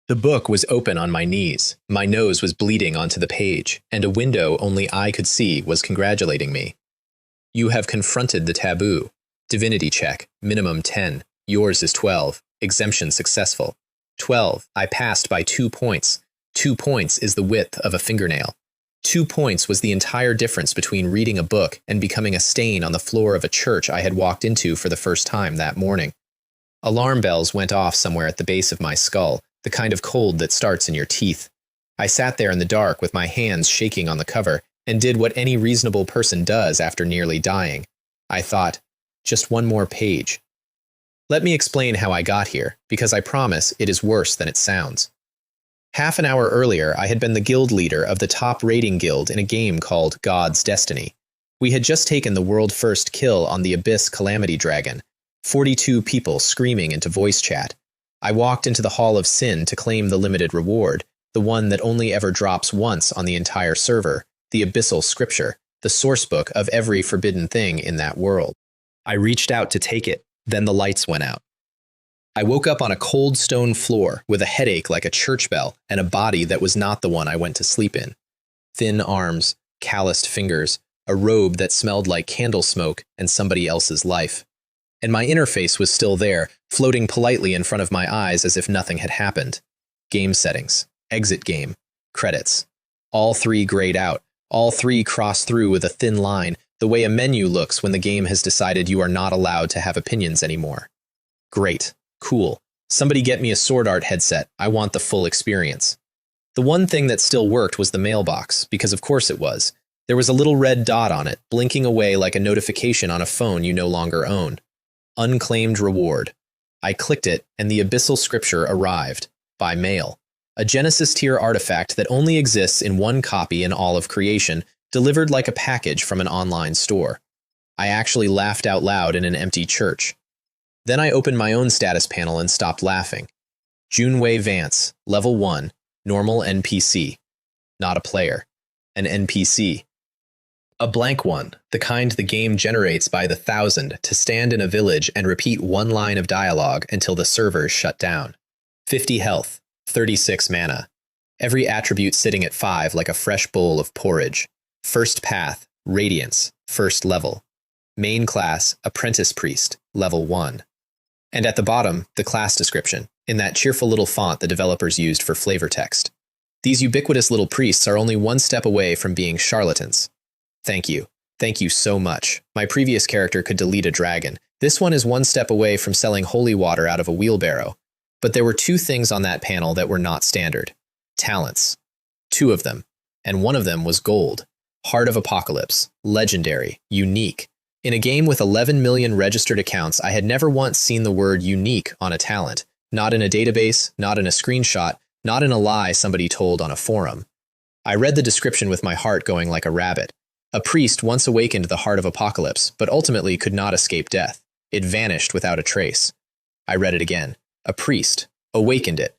The book was open on my knees, my nose was bleeding onto the page, and a window only I could see was congratulating me. You have confronted the taboo. Divinity check, minimum 10. Yours is 12. Exemption successful. 12. I passed by 2 points. 2 points is the width of a fingernail. 2 points was the entire difference between reading a book and becoming a stain on the floor of a church I had walked into for the first time that morning. Alarm bells went off somewhere at the base of my skull, the kind of cold that starts in your teeth. I sat there in the dark with my hands shaking on the cover and did what any reasonable person does after nearly dying. I thought, just one more page. Let me explain how I got here, because I promise it is worse than it sounds. Half an hour earlier, I had been the guild leader of the top raiding guild in a game called God's Destiny. We had just taken the world-first kill on the Abyss Calamity Dragon, 42 people screaming into voice chat. I walked into the Hall of Sin to claim the limited reward, the one that only ever drops once on the entire server, the Abyssal Scripture, the sourcebook of every forbidden thing in that world. I reached out to take it, then the lights went out. I woke up on a cold stone floor with a headache like a church bell and a body that was not the one I went to sleep in. Thin arms, calloused fingers, a robe that smelled like candle smoke and somebody else's life. And my interface was still there, floating politely in front of my eyes as if nothing had happened. Game settings, exit game, credits. All 3 grayed out, all 3 crossed through with a thin line, the way a menu looks when the game has decided you are not allowed to have opinions anymore. Great. Cool. Somebody get me a sword art headset. I want the full experience. The one thing that still worked was the mailbox, because of course it was. There was a little red dot on it, blinking away like a notification on a phone you no longer own. Unclaimed reward. I clicked it, and the Abyssal Scripture arrived. By mail. A Genesis-tier artifact that only exists in one copy in all of creation, delivered like a package from an online store. I actually laughed out loud in an empty church. Then I opened my own status panel and stopped laughing. Junwei Vance, level 1, normal NPC. Not a player. An NPC. A blank one, the kind the game generates by the 1,000 to stand in a village and repeat one line of dialogue until the servers shut down. 50 health, 36 mana. Every attribute sitting at 5 like a fresh bowl of porridge. First path, Radiance, first level. Main class, Apprentice Priest, level 1. And at the bottom, the class description, in that cheerful little font the developers used for flavor text. These ubiquitous little priests are only one step away from being charlatans. Thank you. Thank you so much. My previous character could delete a dragon. This one is one step away from selling holy water out of a wheelbarrow. But there were 2 things on that panel that were not standard. Talents. 2 of them. And one of them was gold. Heart of Apocalypse. Legendary. Unique. In a game with 11 million registered accounts, I had never once seen the word unique on a talent. Not in a database, not in a screenshot, not in a lie somebody told on a forum. I read the description with my heart going like a rabbit. A priest once awakened the Heart of Apocalypse, but ultimately could not escape death. It vanished without a trace. I read it again. A priest awakened it.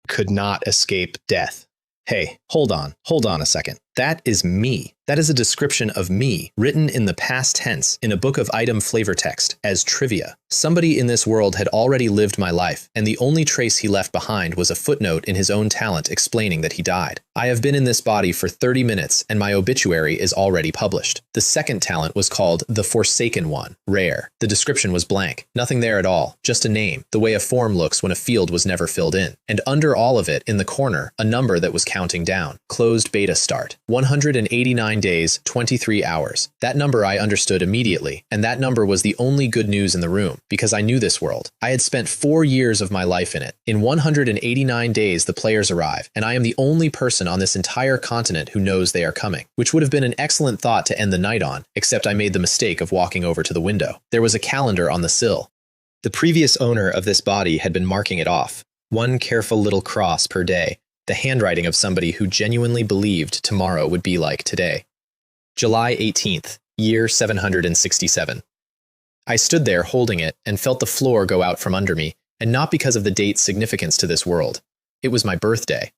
Could not escape death. Hey, hold on a second. That is me. That is a description of me, written in the past tense in a book of item flavor text, as trivia. Somebody in this world had already lived my life, and the only trace he left behind was a footnote in his own talent explaining that he died. I have been in this body for 30 minutes, and my obituary is already published. The second talent was called the Forsaken One, rare. The description was blank. Nothing there at all, just a name, the way a form looks when a field was never filled in. And under all of it, in the corner, a number that was counting down. Closed beta start. 189 days, 23 hours. That number I understood immediately, and that number was the only good news in the room, because I knew this world. I had spent 4 years of my life in it. In 189 days, the players arrive, and I am the only person on this entire continent who knows they are coming, which would have been an excellent thought to end the night on, except I made the mistake of walking over to the window. There was a calendar on the sill. The previous owner of this body had been marking it off. One careful little cross per day. The handwriting of somebody who genuinely believed tomorrow would be like today. July 18th, year 767. I stood there holding it and felt the floor go out from under me, and not because of the date's significance to this world. It was my birthday.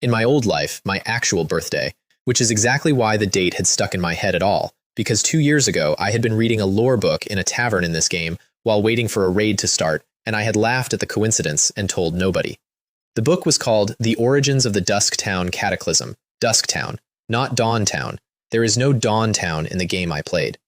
In my old life, my actual birthday, which is exactly why the date had stuck in my head at all, because 2 years ago I had been reading a lore book in a tavern in this game while waiting for a raid to start, and I had laughed at the coincidence and told nobody. The book was called The Origins of the Dusktown Cataclysm. Dusktown, not Dawntown. There is no Dawntown in the game I played.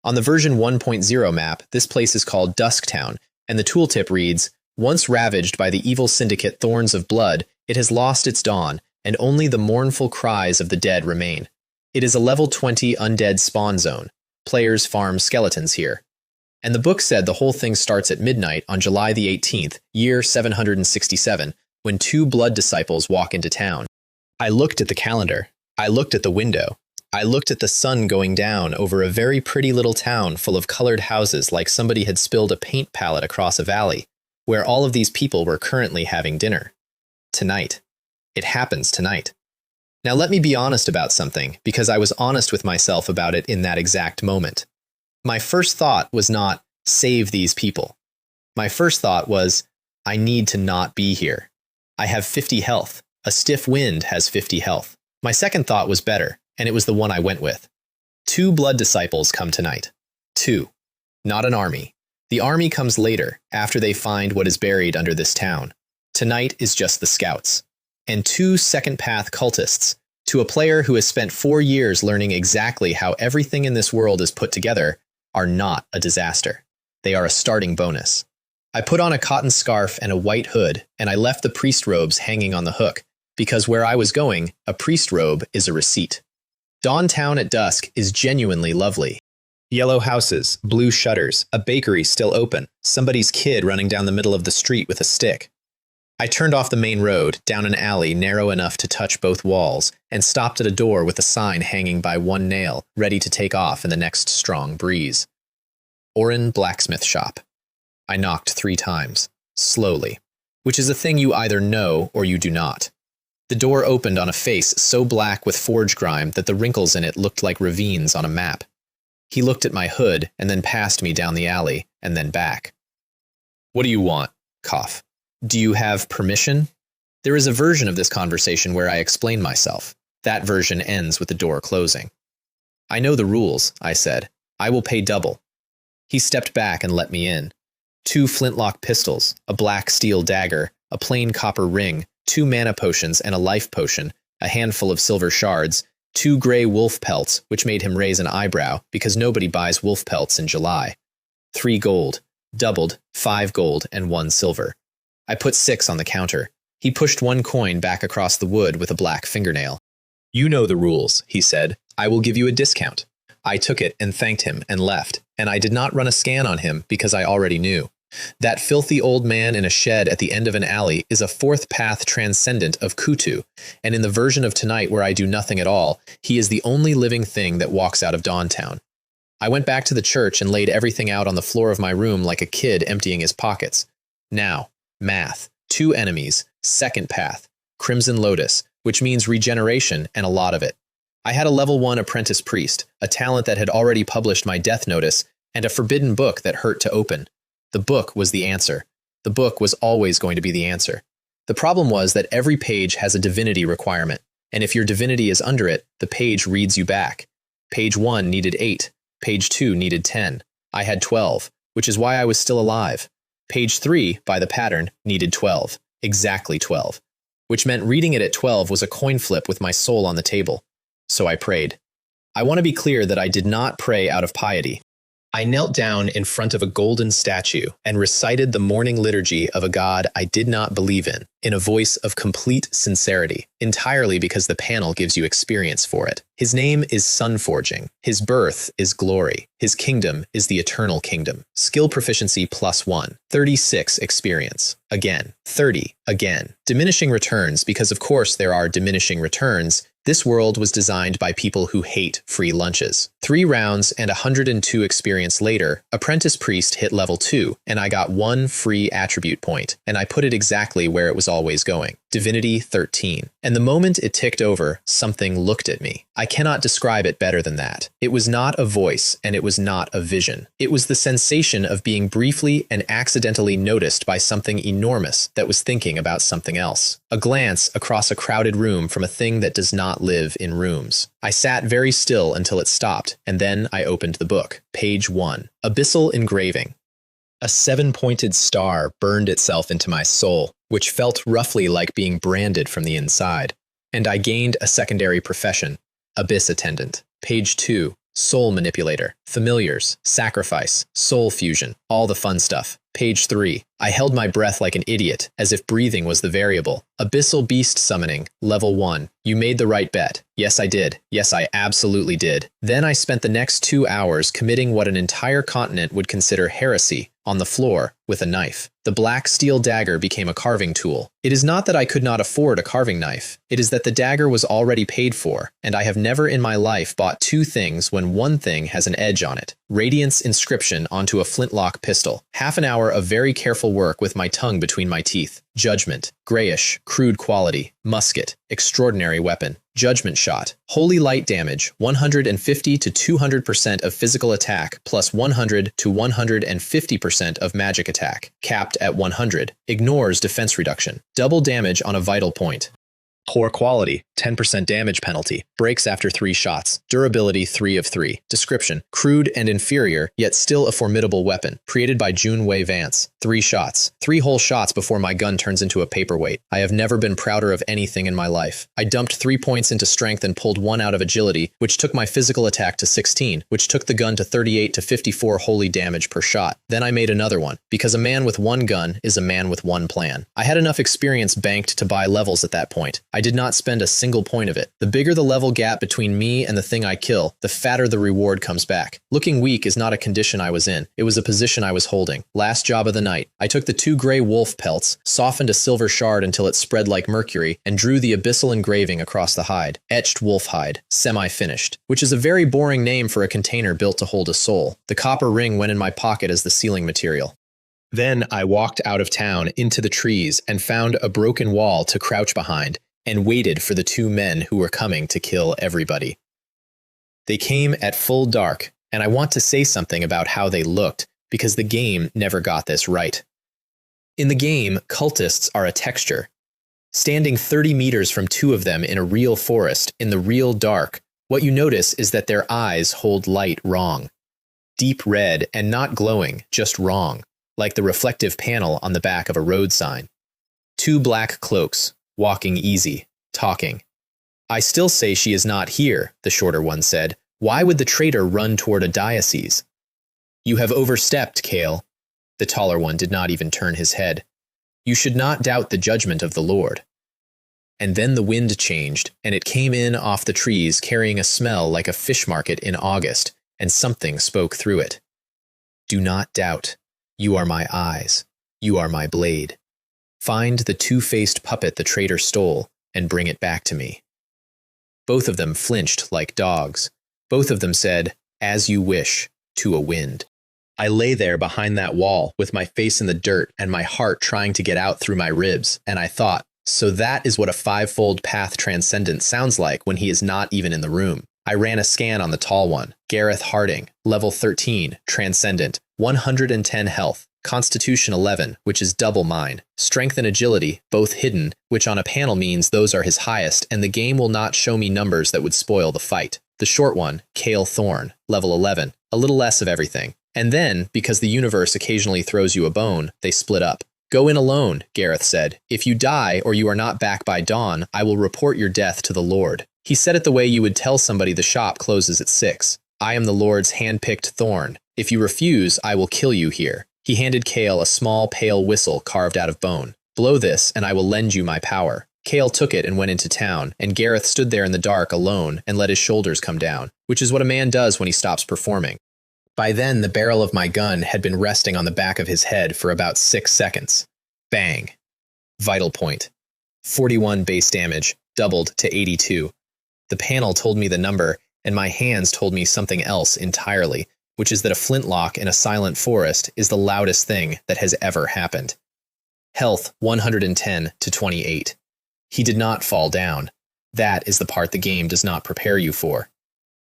On the version 1.0 map, this place is called Dusktown, and the tooltip reads, "Once ravaged by the evil syndicate Thorns of Blood, it has lost its dawn, and only the mournful cries of the dead remain. It is a level 20 undead spawn zone. Players farm skeletons here." And the book said the whole thing starts at midnight on July the 18th, year 767, when two blood disciples walk into town. I looked at the calendar. I looked at the window. I looked at the sun going down over a very pretty little town full of colored houses like somebody had spilled a paint palette across a valley, where all of these people were currently having dinner. Tonight. It happens tonight. Now let me be honest about something, because I was honest with myself about it in that exact moment. My first thought was not, save these people. My first thought was, I need to not be here. I have 50 health. A stiff wind has 50 health. My second thought was better, and it was the one I went with. Two blood disciples come tonight. Two. Not an army. The army comes later, after they find what is buried under this town. Tonight is just the scouts. And two second path cultists. To a player who has spent 4 years learning exactly how everything in this world is put together, are not a disaster. They are a starting bonus. I put on a cotton scarf and a white hood, and I left the priest robes hanging on the hook, because where I was going, a priest robe is a receipt. Dawntown at dusk is genuinely lovely. Yellow houses, blue shutters, a bakery still open, somebody's kid running down the middle of the street with a stick. I turned off the main road, down an alley narrow enough to touch both walls, and stopped at a door with a sign hanging by one nail, ready to take off in the next strong breeze. Oren Blacksmith Shop. I knocked 3 times, slowly, which is a thing you either know or you do not. The door opened on a face so black with forge grime that the wrinkles in it looked like ravines on a map. He looked at my hood and then passed me down the alley, and then back. "What do you want?" Cough. "Do you have permission?" There is a version of this conversation where I explain myself. That version ends with the door closing. "I know the rules," I said. "I will pay double." He stepped back and let me in. 2 flintlock pistols, a black steel dagger, a plain copper ring, 2 mana potions and a life potion, a handful of silver shards, 2 gray wolf pelts, which made him raise an eyebrow because nobody buys wolf pelts in July. 3 gold, doubled, 5 gold, and 1 silver. I put 6 on the counter. He pushed 1 coin back across the wood with a black fingernail. "You know the rules," he said. "I will give you a discount." I took it and thanked him and left, and I did not run a scan on him because I already knew. That filthy old man in a shed at the end of an alley is a 4th path transcendent of Kutu, and in the version of tonight where I do nothing at all, he is the only living thing that walks out of Dawntown. I went back to the church and laid everything out on the floor of my room like a kid emptying his pockets. Now, math, 2 enemies, second path, Crimson Lotus, which means regeneration and a lot of it. I had a level 1 apprentice priest, a talent that had already published my death notice, and a forbidden book that hurt to open. The book was the answer. The book was always going to be the answer. The problem was that every page has a divinity requirement, and if your divinity is under it, the page reads you back. Page 1 needed 8, page 2 needed 10. I had 12, which is why I was still alive. Page 3, by the pattern, needed 12, exactly 12, which meant reading it at 12 was a coin flip with my soul on the table. So I prayed. I want to be clear that I did not pray out of piety. I knelt down in front of a golden statue and recited the morning liturgy of a God I did not believe in a voice of complete sincerity, entirely because the panel gives you experience for it. His name is Sunforging. His birth is glory. His kingdom is the eternal kingdom. Skill proficiency +1. 36 experience. Again. 30. Again. Diminishing returns, because of course there are diminishing returns. This world was designed by people who hate free lunches. 3 rounds and 102 experience later, Apprentice Priest hit level 2, and I got 1 free attribute point, and I put it exactly where it was always going. Divinity 13. And the moment it ticked over, something looked at me. I cannot describe it better than that. It was not a voice, and it was not a vision. It was the sensation of being briefly and accidentally noticed by something enormous that was thinking about something else. A glance across a crowded room from a thing that does not live in rooms. I sat very still until it stopped, and then I opened the book. Page 1. Abyssal engraving. A 7-pointed star burned itself into my soul. which felt roughly like being branded from the inside. And I gained a secondary profession, abyss attendant. Page 2, soul manipulator, familiars, sacrifice, soul fusion, all the fun stuff. Page 3, I held my breath like an idiot, as if breathing was the variable. Abyssal beast summoning, level 1. You made the right bet. Yes, I did. Yes, I absolutely did. Then I spent the next 2 hours committing what an entire continent would consider heresy, on the floor, with a knife. The black steel dagger became a carving tool. It is not that I could not afford a carving knife. It is that the dagger was already paid for, and I have never in my life bought two things when one thing has an edge on it. Radiance inscription onto a flintlock pistol. Half an hour of very careful work with my tongue between my teeth. Judgment. Grayish, crude quality. Musket. Extraordinary weapon. Judgment shot. Holy light damage, 150 to 200% of physical attack, plus 100 to 150% of magic attack. Capped at 100. Ignores defense reduction. Double damage on a vital point. Poor quality, 10% damage penalty. Breaks after 3 shots. Durability 3 of 3. Description: crude and inferior, yet still a formidable weapon. Created by June Wei Vance. 3 shots. 3 whole shots before my gun turns into a paperweight. I have never been prouder of anything in my life. I dumped 3 points into strength and pulled 1 out of agility, which took my physical attack to 16, which took the gun to 38 to 54 holy damage per shot. Then I made another one, because a man with 1 gun is a man with 1 plan. I had enough experience banked to buy levels at that point. I did not spend a single point of it. The bigger the level gap between me and the thing I kill, the fatter the reward comes back. Looking weak is not a condition I was in. It was a position I was holding. Last job of the night. I took the 2 gray wolf pelts, softened a silver shard until it spread like mercury, and drew the abyssal engraving across the hide. Etched wolf hide. Semi-finished. Which is a very boring name for a container built to hold a soul. The copper ring went in my pocket as the sealing material. Then I walked out of town into the trees and found a broken wall to crouch behind, and waited for the 2 men who were coming to kill everybody. They came at full dark, and I want to say something about how they looked, because the game never got this right. In the game, cultists are a texture. Standing 30 meters from 2 of them in a real forest, in the real dark, what you notice is that their eyes hold light wrong. Deep red and not glowing, just wrong, like the reflective panel on the back of a road sign. 2 black cloaks. Walking easy, talking. I still say she is not here, the shorter one said. Why would the traitor run toward a diocese? You have overstepped, Kale. The taller one did not even turn his head. You should not doubt the judgment of the Lord. And then the wind changed, and it came in off the trees carrying a smell like a fish market in August, and something spoke through it. Do not doubt. You are my eyes. You are my blade. Find the 2-faced puppet the traitor stole, and bring it back to me. Both of them flinched like dogs. Both of them said, as you wish, to a wind. I lay there behind that wall, with my face in the dirt and my heart trying to get out through my ribs, and I thought, so that is what a 5-fold path transcendent sounds like when he is not even in the room. I ran a scan on the tall one. Gareth Harding, level 13, transcendent, 110 health. Constitution 11, which is double mine. Strength and agility, both hidden, which on a panel means those are his highest, and the game will not show me numbers that would spoil the fight. The short one, Kale Thorne, level 11, a little less of everything. And then, because the universe occasionally throws you a bone, they split up. Go in alone, Gareth said. If you die or you are not back by dawn, I will report your death to the Lord. He said it the way you would tell somebody the shop closes at 6. I am the Lord's hand-picked thorn. If you refuse, I will kill you here. He handed Kale a small, pale whistle carved out of bone. Blow this, and I will lend you my power. Kale took it and went into town, and Gareth stood there in the dark alone and let his shoulders come down, which is what a man does when he stops performing. By then, the barrel of my gun had been resting on the back of his head for about 6 seconds. Bang. Vital point. 41 base damage, doubled to 82. The panel told me the number, and my hands told me something else entirely, which is that a flintlock in a silent forest is the loudest thing that has ever happened. Health 110 to 28. He did not fall down. That is the part the game does not prepare you for.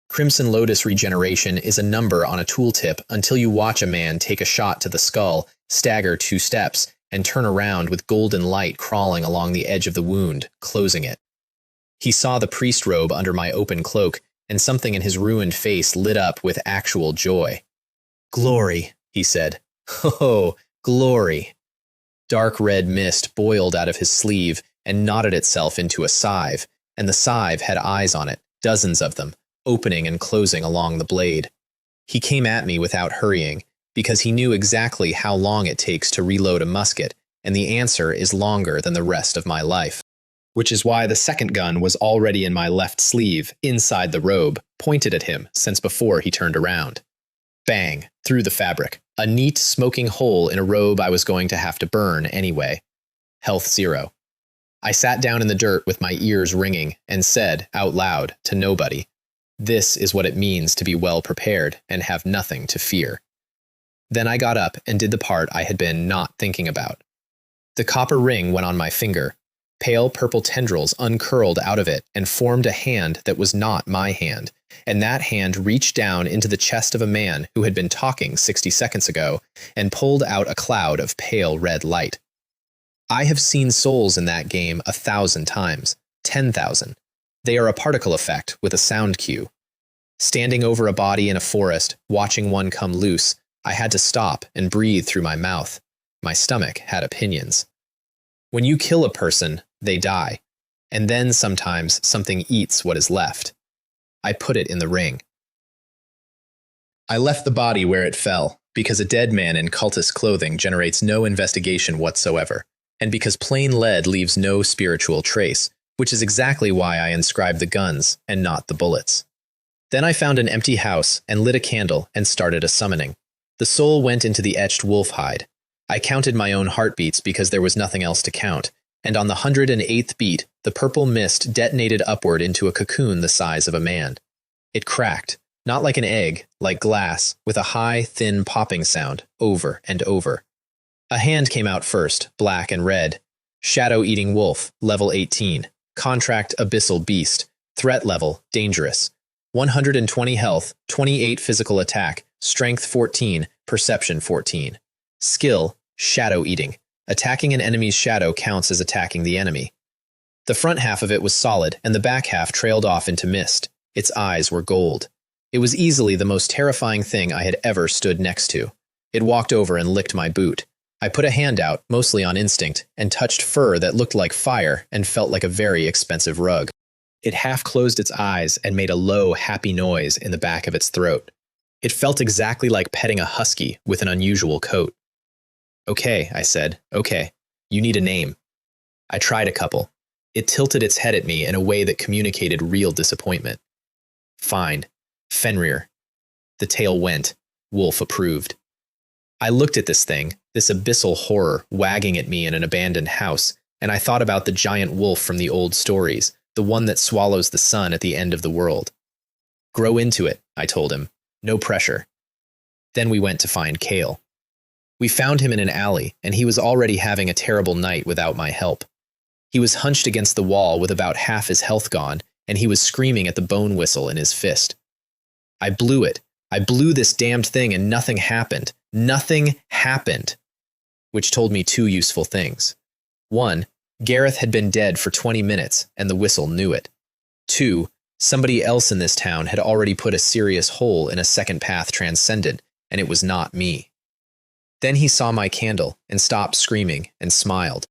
Crimson Lotus regeneration is a number on a tooltip until you watch a man take a shot to the skull, stagger 2 steps, and turn around with golden light crawling along the edge of the wound, closing it. He saw the priest robe under my open cloak, and something in his ruined face lit up with actual joy. Glory, he said. Oh, glory. Dark red mist boiled out of his sleeve and knotted itself into a scythe, and the scythe had eyes on it, dozens of them, opening and closing along the blade. He came at me without hurrying, because he knew exactly how long it takes to reload a musket, and the answer is longer than the rest of my life. Which is why the second gun was already in my left sleeve, inside the robe, pointed at him since before he turned around. Bang, through the fabric, a neat smoking hole in a robe I was going to have to burn anyway. Health 0. I sat down in the dirt with my ears ringing and said, out loud, to nobody, "This is what it means to be well prepared and have nothing to fear." Then I got up and did the part I had been not thinking about. The copper ring went on my finger. Pale purple tendrils uncurled out of it and formed a hand that was not my hand, and that hand reached down into the chest of a man who had been talking 60 seconds ago and pulled out a cloud of pale red light. I have seen souls in that game 1,000 times, 10,000. They are a particle effect with a sound cue. Standing over a body in a forest, watching one come loose, I had to stop and breathe through my mouth. My stomach had opinions. When you kill a person, they die, and then sometimes something eats what is left. I put it in the ring. I left the body where it fell, because a dead man in cultist clothing generates no investigation whatsoever, and because plain lead leaves no spiritual trace, which is exactly why I inscribed the guns and not the bullets. Then I found an empty house and lit a candle and started a summoning. The soul went into the etched wolf hide. I counted my own heartbeats because there was nothing else to count, and on the 108th beat, the purple mist detonated upward into a cocoon the size of a man. It cracked, not like an egg, like glass, with a high, thin popping sound, over and over. A hand came out first, black and red. Shadow-eating wolf, level 18. Contract abyssal beast. Threat level, dangerous. 120 health, 28 physical attack, strength 14, perception 14. Skill, shadow eating. Attacking an enemy's shadow counts as attacking the enemy. The front half of it was solid, and the back half trailed off into mist. Its eyes were gold. It was easily the most terrifying thing I had ever stood next to. It walked over and licked my boot. I put a hand out, mostly on instinct, and touched fur that looked like fire and felt like a very expensive rug. It half closed its eyes and made a low, happy noise in the back of its throat. It felt exactly like petting a husky with an unusual coat. "Okay," I said. "Okay. You need a name." I tried a couple. It tilted its head at me in a way that communicated real disappointment. "Fine. Fenrir." The tail went. Wolf approved. I looked at this thing, this abyssal horror wagging at me in an abandoned house, and I thought about the giant wolf from the old stories, the one that swallows the sun at the end of the world. "Grow into it," I told him. "No pressure." Then we went to find Kale. We found him in an alley, and he was already having a terrible night without my help. He was hunched against the wall with about half his health gone, and he was screaming at the bone whistle in his fist. I blew it. I blew this damned thing and nothing happened. Nothing happened. Which told me 2 useful things. 1, Gareth had been dead for 20 minutes, and the whistle knew it. 2, somebody else in this town had already put a serious hole in a second path transcendent, and it was not me. Then he saw my candle and stopped screaming and smiled.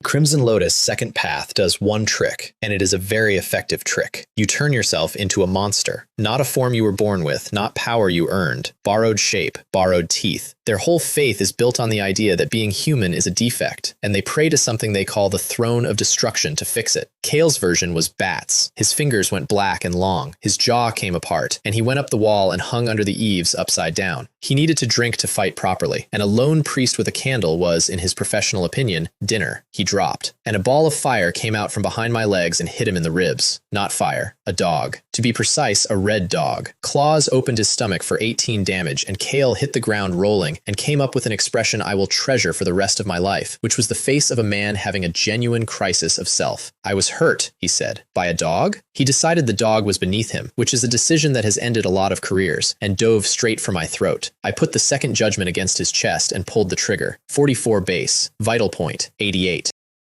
Crimson Lotus Second Path does one trick, and it is a very effective trick. You turn yourself into a monster. Not a form you were born with, not power you earned. Borrowed shape, borrowed teeth. Their whole faith is built on the idea that being human is a defect, and they pray to something they call the Throne of Destruction to fix it. Kale's version was bats. His fingers went black and long, his jaw came apart, and he went up the wall and hung under the eaves upside down. He needed to drink to fight properly, and a lone priest with a candle was, in his professional opinion, dinner. He dropped, and a ball of fire came out from behind my legs and hit him in the ribs. Not fire, a dog. To be precise, a red dog. Claws opened his stomach for 18 damage, and Kale hit the ground rolling and came up with an expression I will treasure for the rest of my life, which was the face of a man having a genuine crisis of self. "I was hurt," he said. "By a dog?" He decided the dog was beneath him, which is a decision that has ended a lot of careers, and dove straight for my throat. I put the second judgment against his chest and pulled the trigger. 44 base. Vital point, 88.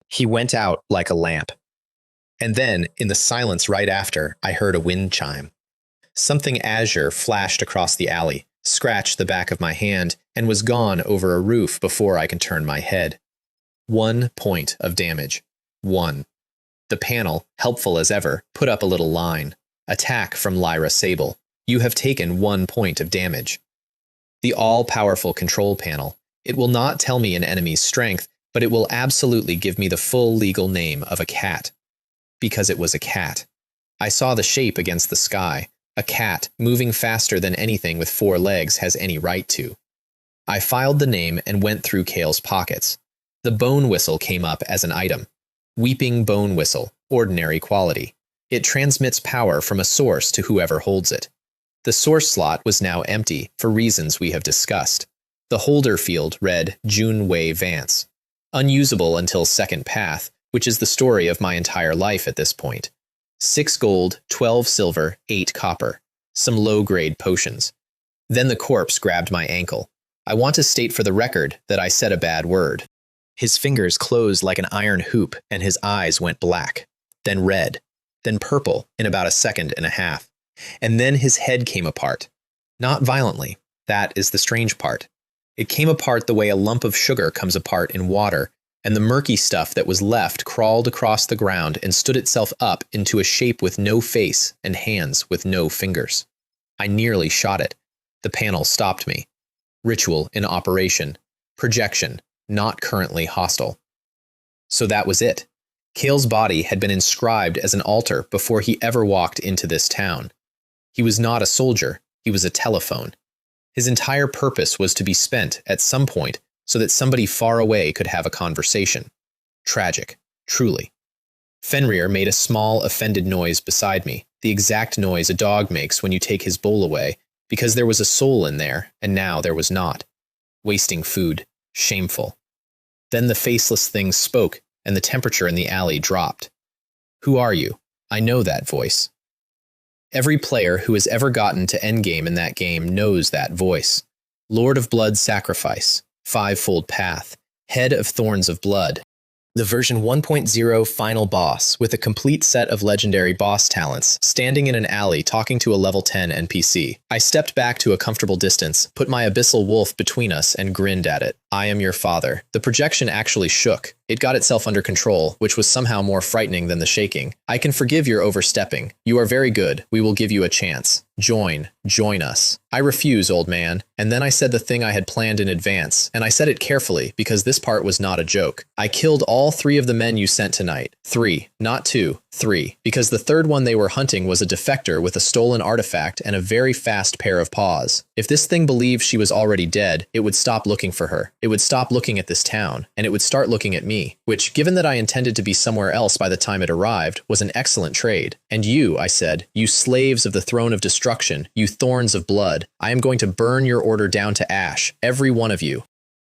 He went out like a lamp. And then, in the silence right after, I heard a wind chime. Something azure flashed across the alley, scratched the back of my hand, and was gone over a roof before I could turn my head. 1 point of damage. 1. The panel, helpful as ever, put up a little line. Attack from Lyra Sable. You have taken 1 point of damage. The all-powerful control panel. It will not tell me an enemy's strength, but it will absolutely give me the full legal name of a cat. Because it was a cat. I saw the shape against the sky. A cat, moving faster than anything with 4 legs has any right to. I filed the name and went through Kale's pockets. The bone whistle came up as an item. Weeping bone whistle, ordinary quality. It transmits power from a source to whoever holds it. The source slot was now empty, for reasons we have discussed. The holder field read June Wei Vance. Unusable until second path, which is the story of my entire life at this point. 6 gold, 12 silver, 8 copper. Some low-grade potions. Then the corpse grabbed my ankle. I want to state for the record that I said a bad word. His fingers closed like an iron hoop, and his eyes went black. Then red. Then purple in about a second and a half. And then his head came apart. Not violently. That is the strange part. It came apart the way a lump of sugar comes apart in water, and the murky stuff that was left crawled across the ground and stood itself up into a shape with no face and hands with no fingers. I nearly shot it. The panel stopped me. Ritual in operation. Projection, not currently hostile. So that was it. Kale's body had been inscribed as an altar before he ever walked into this town. He was not a soldier, he was a telephone. His entire purpose was to be spent at some point so that somebody far away could have a conversation. Tragic, truly. Fenrir made a small, offended noise beside me, the exact noise a dog makes when you take his bowl away, because there was a soul in there, and now there was not. Wasting food. Shameful. Then the faceless thing spoke, and the temperature in the alley dropped. Who are you? I know that voice. Every player who has ever gotten to endgame in that game knows that voice. Lord of Blood Sacrifice. 5-fold path. Head of Thorns of Blood. The version 1.0 final boss, with a complete set of legendary boss talents, standing in an alley talking to a level 10 NPC. I stepped back to a comfortable distance, put my abyssal wolf between us, and grinned at it. I am your father. The projection actually shook. It got itself under control, which was somehow more frightening than the shaking. I can forgive your overstepping. You are very good. We will give you a chance. Join us. I refuse, old man. And then I said the thing I had planned in advance, and I said it carefully because this part was not a joke. I killed all 3 of the men you sent tonight. 3, not 2, 3, because the third one they were hunting was a defector with a stolen artifact and a very fast pair of paws. If this thing believed she was already dead, it would stop looking for her. It would stop looking at this town, and it would start looking at me, which, given that I intended to be somewhere else by the time it arrived, was an excellent trade. And you, I said, you slaves of the throne of destruction, you thorns of blood, I am going to burn your order down to ash, every one of you.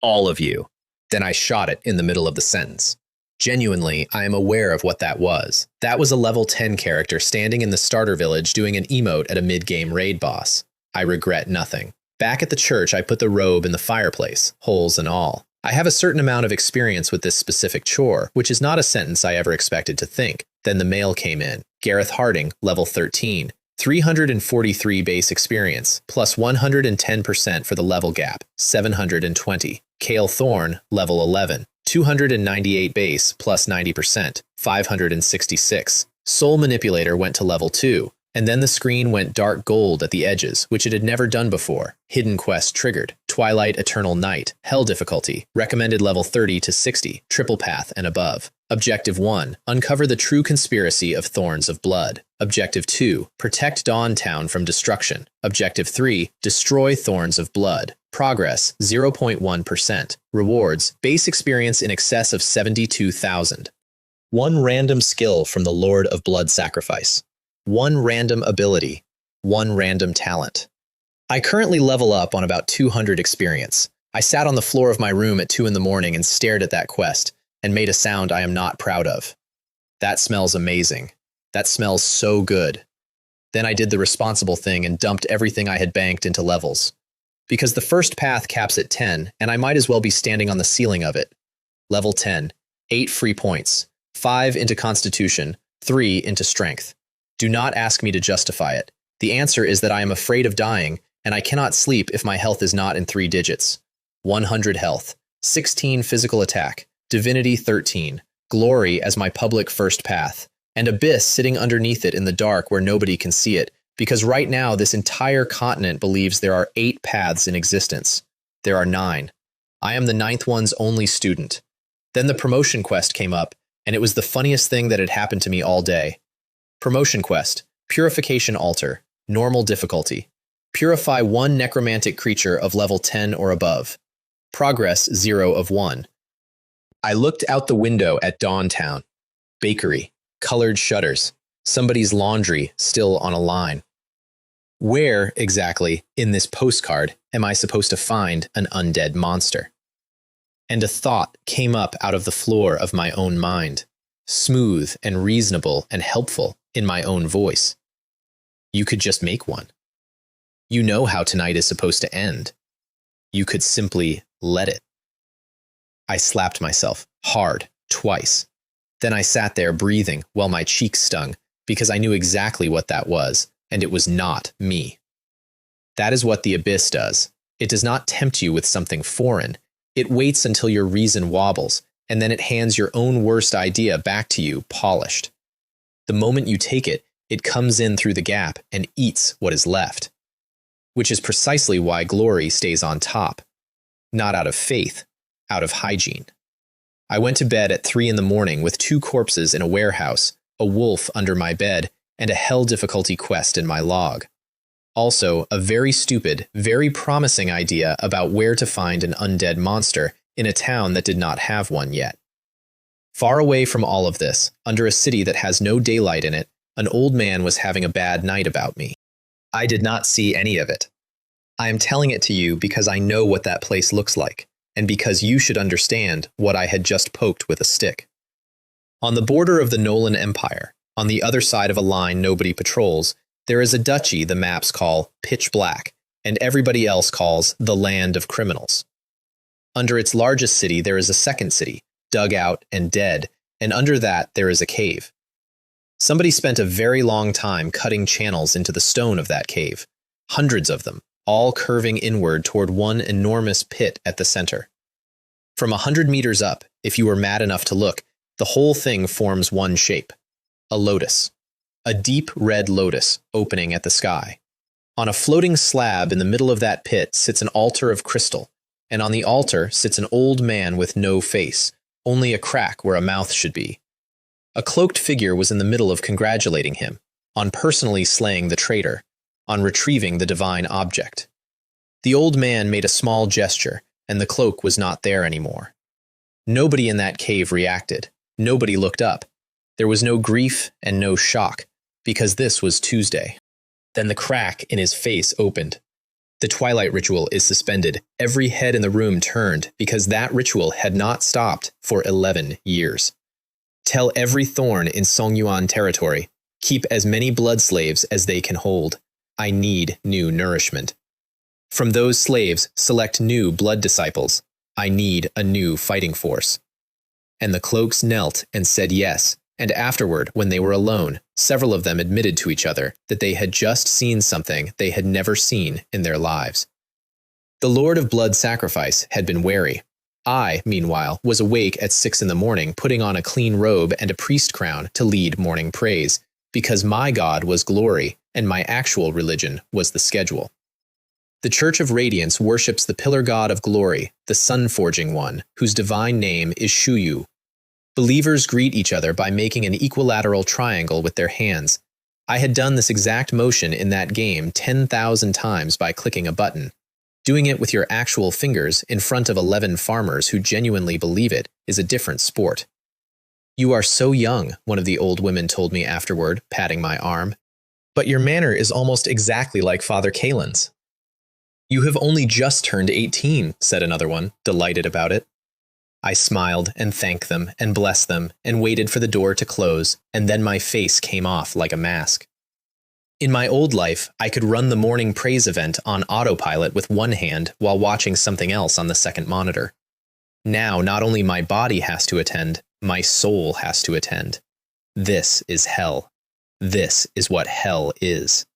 All of you. Then I shot it in the middle of the sentence. Genuinely, I am aware of what that was. That was a level 10 character standing in the starter village doing an emote at a mid-game raid boss. I regret nothing. Back at the church, I put the robe in the fireplace, holes and all. I have a certain amount of experience with this specific chore, which is not a sentence I ever expected to think. Then the mail came in. Gareth Harding, level 13. 343 base experience, plus 110% for the level gap, 720. Kale Thorn, level 11. 298 base, plus 90%, 566. Soul Manipulator went to level 2, and then the screen went dark gold at the edges, which it had never done before. Hidden quest triggered. Twilight Eternal Night. Hell difficulty. Recommended level 30 to 60. Triple path and above. Objective 1. Uncover the true conspiracy of Thorns of Blood. Objective 2. Protect Dawn Town from destruction. Objective 3. Destroy Thorns of Blood. Progress 0.1%. Rewards. Base experience in excess of 72,000. 1 random skill from the Lord of Blood Sacrifice. 1 random ability. 1 random talent. I currently level up on about 200 experience. I sat on the floor of my room at 2 in the morning and stared at that quest, and made a sound I am not proud of. That smells amazing. That smells so good. Then I did the responsible thing and dumped everything I had banked into levels. Because the first path caps at 10, and I might as well be standing on the ceiling of it. Level 10. 8 free points. 5 into Constitution, 3 into Strength. Do not ask me to justify it. The answer is that I am afraid of dying, and I cannot sleep if my health is not in 3 digits. 100 health. 16 physical attack. Divinity 13, glory as my public first path, and abyss sitting underneath it in the dark where nobody can see it, because right now this entire continent believes there are 8 paths in existence. There are 9. I am the 9th one's only student. Then the promotion quest came up, and it was the funniest thing that had happened to me all day. Promotion quest, purification altar, normal difficulty. Purify 1 necromantic creature of level 10 or above. Progress 0 of 1. I looked out the window at Dawntown. Bakery, colored shutters, somebody's laundry still on a line. Where, exactly, in this postcard, am I supposed to find an undead monster? And a thought came up out of the floor of my own mind, smooth and reasonable and helpful in my own voice. You could just make one. You know how tonight is supposed to end. You could simply let it. I slapped myself hard, twice. Then I sat there breathing while my cheeks stung, because I knew exactly what that was, and it was not me. That is what the abyss does. It does not tempt you with something foreign. It waits until your reason wobbles, and then it hands your own worst idea back to you polished. The moment you take it, it comes in through the gap and eats what is left. Which is precisely why glory stays on top. Not out of faith, out of hygiene. I went to bed at 3 in the morning with 2 corpses in a warehouse, a wolf under my bed, and a hell difficulty quest in my log. Also, a very stupid, very promising idea about where to find an undead monster in a town that did not have one yet. Far away from all of this, under a city that has no daylight in it, an old man was having a bad night about me. I did not see any of it. I am telling it to you because I know what that place looks like, and because you should understand what I had just poked with a stick. On the border of the Nolan Empire, on the other side of a line nobody patrols, there is a duchy the maps call Pitch Black, and everybody else calls the Land of Criminals. Under its largest city there is a second city, dug out and dead, and under that there is a cave. Somebody spent a very long time cutting channels into the stone of that cave, hundreds of them, all curving inward toward one enormous pit at the center. From 100 meters up, if you were mad enough to look, the whole thing forms one shape, a lotus. A deep red lotus opening at the sky. On a floating slab in the middle of that pit sits an altar of crystal, and on the altar sits an old man with no face, only a crack where a mouth should be. A cloaked figure was in the middle of congratulating him, on personally slaying the traitor, on retrieving the divine object. The old man made a small gesture, and the cloak was not there anymore. Nobody in that cave reacted. Nobody looked up. There was no grief and no shock, because this was Tuesday. Then the crack in his face opened. The twilight ritual is suspended. Every head in the room turned, because that ritual had not stopped for 11 years. Tell every thorn in Songyuan territory, keep as many blood slaves as they can hold. I need new nourishment. From those slaves, select new blood disciples. I need a new fighting force. And the cloaks knelt and said yes, and afterward, when they were alone, several of them admitted to each other that they had just seen something they had never seen in their lives. The Lord of Blood Sacrifice had been wary. I, meanwhile, was awake at 6 in the morning, putting on a clean robe and a priest crown to lead morning praise, because my God was glory, and my actual religion was the schedule. The Church of Radiance worships the pillar god of glory, the sun-forging one, whose divine name is Shuyu. Believers greet each other by making an equilateral triangle with their hands. I had done this exact motion in that game 10,000 times by clicking a button. Doing it with your actual fingers in front of 11 farmers who genuinely believe it is a different sport. You are so young, one of the old women told me afterward, patting my arm. But your manner is almost exactly like Father Kalen's. You have only just turned 18, said another one, delighted about it. I smiled and thanked them and blessed them and waited for the door to close, and then my face came off like a mask. In my old life, I could run the morning praise event on autopilot with one hand while watching something else on the second monitor. Now, not only my body has to attend, my soul has to attend. This is hell. This is what hell is.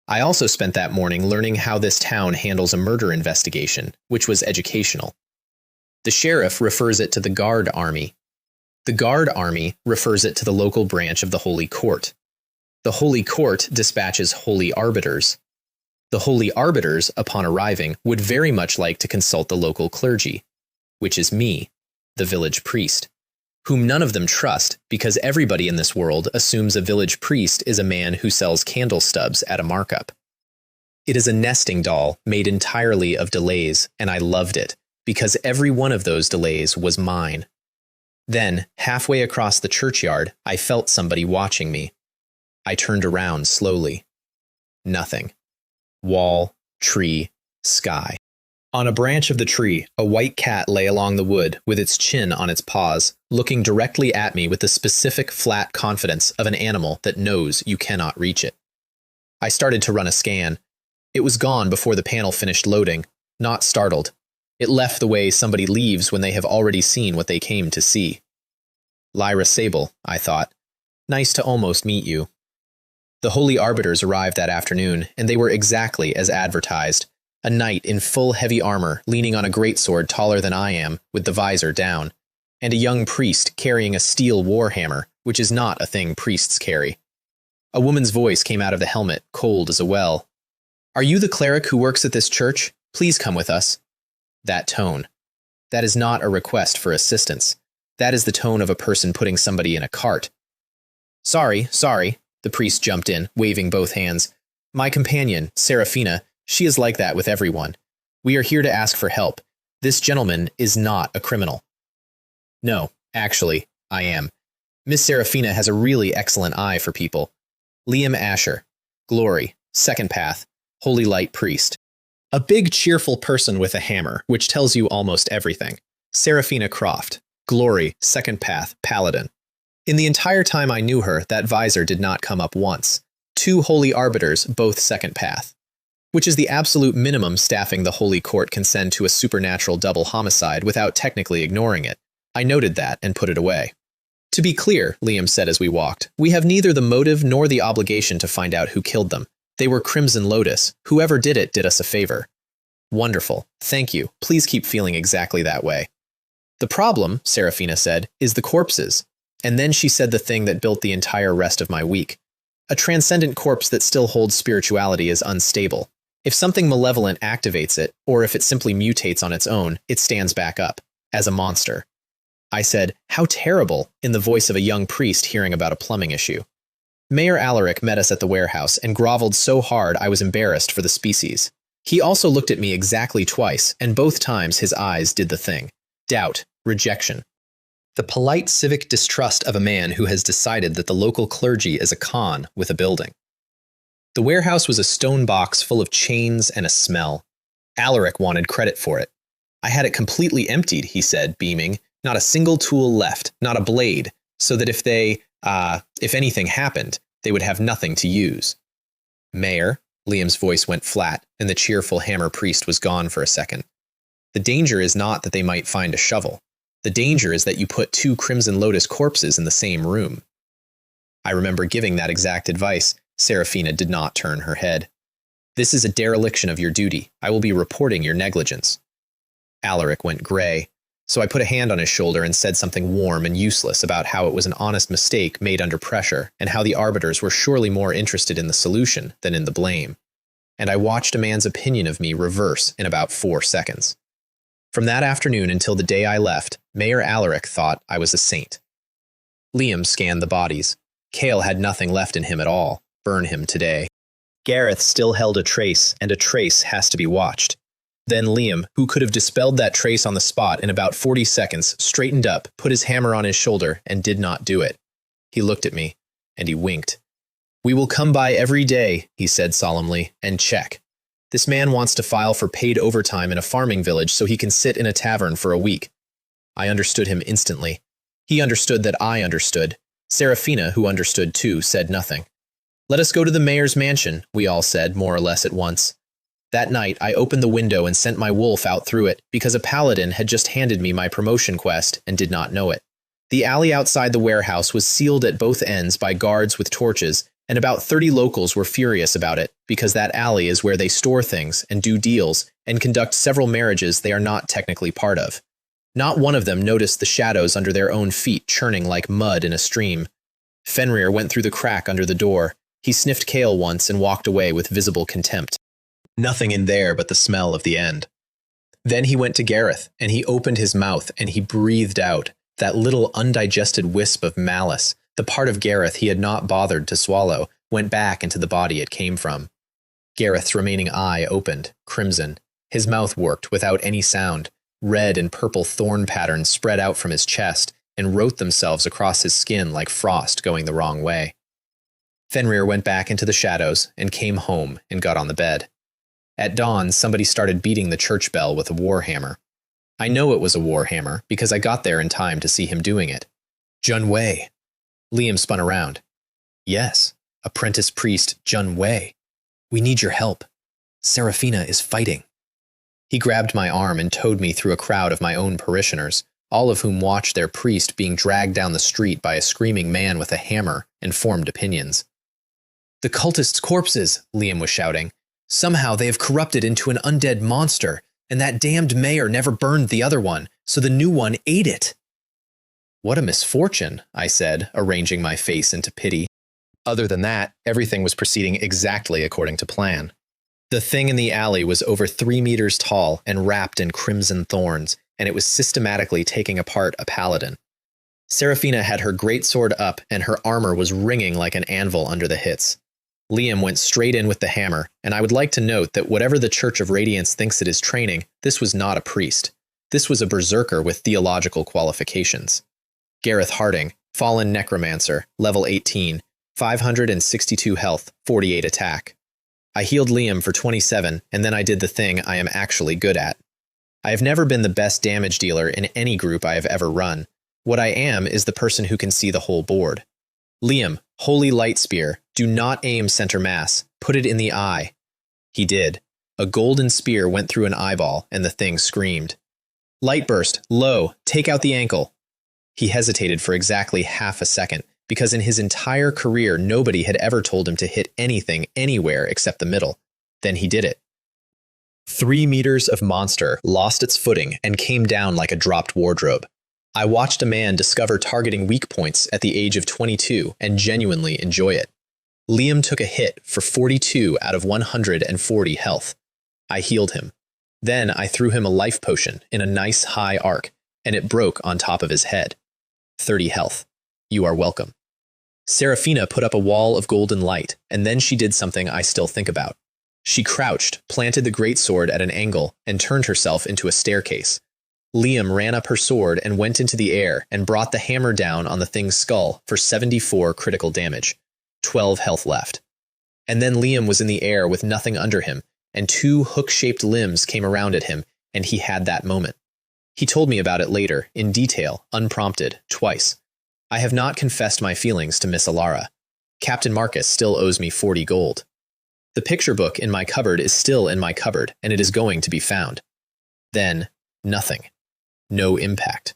I also spent that morning learning how this town handles a murder investigation, which was educational. The sheriff refers it to the guard army. The guard army refers it to the local branch of the Holy Court. The Holy Court dispatches holy arbiters. The holy arbiters, upon arriving, would very much like to consult the local clergy, which is me, the village priest, whom none of them trust because everybody in this world assumes a village priest is a man who sells candle stubs at a markup. It is a nesting doll made entirely of delays, and I loved it because every one of those delays was mine. Then, halfway across the churchyard, I felt somebody watching me. I turned around slowly. Nothing. Wall, tree, sky. On a branch of the tree, a white cat lay along the wood with its chin on its paws, looking directly at me with the specific flat confidence of an animal that knows you cannot reach it. I started to run a scan. It was gone before the panel finished loading, not startled. It left the way somebody leaves when they have already seen what they came to see. Lyra Sable, I thought. Nice to almost meet you. The Holy Arbiters arrived that afternoon, and they were exactly as advertised. A knight in full heavy armor, leaning on a greatsword taller than I am, with the visor down, and a young priest carrying a steel warhammer, which is not a thing priests carry. A woman's voice came out of the helmet, cold as a well. "Are you the cleric who works at this church? Please come with us." That tone. That is not a request for assistance. That is the tone of a person putting somebody in a cart. Sorry. The priest jumped in, waving both hands. "My companion, Seraphina, she is like that with everyone. We are here to ask for help. This gentleman is not a criminal." "No, actually, I am. Miss Seraphina has a really excellent eye for people. Liam Asher, Glory, Second Path, Holy Light Priest. A big, cheerful person with a hammer, which tells you almost everything. Seraphina Croft, Glory, Second Path, Paladin. In the entire time I knew her, that visor did not come up once. 2 Holy Arbiters, both Second Path. Which is the absolute minimum staffing the Holy Court can send to a supernatural double homicide without technically ignoring it. I noted that and put it away. To be clear, Liam said as we walked, we have neither the motive nor the obligation to find out who killed them. They were Crimson Lotus. Whoever did it did us a favor. Wonderful. Thank you. Please keep feeling exactly that way. The problem, Seraphina said, is the corpses. And then she said the thing that built the entire rest of my week. A transcendent corpse that still holds spirituality is unstable. If something malevolent activates it, or if it simply mutates on its own, it stands back up, as a monster. I said, "How terrible," in the voice of a young priest hearing about a plumbing issue. Mayor Alaric met us at the warehouse and groveled so hard I was embarrassed for the species. He also looked at me exactly twice, and both times his eyes did the thing. Doubt, rejection. The polite civic distrust of a man who has decided that the local clergy is a con with a building. The warehouse was a stone box full of chains and a smell. Alaric wanted credit for it. I had it completely emptied, he said, beaming. Not a single tool left, not a blade, so that if anything happened, they would have nothing to use. Mayor, Liam's voice went flat, and the cheerful hammer priest was gone for a second. The danger is not that they might find a shovel. The danger is that you put 2 Crimson Lotus corpses in the same room. I remember giving that exact advice. Seraphina did not turn her head. This is a dereliction of your duty. I will be reporting your negligence. Alaric went gray, so I put a hand on his shoulder and said something warm and useless about how it was an honest mistake made under pressure and how the arbiters were surely more interested in the solution than in the blame. And I watched a man's opinion of me reverse in about 4 seconds. From that afternoon until the day I left, Mayor Alaric thought I was a saint. Liam scanned the bodies. Cale had nothing left in him at all. Burn him today. Gareth still held a trace, and a trace has to be watched. Then Liam, who could have dispelled that trace on the spot in about 40 seconds, straightened up, put his hammer on his shoulder, and did not do it. He looked at me, and he winked. "We will come by every day," he said solemnly, "and check. This man wants to file for paid overtime in a farming village so he can sit in a tavern for a week." I understood him instantly. He understood that I understood. Seraphina, who understood too, said nothing. "Let us go to the mayor's mansion," we all said, more or less at once. That night, I opened the window and sent my wolf out through it because a paladin had just handed me my promotion quest and did not know it. The alley outside the warehouse was sealed at both ends by guards with torches, and about 30 locals were furious about it because that alley is where they store things and do deals and conduct several marriages they are not technically part of. Not one of them noticed the shadows under their own feet churning like mud in a stream. Fenrir went through the crack under the door. He sniffed kale once and walked away with visible contempt. Nothing in there but the smell of the end. Then he went to Gareth, and he opened his mouth, and he breathed out that little undigested wisp of malice. The part of Gareth he had not bothered to swallow went back into the body it came from. Gareth's remaining eye opened, crimson. His mouth worked without any sound. Red and purple thorn patterns spread out from his chest and wrote themselves across his skin like frost going the wrong way. Fenrir went back into the shadows and came home and got on the bed. At dawn, somebody started beating the church bell with a war hammer. I know it was a war hammer because I got there in time to see him doing it. Jun Wei. Liam spun around. Yes, apprentice priest Jun Wei. We need your help. Seraphina is fighting. He grabbed my arm and towed me through a crowd of my own parishioners, all of whom watched their priest being dragged down the street by a screaming man with a hammer and formed opinions. The cultists' corpses, Liam was shouting. Somehow they have corrupted into an undead monster, and that damned mayor never burned the other one, so the new one ate it. What a misfortune, I said, arranging my face into pity. Other than that, everything was proceeding exactly according to plan. The thing in the alley was over 3 meters tall and wrapped in crimson thorns, and it was systematically taking apart a paladin. Seraphina had her greatsword up, and her armor was ringing like an anvil under the hits. Liam went straight in with the hammer, and I would like to note that whatever the Church of Radiance thinks it is training, this was not a priest. This was a berserker with theological qualifications. Gareth Harding, Fallen Necromancer, level 18, 562 health, 48 attack. I healed Liam for 27, and then I did the thing I am actually good at. I have never been the best damage dealer in any group I have ever run. What I am is the person who can see the whole board. Liam, Holy Light Spear, do not aim center mass, put it in the eye. He did. A golden spear went through an eyeball, and the thing screamed. Light burst, low, take out the ankle. He hesitated for exactly half a second, because in his entire career nobody had ever told him to hit anything anywhere except the middle. Then he did it. 3 meters of monster lost its footing and came down like a dropped wardrobe. I watched a man discover targeting weak points at the age of 22 and genuinely enjoy it. Liam took a hit for 42 out of 140 health. I healed him. Then I threw him a life potion in a nice high arc, and it broke on top of his head. 30 health. You are welcome. Seraphina put up a wall of golden light, and then she did something I still think about. She crouched, planted the greatsword at an angle, and turned herself into a staircase. Liam ran up her sword and went into the air and brought the hammer down on the thing's skull for 74 critical damage, 12 health left. And then Liam was in the air with nothing under him, and 2 hook-shaped limbs came around at him, and he had that moment. He told me about it later, in detail, unprompted, twice. I have not confessed my feelings to Miss Alara. Captain Marcus still owes me 40 gold. The picture book in my cupboard is still in my cupboard, and it is going to be found. Then, nothing. No impact.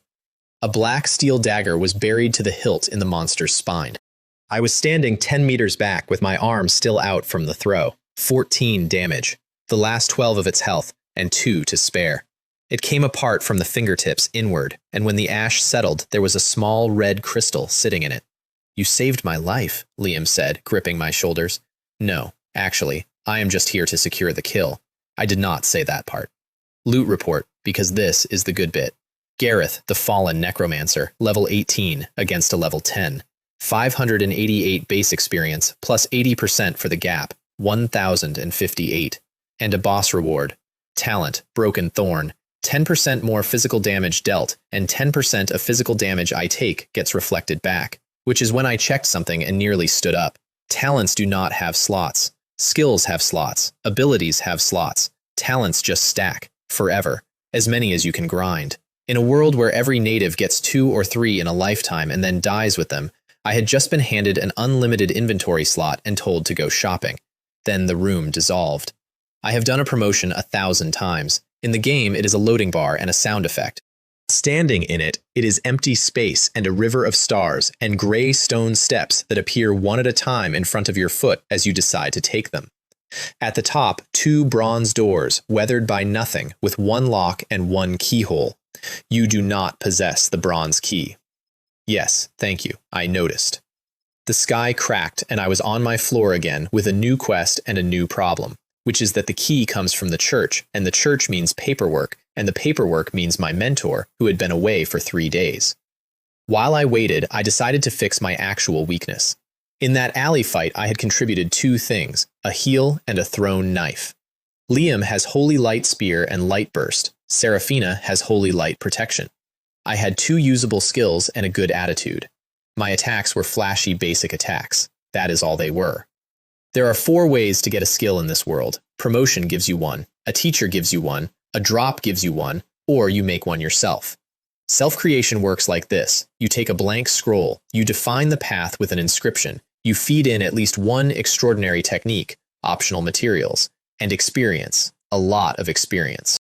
A black steel dagger was buried to the hilt in the monster's spine. I was standing 10 meters back with my arm still out from the throw. 14 damage. The last 12 of its health, and 2 to spare. It came apart from the fingertips inward, and when the ash settled, there was a small red crystal sitting in it. You saved my life, Liam said, gripping my shoulders. No, actually, I am just here to secure the kill. I did not say that part. Loot report, because this is the good bit. Gareth, the Fallen Necromancer, level 18 against a level 10. 588 base experience, plus 80% for the gap, 1,058. And a boss reward. Talent, Broken Thorn. 10% more physical damage dealt, and 10% of physical damage I take gets reflected back, which is when I checked something and nearly stood up. Talents do not have slots. Skills have slots. Abilities have slots. Talents just stack, forever, as many as you can grind. In a world where every native gets 2 or 3 in a lifetime and then dies with them, I had just been handed an unlimited inventory slot and told to go shopping. Then the room dissolved. I have done a promotion 1,000 times. In the game, it is a loading bar and a sound effect. Standing in it, it is empty space and a river of stars and gray stone steps that appear one at a time in front of your foot as you decide to take them. At the top, 2 bronze doors, weathered by nothing, with 1 lock and 1 keyhole. You do not possess the bronze key. Yes, thank you. I noticed. The sky cracked and I was on my floor again with a new quest and a new problem, which is that the key comes from the church, and the church means paperwork, and the paperwork means my mentor, who had been away for 3 days. While I waited, I decided to fix my actual weakness. In that alley fight, I had contributed 2 things, a heal and a thrown knife. Liam has Holy Light Spear and Light Burst. Seraphina has Holy Light Protection. I had 2 usable skills and a good attitude. My attacks were flashy basic attacks. That is all they were. There are 4 ways to get a skill in this world. Promotion gives you 1, a teacher gives you 1, a drop gives you 1, or you make one yourself. Self-creation works like this. You take a blank scroll, you define the path with an inscription, you feed in at least 1 extraordinary technique, optional materials, and experience, a lot of experience.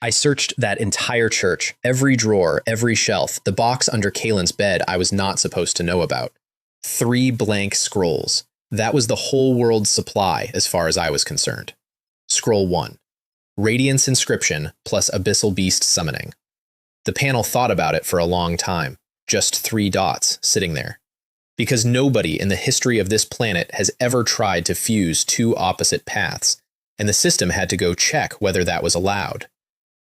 I searched that entire church, every drawer, every shelf, the box under Kaylin's bed I was not supposed to know about. 3 blank scrolls. That was the whole world's supply as far as I was concerned. Scroll 1. Radiance Inscription plus Abyssal Beast Summoning. The panel thought about it for a long time. Just 3 dots sitting there. Because nobody in the history of this planet has ever tried to fuse 2 opposite paths, and the system had to go check whether that was allowed.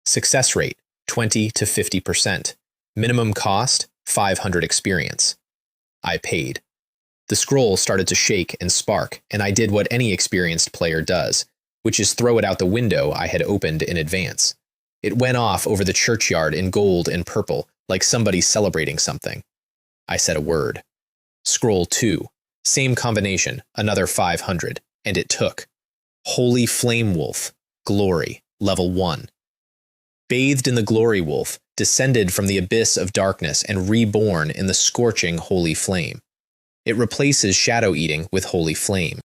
Success rate, 20 to 50%. Minimum cost, 500 experience. I paid. The scroll started to shake and spark, and I did what any experienced player does, which is throw it out the window I had opened in advance. It went off over the churchyard in gold and purple, like somebody celebrating something. I said a word. Scroll 2. Same combination, another 500, and it took. Holy Flame Wolf, Glory, level 1. Bathed in the Glory Wolf, descended from the abyss of darkness and reborn in the scorching Holy Flame. It replaces Shadow Eating with Holy Flame.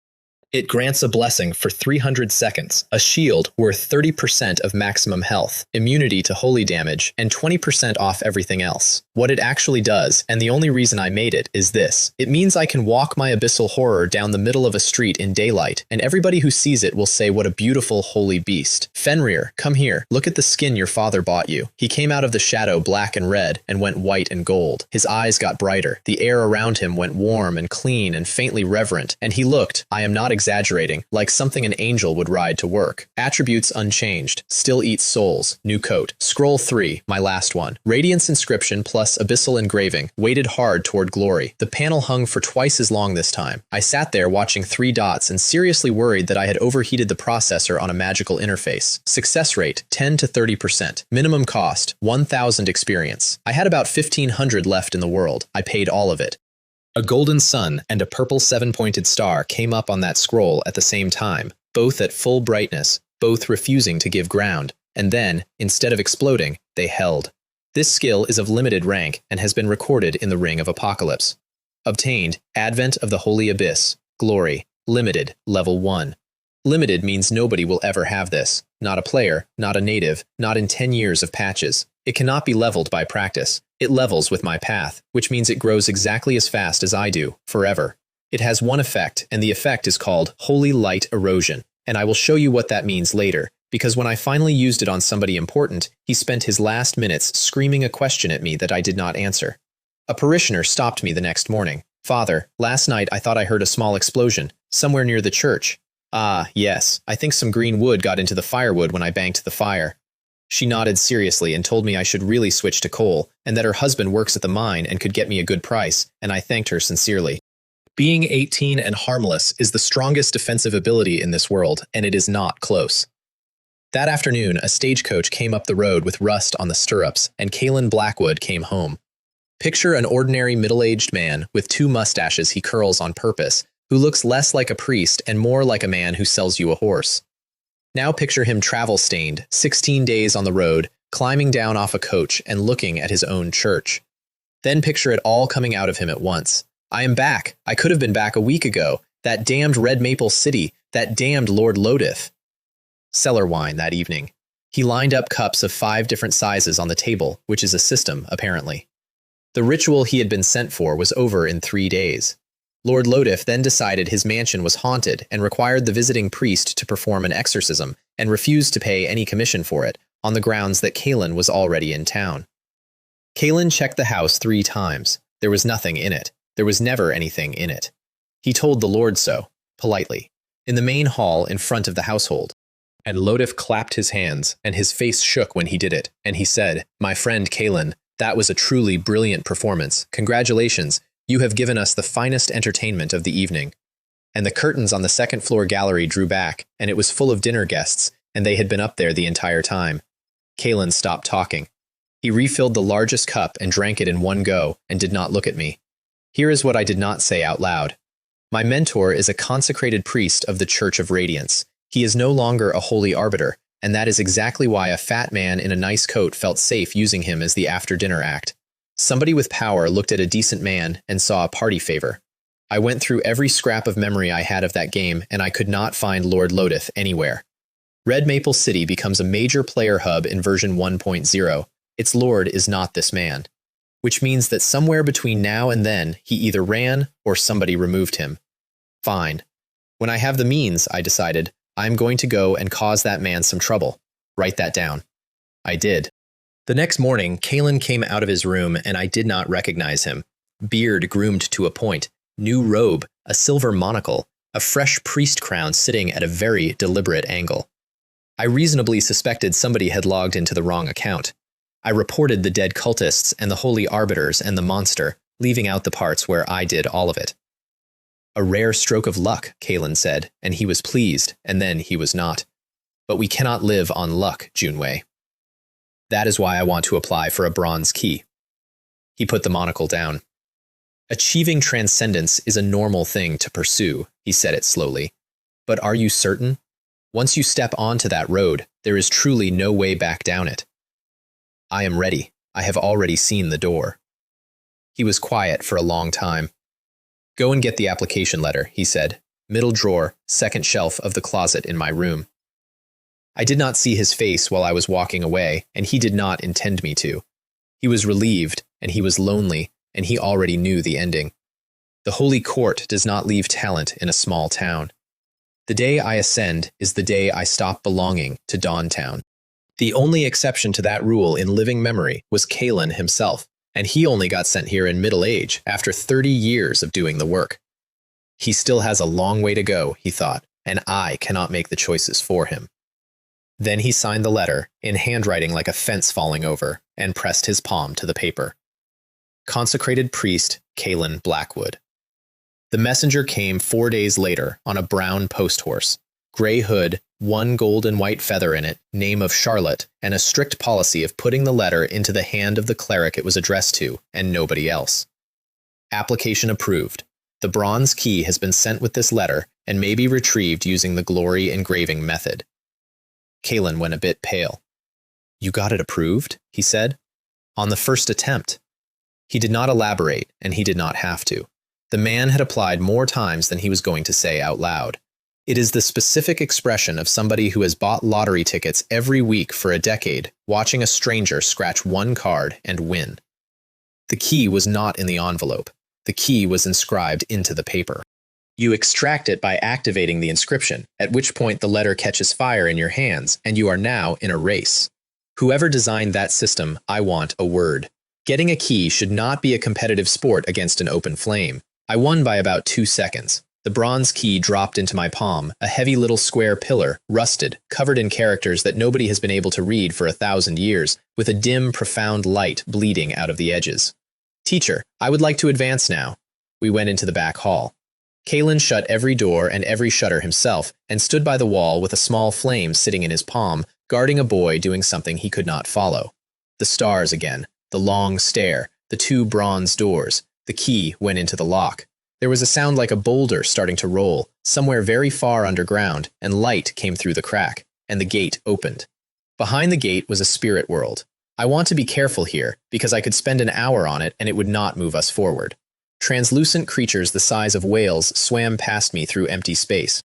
It grants a blessing for 300 seconds, a shield worth 30% of maximum health, immunity to holy damage, and 20% off everything else. What it actually does, and the only reason I made it, is this. It means I can walk my abyssal horror down the middle of a street in daylight, and everybody who sees it will say what a beautiful holy beast. Fenrir, come here. Look at the skin your father bought you. He came out of the shadow black and red, and went white and gold. His eyes got brighter. The air around him went warm and clean and faintly reverent, and he looked, I am not exaggerating, like something an angel would ride to work. Attributes unchanged. Still eats souls. New coat. Scroll 3, my last one. Radiance Inscription plus Abyssal Engraving. Weighted hard toward glory. The panel hung for twice as long this time. I sat there watching 3 dots and seriously worried that I had overheated the processor on a magical interface. Success rate, 10 to 30%. Minimum cost, 1,000 experience. I had about 1,500 left in the world. I paid all of it. A golden sun and a purple 7-pointed star came up on that scroll at the same time, both at full brightness, both refusing to give ground, and then, instead of exploding, they held. This skill is of limited rank and has been recorded in the Ring of Apocalypse. Obtained, Advent of the Holy Abyss, Glory, Limited, Level 1. Limited means nobody will ever have this. Not a player, not a native, not in 10 years of patches. It cannot be leveled by practice. It levels with my path, which means it grows exactly as fast as I do, forever. It has one effect, and the effect is called Holy Light Erosion, and I will show you what that means later, because when I finally used it on somebody important, he spent his last minutes screaming a question at me that I did not answer. A parishioner stopped me the next morning. Father, last night I thought I heard a small explosion, somewhere near the church. Ah, yes, I think some green wood got into the firewood when I banked the fire. She nodded seriously and told me I should really switch to coal, and that her husband works at the mine and could get me a good price, and I thanked her sincerely. Being 18 and harmless is the strongest defensive ability in this world, and it is not close. That afternoon, a stagecoach came up the road with rust on the stirrups, and Kaylin Blackwood came home. Picture an ordinary middle-aged man with 2 mustaches he curls on purpose, who looks less like a priest and more like a man who sells you a horse. Now picture him travel-stained, 16 days on the road, climbing down off a coach and looking at his own church. Then picture it all coming out of him at once. I am back. I could have been back a week ago. That damned Red Maple City. That damned Lord Lodith. Cellar wine that evening. He lined up cups of 5 different sizes on the table, which is a system, apparently. The ritual he had been sent for was over in 3 days. Lord Lodith then decided his mansion was haunted and required the visiting priest to perform an exorcism and refused to pay any commission for it, on the grounds that Kalen was already in town. Kalen checked the house 3 times. There was nothing in it. There was never anything in it. He told the Lord so, politely, in the main hall in front of the household. And Lodif clapped his hands, and his face shook when he did it, and he said, "My friend Kalen, that was a truly brilliant performance. Congratulations, you have given us the finest entertainment of the evening." And the curtains on the second-floor gallery drew back, and it was full of dinner guests, and they had been up there the entire time. Kalen stopped talking. He refilled the largest cup and drank it in one go, and did not look at me. Here is what I did not say out loud. My mentor is a consecrated priest of the Church of Radiance. He is no longer a holy arbiter, and that is exactly why a fat man in a nice coat felt safe using him as the after-dinner act. Somebody with power looked at a decent man and saw a party favor. I went through every scrap of memory I had of that game, and I could not find Lord Lodith anywhere. Red Maple City becomes a major player hub in version 1.0. Its lord is not this man, which means that somewhere between now and then, he either ran or somebody removed him. Fine. When I have the means, I decided, I'm going to go and cause that man some trouble. Write that down. I did. The next morning, Kalen came out of his room, and I did not recognize him. Beard groomed to a point, new robe, a silver monocle, a fresh priest crown sitting at a very deliberate angle. I reasonably suspected somebody had logged into the wrong account. I reported the dead cultists and the holy arbiters and the monster, leaving out the parts where I did all of it. A rare stroke of luck, Kalen said, and he was pleased, and then he was not. But we cannot live on luck, Junwei. That is why I want to apply for a bronze key. He put the monocle down. Achieving transcendence is a normal thing to pursue, he said it slowly. But are you certain? Once you step onto that road, there is truly no way back down it. I am ready. I have already seen the door. He was quiet for a long time. Go and get the application letter, he said. Middle drawer, second shelf of the closet in my room. I did not see his face while I was walking away, and he did not intend me to. He was relieved, and he was lonely, and he already knew the ending. The Holy Court does not leave talent in a small town. The day I ascend is the day I stop belonging to Dawntown. The only exception to that rule in living memory was Kalen himself, and he only got sent here in middle age after 30 years of doing the work. He still has a long way to go, he thought, and I cannot make the choices for him. Then he signed the letter, in handwriting like a fence falling over, and pressed his palm to the paper. Consecrated Priest Kalen Blackwood. The messenger came 4 days later on a brown post horse, gray hood, 1 gold and white feather in it, name of Charlotte, and a strict policy of putting the letter into the hand of the cleric it was addressed to, and nobody else. Application approved. The bronze key has been sent with this letter and may be retrieved using the glory engraving method. Kalen went a bit pale. You got it approved? He said. On the first attempt. He did not elaborate, and he did not have to. The man had applied more times than he was going to say out loud. It is the specific expression of somebody who has bought lottery tickets every week for a decade, watching a stranger scratch 1 card and win. The key was not in the envelope. The key was inscribed into the paper. You extract it by activating the inscription, at which point the letter catches fire in your hands, and you are now in a race. Whoever designed that system, I want a word. Getting a key should not be a competitive sport against an open flame. I won by about 2 seconds. The bronze key dropped into my palm, a heavy little square pillar, rusted, covered in characters that nobody has been able to read for 1,000 years, with a dim, profound light bleeding out of the edges. Teacher, I would like to advance now. We went into the back hall. Kalen shut every door and every shutter himself, and stood by the wall with a small flame sitting in his palm, guarding a boy doing something he could not follow. The stars again, the long stare, the 2 bronze doors. The key went into the lock. There was a sound like a boulder starting to roll, somewhere very far underground, and light came through the crack, and the gate opened. Behind the gate was a spirit world. I want to be careful here, because I could spend an hour on it and it would not move us forward. Translucent creatures the size of whales swam past me through empty space.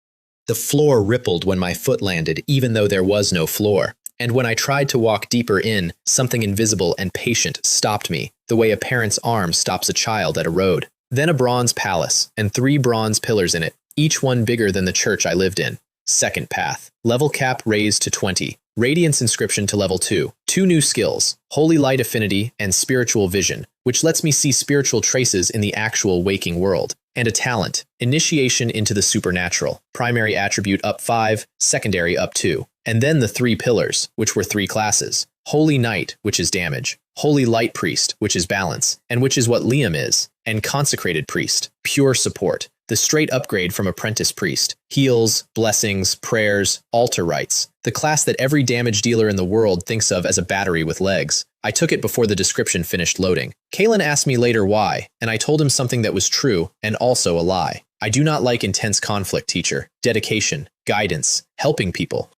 The floor rippled when my foot landed, even though there was no floor. And when I tried to walk deeper in, something invisible and patient stopped me, the way a parent's arm stops a child at a road. Then a bronze palace, and 3 bronze pillars in it, each one bigger than the church I lived in. Second path. Level cap raised to 20. Radiance Inscription to level 2. 2 new skills, Holy Light Affinity and Spiritual Vision, which lets me see spiritual traces in the actual waking world. And a talent, Initiation into the Supernatural. Primary attribute up 5, secondary up 2. And then the 3 pillars, which were 3 classes. Holy Knight, which is damage. Holy Light Priest, which is balance, and which is what Liam is. And Consecrated Priest, pure support. The straight upgrade from Apprentice Priest. Heals, blessings, prayers, altar rites. The class that every damage dealer in the world thinks of as a battery with legs. I took it before the description finished loading. Kalen asked me later why, and I told him something that was true and also a lie. I do not like intense conflict, teacher. Dedication, guidance, helping people.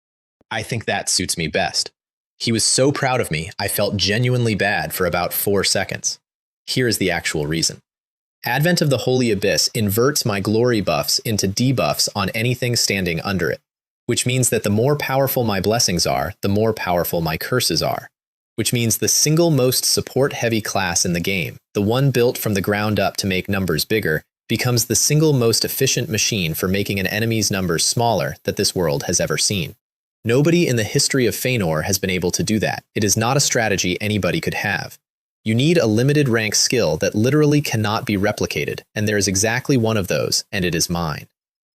I think that suits me best. He was so proud of me, I felt genuinely bad for about 4 seconds. Here is the actual reason. Advent of the Holy Abyss inverts my glory buffs into debuffs on anything standing under it, which means that the more powerful my blessings are, the more powerful my curses are, which means the single most support-heavy class in the game, the one built from the ground up to make numbers bigger, becomes the single most efficient machine for making an enemy's numbers smaller that this world has ever seen. Nobody in the history of Feanor has been able to do that. It is not a strategy anybody could have. You need a limited rank skill that literally cannot be replicated, and there is exactly one of those, and it is mine.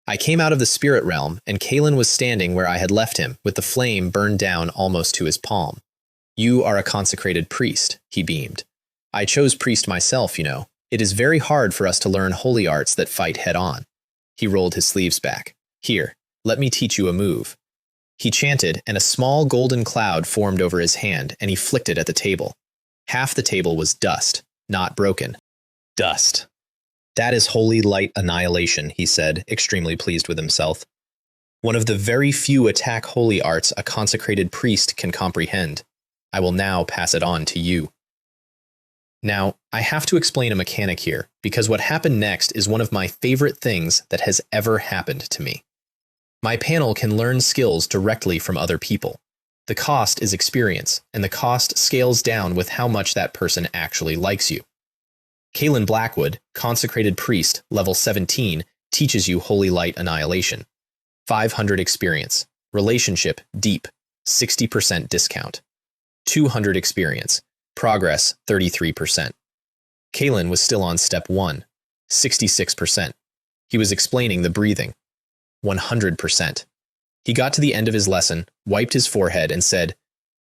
I came out of the spirit realm, and Kalen was standing where I had left him, with the flame burned down almost to his palm. You are a consecrated priest, he beamed. I chose priest myself, you know. It is very hard for us to learn holy arts that fight head-on. He rolled his sleeves back. Here, let me teach you a move. He chanted, and a small golden cloud formed over his hand, and he flicked it at the table. Half the table was dust, not broken. Dust. That is holy light annihilation, he said, extremely pleased with himself. One of the very few attack holy arts a consecrated priest can comprehend. I will now pass it on to you. Now, I have to explain a mechanic here, because what happened next is one of my favorite things that has ever happened to me. My panel can learn skills directly from other people. The cost is experience, and the cost scales down with how much that person actually likes you. Kalen Blackwood, Consecrated Priest, level 17, teaches you Holy Light Annihilation. 500 experience. Relationship, deep, 60% discount. 200 experience. Progress, 33%. Kalen was still on step 1, 66%. He was explaining the breathing. 100%. He got to the end of his lesson, wiped his forehead, and said,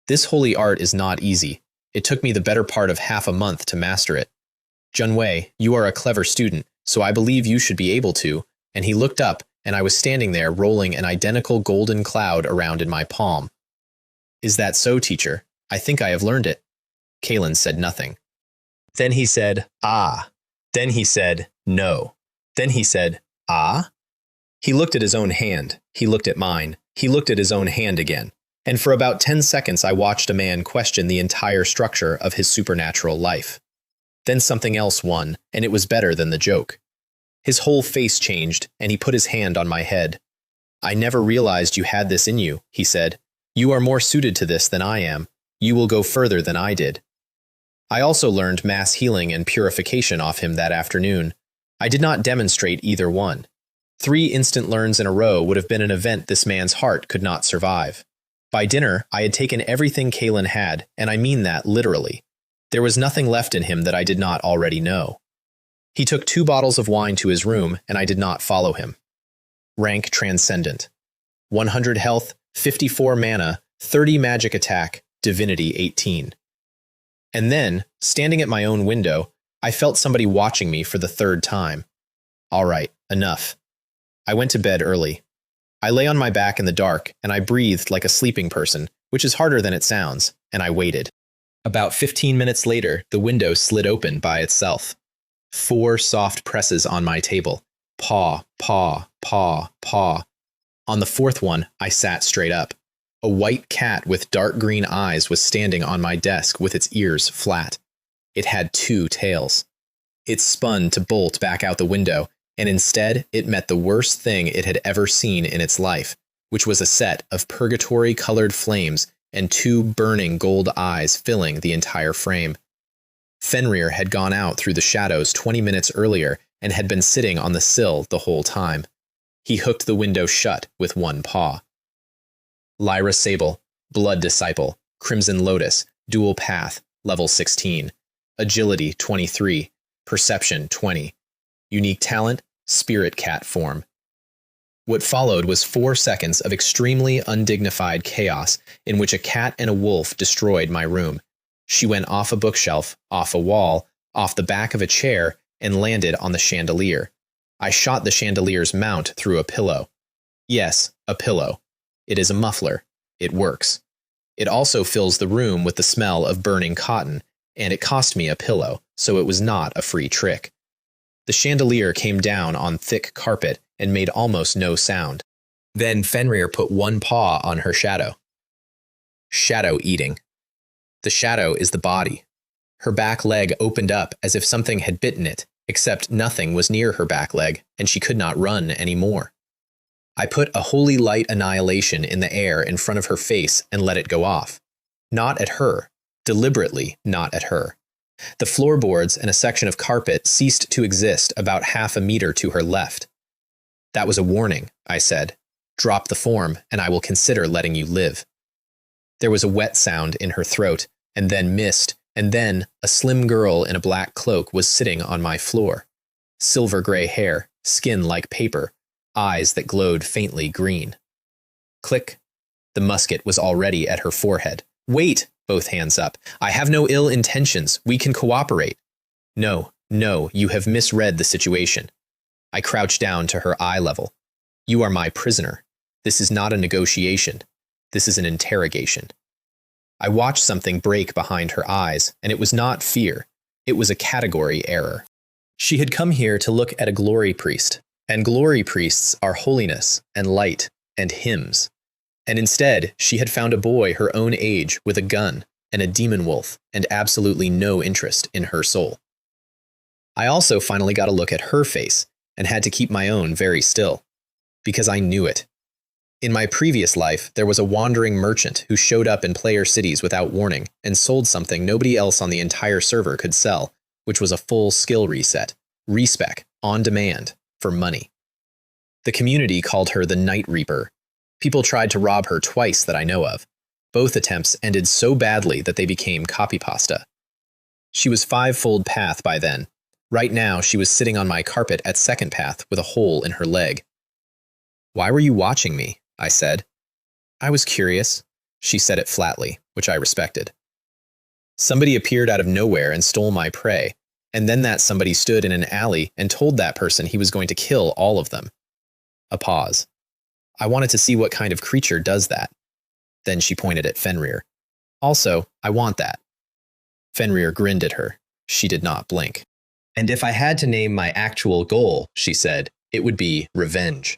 "This holy art is not easy. It took me the better part of half a month to master it. Junwei, you are a clever student, so I believe you should be able to." And he looked up, and I was standing there rolling an identical golden cloud around in my palm. "Is that so, teacher? I think I have learned it." Kalen said nothing. Then he said, "Ah." Then he said, "No." Then he said, "Ah?" He looked at his own hand. He looked at mine. He looked at his own hand again. And for about 10 seconds, I watched a man question the entire structure of his supernatural life. Then something else won, and it was better than the joke. His whole face changed, and he put his hand on my head. "I never realized you had this in you," he said. "You are more suited to this than I am. You will go further than I did." I also learned mass healing and purification off him that afternoon. I did not demonstrate either one. 3 instant learns in a row would have been an event this man's heart could not survive. By dinner, I had taken everything Kalen had, and I mean that literally. There was nothing left in him that I did not already know. He took 2 bottles of wine to his room, and I did not follow him. Rank Transcendent. 100 health, 54 mana, 30 magic attack, divinity 18. And then, standing at my own window, I felt somebody watching me for the 3rd time. All right, enough. I went to bed early. I lay on my back in the dark, and I breathed like a sleeping person, which is harder than it sounds, and I waited. About 15 minutes later, the window slid open by itself. 4 soft presses on my table. Paw, paw, paw, paw. On the 4th one, I sat straight up. A white cat with dark green eyes was standing on my desk with its ears flat. It had 2 tails. It spun to bolt back out the window, and instead it met the worst thing it had ever seen in its life, which was a set of purgatory-colored flames and 2 burning gold eyes filling the entire frame. Fenrir had gone out through the shadows 20 minutes earlier and had been sitting on the sill the whole time. He hooked the window shut with 1 paw. Lyra Sable, Blood Disciple, Crimson Lotus, Dual Path, level 16. Agility 23, Perception 20. Unique talent, Spirit Cat form. What followed was 4 seconds of extremely undignified chaos in which a cat and a wolf destroyed my room. She went off a bookshelf, off a wall, off the back of a chair, and landed on the chandelier. I shot the chandelier's mount through a pillow. Yes, a pillow. It is a muffler. It works. It also fills the room with the smell of burning cotton, and it cost me a pillow, so it was not a free trick. The chandelier came down on thick carpet and made almost no sound. Then Fenrir put one paw on her shadow. Shadow eating. The shadow is the body. Her back leg opened up as if something had bitten it, except nothing was near her back leg, and she could not run anymore. I put a holy light annihilation in the air in front of her face and let it go off. Not at her. Deliberately not at her. The floorboards and a section of carpet ceased to exist about half a meter to her left. That was a warning, I said. Drop the form, and I will consider letting you live. There was a wet sound in her throat, and then mist, and then a slim girl in a black cloak was sitting on my floor. Silver gray hair, skin like paper, eyes that glowed faintly green. Click. The musket was already at her forehead. Wait! Both hands up. I have no ill intentions. We can cooperate. No, you have misread the situation. I crouched down to her eye level. You are my prisoner. This is not a negotiation. This is an interrogation. I watched something break behind her eyes, and it was not fear. It was a category error. She had come here to look at a glory priest, and glory priests are holiness and light and hymns. And instead, she had found a boy her own age with a gun and a demon wolf and absolutely no interest in her soul. I also finally got a look at her face and had to keep my own very still, because I knew it. In my previous life, there was a wandering merchant who showed up in player cities without warning and sold something nobody else on the entire server could sell, which was a full skill reset, respec, on demand, for money. The community called her the Night Reaper. People tried to rob her twice that I know of. Both attempts ended so badly that they became copypasta. She was 5-fold path by then. Right now, she was sitting on my carpet at second path with a hole in her leg. Why were you watching me? I said. I was curious. She said it flatly, which I respected. Somebody appeared out of nowhere and stole my prey, and then that somebody stood in an alley and told that person he was going to kill all of them. A pause. I wanted to see what kind of creature does that. Then she pointed at Fenrir. Also, I want that. Fenrir grinned at her. She did not blink. And if I had to name my actual goal, she said, it would be revenge.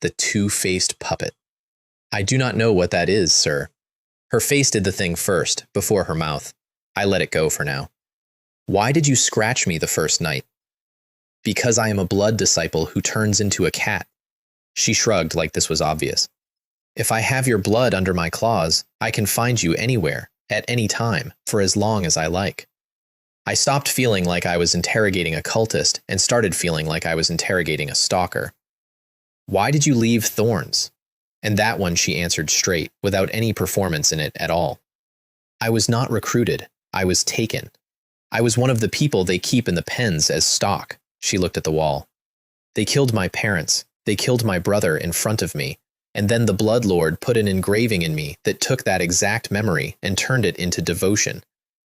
The two-faced puppet. I do not know what that is, sir. Her face did the thing first, before her mouth. I let it go for now. Why did you scratch me the first night? Because I am a blood disciple who turns into a cat. She shrugged like this was obvious. If I have your blood under my claws, I can find you anywhere, at any time, for as long as I like. I stopped feeling like I was interrogating a cultist and started feeling like I was interrogating a stalker. Why did you leave Thorns? And that one she answered straight, without any performance in it at all. I was not recruited. I was taken. I was one of the people they keep in the pens as stock. She looked at the wall. They killed my parents. They killed my brother in front of me, and then the Blood Lord put an engraving in me that took that exact memory and turned it into devotion.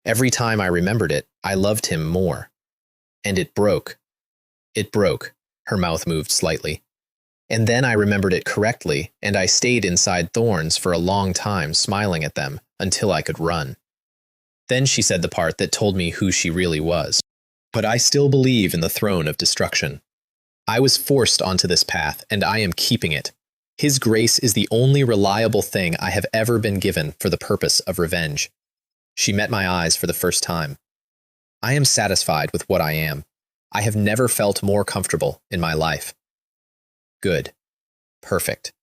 Every time I remembered it, I loved him more. And it broke. It broke. Her mouth moved slightly. And then I remembered it correctly, and I stayed inside Thorns for a long time smiling at them until I could run. Then she said the part that told me who she really was. But I still believe in the throne of destruction. I was forced onto this path, and I am keeping it. His grace is the only reliable thing I have ever been given for the purpose of revenge. She met my eyes for the first time. I am satisfied with what I am. I have never felt more comfortable in my life. Good. Perfect.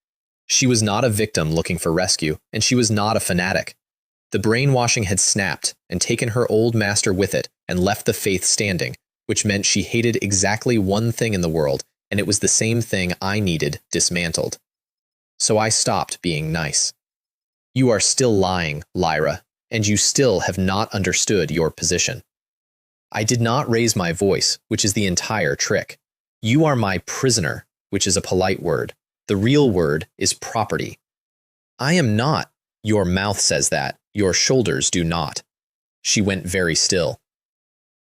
She was not a victim looking for rescue, and she was not a fanatic. The brainwashing had snapped and taken her old master with it and left the faith standing, which meant she hated exactly one thing in the world, and it was the same thing I needed dismantled. So I stopped being nice. You are still lying, Lyra, and you still have not understood your position. I did not raise my voice, which is the entire trick. You are my prisoner, which is a polite word. The real word is property. I am not. Your mouth says that. Your shoulders do not. She went very still.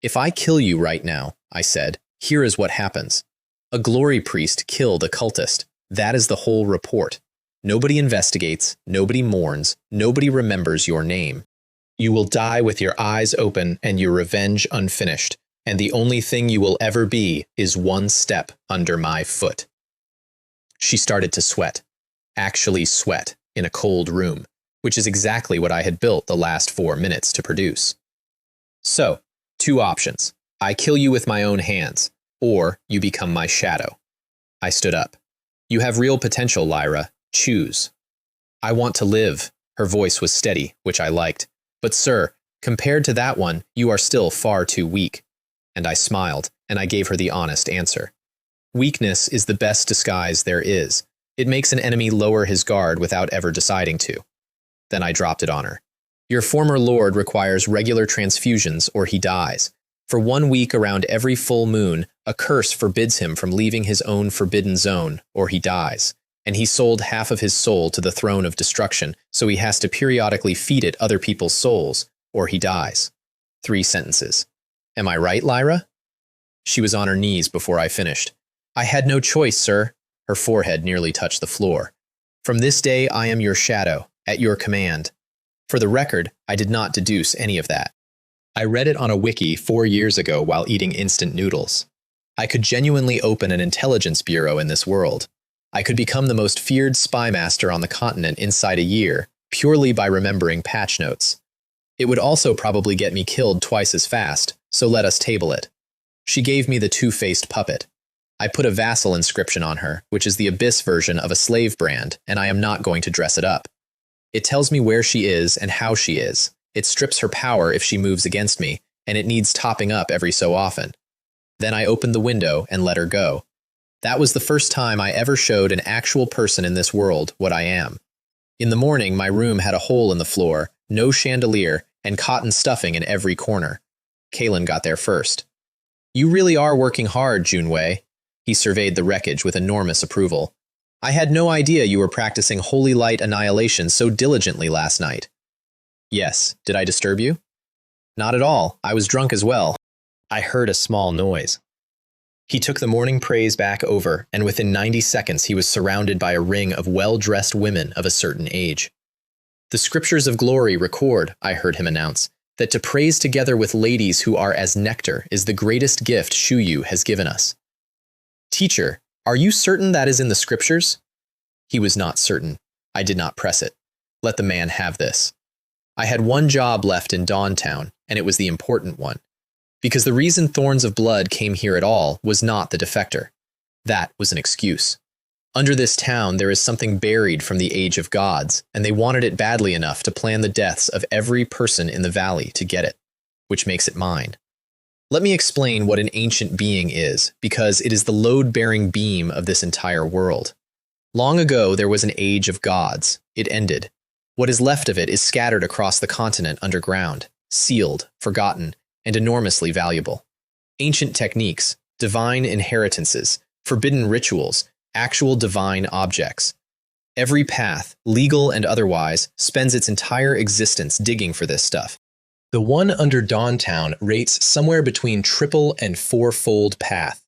If I kill you right now, I said, here is what happens. A glory priest killed a cultist. That is the whole report. Nobody investigates, nobody mourns, nobody remembers your name. You will die with your eyes open and your revenge unfinished, and the only thing you will ever be is one step under my foot. She started to sweat. Actually sweat, in a cold room, which is exactly what I had built the last 4 minutes to produce. So, 2 options. I kill you with my own hands, or you become my shadow. I stood up. You have real potential, Lyra. Choose. I want to live. Her voice was steady, which I liked. But sir, compared to that one, you are still far too weak. And I smiled, and I gave her the honest answer. Weakness is the best disguise there is. It makes an enemy lower his guard without ever deciding to. Then I dropped it on her. Your former lord requires regular transfusions or he dies. For 1 week around every full moon, a curse forbids him from leaving his own forbidden zone, or he dies. And he sold half of his soul to the throne of destruction, so he has to periodically feed it other people's souls, or he dies. 3 sentences. Am I right, Lyra? She was on her knees before I finished. I had no choice, sir. Her forehead nearly touched the floor. From this day I am your shadow, at your command. For the record, I did not deduce any of that. I read it on a wiki 4 years ago while eating instant noodles. I could genuinely open an intelligence bureau in this world. I could become the most feared spy master on the continent inside a year, purely by remembering patch notes. It would also probably get me killed twice as fast, so let us table it. She gave me the 2-faced puppet. I put a vassal inscription on her, which is the Abyss version of a slave brand, and I am not going to dress it up. It tells me where she is and how she is. It strips her power if she moves against me, and it needs topping up every so often. Then I opened the window and let her go. That was the first time I ever showed an actual person in this world what I am. In the morning, my room had a hole in the floor, no chandelier, and cotton stuffing in every corner. Kalen got there first. You really are working hard, Junwei. He surveyed the wreckage with enormous approval. I had no idea you were practicing holy light annihilation so diligently last night. Yes, did I disturb you? Not at all, I was drunk as well. I heard a small noise. He took the morning praise back over, and within 90 seconds he was surrounded by a ring of well-dressed women of a certain age. The scriptures of glory record, I heard him announce, that to praise together with ladies who are as nectar is the greatest gift Shuyu has given us. Teacher, are you certain that is in the scriptures? He was not certain. I did not press it. Let the man have this. I had one job left in Dawntown, and it was the important one. Because the reason Thorns of Blood came here at all was not the defector. That was an excuse. Under this town there is something buried from the Age of Gods, and they wanted it badly enough to plan the deaths of every person in the valley to get it, which makes it mine. Let me explain what an ancient being is, because it is the load-bearing beam of this entire world. Long ago there was an Age of Gods. It ended. What is left of it is scattered across the continent underground, sealed, forgotten, and enormously valuable. Ancient techniques, divine inheritances, forbidden rituals, actual divine objects. Every path, legal and otherwise, spends its entire existence digging for this stuff. The one under Dawntown rates somewhere between 3 and 4-fold path.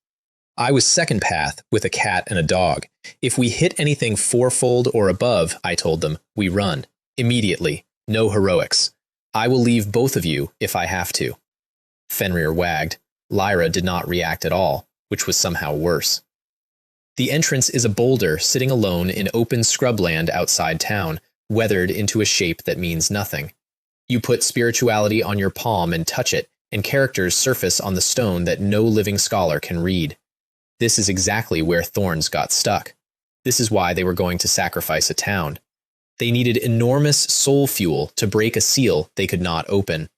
I was second path with a cat and a dog. If we hit anything 4-fold or above, I told them, we run. Immediately. No heroics. I will leave both of you if I have to. Fenrir wagged. Lyra did not react at all, which was somehow worse. The entrance is a boulder sitting alone in open scrubland outside town, weathered into a shape that means nothing. You put spirituality on your palm and touch it, and characters surface on the stone that no living scholar can read. This is exactly where Thorns got stuck. This is why they were going to sacrifice a town. They needed enormous soul fuel to break a seal they could not open.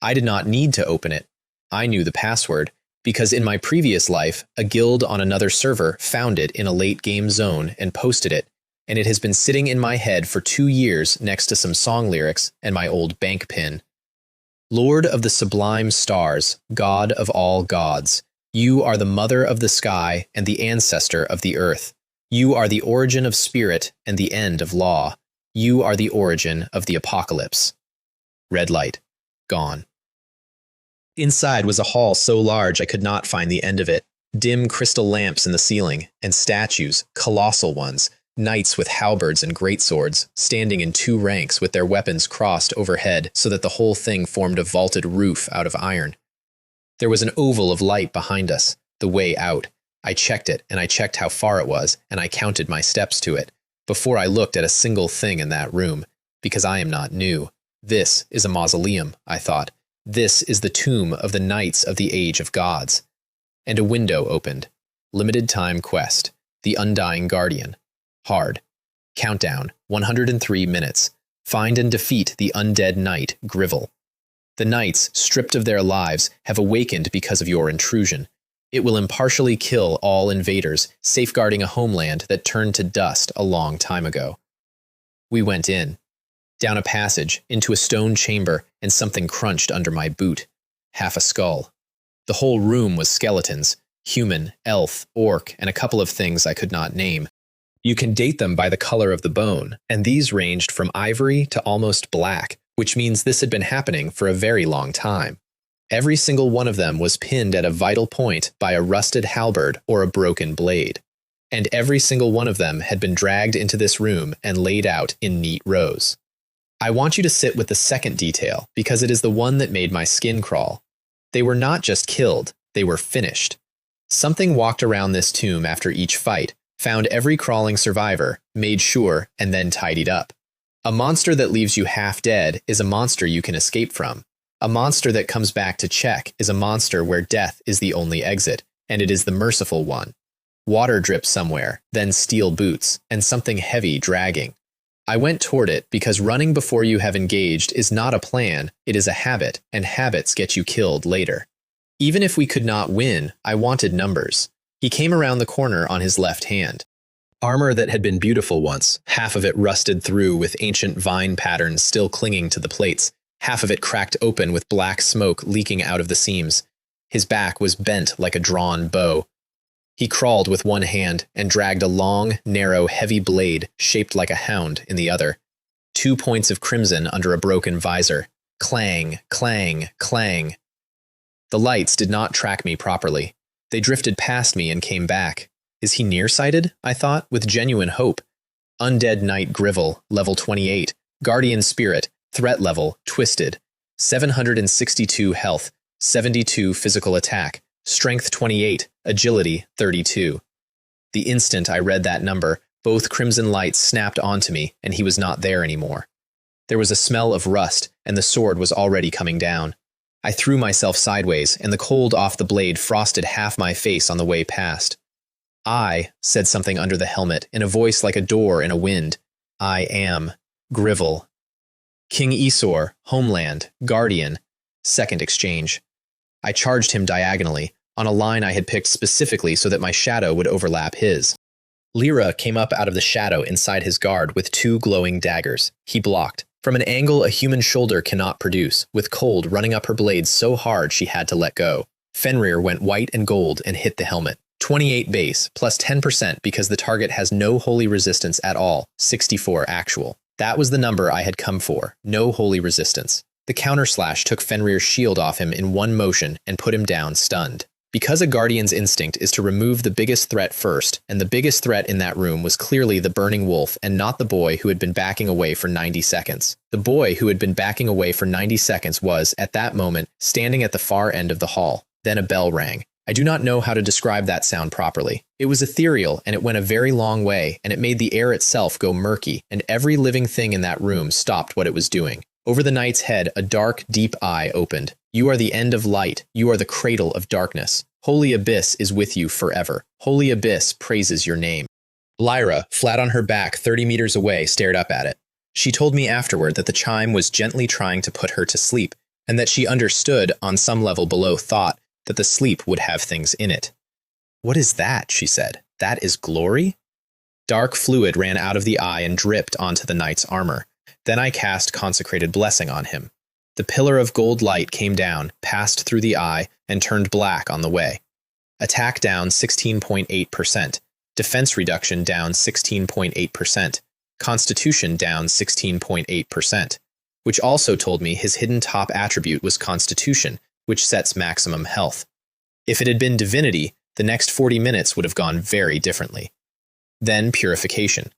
I did not need to open it. I knew the password, because in my previous life, a guild on another server found it in a late-game zone and posted it, and it has been sitting in my head for 2 years next to some song lyrics and my old bank pin. Lord of the sublime stars, God of all gods, you are the mother of the sky and the ancestor of the earth. You are the origin of spirit and the end of law. You are the origin of the apocalypse. Red light. Gone. Inside was a hall so large I could not find the end of it. Dim crystal lamps in the ceiling, and statues, colossal ones, knights with halberds and greatswords, standing in 2 ranks with their weapons crossed overhead so that the whole thing formed a vaulted roof out of iron. There was an oval of light behind us, the way out. I checked it, and I checked how far it was, and I counted my steps to it, before I looked at a single thing in that room, because I am not new. This is a mausoleum, I thought. This is the tomb of the knights of the Age of Gods. And a window opened. Limited time quest. The Undying Guardian. Hard. Countdown. 103 minutes. Find and defeat the undead knight, Grivel. The knights, stripped of their lives, have awakened because of your intrusion. It will impartially kill all invaders, safeguarding a homeland that turned to dust a long time ago. We went in. Down a passage, into a stone chamber, and something crunched under my boot. Half a skull. The whole room was skeletons, human, elf, orc, and a couple of things I could not name. You can date them by the color of the bone, and these ranged from ivory to almost black, which means this had been happening for a very long time. Every single one of them was pinned at a vital point by a rusted halberd or a broken blade. And every single one of them had been dragged into this room and laid out in neat rows. I want you to sit with the second detail, because it is the one that made my skin crawl. They were not just killed, they were finished. Something walked around this tomb after each fight, found every crawling survivor, made sure, and then tidied up. A monster that leaves you half dead is a monster you can escape from. A monster that comes back to check is a monster where death is the only exit, and it is the merciful one. Water drips somewhere, then steel boots, and something heavy dragging. I went toward it because running before you have engaged is not a plan, it is a habit, and habits get you killed later. Even if we could not win, I wanted numbers. He came around the corner on his left hand. Armor that had been beautiful once, half of it rusted through with ancient vine patterns still clinging to the plates, half of it cracked open with black smoke leaking out of the seams. His back was bent like a drawn bow. He crawled with one hand and dragged a long, narrow, heavy blade shaped like a hound in the other. 2 points of crimson under a broken visor. Clang, clang, clang. The lights did not track me properly. They drifted past me and came back. Is he nearsighted? I thought, with genuine hope. Undead Knight Grivel, level 28. Guardian Spirit, threat level, twisted. 762 health, 72 physical attack. Strength 28, agility 32. The instant I read that number, both crimson lights snapped onto me, and he was not there anymore. There was a smell of rust, and the sword was already coming down. I threw myself sideways, and the cold off the blade frosted half my face on the way past. I said something under the helmet, in a voice like a door in a wind. I am Grivel. King Esor, Homeland, Guardian. Second exchange. I charged him diagonally, on a line I had picked specifically so that my shadow would overlap his. Lyra came up out of the shadow inside his guard with 2 glowing daggers. He blocked. From an angle a human shoulder cannot produce, with cold running up her blades so hard she had to let go. Fenrir went white and gold and hit the helmet. 28 base, plus 10% because the target has no holy resistance at all, 64 actual. That was the number I had come for, no holy resistance. The counterslash took Fenrir's shield off him in one motion and put him down stunned. Because a Guardian's instinct is to remove the biggest threat first, and the biggest threat in that room was clearly the burning wolf and not the boy who had been backing away for 90 seconds. The boy who had been backing away for 90 seconds was, at that moment, standing at the far end of the hall. Then a bell rang. I do not know how to describe that sound properly. It was ethereal, and it went a very long way, and it made the air itself go murky, and every living thing in that room stopped what it was doing. Over the knight's head, a dark, deep eye opened. You are the end of light. You are the cradle of darkness. Holy Abyss is with you forever. Holy Abyss praises your name. Lyra, flat on her back 30 meters away, stared up at it. She told me afterward that the chime was gently trying to put her to sleep, and that she understood, on some level below thought, that the sleep would have things in it. What is that? She said. That is glory? Dark fluid ran out of the eye and dripped onto the knight's armor. Then I cast Consecrated Blessing on him. The pillar of gold light came down, passed through the eye, and turned black on the way. Attack down 16.8%. Defense reduction down 16.8%. Constitution down 16.8%. Which also told me his hidden top attribute was Constitution, which sets maximum health. If it had been Divinity, the next 40 minutes would have gone very differently. Then Purification,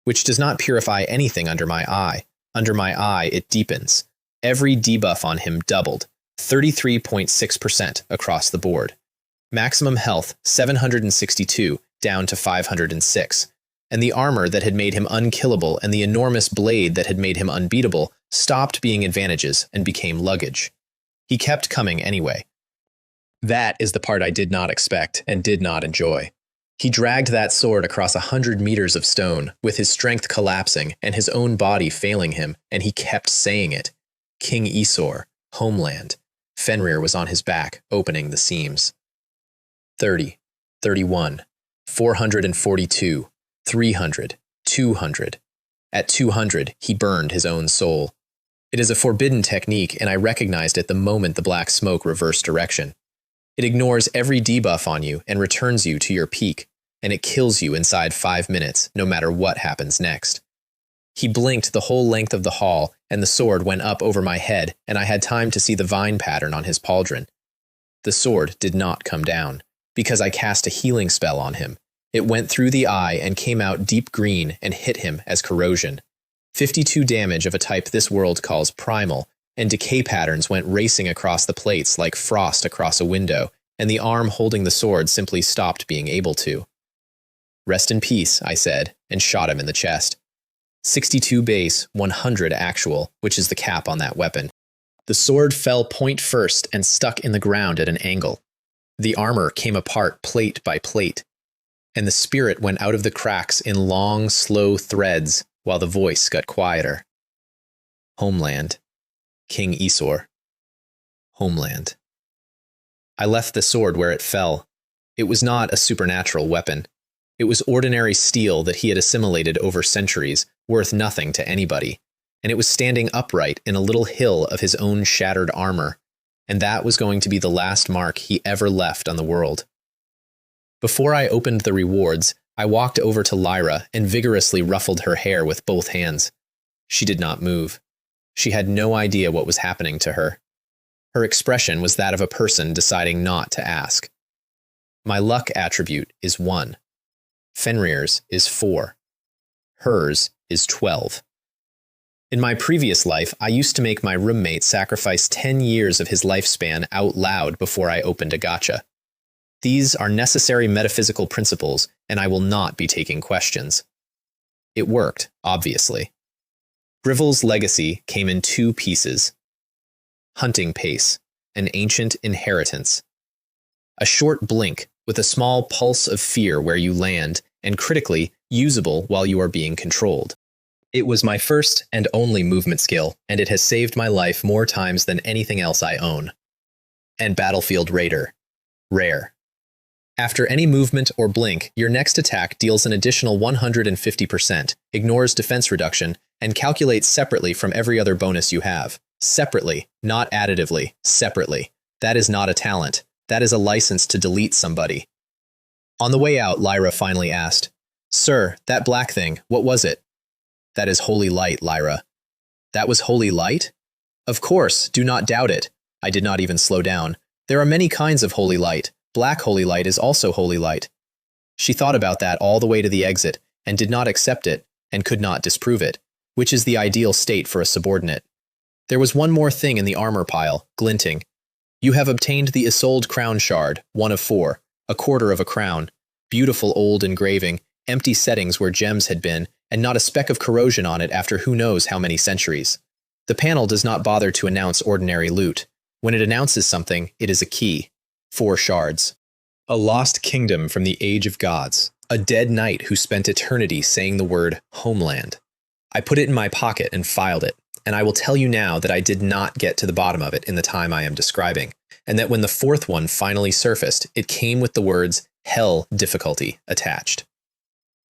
which does not purify anything under my eye. Under my eye, it deepens. Every debuff on him doubled, 33.6% across the board. Maximum health, 762, down to 506. And the armor that had made him unkillable and the enormous blade that had made him unbeatable stopped being advantages and became luggage. He kept coming anyway. That is the part I did not expect and did not enjoy. He dragged that sword across 100 meters of stone, with his strength collapsing and his own body failing him, and he kept saying it. King Isor, homeland. Fenrir was on his back, opening the seams. 30, 31, 442, 300, 200. At 200, he burned his own soul. It is a forbidden technique, and I recognized it the moment the black smoke reversed direction. It ignores every debuff on you and returns you to your peak, and it kills you inside 5 minutes, no matter what happens next. He blinked the whole length of the hall, and the sword went up over my head, and I had time to see the vine pattern on his pauldron. The sword did not come down, because I cast a healing spell on him. It went through the eye and came out deep green and hit him as corrosion. 52 damage of a type this world calls primal, and decay patterns went racing across the plates like frost across a window, and the arm holding the sword simply stopped being able to. Rest in peace, I said, and shot him in the chest. 62 base, 100 actual, which is the cap on that weapon. The sword fell point first and stuck in the ground at an angle. The armor came apart plate by plate, and the spirit went out of the cracks in long, slow threads while the voice got quieter. Homeland. King Isor. Homeland. I left the sword where it fell. It was not a supernatural weapon. It was ordinary steel that he had assimilated over centuries, worth nothing to anybody, and it was standing upright in a little hill of his own shattered armor, and that was going to be the last mark he ever left on the world. Before I opened the rewards, I walked over to Lyra and vigorously ruffled her hair with both hands. She did not move. She had no idea what was happening to her. Her expression was that of a person deciding not to ask. My luck attribute is 1. Fenrir's is 4. Hers is 12. In my previous life, I used to make my roommate sacrifice 10 years of his lifespan out loud before I opened a gacha. These are necessary metaphysical principles, and I will not be taking questions. It worked, obviously. Grivel's legacy came in 2 pieces. Hunting pace, an ancient inheritance. A short blink with a small pulse of fear where you land, and critically, usable while you are being controlled. It was my first and only movement skill, and it has saved my life more times than anything else I own. And Battlefield Raider. Rare. After any movement or blink, your next attack deals an additional 150%, ignores defense reduction, and calculates separately from every other bonus you have. Separately, not additively, separately. That is not a talent. That is a license to delete somebody. On the way out, Lyra finally asked, "Sir, that black thing, what was it?" "That is holy light, Lyra." "That was holy light?" "Of course, do not doubt it." I did not even slow down. "There are many kinds of holy light. Black holy light is also holy light." She thought about that all the way to the exit, and did not accept it, and could not disprove it, which is the ideal state for a subordinate. There was one more thing in the armor pile, glinting. "You have obtained the Isolde crown shard, 1 of 4, a quarter of a crown. Beautiful old engraving, empty settings where gems had been, and not a speck of corrosion on it after who knows how many centuries. The panel does not bother to announce ordinary loot. When it announces something, it is a key. 4 shards. A lost kingdom from the age of gods. A dead knight who spent eternity saying the word homeland. I put it in my pocket and filed it, and I will tell you now that I did not get to the bottom of it in the time I am describing, and that when the 4th one finally surfaced, it came with the words Hell Difficulty attached.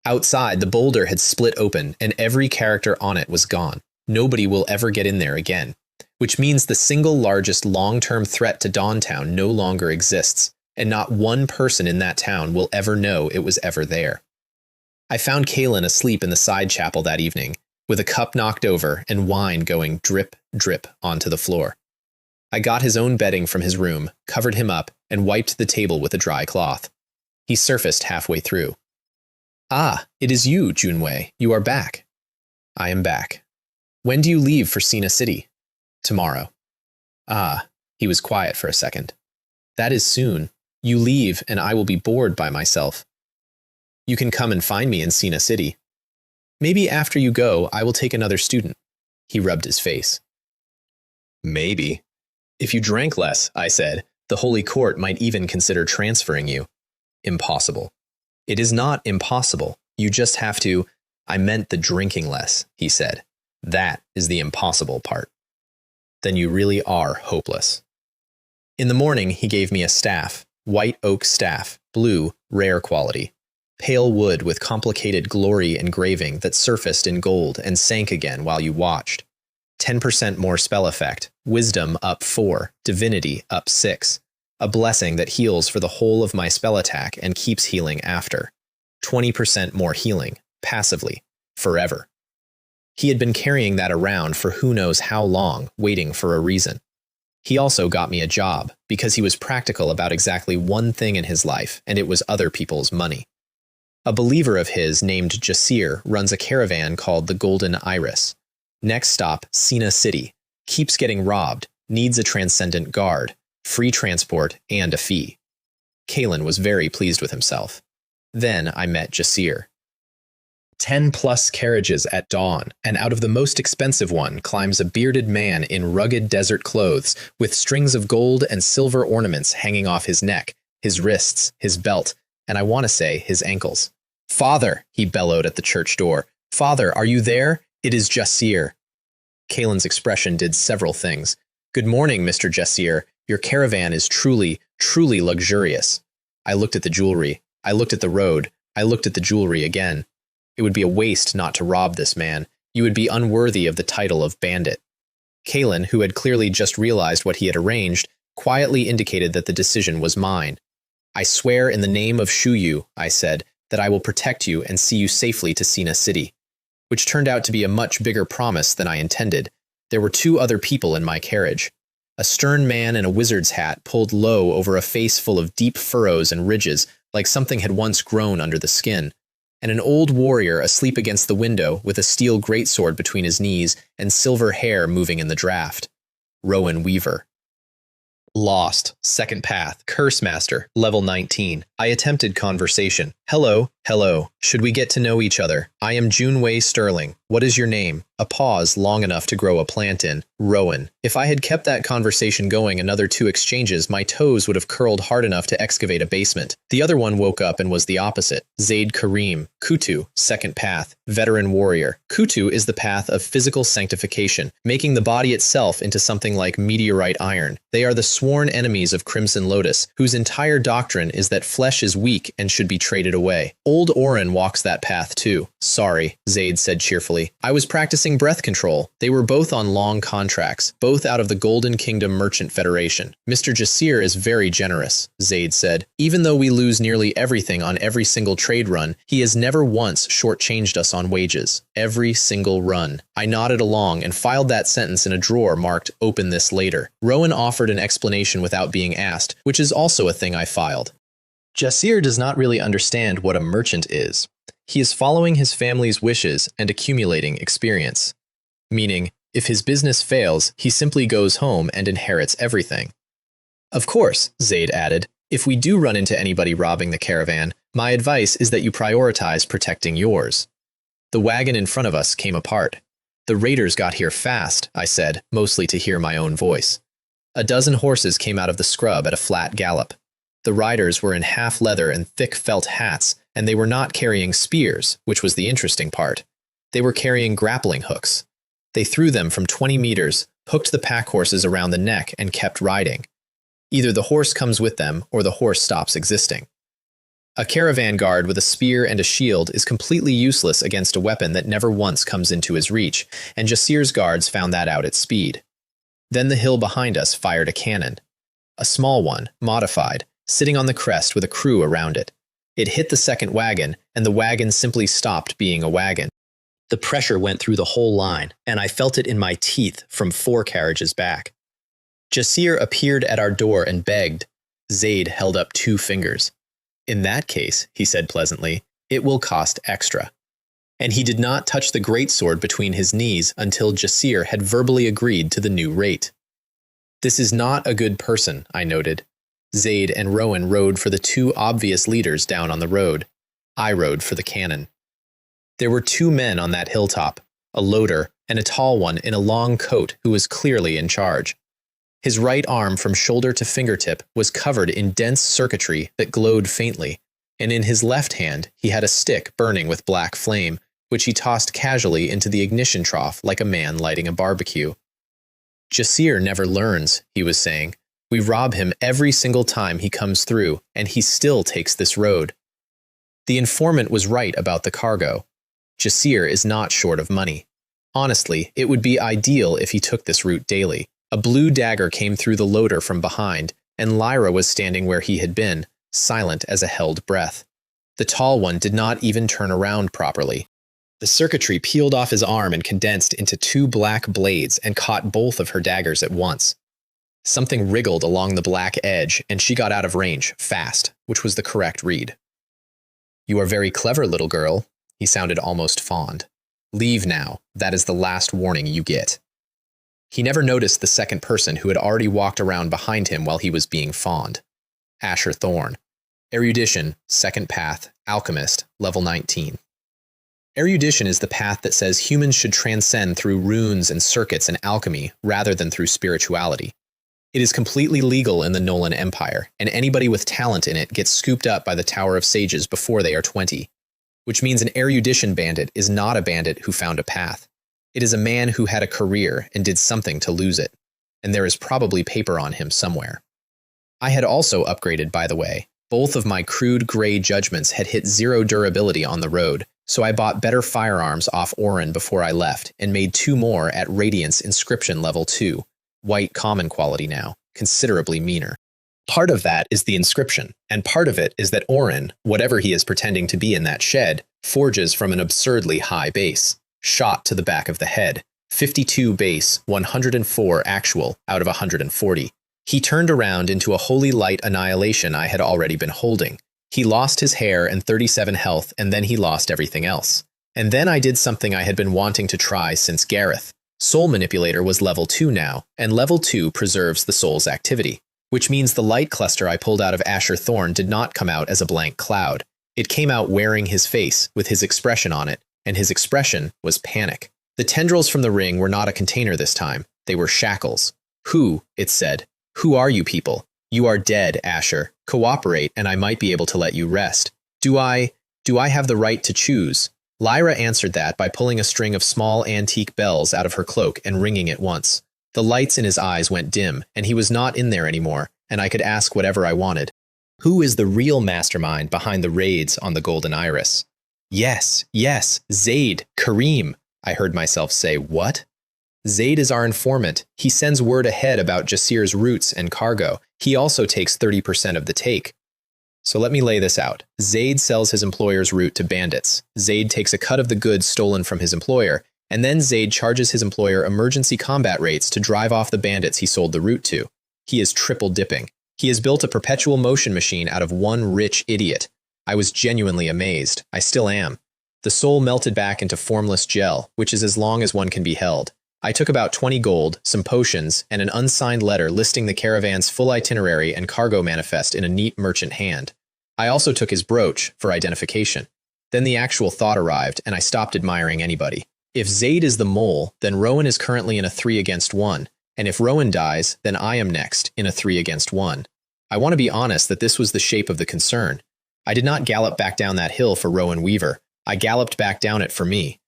Outside, the boulder had split open, and every character on it was gone. Nobody will ever get in there again, which means the single largest long-term threat to Dawntown no longer exists, and not one person in that town will ever know it was ever there. I found Kalen asleep in the side chapel that evening, with a cup knocked over and wine going drip, drip onto the floor. I got his own bedding from his room, covered him up, and wiped the table with a dry cloth. He surfaced halfway through. "Ah, it is you, Junwei. You are back." "I am back." "When do you leave for Sina City?" "Tomorrow." "Ah." He was quiet for a second. "That is soon. You leave, and I will be bored by myself." "You can come and find me in Sina City." "Maybe after you go, I will take another student." He rubbed his face. "Maybe. If you drank less," I said, "the Holy Court might even consider transferring you." "Impossible." "It is not impossible. You just have to—" "I meant the drinking less," he said. "That is the impossible part." "Then you really are hopeless." In the morning, he gave me a staff, white oak staff, blue, rare quality. Pale wood with complicated glory engraving that surfaced in gold and sank again while you watched. 10% more spell effect, wisdom up 4, divinity up 6. A blessing that heals for the whole of my spell attack and keeps healing after. 20% more healing, passively, forever. He had been carrying that around for who knows how long, waiting for a reason. He also got me a job, because he was practical about exactly one thing in his life, and it was other people's money. A believer of his named Jasir runs a caravan called the Golden Iris. Next stop, Sina City. Keeps getting robbed, needs a transcendent guard, free transport, and a fee. Kalen was very pleased with himself. Then I met Jasir. 10+ carriages at dawn, and out of the most expensive one climbs a bearded man in rugged desert clothes with strings of gold and silver ornaments hanging off his neck, his wrists, his belt, and I want to say his ankles. "Father," he bellowed at the church door. "Father, are you there? It is Jasir." Kalen's expression did several things. "Good morning, Mr. Jasir. Your caravan is truly, truly luxurious." I looked at the jewelry. I looked at the road. I looked at the jewelry again. It would be a waste not to rob this man. You would be unworthy of the title of bandit. Kalen, who had clearly just realized what he had arranged, quietly indicated that the decision was mine. "I swear in the name of Shuyu," I said, "that I will protect you and see you safely to Sina City." Which turned out to be a much bigger promise than I intended. There were 2 other people in my carriage. A stern man in a wizard's hat pulled low over a face full of deep furrows and ridges, like something had once grown under the skin, and an old warrior asleep against the window with a steel greatsword between his knees and silver hair moving in the draft. Rowan Weaver. Lost, second path, Curse Master, level 19. I attempted conversation. "Hello, hello. Should we get to know each other? I am Junwei Sterling. What is your name?" A pause long enough to grow a plant in. "Rowan." If I had kept that conversation going another 2 exchanges, my toes would have curled hard enough to excavate a basement. The other one woke up and was the opposite. Zaid Karim. Kutu, second path, veteran warrior. Kutu is the path of physical sanctification, making the body itself into something like meteorite iron. They are the sworn enemies of Crimson Lotus, whose entire doctrine is that flesh is weak and should be traded away. Old Orin walks that path too. "Sorry," Zaid said cheerfully. "I was practicing breath control." They were both on long contracts, both out of the Golden Kingdom Merchant Federation. "Mr. Jasir is very generous," Zaid said. "Even though we lose nearly everything on every single trade run, he has never once shortchanged us on wages. Every single run." I nodded along and filed that sentence in a drawer marked "Open this later." Rowan offered an explanation without being asked, which is also a thing I filed. Jasir does not really understand what a merchant is. He is following his family's wishes and accumulating experience. Meaning, if his business fails, he simply goes home and inherits everything. "Of course," Zaid added, "if we do run into anybody robbing the caravan, my advice is that you prioritize protecting yours." The wagon in front of us came apart. "The raiders got here fast," I said, mostly to hear my own voice. A dozen horses came out of the scrub at a flat gallop. The riders were in half leather and thick felt hats, and they were not carrying spears, which was the interesting part. They were carrying grappling hooks. They threw them from 20 meters, hooked the pack horses around the neck, and kept riding. Either the horse comes with them, or the horse stops existing. A caravan guard with a spear and a shield is completely useless against a weapon that never once comes into his reach, and Jasir's guards found that out at speed. Then the hill behind us fired a cannon. A small one, modified, sitting on the crest with a crew around it. It hit the second wagon, and the wagon simply stopped being a wagon. The pressure went through the whole line, and I felt it in my teeth from 4 carriages back. Jasir appeared at our door and begged. Zaid held up 2 fingers. In that case, he said pleasantly, it will cost extra. And he did not touch the greatsword between his knees until Jasir had verbally agreed to the new rate. This is not a good person, I noted. Zaid and Rowan rode for the 2 obvious leaders down on the road. I rode for the cannon. There were 2 men on that hilltop, a loader and a tall one in a long coat who was clearly in charge. His right arm from shoulder to fingertip was covered in dense circuitry that glowed faintly, and in his left hand he had a stick burning with black flame, which he tossed casually into the ignition trough like a man lighting a barbecue. Jasir never learns, he was saying. We rob him every single time he comes through, and he still takes this road. The informant was right about the cargo. Jasir is not short of money. Honestly, it would be ideal if he took this route daily. A blue dagger came through the loader from behind, and Lyra was standing where he had been, silent as a held breath. The tall one did not even turn around properly. The circuitry peeled off his arm and condensed into 2 black blades and caught both of her daggers at once. Something wriggled along the black edge, and she got out of range, fast, which was the correct read. You are very clever, little girl. He sounded almost fond. Leave now. That is the last warning you get. He never noticed the second person who had already walked around behind him while he was being fond. Asher Thorne. Erudition, second path, alchemist, level 19. Erudition is the path that says humans should transcend through runes and circuits and alchemy rather than through spirituality. It is completely legal in the Nolan Empire, and anybody with talent in it gets scooped up by the Tower of Sages before they are 20. Which means an erudition bandit is not a bandit who found a path. It is a man who had a career and did something to lose it, and there is probably paper on him somewhere. I had also upgraded, by the way. Both of my crude gray judgments had hit 0 durability on the road, so I bought better firearms off Orin before I left and made 2 more at Radiance Inscription level 2, white common quality now, considerably meaner. Part of that is the inscription, and part of it is that Orin, whatever he is pretending to be in that shed, forges from an absurdly high base. Shot to the back of the head. 52 base, 104 actual out of 140. He turned around into a holy light annihilation I had already been holding. He lost his hair and 37 health, and then he lost everything else. And then I did something I had been wanting to try since Gareth. Soul Manipulator was level 2 now, and level 2 preserves the soul's activity. Which means the light cluster I pulled out of Asher Thorne did not come out as a blank cloud. It came out wearing his face, with his expression on it, and his expression was panic. The tendrils from the ring were not a container this time. They were shackles. Who, it said, who are you people? You are dead, Asher. Cooperate, and I might be able to let you rest. Do I have the right to choose? Lyra answered that by pulling a string of small antique bells out of her cloak and ringing it once. The lights in his eyes went dim, and he was not in there anymore, and I could ask whatever I wanted. Who is the real mastermind behind the raids on the Golden Iris? Yes, Zaid, Kareem. I heard myself say, what? Zaid is our informant. He sends word ahead about Jasir's routes and cargo. He also takes 30% of the take. So let me lay this out. Zaid sells his employer's route to bandits. Zaid takes a cut of the goods stolen from his employer, and then Zaid charges his employer emergency combat rates to drive off the bandits he sold the route to. He is triple dipping. He has built a perpetual motion machine out of one rich idiot. I was genuinely amazed. I still am. The soul melted back into formless gel, which is as long as one can be held. I took about 20 gold, some potions, and an unsigned letter listing the caravan's full itinerary and cargo manifest in a neat merchant hand. I also took his brooch for identification. Then the actual thought arrived, and I stopped admiring anybody. If Zaid is the mole, then Rowan is currently in a 3 against 1, and if Rowan dies, then I am next in a 3 against 1. I want to be honest that this was the shape of the concern. I did not gallop back down that hill for Rowan Weaver. I galloped back down it for me.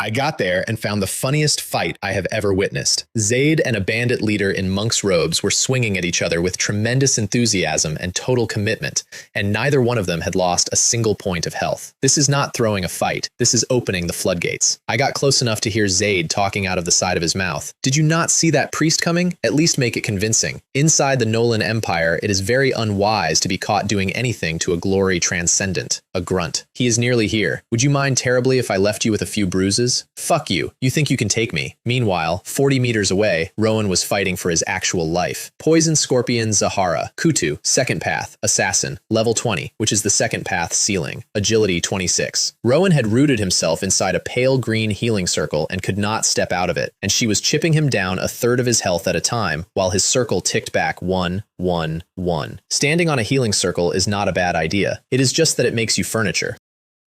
I got there and found the funniest fight I have ever witnessed. Zaid and a bandit leader in monk's robes were swinging at each other with tremendous enthusiasm and total commitment, and neither one of them had lost a single point of health. This is not throwing a fight. This is opening the floodgates. I got close enough to hear Zaid talking out of the side of his mouth. Did you not see that priest coming? At least make it convincing. Inside the Nolan Empire, it is very unwise to be caught doing anything to a glory transcendent. A grunt. He is nearly here. Would you mind terribly if I left you with a few bruises? Fuck you. You think you can take me. Meanwhile, 40 meters away, Rowan was fighting for his actual life. Poison Scorpion Zahara. Kutu, second path, assassin, level 20, which is the second path ceiling, agility 26. Rowan had rooted himself inside a pale green healing circle and could not step out of it, and she was chipping him down a third of his health at a time, while his circle ticked back 1, 1, 1. Standing on a healing circle is not a bad idea. It is just that it makes you furniture.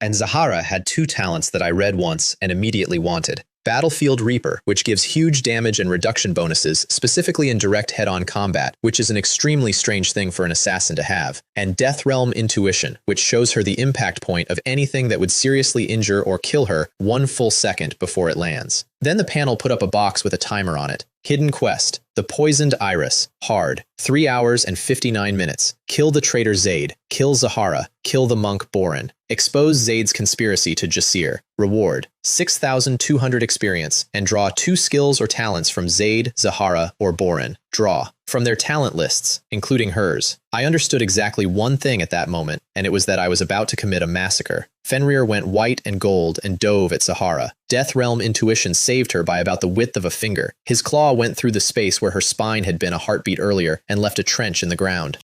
And Zahara had two talents that I read once and immediately wanted. Battlefield Reaper, which gives huge damage and reduction bonuses, specifically in direct head-on combat, which is an extremely strange thing for an assassin to have, and Death Realm Intuition, which shows her the impact point of anything that would seriously injure or kill her 1 full second before it lands. Then the panel put up a box with a timer on it. Hidden Quest, The Poisoned Iris, hard, 3 hours and 59 minutes. Kill the traitor Zaid, kill Zahara, kill the monk Borin. Expose Zaid's conspiracy to Jasir. Reward, 6,200 experience, and draw 2 skills or talents from Zaid, Zahara, or Borin. Draw from their talent lists, including hers. I understood exactly one thing at that moment, and it was that I was about to commit a massacre. Fenrir went white and gold and dove at Zahara. Death Realm Intuition saved her by about the width of a finger. His claw went through the space where her spine had been a heartbeat earlier and left a trench in the ground.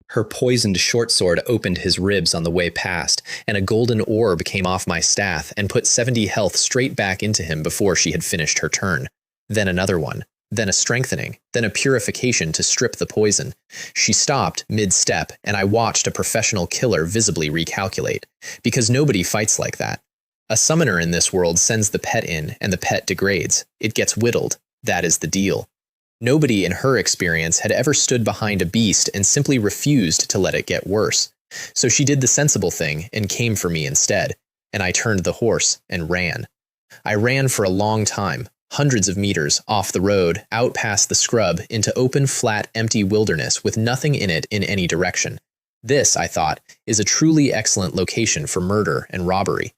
Her poisoned short sword opened his ribs on the way past, and a golden orb came off my staff and put 70 health straight back into him before she had finished her turn. Then another one. Then a strengthening, then a purification to strip the poison. She stopped mid-step, and I watched a professional killer visibly recalculate, because nobody fights like that. A summoner in this world sends the pet in, and the pet degrades. It gets whittled. That is the deal. Nobody in her experience had ever stood behind a beast and simply refused to let it get worse. So she did the sensible thing and came for me instead, and I turned the horse and ran. I ran for a long time. Hundreds of meters off the road, out past the scrub, into open, flat, empty wilderness with nothing in it in any direction. This, I thought, is a truly excellent location for murder and robbery.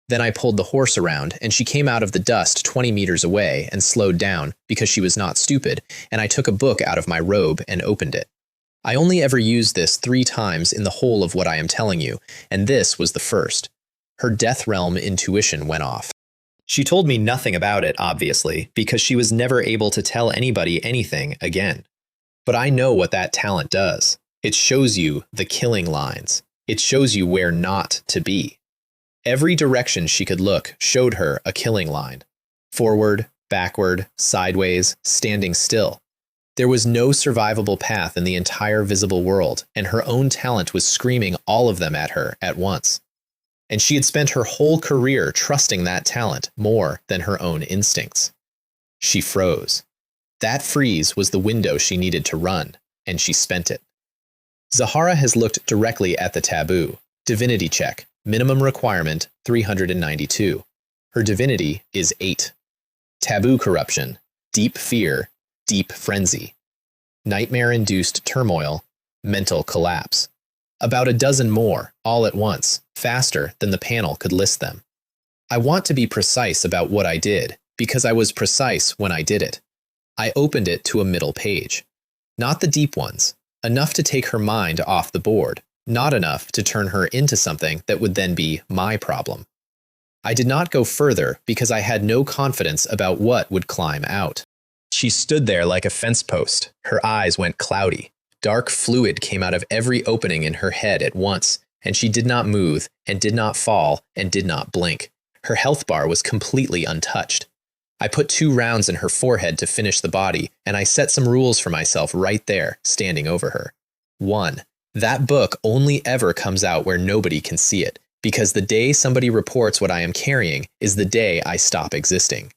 Then I pulled the horse around, and she came out of the dust 20 meters away and slowed down because she was not stupid, and I took a book out of my robe and opened it. I only ever used this 3 times in the whole of what I am telling you, and this was the first. Her Death Realm Intuition went off. She told me nothing about it, obviously, because she was never able to tell anybody anything again. But I know what that talent does. It shows you the killing lines. It shows you where not to be. Every direction she could look showed her a killing line. Forward, backward, sideways, standing still. There was no survivable path in the entire visible world, and her own talent was screaming all of them at her at once. And she had spent her whole career trusting that talent more than her own instincts. She froze. That freeze was the window she needed to run, and she spent it. Zahara has looked directly at the taboo. Divinity check. Minimum requirement, 392. Her divinity is 8. Taboo corruption. Deep fear. Deep frenzy. Nightmare-induced turmoil. Mental collapse. About a dozen more, all at once, faster than the panel could list them. I want to be precise about what I did, because I was precise when I did it. I opened it to a middle page. Not the deep ones, enough to take her mind off the board, not enough to turn her into something that would then be my problem. I did not go further because I had no confidence about what would climb out. She stood there like a fence post. Her eyes went cloudy. Dark fluid came out of every opening in her head at once, and she did not move, and did not fall, and did not blink. Her health bar was completely untouched. I put 2 rounds in her forehead to finish the body, and I set some rules for myself right there, standing over her. 1. That book only ever comes out where nobody can see it, because the day somebody reports what I am carrying is the day I stop existing.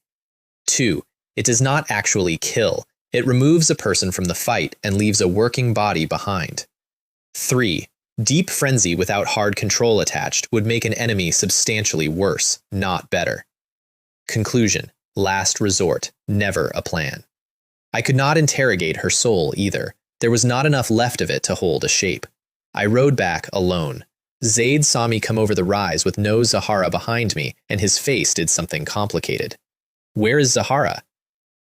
2. It does not actually kill. It removes a person from the fight and leaves a working body behind. 3. Deep frenzy without hard control attached would make an enemy substantially worse, not better. Conclusion. Last resort. Never a plan. I could not interrogate her soul either. There was not enough left of it to hold a shape. I rode back alone. Zaid saw me come over the rise with no Zahara behind me, and his face did something complicated. Where is Zahara?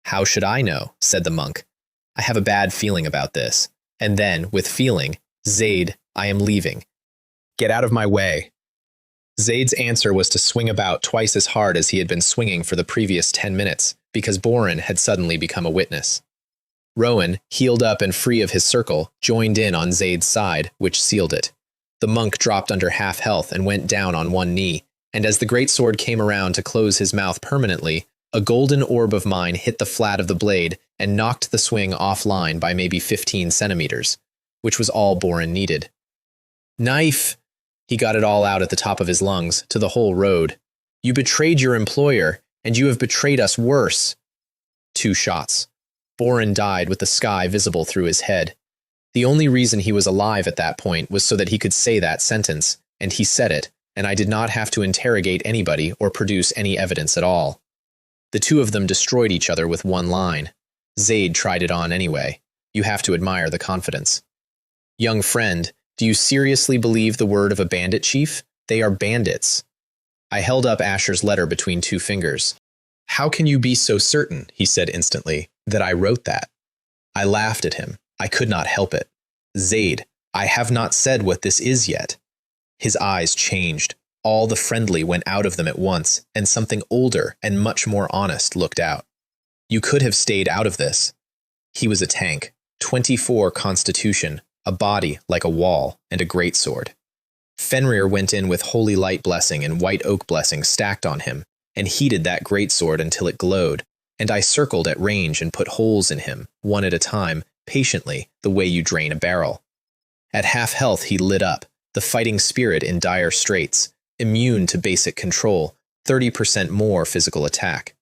How should I know? Said the monk. I have a bad feeling about this. And then, with feeling, Zaid, I am leaving. Get out of my way. Zaid's answer was to swing about twice as hard as he had been swinging for the previous 10 minutes, because Borin had suddenly become a witness. Rowan, healed up and free of his circle, joined in on Zaid's side, which sealed it. The monk dropped under half health and went down on one knee, and as the greatsword came around to close his mouth permanently, a golden orb of mine hit the flat of the blade and knocked the swing offline by maybe 15 centimeters, which was all Borin needed. Knife! He got it all out at the top of his lungs, to the whole road. You betrayed your employer, and you have betrayed us worse. 2 shots. Borin died with the sky visible through his head. The only reason he was alive at that point was so that he could say that sentence, and he said it, and I did not have to interrogate anybody or produce any evidence at all. The 2 of them destroyed each other with one line. Zaid tried it on anyway. You have to admire the confidence. Young friend, do you seriously believe the word of a bandit chief? They are bandits. I held up Asher's letter between 2 fingers. How can you be so certain, he said instantly, that I wrote that? I laughed at him. I could not help it. Zaid, I have not said what this is yet. His eyes changed. All the friendly went out of them at once, and something older and much more honest looked out. You could have stayed out of this. He was a tank, 24 constitution, a body like a wall, and a greatsword. Fenrir went in with holy light blessing and white oak blessing stacked on him, and heated that greatsword until it glowed, and I circled at range and put holes in him, one at a time, patiently, the way you drain a barrel. At half health he lit up, the fighting spirit in dire straits, immune to basic control, 30% more physical attack.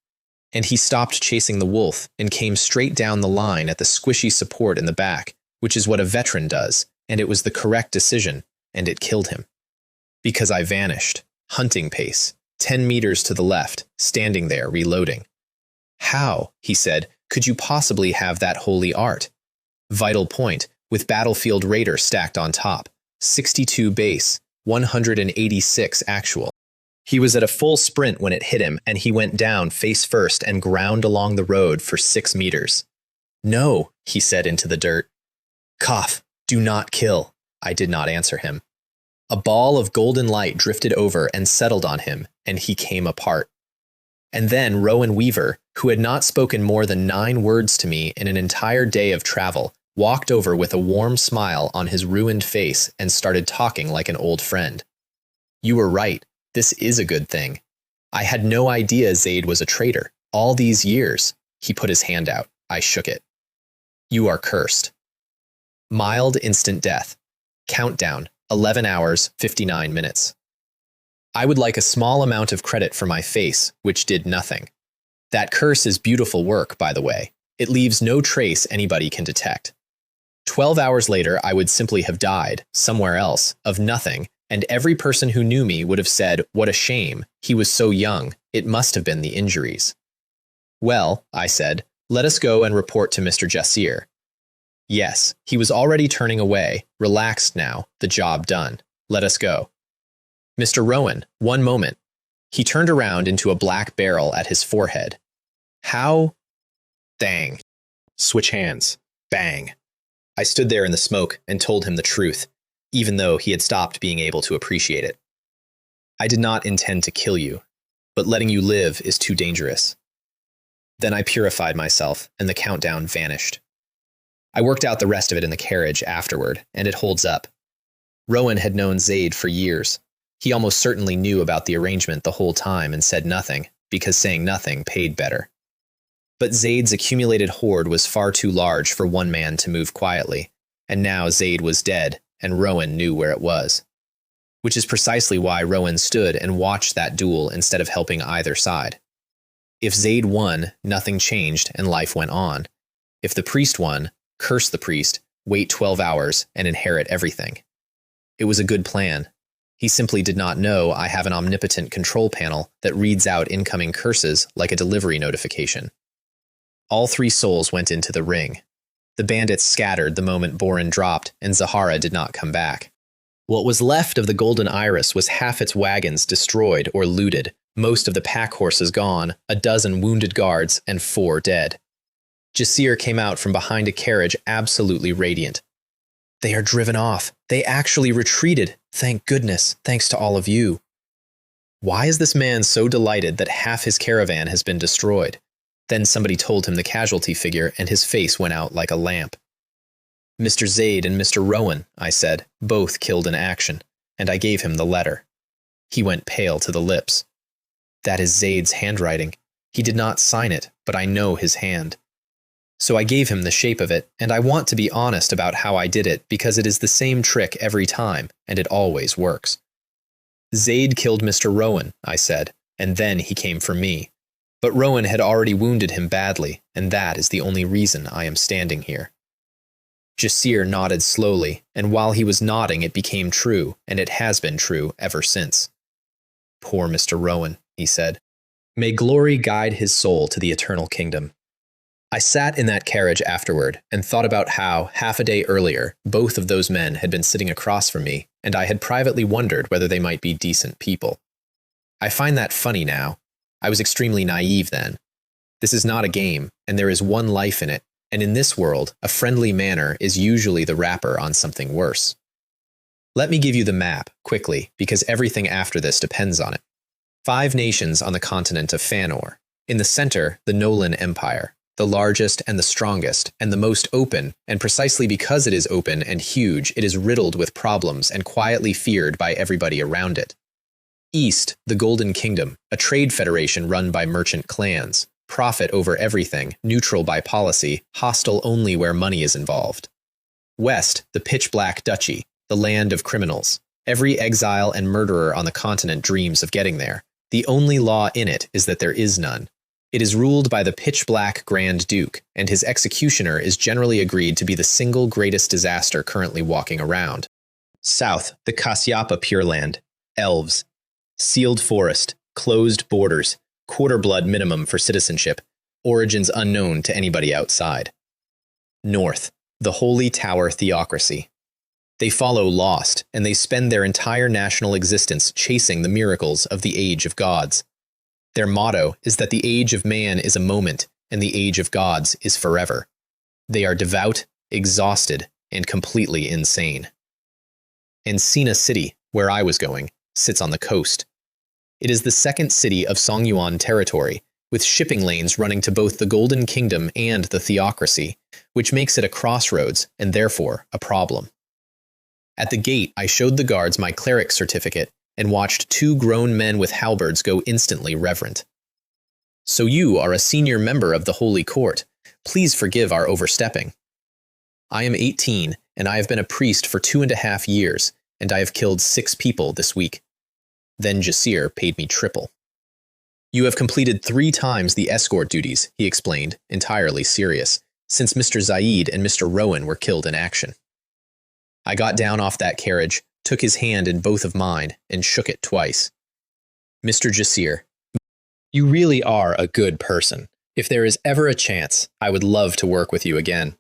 And he stopped chasing the wolf and came straight down the line at the squishy support in the back, which is what a veteran does, and it was the correct decision, and it killed him. Because I vanished, hunting pace, 10 meters to the left, standing there reloading. How, he said, could you possibly have that holy art? Vital point, with Battlefield Raider stacked on top, 62 base, 186 actual. He was at a full sprint when it hit him, and he went down face first and ground along the road for 6 meters. No, he said into the dirt. Cough, do not kill. I did not answer him. A ball of golden light drifted over and settled on him, and he came apart. And then Rowan Weaver, who had not spoken more than 9 words to me in an entire day of travel, walked over with a warm smile on his ruined face and started talking like an old friend. You were right. This is a good thing. I had no idea Zaid was a traitor. All these years. He put his hand out. I shook it. You are cursed. Mild instant death. Countdown, 11 hours, 59 minutes. I would like a small amount of credit for my face, which did nothing. That curse is beautiful work, by the way. It leaves no trace anybody can detect. 12 hours later, I would simply have died, somewhere else, of nothing, and every person who knew me would have said, what a shame, he was so young, it must have been the injuries. Well, I said, let us go and report to Mr. Jassir. Yes, he was already turning away, relaxed now, the job done. Let us go. Mr. Rowan, one moment. He turned around into a black barrel at his forehead. How? Dang. Switch hands. Bang. I stood there in the smoke and told him the truth, even though he had stopped being able to appreciate it. I did not intend to kill you, but letting you live is too dangerous. Then I purified myself, and the countdown vanished. I worked out the rest of it in the carriage afterward, and it holds up. Rowan had known Zaid for years. He almost certainly knew about the arrangement the whole time and said nothing, because saying nothing paid better. But Zaid's accumulated hoard was far too large for one man to move quietly, and now Zaid was dead, and Rowan knew where it was. Which is precisely why Rowan stood and watched that duel instead of helping either side. If Zaid won, nothing changed and life went on. If the priest won, curse the priest, wait 12 hours, and inherit everything. It was a good plan. He simply did not know I have an omnipotent control panel that reads out incoming curses like a delivery notification. All 3 souls went into the ring. The bandits scattered the moment Borin dropped, and Zahara did not come back. What was left of the Golden Iris was half its wagons destroyed or looted, most of the pack horses gone, a dozen wounded guards, and 4 dead. Jasir came out from behind a carriage absolutely radiant. "They are driven off. They actually retreated. Thank goodness, thanks to all of you." Why is this man so delighted that half his caravan has been destroyed? Then somebody told him the casualty figure, and his face went out like a lamp. "Mr. Zaid and Mr. Rowan," I said, "both killed in action," and I gave him the letter. He went pale to the lips. That is Zaid's handwriting. He did not sign it, but I know his hand. So I gave him the shape of it, and I want to be honest about how I did it because it is the same trick every time, and it always works. "Zaid killed Mr. Rowan," I said, "and then he came for me. But Rowan had already wounded him badly, and that is the only reason I am standing here." Jasir nodded slowly, and while he was nodding it became true, and it has been true ever since. "Poor Mr. Rowan," he said. "May glory guide his soul to the eternal kingdom." I sat in that carriage afterward and thought about how, half a day earlier, both of those men had been sitting across from me, and I had privately wondered whether they might be decent people. I find that funny now. I was extremely naive then. This is not a game, and there is one life in it, and in this world, a friendly manner is usually the wrapper on something worse. Let me give you the map, quickly, because everything after this depends on it. 5 nations on the continent of Fanor. In the center, the Nolan Empire, the largest and the strongest, and the most open, and precisely because it is open and huge, it is riddled with problems and quietly feared by everybody around it. East, the Golden Kingdom, a trade federation run by merchant clans, profit over everything, neutral by policy, hostile only where money is involved. West, the pitch-black duchy, the land of criminals. Every exile and murderer on the continent dreams of getting there. The only law in it is that there is none. It is ruled by the pitch-black Grand Duke, and his executioner is generally agreed to be the single greatest disaster currently walking around. South, the Kasyapa Pure Land, elves. Sealed forest, closed borders, quarter-blood minimum for citizenship, origins unknown to anybody outside. North, the Holy Tower Theocracy. They follow Lost, and they spend their entire national existence chasing the miracles of the Age of Gods. Their motto is that the age of man is a moment, and the age of gods is forever. They are devout, exhausted, and completely insane. Encina City, where I was going, sits on the coast. It is the second city of Songyuan territory, with shipping lanes running to both the Golden Kingdom and the Theocracy, which makes it a crossroads and therefore a problem. At the gate, I showed the guards my cleric certificate and watched 2 grown men with halberds go instantly reverent. "So you are a senior member of the Holy Court. Please forgive our overstepping." "I am 18, and I have been a priest for 2.5 years, and I have killed 6 people this week." Then Jasir paid me triple. "You have completed 3 times the escort duties," he explained, entirely serious, "since Mr. Zaid and Mr. Rowan were killed in action." I got down off that carriage, took his hand in both of mine, and shook it twice. "Mr. Jasir, you really are a good person. If there is ever a chance, I would love to work with you again."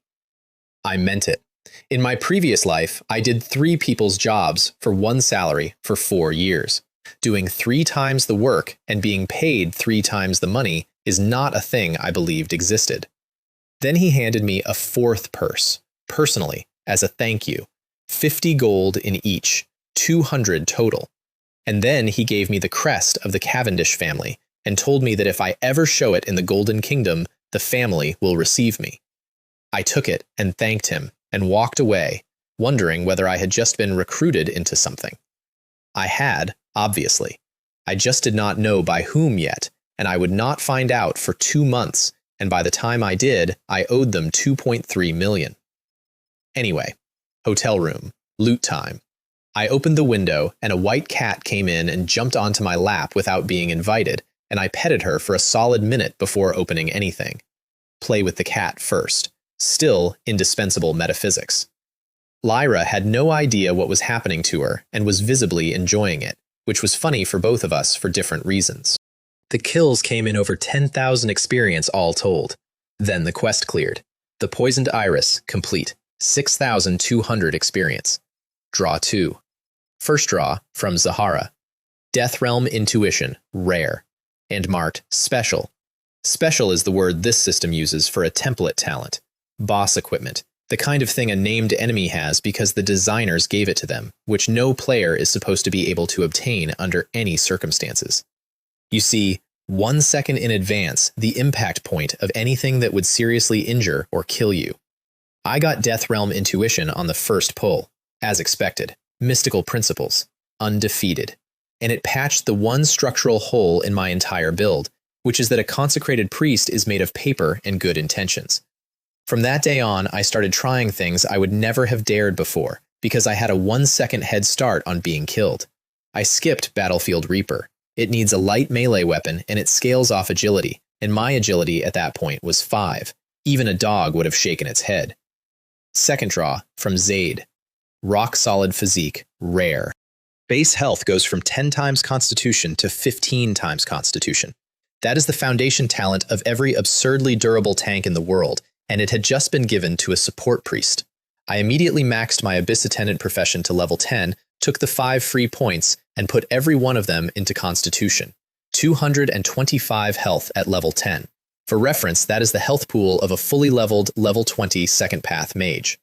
I meant it. In my previous life, I did 3 people's jobs for 1 salary for 4 years. Doing 3 times the work and being paid 3 times the money is not a thing I believed existed. Then he handed me a 4th purse, personally, as a thank you, 50 gold in each, 200 total. And then he gave me the crest of the Cavendish family and told me that if I ever show it in the Golden Kingdom, the family will receive me. I took it and thanked him and walked away, wondering whether I had just been recruited into something. I had, obviously. I just did not know by whom yet, and I would not find out for 2 months, and by the time I did, I owed them 2.3 million. Anyway, hotel room, loot time. I opened the window, and a white cat came in and jumped onto my lap without being invited, and I petted her for a solid minute before opening anything. Play with the cat first. Still indispensable metaphysics. Lyra had no idea what was happening to her and was visibly enjoying it, which was funny for both of us for different reasons. The kills came in over 10,000 experience all told. Then the quest cleared. The Poisoned Iris, complete. 6,200 experience. Draw 2. First draw, from Zahara. Death Realm Intuition, rare. And marked special. Special is the word this system uses for a template talent. Boss equipment. The kind of thing a named enemy has because the designers gave it to them, which no player is supposed to be able to obtain under any circumstances. You see, 1 second in advance, the impact point of anything that would seriously injure or kill you. I got Death Realm Intuition on the first pull, as expected. Mystical principles, undefeated. And it patched the one structural hole in my entire build, which is that a consecrated priest is made of paper and good intentions. From that day on, I started trying things I would never have dared before, because I had a 1 second head start on being killed. I skipped Battlefield Reaper. It needs a light melee weapon and it scales off agility, and my agility at that point was 5. Even a dog would have shaken its head. Second draw, from Zaid. Rock solid physique, rare. Base health goes from 10 times Constitution to 15 times Constitution. That is the foundation talent of every absurdly durable tank in the world, and it had just been given to a support priest. I immediately maxed my Abyss Attendant profession to level 10, took the 5 free points, and put every one of them into Constitution. 225 health at level 10. For reference, that is the health pool of a fully leveled level 20 second path mage.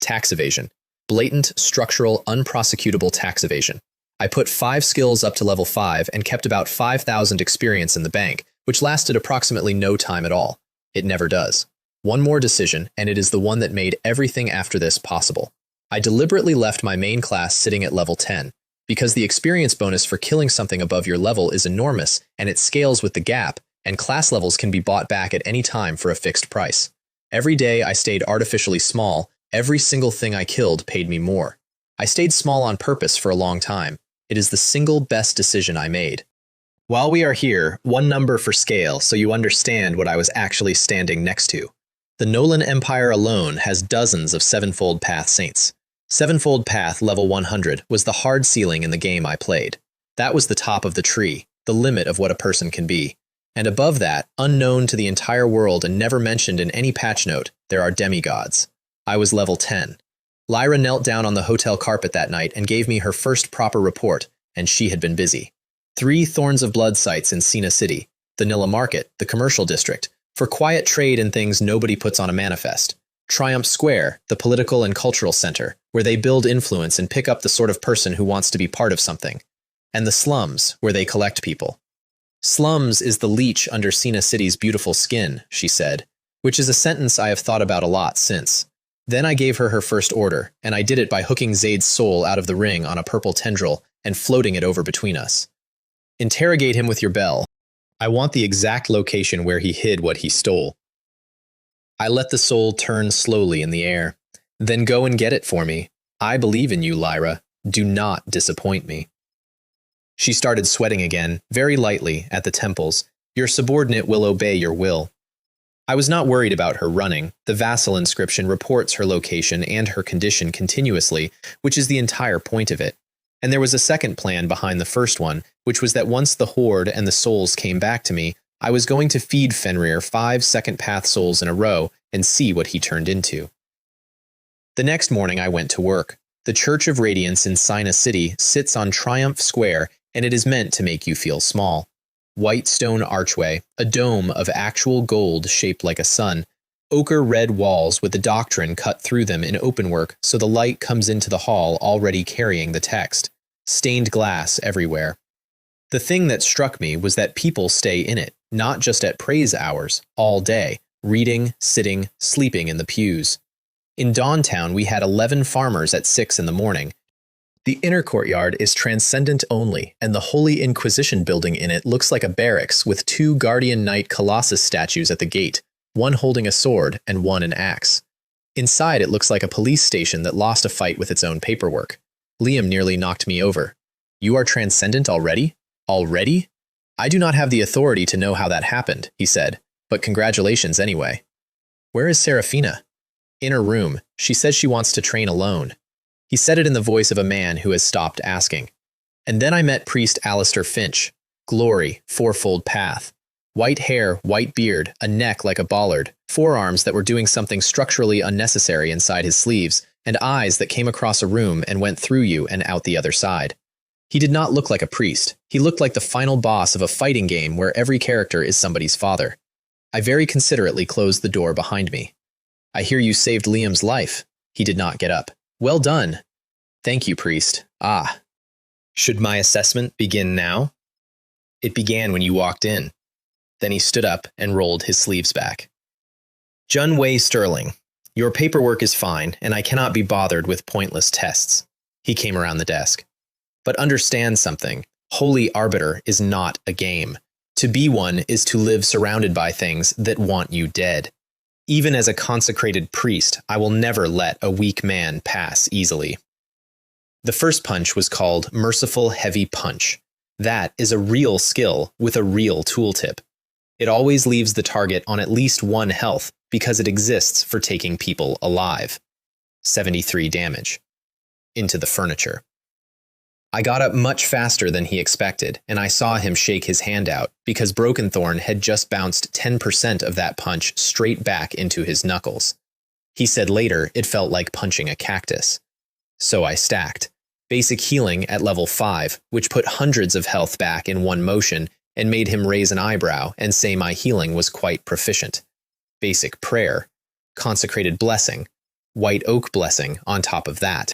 Tax evasion. Blatant, structural, unprosecutable tax evasion. I put 5 skills up to level 5 and kept about 5,000 experience in the bank, which lasted approximately no time at all. It never does. One more decision, and it is the one that made everything after this possible. I deliberately left my main class sitting at level 10, because the experience bonus for killing something above your level is enormous, and it scales with the gap, and class levels can be bought back at any time for a fixed price. Every day I stayed artificially small. Every single thing I killed paid me more. I stayed small on purpose for a long time. It is the single best decision I made. While we are here, one number for scale so you understand what I was actually standing next to. The Nolan Empire alone has dozens of Sevenfold Path Saints. Sevenfold Path level 100 was the hard ceiling in the game I played. That was the top of the tree, the limit of what a person can be. And above that, unknown to the entire world and never mentioned in any patch note, there are demigods. I was level 10. Lyra knelt down on the hotel carpet that night and gave me her first proper report, and she had been busy. 3 Thorns of Blood sites in Sina City, the Nilla Market, the commercial district, for quiet trade and things nobody puts on a manifest. Triumph Square, the political and cultural center, where they build influence and pick up the sort of person who wants to be part of something. And the slums, where they collect people. Slums is the leech under Sina City's beautiful skin, she said, which is a sentence I have thought about a lot since. Then I gave her her first order, and I did it by hooking Zaid's soul out of the ring on a purple tendril and floating it over between us. Interrogate him with your bell. I want the exact location where he hid what he stole. I let the soul turn slowly in the air. Then go and get it for me. I believe in you, Lyra. Do not disappoint me. She started sweating again, very lightly, at the temples. Your subordinate will obey your will. I was not worried about her running. The vassal inscription reports her location and her condition continuously, which is the entire point of it. And there was a second plan behind the first one, which was that once the horde and the souls came back to me, I was going to feed Fenrir 5 second path souls in a row and see what he turned into. The next morning I went to work. The Church of Radiance in Sina City sits on Triumph Square, and it is meant to make you feel small. White stone archway, a dome of actual gold shaped like a sun, ochre red walls with the doctrine cut through them in openwork so the light comes into the hall already carrying the text, stained glass everywhere. The thing that struck me was that people stay in it, not just at praise hours, all day, reading, sitting, sleeping in the pews. In Dawntown, we had 11 farmers at 6 in the morning. The inner courtyard is transcendent only, and the Holy Inquisition building in it looks like a barracks with 2 Guardian Knight Colossus statues at the gate, one holding a sword and one an axe. Inside it looks like a police station that lost a fight with its own paperwork. Liam nearly knocked me over. You are transcendent already? Already? I do not have the authority to know how that happened, he said, but congratulations anyway. Where is Seraphina? In her room, she says she wants to train alone. He said it in the voice of a man who has stopped asking. And then I met Priest Alistair Finch. Glory, fourfold path. White hair, white beard, a neck like a bollard, forearms that were doing something structurally unnecessary inside his sleeves, and eyes that came across a room and went through you and out the other side. He did not look like a priest. He looked like the final boss of a fighting game where every character is somebody's father. I very considerately closed the door behind me. I hear you saved Liam's life. He did not get up. Well done. Thank you, priest. Ah. Should my assessment begin now? It began when you walked in. Then he stood up and rolled his sleeves back. Jun Wei Sterling, your paperwork is fine, and I cannot be bothered with pointless tests. He came around the desk. But understand something. Holy Arbiter is not a game. To be one is to live surrounded by things that want you dead. Even as a consecrated priest, I will never let a weak man pass easily. The first punch was called Merciful Heavy Punch. That is a real skill with a real tooltip. It always leaves the target on at least 1 health because it exists for taking people alive. 73 damage. Into the furniture. I got up much faster than he expected, and I saw him shake his hand out because Brokenthorn had just bounced 10% of that punch straight back into his knuckles. He said later it felt like punching a cactus. So I stacked. Basic healing at level 5, which put hundreds of health back in one motion and made him raise an eyebrow and say my healing was quite proficient. Basic prayer. Consecrated blessing. White oak blessing on top of that.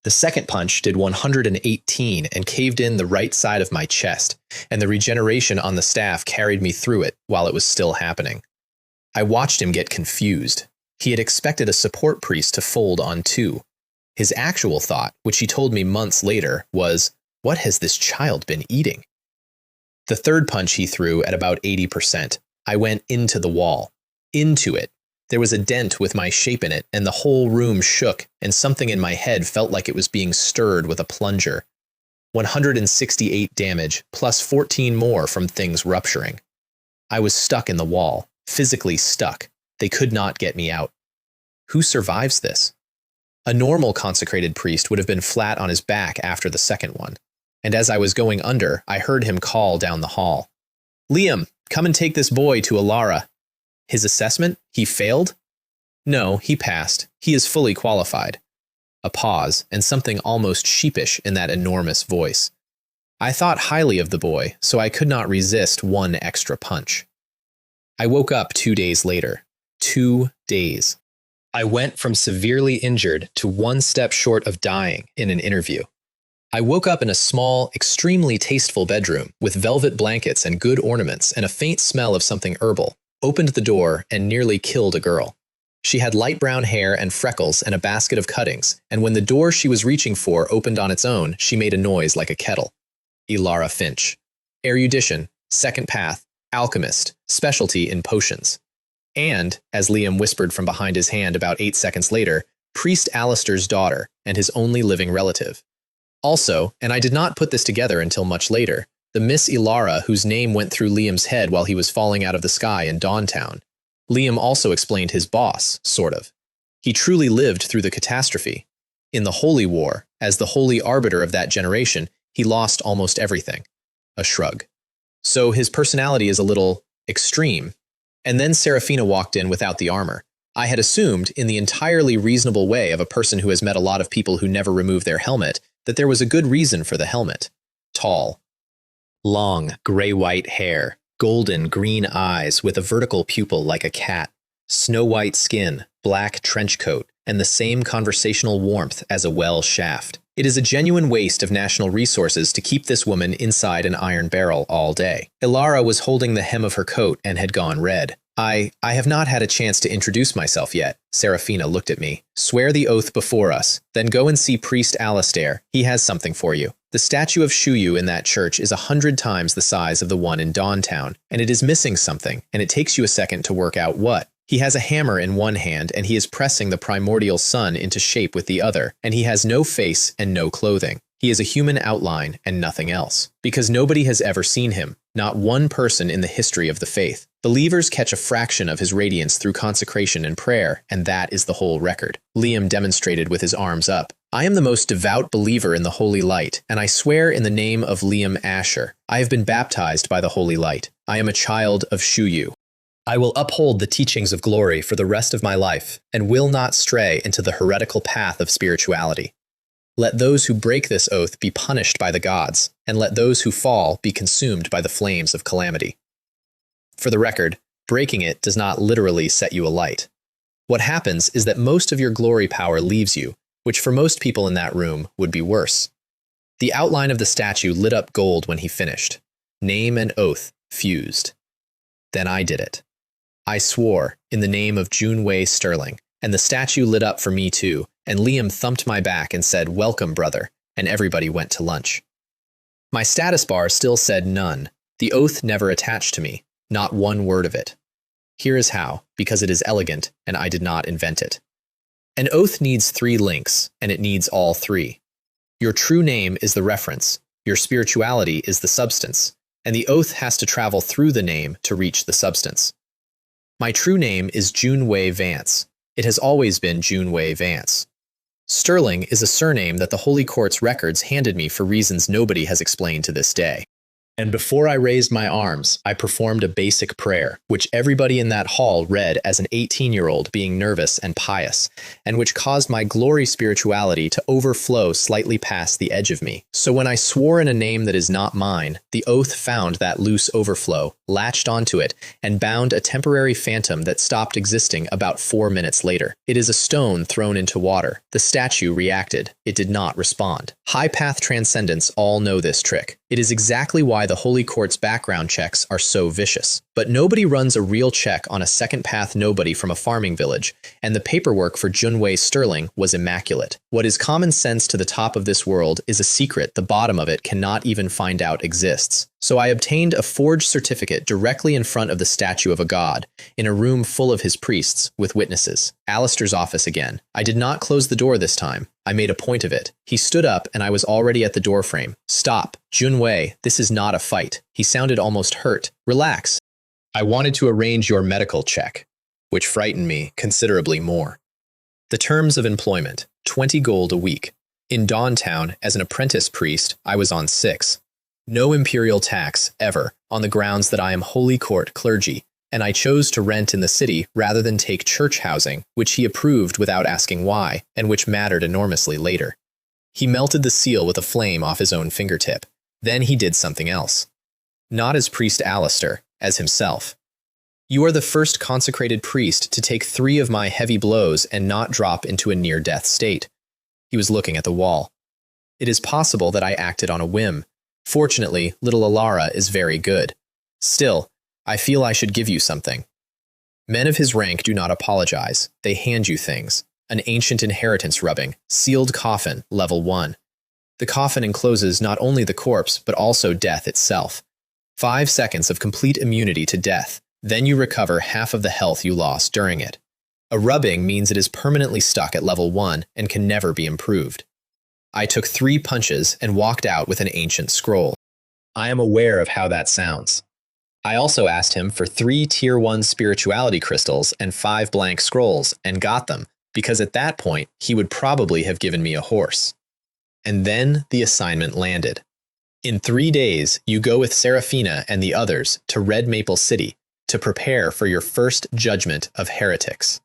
The second punch did 118 and caved in the right side of my chest, and the regeneration on the staff carried me through it while it was still happening. I watched him get confused. He had expected a support priest to fold on 2. His actual thought, which he told me months later, was, what has this child been eating? The third punch he threw at about 80%. I went into the wall. Into it. There was a dent with my shape in it, and the whole room shook, and something in my head felt like it was being stirred with a plunger. 168 damage, plus 14 more from things rupturing. I was stuck in the wall, physically stuck. They could not get me out. Who survives this? A normal consecrated priest would have been flat on his back after the second one, and as I was going under, I heard him call down the hall. Liam, come and take this boy to Alara. His assessment? He failed? No, he passed. He is fully qualified. A pause, and something almost sheepish in that enormous voice. I thought highly of the boy, so I could not resist 1 extra punch. I woke up 2 days later. 2 days. I went from severely injured to 1 step short of dying in an interview. I woke up in a small, extremely tasteful bedroom with velvet blankets and good ornaments and a faint smell of something herbal. Opened the door and nearly killed a girl. She had light brown hair and freckles and a basket of cuttings, and when the door she was reaching for opened on its own, she made a noise like a kettle. Ilara Finch. Erudition, second path, alchemist, specialty in potions. And, as Liam whispered from behind his hand about 8 seconds later, Priest Alistair's daughter and his only living relative. Also, and I did not put this together until much later, the Miss Ilara whose name went through Liam's head while he was falling out of the sky in Dawntown. Liam also explained his boss, sort of. He truly lived through the catastrophe. In the Holy War, as the holy arbiter of that generation, he lost almost everything. A shrug. So his personality is a little extreme. And then Seraphina walked in without the armor. I had assumed, in the entirely reasonable way of a person who has met a lot of people who never remove their helmet, that there was a good reason for the helmet. Tall. Long, gray-white hair, golden green eyes with a vertical pupil like a cat, snow-white skin, black trench coat, and the same conversational warmth as a well shaft. It is a genuine waste of national resources to keep this woman inside an iron barrel all day. Ilara was holding the hem of her coat and had gone red. I have not had a chance to introduce myself yet. Seraphina looked at me. Swear the oath before us, then go and see Priest Alistair. He has something for you. The statue of Shuyu in that church is 100 times the size of the one in Dawntown, and it is missing something, and it takes you a second to work out what. He has a hammer in one hand, and he is pressing the primordial sun into shape with the other, and he has no face and no clothing. He is a human outline and nothing else. Because nobody has ever seen him. Not one person in the history of the faith. Believers catch a fraction of his radiance through consecration and prayer, and that is the whole record. Liam demonstrated with his arms up. I am the most devout believer in the holy light, and I swear in the name of Liam Asher. I have been baptized by the holy light. I am a child of Shuyu. I will uphold the teachings of glory for the rest of my life, and will not stray into the heretical path of spirituality. Let those who break this oath be punished by the gods, and let those who fall be consumed by the flames of calamity. For the record, breaking it does not literally set you alight. What happens is that most of your glory power leaves you, which for most people in that room would be worse. The outline of the statue lit up gold when he finished. Name and oath fused. Then I did it. I swore in the name of Junwei Sterling, and the statue lit up for me too, and Liam thumped my back and said, "Welcome, brother," and everybody went to lunch. My status bar still said none. The oath never attached to me, not one word of it. Here is how, because it is elegant, and I did not invent it. An oath needs 3 links, and it needs all 3. Your true name is the reference, your spirituality is the substance, and the oath has to travel through the name to reach the substance. My true name is Junwei Vance. It has always been Junwei Vance. Sterling is a surname that the Holy Court's records handed me for reasons nobody has explained to this day. And before I raised my arms, I performed a basic prayer, which everybody in that hall read as an 18-year-old being nervous and pious, and which caused my glory spirituality to overflow slightly past the edge of me. So when I swore in a name that is not mine, the oath found that loose overflow, latched onto it, and bound a temporary phantom that stopped existing about 4 minutes later. It is a stone thrown into water. The statue reacted. It did not respond. High path transcendents all know this trick. It is exactly why the Holy Court's background checks are so vicious. But nobody runs a real check on a second path nobody from a farming village, and the paperwork for Junwei Sterling was immaculate. What is common sense to the top of this world is a secret the bottom of it cannot even find out exists. So I obtained a forged certificate directly in front of the statue of a god, in a room full of his priests, with witnesses. Alistair's office again. I did not close the door this time. I made a point of it. He stood up and I was already at the doorframe. Stop. Junwei, this is not a fight. He sounded almost hurt. Relax. I wanted to arrange your medical check, which frightened me considerably more. The terms of employment, 20 gold a week. In Dawntown, as an apprentice priest, I was on 6. No imperial tax, ever, on the grounds that I am Holy Court clergy, and I chose to rent in the city rather than take church housing, which he approved without asking why, and which mattered enormously later. He melted the seal with a flame off his own fingertip. Then he did something else. Not as priest Alistair, as himself. You are the first consecrated priest to take 3 of my heavy blows and not drop into a near-death state. He was looking at the wall. It is possible that I acted on a whim. Fortunately, little Alara is very good. Still, I feel I should give you something. Men of his rank do not apologize. They hand you things. An ancient inheritance rubbing, sealed coffin, level 1. The coffin encloses not only the corpse, but also death itself. 5 seconds of complete immunity to death. Then you recover half of the health you lost during it. A rubbing means it is permanently stuck at level 1 and can never be improved. I took 3 punches and walked out with an ancient scroll. I am aware of how that sounds. I also asked him for 3 tier 1 spirituality crystals and 5 blank scrolls, and got them, because at that point, he would probably have given me a horse. And then the assignment landed. In 3 days, you go with Seraphina and the others to Red Maple City to prepare for your first judgment of heretics.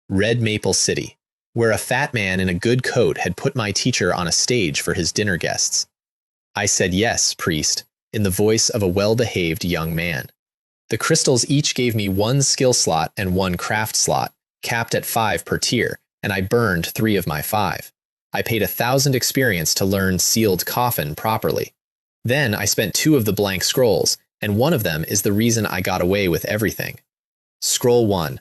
Red Maple City, where a fat man in a good coat had put my teacher on a stage for his dinner guests. I said yes, priest, in the voice of a well-behaved young man. The crystals each gave me 1 skill slot and 1 craft slot, capped at 5 per tier, and I burned 3 of my 5. I paid 1,000 experience to learn sealed coffin properly. Then I spent 2 of the blank scrolls, and one of them is the reason I got away with everything. Scroll 1.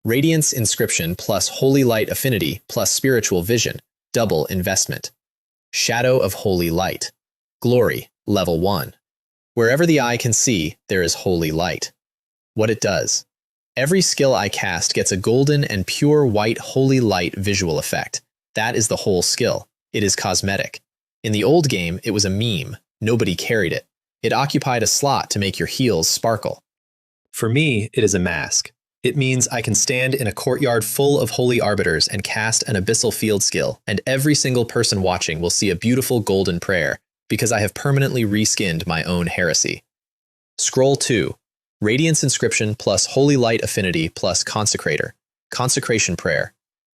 Radiance Inscription plus Holy Light Affinity plus Spiritual Vision, double investment. Shadow of Holy Light. Glory, level 1. Wherever the eye can see, there is holy light. What it does. Every skill I cast gets a golden and pure white holy light visual effect. That is the whole skill. It is cosmetic. In the old game, it was a meme. Nobody carried it. It occupied a slot to make your heels sparkle. For me, it is a mask. It means I can stand in a courtyard full of holy arbiters and cast an abyssal field skill, and every single person watching will see a beautiful golden prayer, because I have permanently reskinned my own heresy. Scroll 2. Radiance Inscription plus Holy Light Affinity plus Consecrator. Consecration Prayer.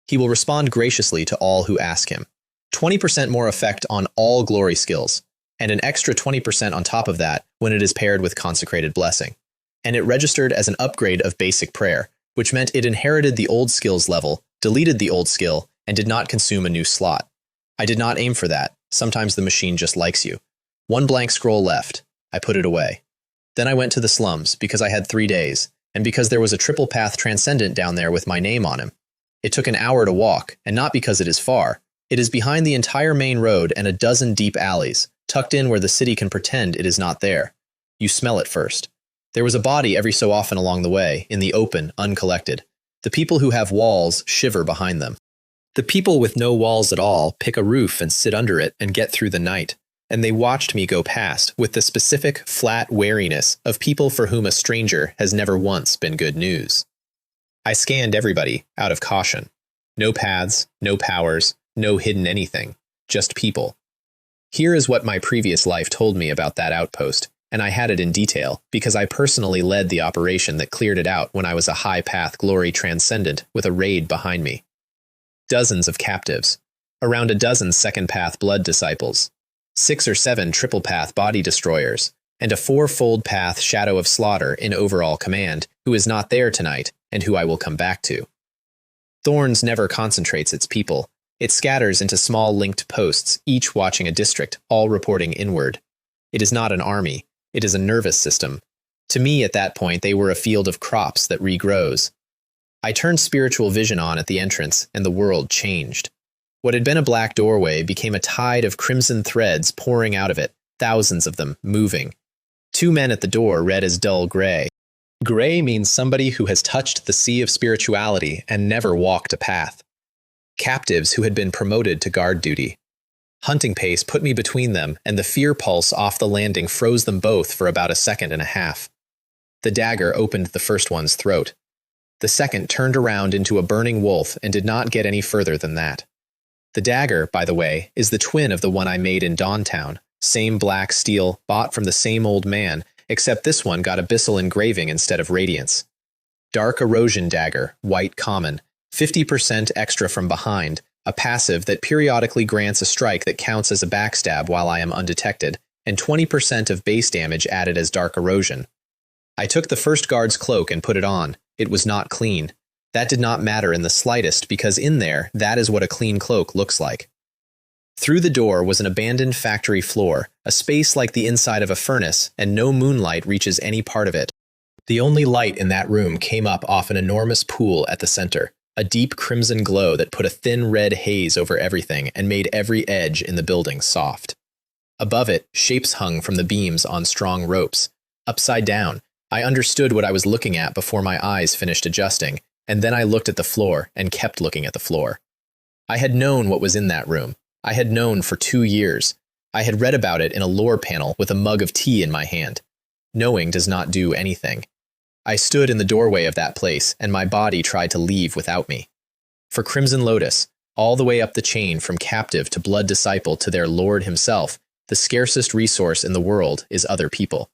He will respond graciously to all who ask him. 20% more effect on all glory skills, and an extra 20% on top of that when it is paired with Consecrated Blessing. And it registered as an upgrade of basic prayer, which meant it inherited the old skill's level, deleted the old skill, and did not consume a new slot. I did not aim for that. Sometimes the machine just likes you. One blank scroll left. I put it away. Then I went to the slums because I had 3 days, and because there was a triple path transcendent down there with my name on him. It took an hour to walk, and not because it is far. It is behind the entire main road and a dozen deep alleys, tucked in where the city can pretend it is not there. You smell it first. There was a body every so often along the way, in the open, uncollected. The people who have walls shiver behind them. The people with no walls at all pick a roof and sit under it and get through the night, and they watched me go past with the specific, flat wariness of people for whom a stranger has never once been good news. I scanned everybody, out of caution. No paths, no powers, no hidden anything, just people. Here is what my previous life told me about that outpost, and I had it in detail because I personally led the operation that cleared it out when I was a high-path glory transcendent with a raid behind me. Dozens of captives, around a dozen second-path blood disciples, 6 or 7 triple-path body destroyers, and a 4-fold path shadow of slaughter in overall command, who is not there tonight and who I will come back to. Thorns never concentrates its people. It scatters into small linked posts, each watching a district, all reporting inward. It is not an army. It is a nervous system. To me, at that point, they were a field of crops that regrows. I turned spiritual vision on at the entrance, and the world changed. What had been a black doorway became a tide of crimson threads pouring out of it, thousands of them, moving. 2 men at the door read as dull gray. Gray means somebody who has touched the sea of spirituality and never walked a path. Captives who had been promoted to guard duty. Hunting pace put me between them, and the fear pulse off the landing froze them both for about a second and a half. The dagger opened the first one's throat. The second turned around into a burning wolf and did not get any further than that. The dagger, by the way, is the twin of the one I made in Dawntown. Same black steel, bought from the same old man, except this one got abyssal engraving instead of radiance. Dark erosion dagger, white common, 50% extra from behind, a passive that periodically grants a strike that counts as a backstab while I am undetected, and 20% of base damage added as dark erosion. I took the first guard's cloak and put it on. It was not clean. That did not matter in the slightest because in there, that is what a clean cloak looks like. Through the door was an abandoned factory floor, a space like the inside of a furnace, and no moonlight reaches any part of it. The only light in that room came up off an enormous pool at the center, a deep crimson glow that put a thin red haze over everything and made every edge in the building soft. Above it, shapes hung from the beams on strong ropes. Upside down, I understood what I was looking at before my eyes finished adjusting, and then I looked at the floor and kept looking at the floor. I had known what was in that room. I had known for 2 years. I had read about it in a lore panel with a mug of tea in my hand. Knowing does not do anything. I stood in the doorway of that place, and my body tried to leave without me. For Crimson Lotus, all the way up the chain from captive to blood disciple to their Lord himself, the scarcest resource in the world is other people.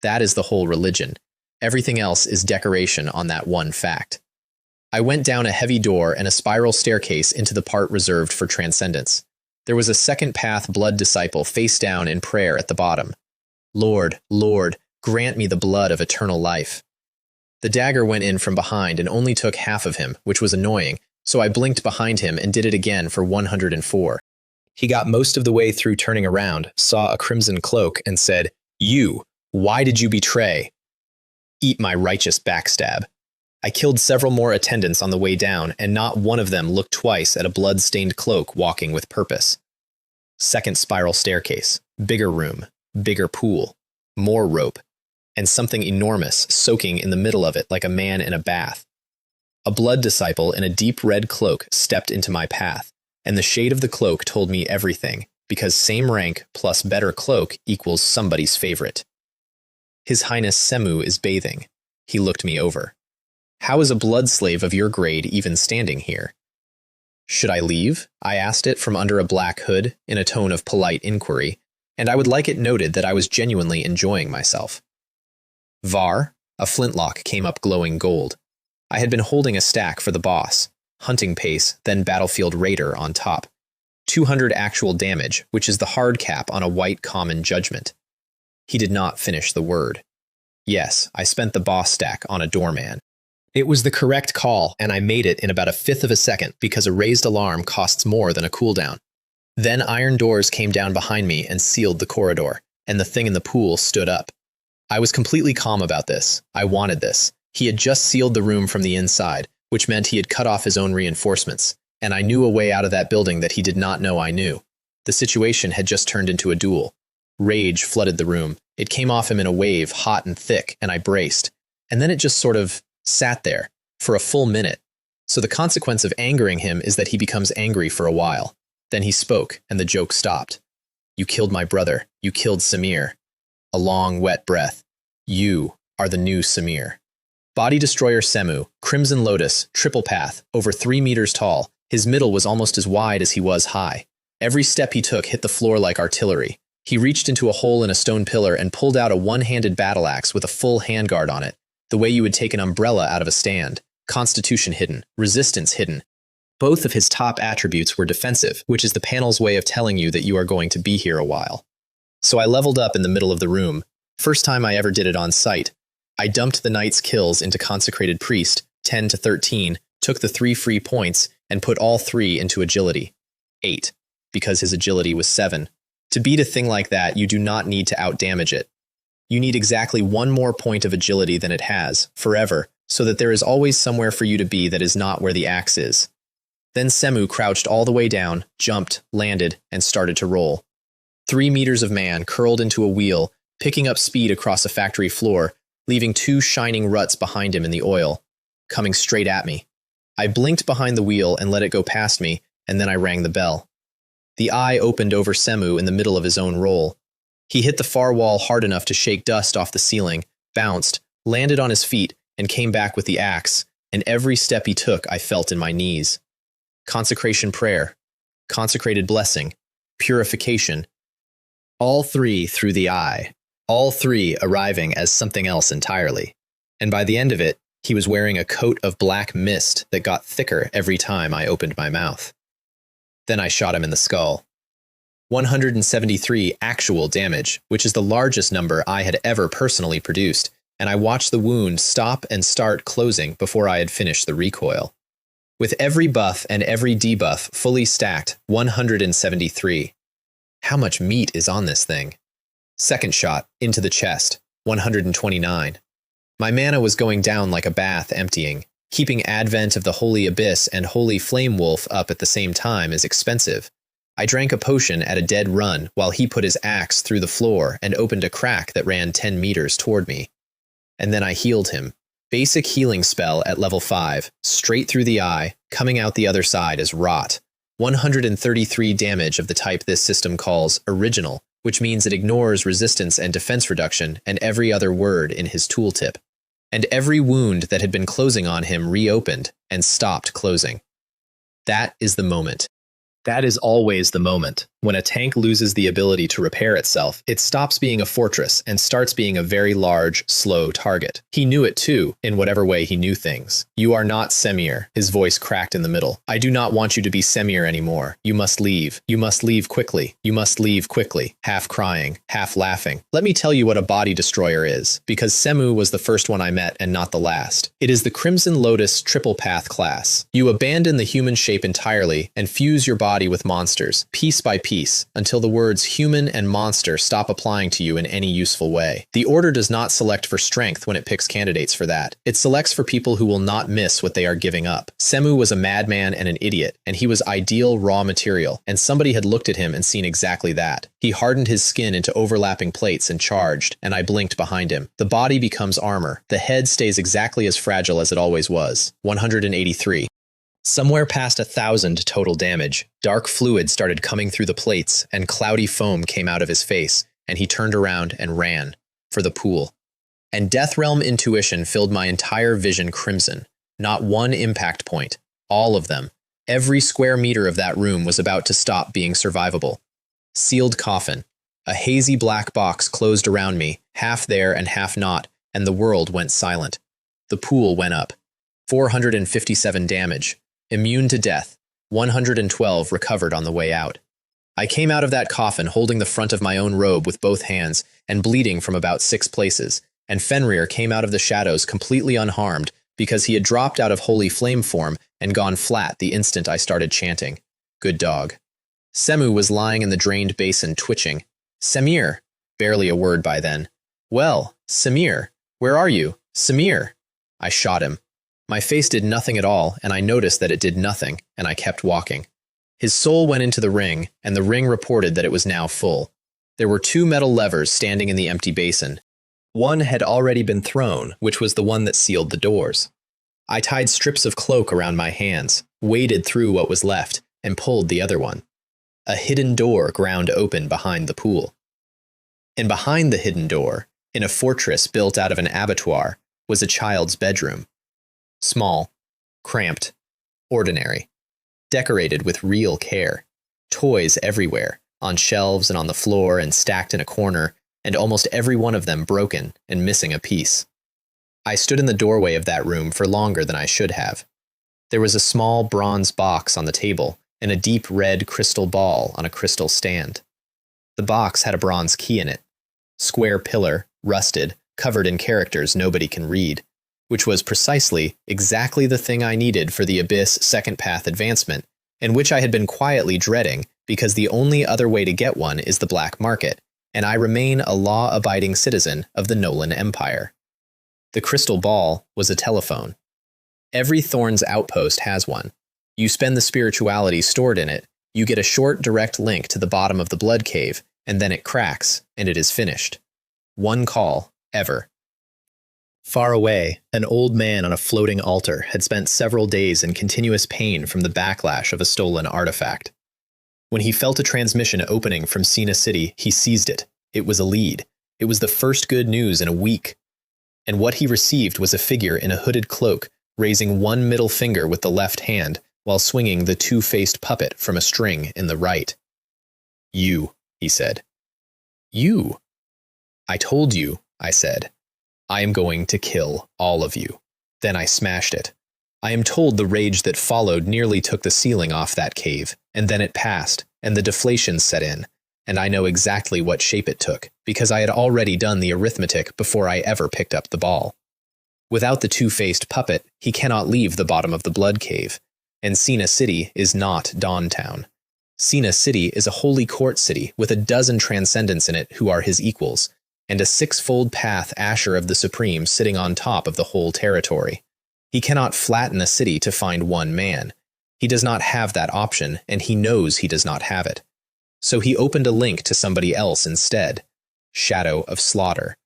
That is the whole religion. Everything else is decoration on that one fact. I went down a heavy door and a spiral staircase into the part reserved for transcendence. There was a second path blood disciple face down in prayer at the bottom. Lord, Lord, grant me the blood of eternal life. The dagger went in from behind and only took half of him, which was annoying, so I blinked behind him and did it again for 104. He got most of the way through turning around, saw a crimson cloak, and said, "You, why did you betray?" Eat my righteous backstab. I killed several more attendants on the way down, and not one of them looked twice at a blood-stained cloak walking with purpose. Second spiral staircase, bigger room, bigger pool, more rope, and something enormous soaking in the middle of it like a man in a bath. A blood disciple in a deep red cloak stepped into my path, and the shade of the cloak told me everything, because same rank plus better cloak equals somebody's favorite. His Highness Semu is bathing. He looked me over. How is a blood slave of your grade even standing here? Should I leave? I asked it from under a black hood, in a tone of polite inquiry, and I would like it noted that I was genuinely enjoying myself. Var, a flintlock came up glowing gold. I had been holding a stack for the boss, hunting pace, then battlefield raider on top. 200 actual damage, which is the hard cap on a white common judgment. He did not finish the word. Yes, I spent the boss stack on a doorman. It was the correct call, and I made it in about a fifth of a second because a raised alarm costs more than a cooldown. Then iron doors came down behind me and sealed the corridor, and the thing in the pool stood up. I was completely calm about this. I wanted this. He had just sealed the room from the inside, which meant he had cut off his own reinforcements, and I knew a way out of that building that he did not know I knew. The situation had just turned into a duel. Rage flooded the room. It came off him in a wave, hot and thick, and I braced. And then it just sort of sat there for a full minute. So the consequence of angering him is that he becomes angry for a while. Then he spoke, and the joke stopped. You killed my brother. You killed Samir. A long, wet breath. You are the new Samir. Body Destroyer Semu, Crimson Lotus, triple path, over 3 meters tall. His middle was almost as wide as he was high. Every step he took hit the floor like artillery. He reached into a hole in a stone pillar and pulled out a one-handed battle axe with a full handguard on it, the way you would take an umbrella out of a stand. Constitution hidden, resistance hidden. Both of his top attributes were defensive, which is the panel's way of telling you that you are going to be here a while. So I leveled up in the middle of the room. First time I ever did it on sight. I dumped the knight's kills into Consecrated Priest, 10 to 13, took the 3 free points, and put all 3 into agility. 8, because his agility was 7. To beat a thing like that, you do not need to outdamage it. You need exactly 1 more point of agility than it has, forever, so that there is always somewhere for you to be that is not where the axe is. Then Semu crouched all the way down, jumped, landed, and started to roll. 3 meters of man curled into a wheel, picking up speed across a factory floor, leaving 2 shining ruts behind him in the oil, coming straight at me. I blinked behind the wheel and let it go past me, and then I rang the bell. The eye opened over Semu in the middle of his own roll. He hit the far wall hard enough to shake dust off the ceiling, bounced, landed on his feet, and came back with the axe, and every step he took I felt in my knees. Consecration prayer, consecrated blessing, purification. All 3 through the eye. All 3 arriving as something else entirely. And by the end of it, he was wearing a coat of black mist that got thicker every time I opened my mouth. Then I shot him in the skull. 173 actual damage, which is the largest number I had ever personally produced, and I watched the wound stop and start closing before I had finished the recoil. With every buff and every debuff fully stacked, 173. How much meat is on this thing? Second shot, into the chest, 129. My mana was going down like a bath emptying. Keeping Advent of the Holy Abyss and Holy Flame Wolf up at the same time is expensive. I drank a potion at a dead run while he put his axe through the floor and opened a crack that ran 10 meters toward me. And then I healed him. Basic healing spell at level 5, straight through the eye, coming out the other side as rot. 133 damage of the type this system calls original, which means it ignores resistance and defense reduction and every other word in his tooltip. And every wound that had been closing on him reopened and stopped closing. That is the moment. That is always the moment. When a tank loses the ability to repair itself, it stops being a fortress and starts being a very large, slow target. He knew it too, in whatever way he knew things. You are not Semir, his voice cracked in the middle. I do not want you to be Semir anymore. You must leave. You must leave quickly. You must leave quickly. Half crying, half laughing. Let me tell you what a body destroyer is, because Semu was the first one I met and not the last. It is the Crimson Lotus triple path class. You abandon the human shape entirely and fuse your body with monsters, piece by piece, until the words human and monster stop applying to you in any useful way. The order does not select for strength when it picks candidates for that. It selects for people who will not miss what they are giving up. Semu was a madman and an idiot, and he was ideal raw material, and somebody had looked at him and seen exactly that. He hardened his skin into overlapping plates and charged, and I blinked behind him. The body becomes armor. The head stays exactly as fragile as it always was. 183. Somewhere past 1,000 total damage, dark fluid started coming through the plates, and cloudy foam came out of his face, and he turned around and ran for the pool. and Death Realm intuition filled my entire vision crimson. Not one impact point. All of them. Every square meter of that room was about to stop being survivable. Sealed coffin. A hazy black box closed around me, half there and half not, and the world went silent. The pool went up. 457 damage. Immune to death. 112 recovered on the way out. I came out of that coffin holding the front of my own robe with both hands and bleeding from about 6 places, and Fenrir came out of the shadows completely unharmed because he had dropped out of holy flame form and gone flat the instant I started chanting. Good dog. Semu was lying in the drained basin twitching. Samir. Barely a word by then. Well, Samir. Where are you? Samir. I shot him. My face did nothing at all, and I noticed that it did nothing, and I kept walking. His soul went into the ring, and the ring reported that it was now full. There were 2 metal levers standing in the empty basin. One had already been thrown, which was the one that sealed the doors. I tied strips of cloak around my hands, waded through what was left, and pulled the other one. A hidden door ground open behind the pool. And behind the hidden door, in a fortress built out of an abattoir, was a child's bedroom. Small, cramped, ordinary. Decorated with real care. Toys everywhere, on shelves and on the floor and stacked in a corner, and almost every one of them broken and missing a piece. I stood in the doorway of that room for longer than I should have. There was a small bronze box on the table and a deep red crystal ball on a crystal stand. The box had a bronze key in it. Square pillar, rusted, covered in characters nobody can read, which was precisely exactly the thing I needed for the Abyss second path advancement, and which I had been quietly dreading because the only other way to get one is the black market, and I remain a law-abiding citizen of the Nolan Empire. The crystal ball was a telephone. Every Thorn's outpost has one. You spend the spirituality stored in it, you get a short direct link to the bottom of the blood cave, and then it cracks, and it is finished. One call, ever. Far away, an old man on a floating altar had spent several days in continuous pain from the backlash of a stolen artifact. When he felt a transmission opening from Sina City, he seized it. It was a lead. It was the first good news in a week. And what he received was a figure in a hooded cloak, raising one middle finger with the left hand, while swinging the 2-faced puppet from a string in the right. You, he said. You. I told you, I said. I am going to kill all of you. Then I smashed it. I am told the rage that followed nearly took the ceiling off that cave, and then it passed, and the deflation set in, and I know exactly what shape it took, because I had already done the arithmetic before I ever picked up the ball. Without the 2-faced puppet, he cannot leave the bottom of the blood cave, and Sina City is not Dawntown. Sina City is a holy court city with a dozen transcendents in it who are his equals, and a 6-fold path Asher of the Supreme sitting on top of the whole territory. He cannot flatten a city to find one man. He does not have that option, and he knows he does not have it. So he opened a link to somebody else instead. Shadow of Slaughter.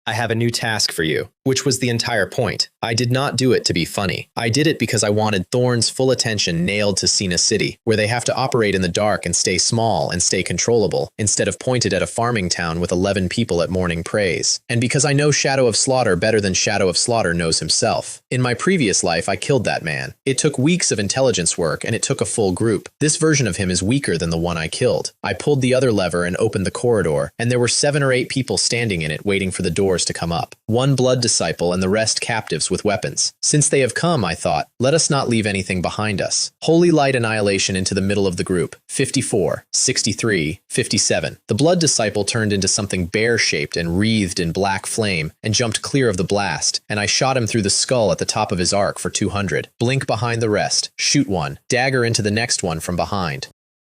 I have a new task for you, which was the entire point. I did not do it to be funny. I did it because I wanted Thorn's full attention nailed to Sina City, where they have to operate in the dark and stay small and stay controllable, instead of pointed at a farming town with 11 people at morning praise. And because I know Shadow of Slaughter better than Shadow of Slaughter knows himself. In my previous life, I killed that man. It took weeks of intelligence work, and it took a full group. This version of him is weaker than the one I killed. I pulled the other lever and opened the corridor, and there were 7 or 8 people standing in it waiting for the door to come up. 1 blood disciple and the rest captives with weapons. Since they have come, I thought, let us not leave anything behind us. Holy light annihilation into the middle of the group. 54, 63, 57. The blood disciple turned into something bear-shaped and wreathed in black flame and jumped clear of the blast, and I shot him through the skull at the top of his arc for 200. Blink behind the rest. Shoot one. Dagger into the next one from behind.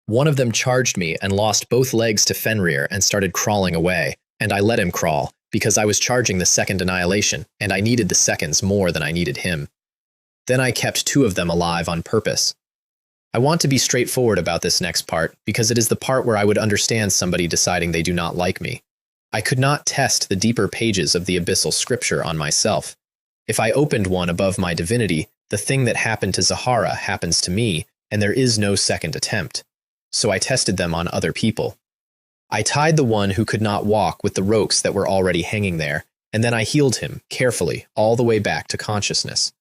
One of them charged me and lost both legs to Fenrir and started crawling away, and I let him crawl, because I was charging the second annihilation, and I needed the seconds more than I needed him. Then I kept 2 of them alive on purpose. I want to be straightforward about this next part, because it is the part where I would understand somebody deciding they do not like me. I could not test the deeper pages of the abyssal scripture on myself. If I opened one above my divinity, the thing that happened to Zahara happens to me, and there is no second attempt. So I tested them on other people. I tied the one who could not walk with the ropes that were already hanging there, and then I healed him, carefully, all the way back to consciousness.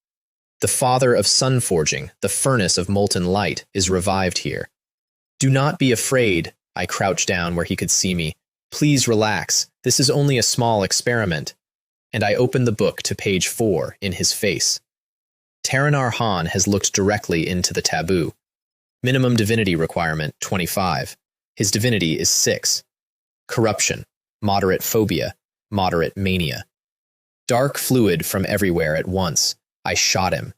The father of sun forging, the furnace of molten light, is revived here. Do not be afraid. I crouched down where he could see me. Please relax. This is only a small experiment. And I opened the book to page 4 in his face. Taranar Han has looked directly into the taboo. Minimum divinity requirement, 25. His divinity is 6. Corruption, moderate phobia, moderate mania. Dark fluid from everywhere at once. I shot him.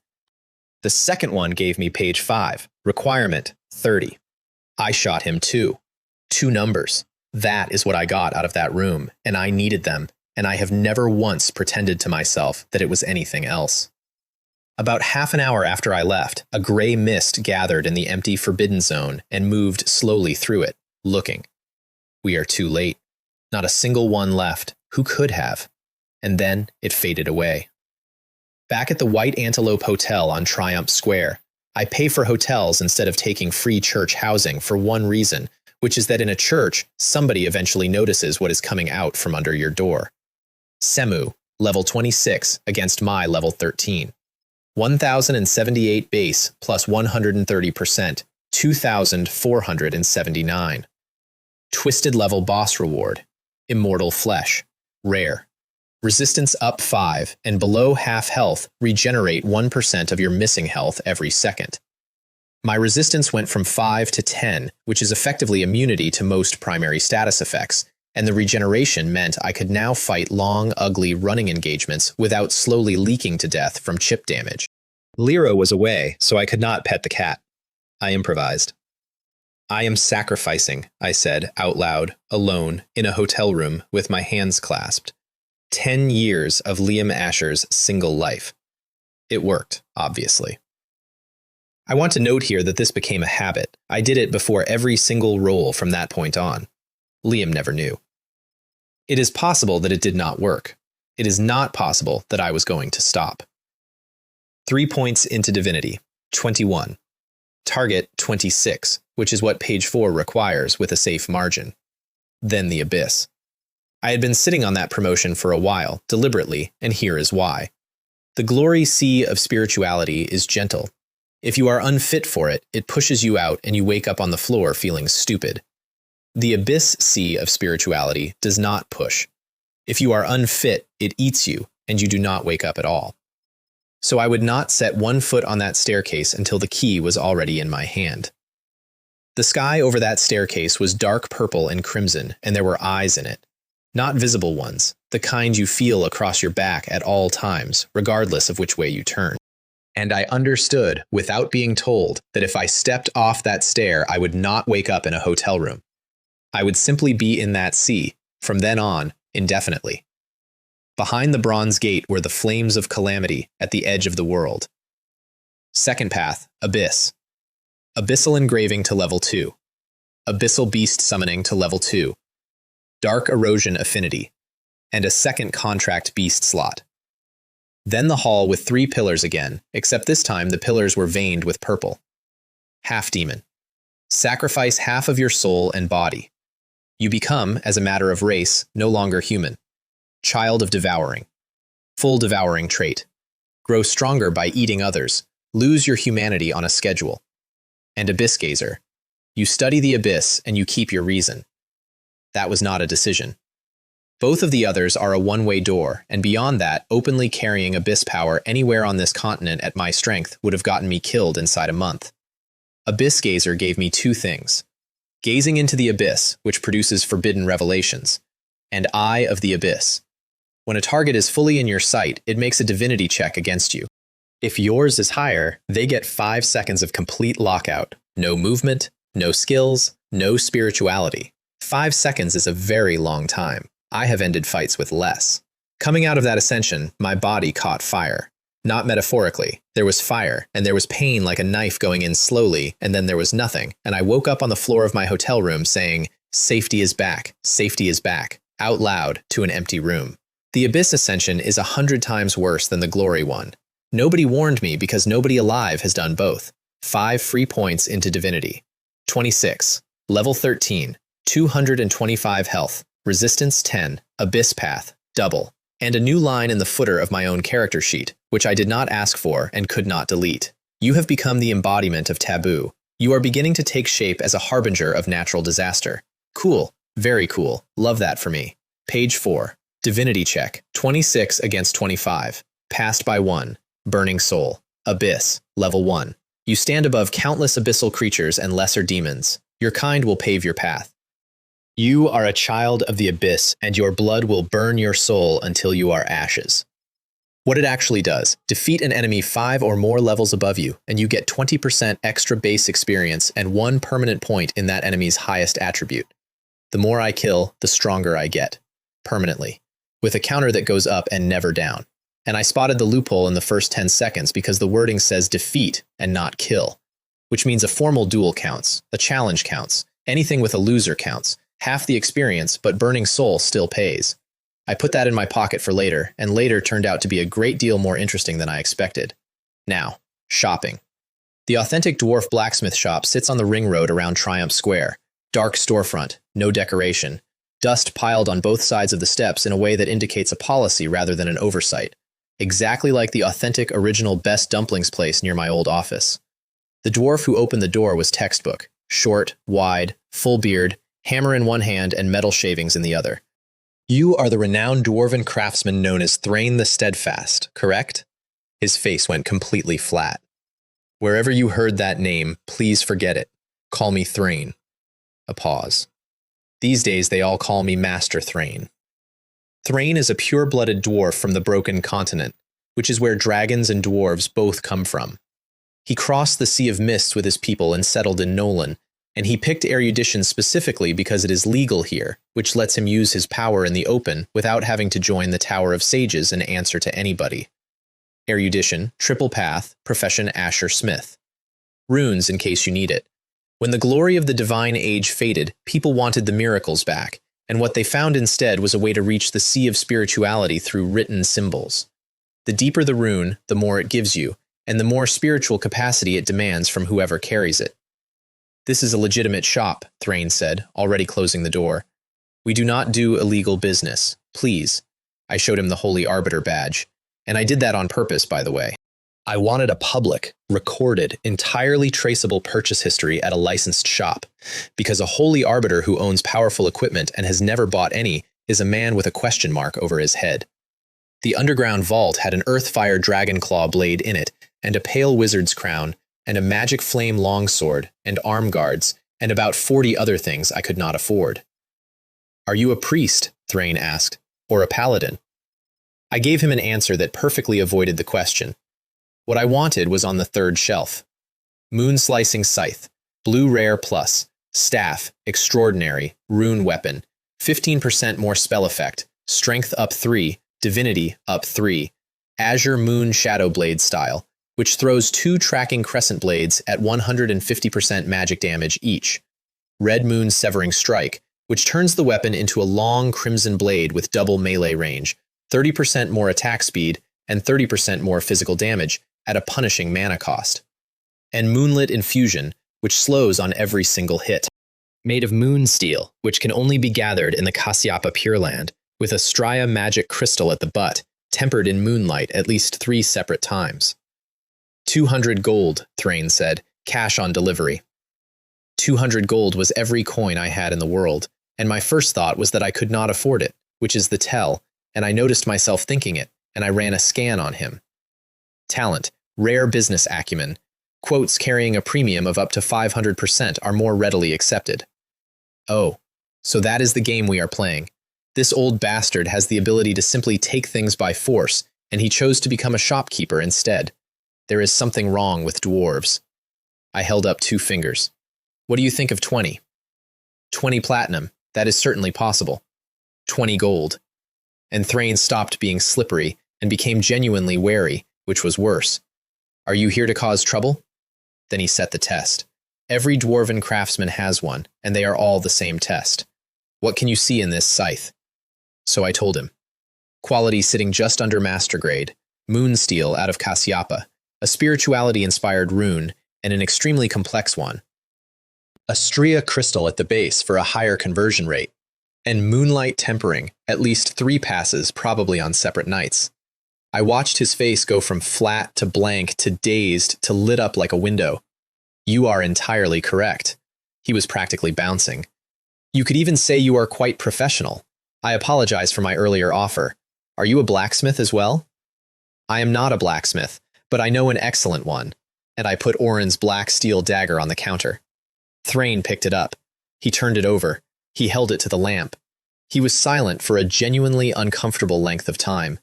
The second one gave me page 5. Requirement, 30. I shot him too. 2 numbers. That is what I got out of that room, and I needed them, and I have never once pretended to myself that it was anything else. About half an hour after I left, a gray mist gathered in the empty forbidden zone and moved slowly through it, looking. We are too late. Not a single one left. Who could have? And then it faded away. Back at the White Antelope Hotel on Triumph Square, I pay for hotels instead of taking free church housing for one reason, which is that in a church, somebody eventually notices what is coming out from under your door. Semu, level 26 against my level 13. 1,078 base plus 130%, 2,479. Twisted level boss reward, immortal flesh, rare. Resistance up 5 and below half health regenerate 1% of your missing health every second. My resistance went from 5 to 10, which is effectively immunity to most primary status effects, and the regeneration meant I could now fight long, ugly running engagements without slowly leaking to death from chip damage. Lyra was away, so I could not pet the cat. I improvised. I am sacrificing, I said out loud, alone, in a hotel room with my hands clasped. 10 years of Liam Asher's single life. It worked, obviously. I want to note here that this became a habit. I did it before every single roll from that point on. Liam never knew. It is possible that it did not work. It is not possible that I was going to stop. 3 points into divinity, 21. Target 26, which is what page 4 requires with a safe margin. Then the abyss. I had been sitting on that promotion for a while, deliberately, and here is why. The glory sea of spirituality is gentle. If you are unfit for it, it pushes you out and you wake up on the floor feeling stupid. The abyss sea of spirituality does not push. If you are unfit, it eats you, and you do not wake up at all. So I would not set one foot on that staircase until the key was already in my hand. The sky over that staircase was dark purple and crimson, and there were eyes in it. Not visible ones, the kind you feel across your back at all times, regardless of which way you turn. And I understood, without being told, that if I stepped off that stair, I would not wake up in a hotel room. I would simply be in that sea, from then on, indefinitely. Behind the bronze gate were the flames of calamity at the edge of the world. Second path, Abyss. Abyssal engraving to level 2. Abyssal beast summoning to level 2. Dark erosion affinity. And a second contract beast slot. Then the hall with 3 pillars again, except this time the pillars were veined with purple. Half demon. Sacrifice half of your soul and body. You become, as a matter of race, no longer human. Child of devouring. Full devouring trait. Grow stronger by eating others. Lose your humanity on a schedule. And abyss gazer. You study the abyss and you keep your reason. That was not a decision. Both of the others are a one-way door, and beyond that, openly carrying abyss power anywhere on this continent at my strength would have gotten me killed inside a month. Abyss Gazer gave me 2 things. Gazing into the abyss, which produces forbidden revelations, and Eye of the Abyss. When a target is fully in your sight, it makes a divinity check against you. If yours is higher, they get 5 seconds of complete lockout. No movement, no skills, no spirituality. 5 seconds is a very long time. I have ended fights with less. Coming out of that ascension, my body caught fire. Not metaphorically. There was fire, and there was pain like a knife going in slowly, and then there was nothing, and I woke up on the floor of my hotel room saying, "Safety is back, out loud to an empty room. The Abyss Ascension is 100 times worse than the Glory one. Nobody warned me because nobody alive has done both. 5 free points into Divinity. 26. Level 13. 225 health. Resistance 10. Abyss Path. Double. And a new line in the footer of my own character sheet, which I did not ask for and could not delete. You have become the embodiment of taboo. You are beginning to take shape as a harbinger of natural disaster. Cool. Very cool. Love that for me. Page 4. Divinity check. 26 against 25. Passed by 1. Burning soul. Abyss. Level 1. You stand above countless abyssal creatures and lesser demons. Your kind will pave your path. You are a child of the abyss, and your blood will burn your soul until you are ashes. What it actually does, defeat an enemy 5 or more levels above you, and you get 20% extra base experience and 1 permanent point in that enemy's highest attribute. The more I kill, the stronger I get. Permanently. With a counter that goes up and never down. And I spotted the loophole in the first 10 seconds because the wording says defeat and not kill. Which means a formal duel counts, a challenge counts, anything with a loser counts. Half the experience, but burning soul still pays. I put that in my pocket for later, and later turned out to be a great deal more interesting than I expected. Now, shopping. The authentic dwarf blacksmith shop sits on the ring road around Triumph Square. Dark storefront, no decoration. Dust piled on both sides of the steps in a way that indicates a policy rather than an oversight. Exactly like the authentic original Best Dumplings place near my old office. The dwarf who opened the door was textbook. Short, wide, full beard, hammer in one hand and metal shavings in the other. You are the renowned dwarven craftsman known as Thrain the Steadfast, correct? His face went completely flat. Wherever you heard that name, please forget it. Call me Thrain. A pause. These days they all call me Master Thrain. Thrain is a pure-blooded dwarf from the Broken Continent, which is where dragons and dwarves both come from. He crossed the Sea of Mists with his people and settled in Nolan, and he picked erudition specifically because it is legal here, which lets him use his power in the open without having to join the Tower of Sages and answer to anybody. Erudition, triple path, profession Asher Smith. Runes in case you need it. When the glory of the divine age faded, people wanted the miracles back, and what they found instead was a way to reach the sea of spirituality through written symbols. The deeper the rune, the more it gives you, and the more spiritual capacity it demands from whoever carries it. This is a legitimate shop, Thrain said, already closing the door. We do not do illegal business. Please. I showed him the Holy Arbiter badge. And I did that on purpose, by the way. I wanted a public, recorded, entirely traceable purchase history at a licensed shop, because a Holy Arbiter who owns powerful equipment and has never bought any is a man with a question mark over his head. The underground vault had an Earthfire Dragonclaw blade in it, and a pale wizard's crown, and a magic flame longsword, and arm guards, and about 40 other things I could not afford. Are you a priest? Thrain asked, or a paladin? I gave him an answer that perfectly avoided the question. What I wanted was on the third shelf. Moon-slicing scythe, blue rare plus, staff, extraordinary, rune weapon, 15% more spell effect, strength up 3, divinity up 3, azure moon shadow blade style, which throws 2 tracking crescent blades at 150% magic damage each. Red Moon Severing Strike, which turns the weapon into a long crimson blade with double melee range, 30% more attack speed, and 30% more physical damage at a punishing mana cost. And Moonlit Infusion, which slows on every single hit. Made of moon steel, which can only be gathered in the Kasyapa Pure Land, with a Strya magic crystal at the butt, tempered in moonlight at least 3 separate times. 200 gold, Thrain said, cash on delivery. 200 gold was every coin I had in the world, and my first thought was that I could not afford it, which is the tell, and I noticed myself thinking it, and I ran a scan on him. Talent, rare business acumen, quotes carrying a premium of up to 500% are more readily accepted. Oh, so that is the game we are playing. This old bastard has the ability to simply take things by force, and he chose to become a shopkeeper instead. There is something wrong with dwarves. I held up 2 fingers. What do you think of 20? 20 platinum, that is certainly possible. 20 gold. And Thrain stopped being slippery and became genuinely wary, which was worse. Are you here to cause trouble? Then he set the test. Every dwarven craftsman has one, and they are all the same test. What can you see in this scythe? So I told him. Quality sitting just under master grade, moon steel out of Kasyapa, a spirituality-inspired rune, and an extremely complex one. A Stria crystal at the base for a higher conversion rate. and moonlight tempering, at least 3 passes, probably on separate nights. I watched his face go from flat to blank to dazed to lit up like a window. You are entirely correct. He was practically bouncing. You could even say you are quite professional. I apologize for my earlier offer. Are you a blacksmith as well? I am not a blacksmith, but I know an excellent one, and I put Oren's black steel dagger on the counter. Thrain picked it up. He turned it over. He held it to the lamp. He was silent for a genuinely uncomfortable length of time.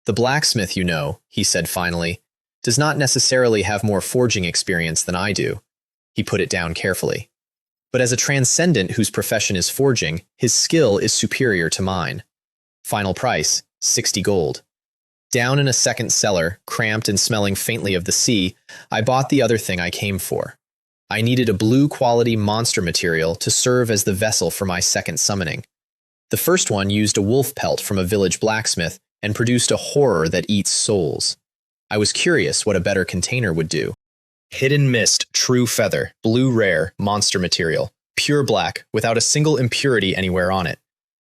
The blacksmith, you know, he said finally, does not necessarily have more forging experience than I do. He put it down carefully. But as a transcendent whose profession is forging, his skill is superior to mine. Final price, 60 gold. Down in a second cellar, cramped and smelling faintly of the sea, I bought the other thing I came for. I needed a blue-quality monster material to serve as the vessel for my second summoning. The first one used a wolf pelt from a village blacksmith and produced a horror that eats souls. I was curious what a better container would do. Hidden Mist, True Feather, Blue Rare, Monster Material, pure black, without a single impurity anywhere on it.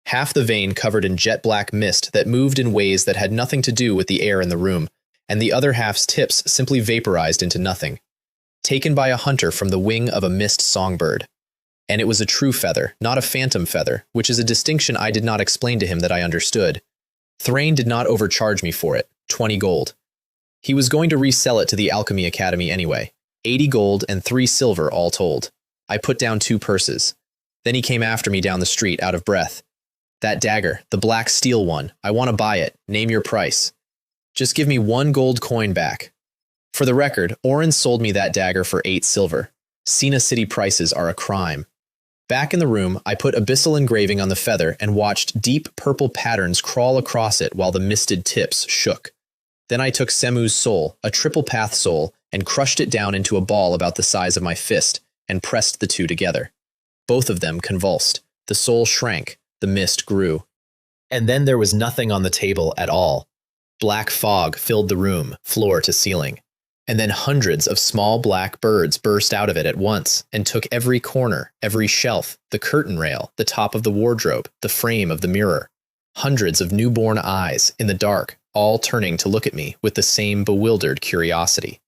Half the vein covered in jet black mist that moved in ways that had nothing to do with the air in the room, and the other half's tips simply vaporized into nothing. Taken by a hunter from the wing of a mist songbird. And it was a true feather, not a phantom feather, which is a distinction I did not explain to him that I understood. Thrain did not overcharge me for it, 20 gold. He was going to resell it to the Alchemy Academy anyway, 80 gold and 3 silver all told. I put down 2 purses. Then he came after me down the street, out of breath. That dagger, the black steel one, I want to buy it. Name your price. Just give me 1 gold coin back. For the record, Oren sold me that dagger for 8 silver. Sina City prices are a crime. Back in the room, I put abyssal engraving on the feather and watched deep purple patterns crawl across it while the misted tips shook. Then I took Semu's soul, a triple path soul, and crushed it down into a ball about the size of my fist, and pressed the 2 together. Both of them convulsed. The soul shrank. The mist grew. And then there was nothing on the table at all. Black fog filled the room, floor to ceiling. And then hundreds of small black birds burst out of it at once and took every corner, every shelf, the curtain rail, the top of the wardrobe, the frame of the mirror. Hundreds of newborn eyes, in the dark, all turning to look at me with the same bewildered curiosity.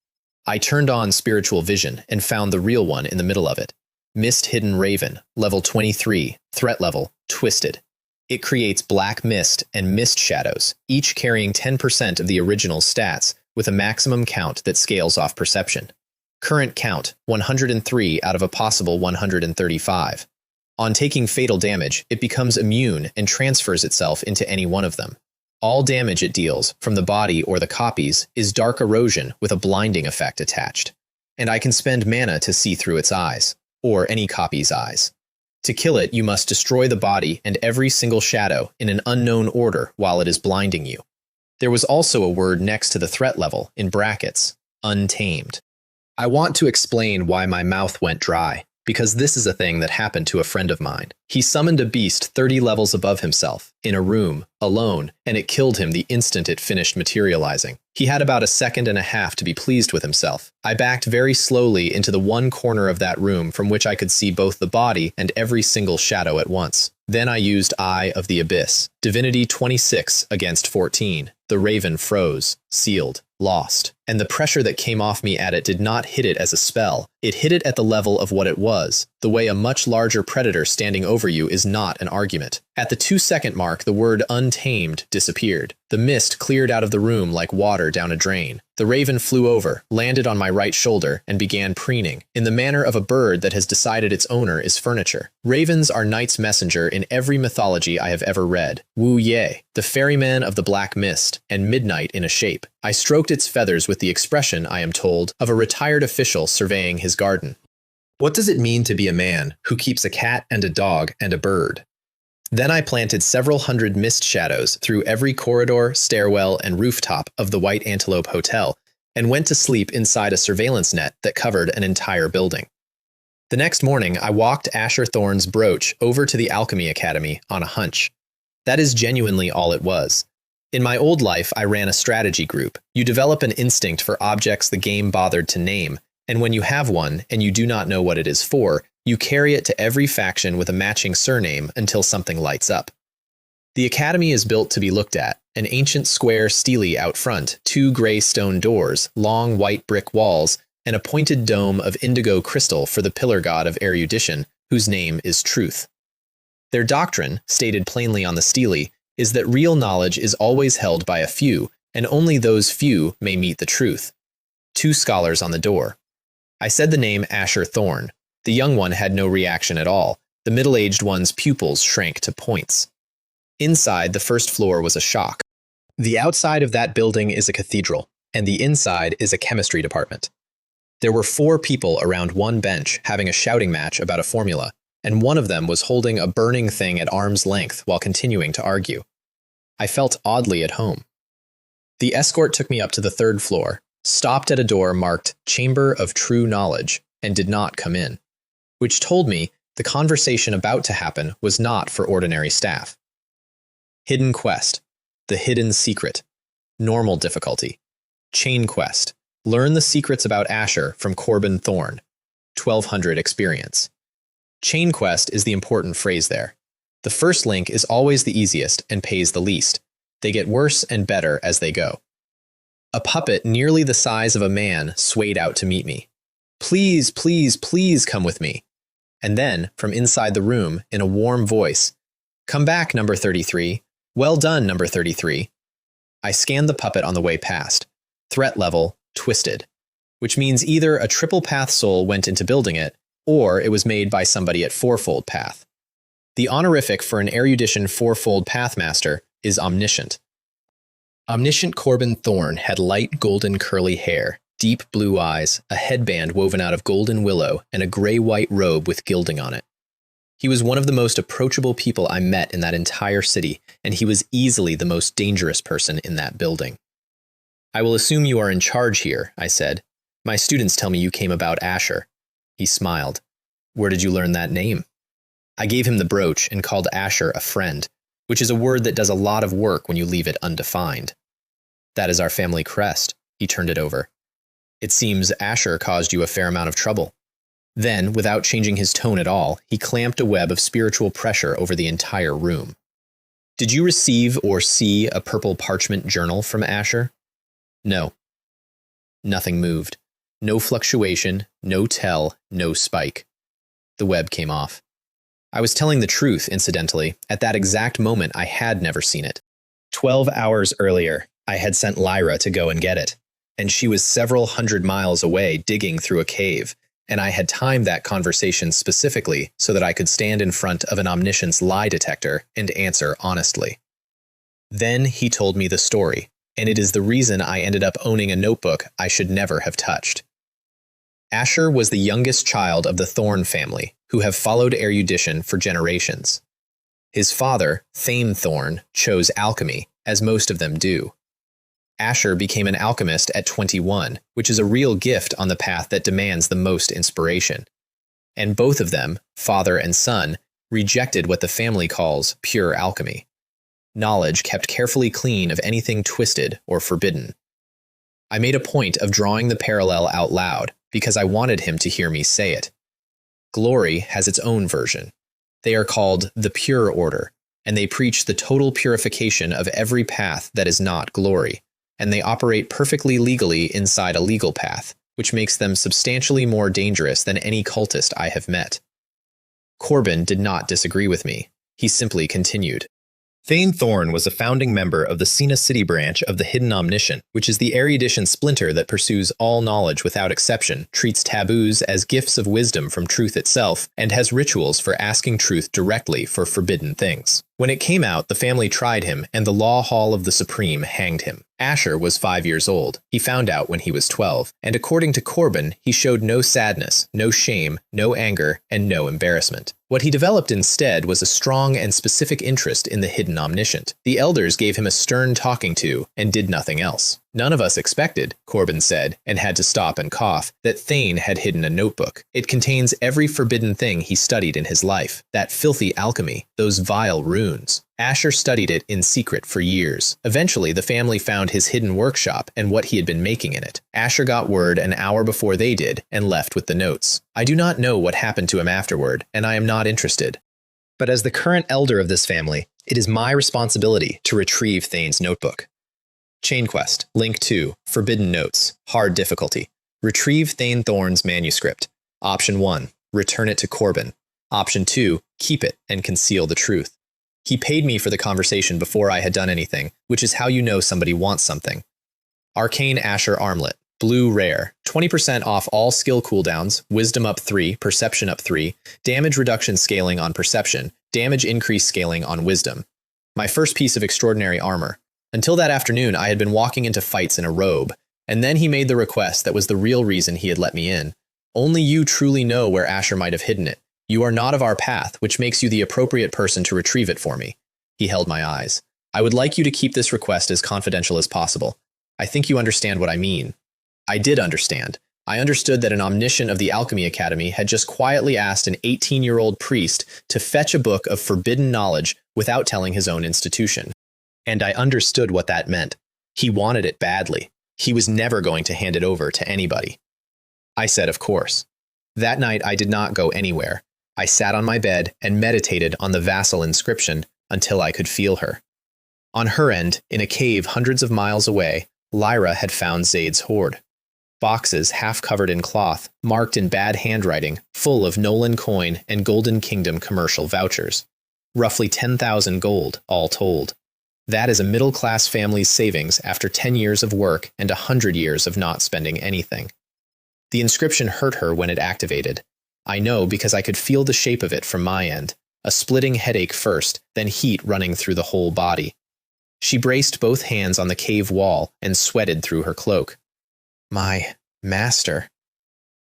I turned on spiritual vision and found the real one in the middle of it. Mist-hidden Raven, level 23, threat level, twisted. It creates black mist and mist shadows, each carrying 10% of the original stats, with a maximum count that scales off perception. Current count, 103 out of a possible 135. On taking fatal damage, it becomes immune and transfers itself into any one of them. All damage it deals, from the body or the copies, is dark erosion with a blinding effect attached. And I can spend mana to see through its eyes, or any copy's eyes. To kill it, you must destroy the body and every single shadow in an unknown order while it is blinding you. There was also a word next to the threat level, in brackets, untamed. I want to explain why my mouth went dry, because this is a thing that happened to a friend of mine. He summoned a beast 30 levels above himself, in a room, alone, and it killed him the instant it finished materializing. He had about a second and a half to be pleased with himself. I backed very slowly into the one corner of that room from which I could see both the body and every single shadow at once. Then I used Eye of the Abyss. Divinity 26 against 14. The Raven froze, sealed, lost. And the pressure that came off me at it did not hit it as a spell. It hit it at the level of what it was, the way a much larger predator standing over you is not an argument. At the 2-second mark, the word untamed disappeared. The mist cleared out of the room like water down a drain. The raven flew over, landed on my right shoulder, and began preening, in the manner of a bird that has decided its owner is furniture. Ravens are night's messenger in every mythology I have ever read. Wu Ye, the ferryman of the black mist, and midnight in a shape. I stroked its feathers with the expression, I am told, of a retired official surveying his garden. What does it mean to be a man who keeps a cat and a dog and a bird? Then I planted several hundred mist shadows through every corridor, stairwell, and rooftop of the White Antelope Hotel, and went to sleep inside a surveillance net that covered an entire building. The next morning, I walked Asher Thorne's brooch over to the Alchemy Academy on a hunch. That is genuinely all it was. In my old life, I ran a strategy group. You develop an instinct for objects the game bothered to name, and when you have one, and you do not know what it is for, You carry it to every faction with a matching surname until something lights up. The academy is built to be looked at, an ancient square stele out front, 2 gray stone doors, long white brick walls, and a pointed dome of indigo crystal for the pillar god of erudition, whose name is Truth. Their doctrine, stated plainly on the stele, is that real knowledge is always held by a few, and only those few may meet the truth. 2 scholars on the door. I said the name Asher Thorne. The young one had no reaction at all. The middle-aged one's pupils shrank to points. Inside, the first floor was a shock. The outside of that building is a cathedral, and the inside is a chemistry department. There were 4 people around one bench having a shouting match about a formula, and one of them was holding a burning thing at arm's length while continuing to argue. I felt oddly at home. The escort took me up to the 3rd floor, stopped at a door marked Chamber of True Knowledge, and did not come in, which told me the conversation about to happen was not for ordinary staff. Hidden Quest, The Hidden Secret, Normal Difficulty, Chain Quest, Learn the Secrets about Asher from Corbin Thorne, 1200 Experience. Chain Quest is the important phrase there. The first link is always the easiest and pays the least. They get worse and better as they go. A puppet nearly the size of a man swayed out to meet me. Please, please, please come with me. And then, from inside the room, in a warm voice, come back, number 33. Well done, number 33. I scanned the puppet on the way past. Threat level, twisted. Which means either a triple path soul went into building it, or it was made by somebody at fourfold path. The honorific for an erudition fourfold pathmaster is omniscient. Omniscient Corbin Thorne had light golden curly hair, deep blue eyes, a headband woven out of golden willow, and a gray-white robe with gilding on it. He was one of the most approachable people I met in that entire city, and he was easily the most dangerous person in that building. I will assume you are in charge here, I said. My students tell me you came about Asher. He smiled. Where did you learn that name? I gave him the brooch and called Asher a friend, which is a word that does a lot of work when you leave it undefined. That is our family crest. He turned it over. It seems Asher caused you a fair amount of trouble. Then, without changing his tone at all, he clamped a web of spiritual pressure over the entire room. Did you receive or see a purple parchment journal from Asher? No. Nothing moved. No fluctuation, no tell, no spike. The web came off. I was telling the truth, incidentally. At that exact moment, I had never seen it. 12 hours earlier, I had sent Lyra to go and get it, and she was several hundred miles away digging through a cave, and I had timed that conversation specifically so that I could stand in front of an omniscience lie detector and answer honestly. Then he told me the story, and it is the reason I ended up owning a notebook I should never have touched. Asher was the youngest child of the Thorne family, who have followed erudition for generations. His father, Thane Thorne, chose alchemy, as most of them do. Asher became an alchemist at 21, which is a real gift on the path that demands the most inspiration. And both of them, father and son, rejected what the family calls pure alchemy. Knowledge kept carefully clean of anything twisted or forbidden. I made a point of drawing the parallel out loud because I wanted him to hear me say it. Glory has its own version. They are called the Pure Order, and they preach the total purification of every path that is not glory, and they operate perfectly legally inside a legal path, which makes them substantially more dangerous than any cultist I have met. Corbin did not disagree with me. He simply continued. Thane Thorne was a founding member of the Sina City branch of the Hidden Omniscient, which is the erudition splinter that pursues all knowledge without exception, treats taboos as gifts of wisdom from truth itself, and has rituals for asking truth directly for forbidden things. When it came out, the family tried him, and the Law Hall of the Supreme hanged him. Asher was 5 years old. He found out when he was 12, and according to Corbin, he showed no sadness, no shame, no anger, and no embarrassment. What he developed instead was a strong and specific interest in the Hidden Omniscient. The elders gave him a stern talking to, and did nothing else. None of us expected, Corbin said, and had to stop and cough, that Thane had hidden a notebook. It contains every forbidden thing he studied in his life, that filthy alchemy, those vile runes. runes. Asher studied it in secret for years. Eventually, the family found his hidden workshop and what he had been making in it. Asher got word an hour before they did and left with the notes. I do not know what happened to him afterward, and I am not interested. But as the current elder of this family, it is my responsibility to retrieve Thane's notebook. Chain Quest, Link 2, Forbidden Notes, Hard Difficulty. Retrieve Thane Thorn's manuscript. Option 1, return it to Corbin. Option 2, keep it and conceal the truth. He paid me for the conversation before I had done anything, which is how you know somebody wants something. Arcane Asher Armlet, Blue Rare, 20% off all skill cooldowns, Wisdom up 3, Perception up 3, damage reduction scaling on Perception, damage increase scaling on Wisdom. My first piece of extraordinary armor. Until that afternoon, I had been walking into fights in a robe, and then he made the request that was the real reason he had let me in. Only you truly know where Asher might have hidden it. You are not of our path, which makes you the appropriate person to retrieve it for me. He held my eyes. I would like you to keep this request as confidential as possible. I think you understand what I mean. I did understand. I understood that an omniscient of the Alchemy Academy had just quietly asked an 18-year-old priest to fetch a book of forbidden knowledge without telling his own institution. And I understood what that meant. He wanted it badly. He was never going to hand it over to anybody. I said, of course. That night, I did not go anywhere. I sat on my bed and meditated on the vassal inscription until I could feel her. On her end, in a cave hundreds of miles away, Lyra had found Zaid's hoard. Boxes half covered in cloth, marked in bad handwriting, full of Nolan coin and Golden Kingdom commercial vouchers. Roughly 10,000 gold, all told. That is a middle-class family's savings after 10 years of work and 100 years of not spending anything. The inscription hurt her when it activated. I know because I could feel the shape of it from my end, a splitting headache first, then heat running through the whole body. She braced both hands on the cave wall and sweated through her cloak. My master.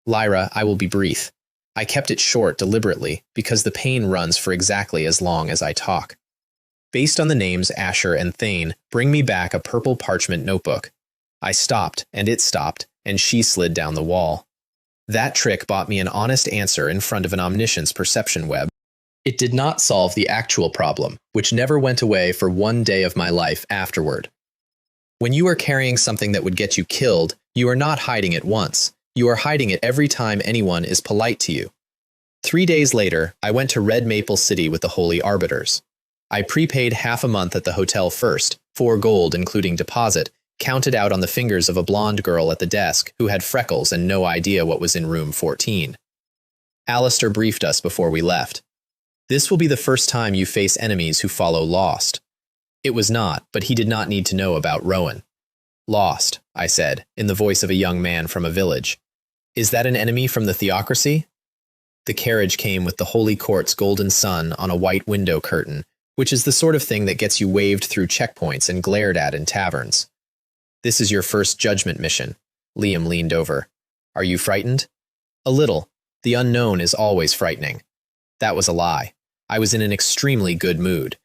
Lyra, I will be brief. I kept it short deliberately because the pain runs for exactly as long as I talk. Based on the names Asher and Thane, bring me back a purple parchment notebook. I stopped, and it stopped, and she slid down the wall. That trick bought me an honest answer in front of an omniscience perception web. It did not solve the actual problem, which never went away for one day of my life afterward. When you are carrying something that would get you killed, you are not hiding it once. You are hiding it every time anyone is polite to you. 3 days later, I went to Red Maple City with the Holy Arbiters. I prepaid half a month at the hotel first, 4 gold including deposit, counted out on the fingers of a blonde girl at the desk who had freckles and no idea what was in room 14. Alistair briefed us before we left. This will be the first time you face enemies who follow Lost. It was not, but he did not need to know about Rowan. Lost, I said, in the voice of a young man from a village. Is that an enemy from the theocracy? The carriage came with the Holy Court's golden sun on a white window curtain, which is the sort of thing that gets you waved through checkpoints and glared at in taverns. This is your first judgment mission. Liam leaned over. Are you frightened? A little. The unknown is always frightening. That was a lie. I was in an extremely good mood.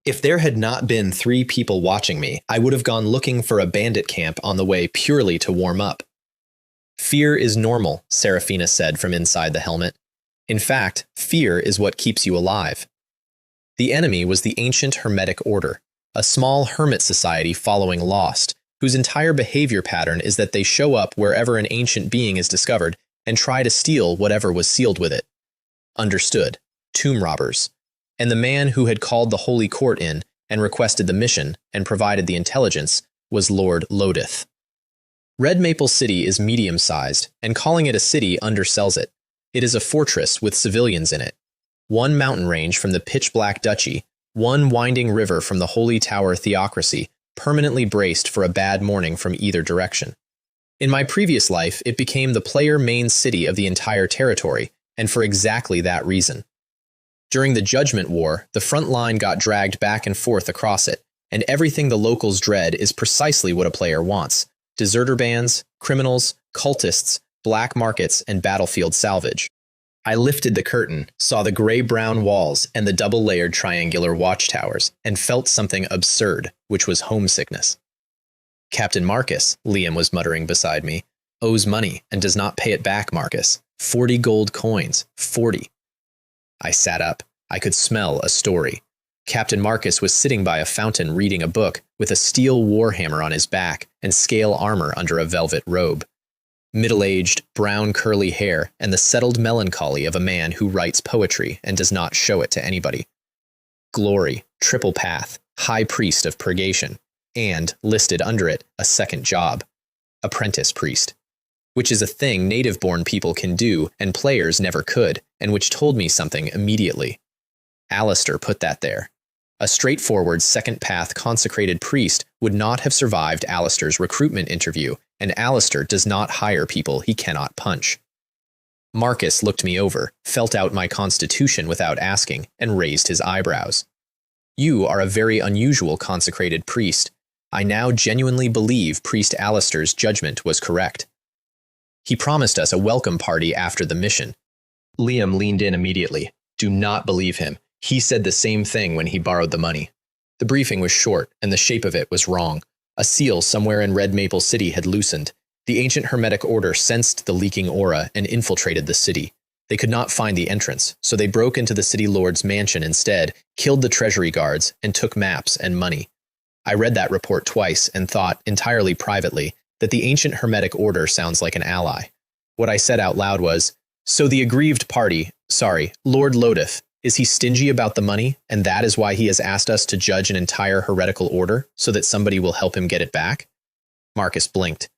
If there had not been 3 people watching me, I would have gone looking for a bandit camp on the way purely to warm up. Fear is normal, Seraphina said from inside the helmet. In fact, fear is what keeps you alive. The enemy was the ancient Hermetic Order, a small hermit society following Lost, whose entire behavior pattern is that they show up wherever an ancient being is discovered and try to steal whatever was sealed with it. Understood. Tomb robbers. And the man who had called the Holy Court in and requested the mission and provided the intelligence was Lord Lodith. Red Maple City is medium-sized, and calling it a city undersells it. It is a fortress with civilians in it. 1 mountain range from the pitch-black duchy, 1 winding river from the Holy Tower theocracy, permanently braced for a bad morning from either direction. In my previous life, it became the player main city of the entire territory, and for exactly that reason. During the Judgment War, the front line got dragged back and forth across it, and everything the locals dread is precisely what a player wants: deserter bands, criminals, cultists, black markets, and battlefield salvage. I lifted the curtain, saw the gray-brown walls and the double-layered triangular watchtowers, and felt something absurd, which was homesickness. Captain Marcus, Liam was muttering beside me, owes money and does not pay it back, Marcus. 40 gold coins. 40. I sat up. I could smell a story. Captain Marcus was sitting by a fountain reading a book with a steel warhammer on his back and scale armor under a velvet robe. Middle-aged, brown curly hair and the settled melancholy of a man who writes poetry and does not show it to anybody. Glory, triple path, high priest of purgation, and, listed under it, a second job, apprentice priest, which is a thing native-born people can do and players never could, and which told me something immediately. Alistair put that there. A straightforward second path consecrated priest would not have survived Alistair's recruitment interview, and Alistair does not hire people he cannot punch. Marcus looked me over, felt out my constitution without asking, and raised his eyebrows. You are a very unusual consecrated priest. I now genuinely believe Priest Alistair's judgment was correct. He promised us a welcome party after the mission. Liam leaned in immediately. Do not believe him. He said the same thing when he borrowed the money. The briefing was short, and the shape of it was wrong. A seal somewhere in Red Maple City had loosened. The ancient Hermetic Order sensed the leaking aura and infiltrated the city. They could not find the entrance, so they broke into the city lord's mansion instead, killed the treasury guards, and took maps and money. I read that report twice and thought, entirely privately, that the ancient Hermetic Order sounds like an ally. What I said out loud was, so the aggrieved party, Lord Lodith, is he stingy about the money, and that is why he has asked us to judge an entire heretical order so that somebody will help him get it back? Marcus blinked.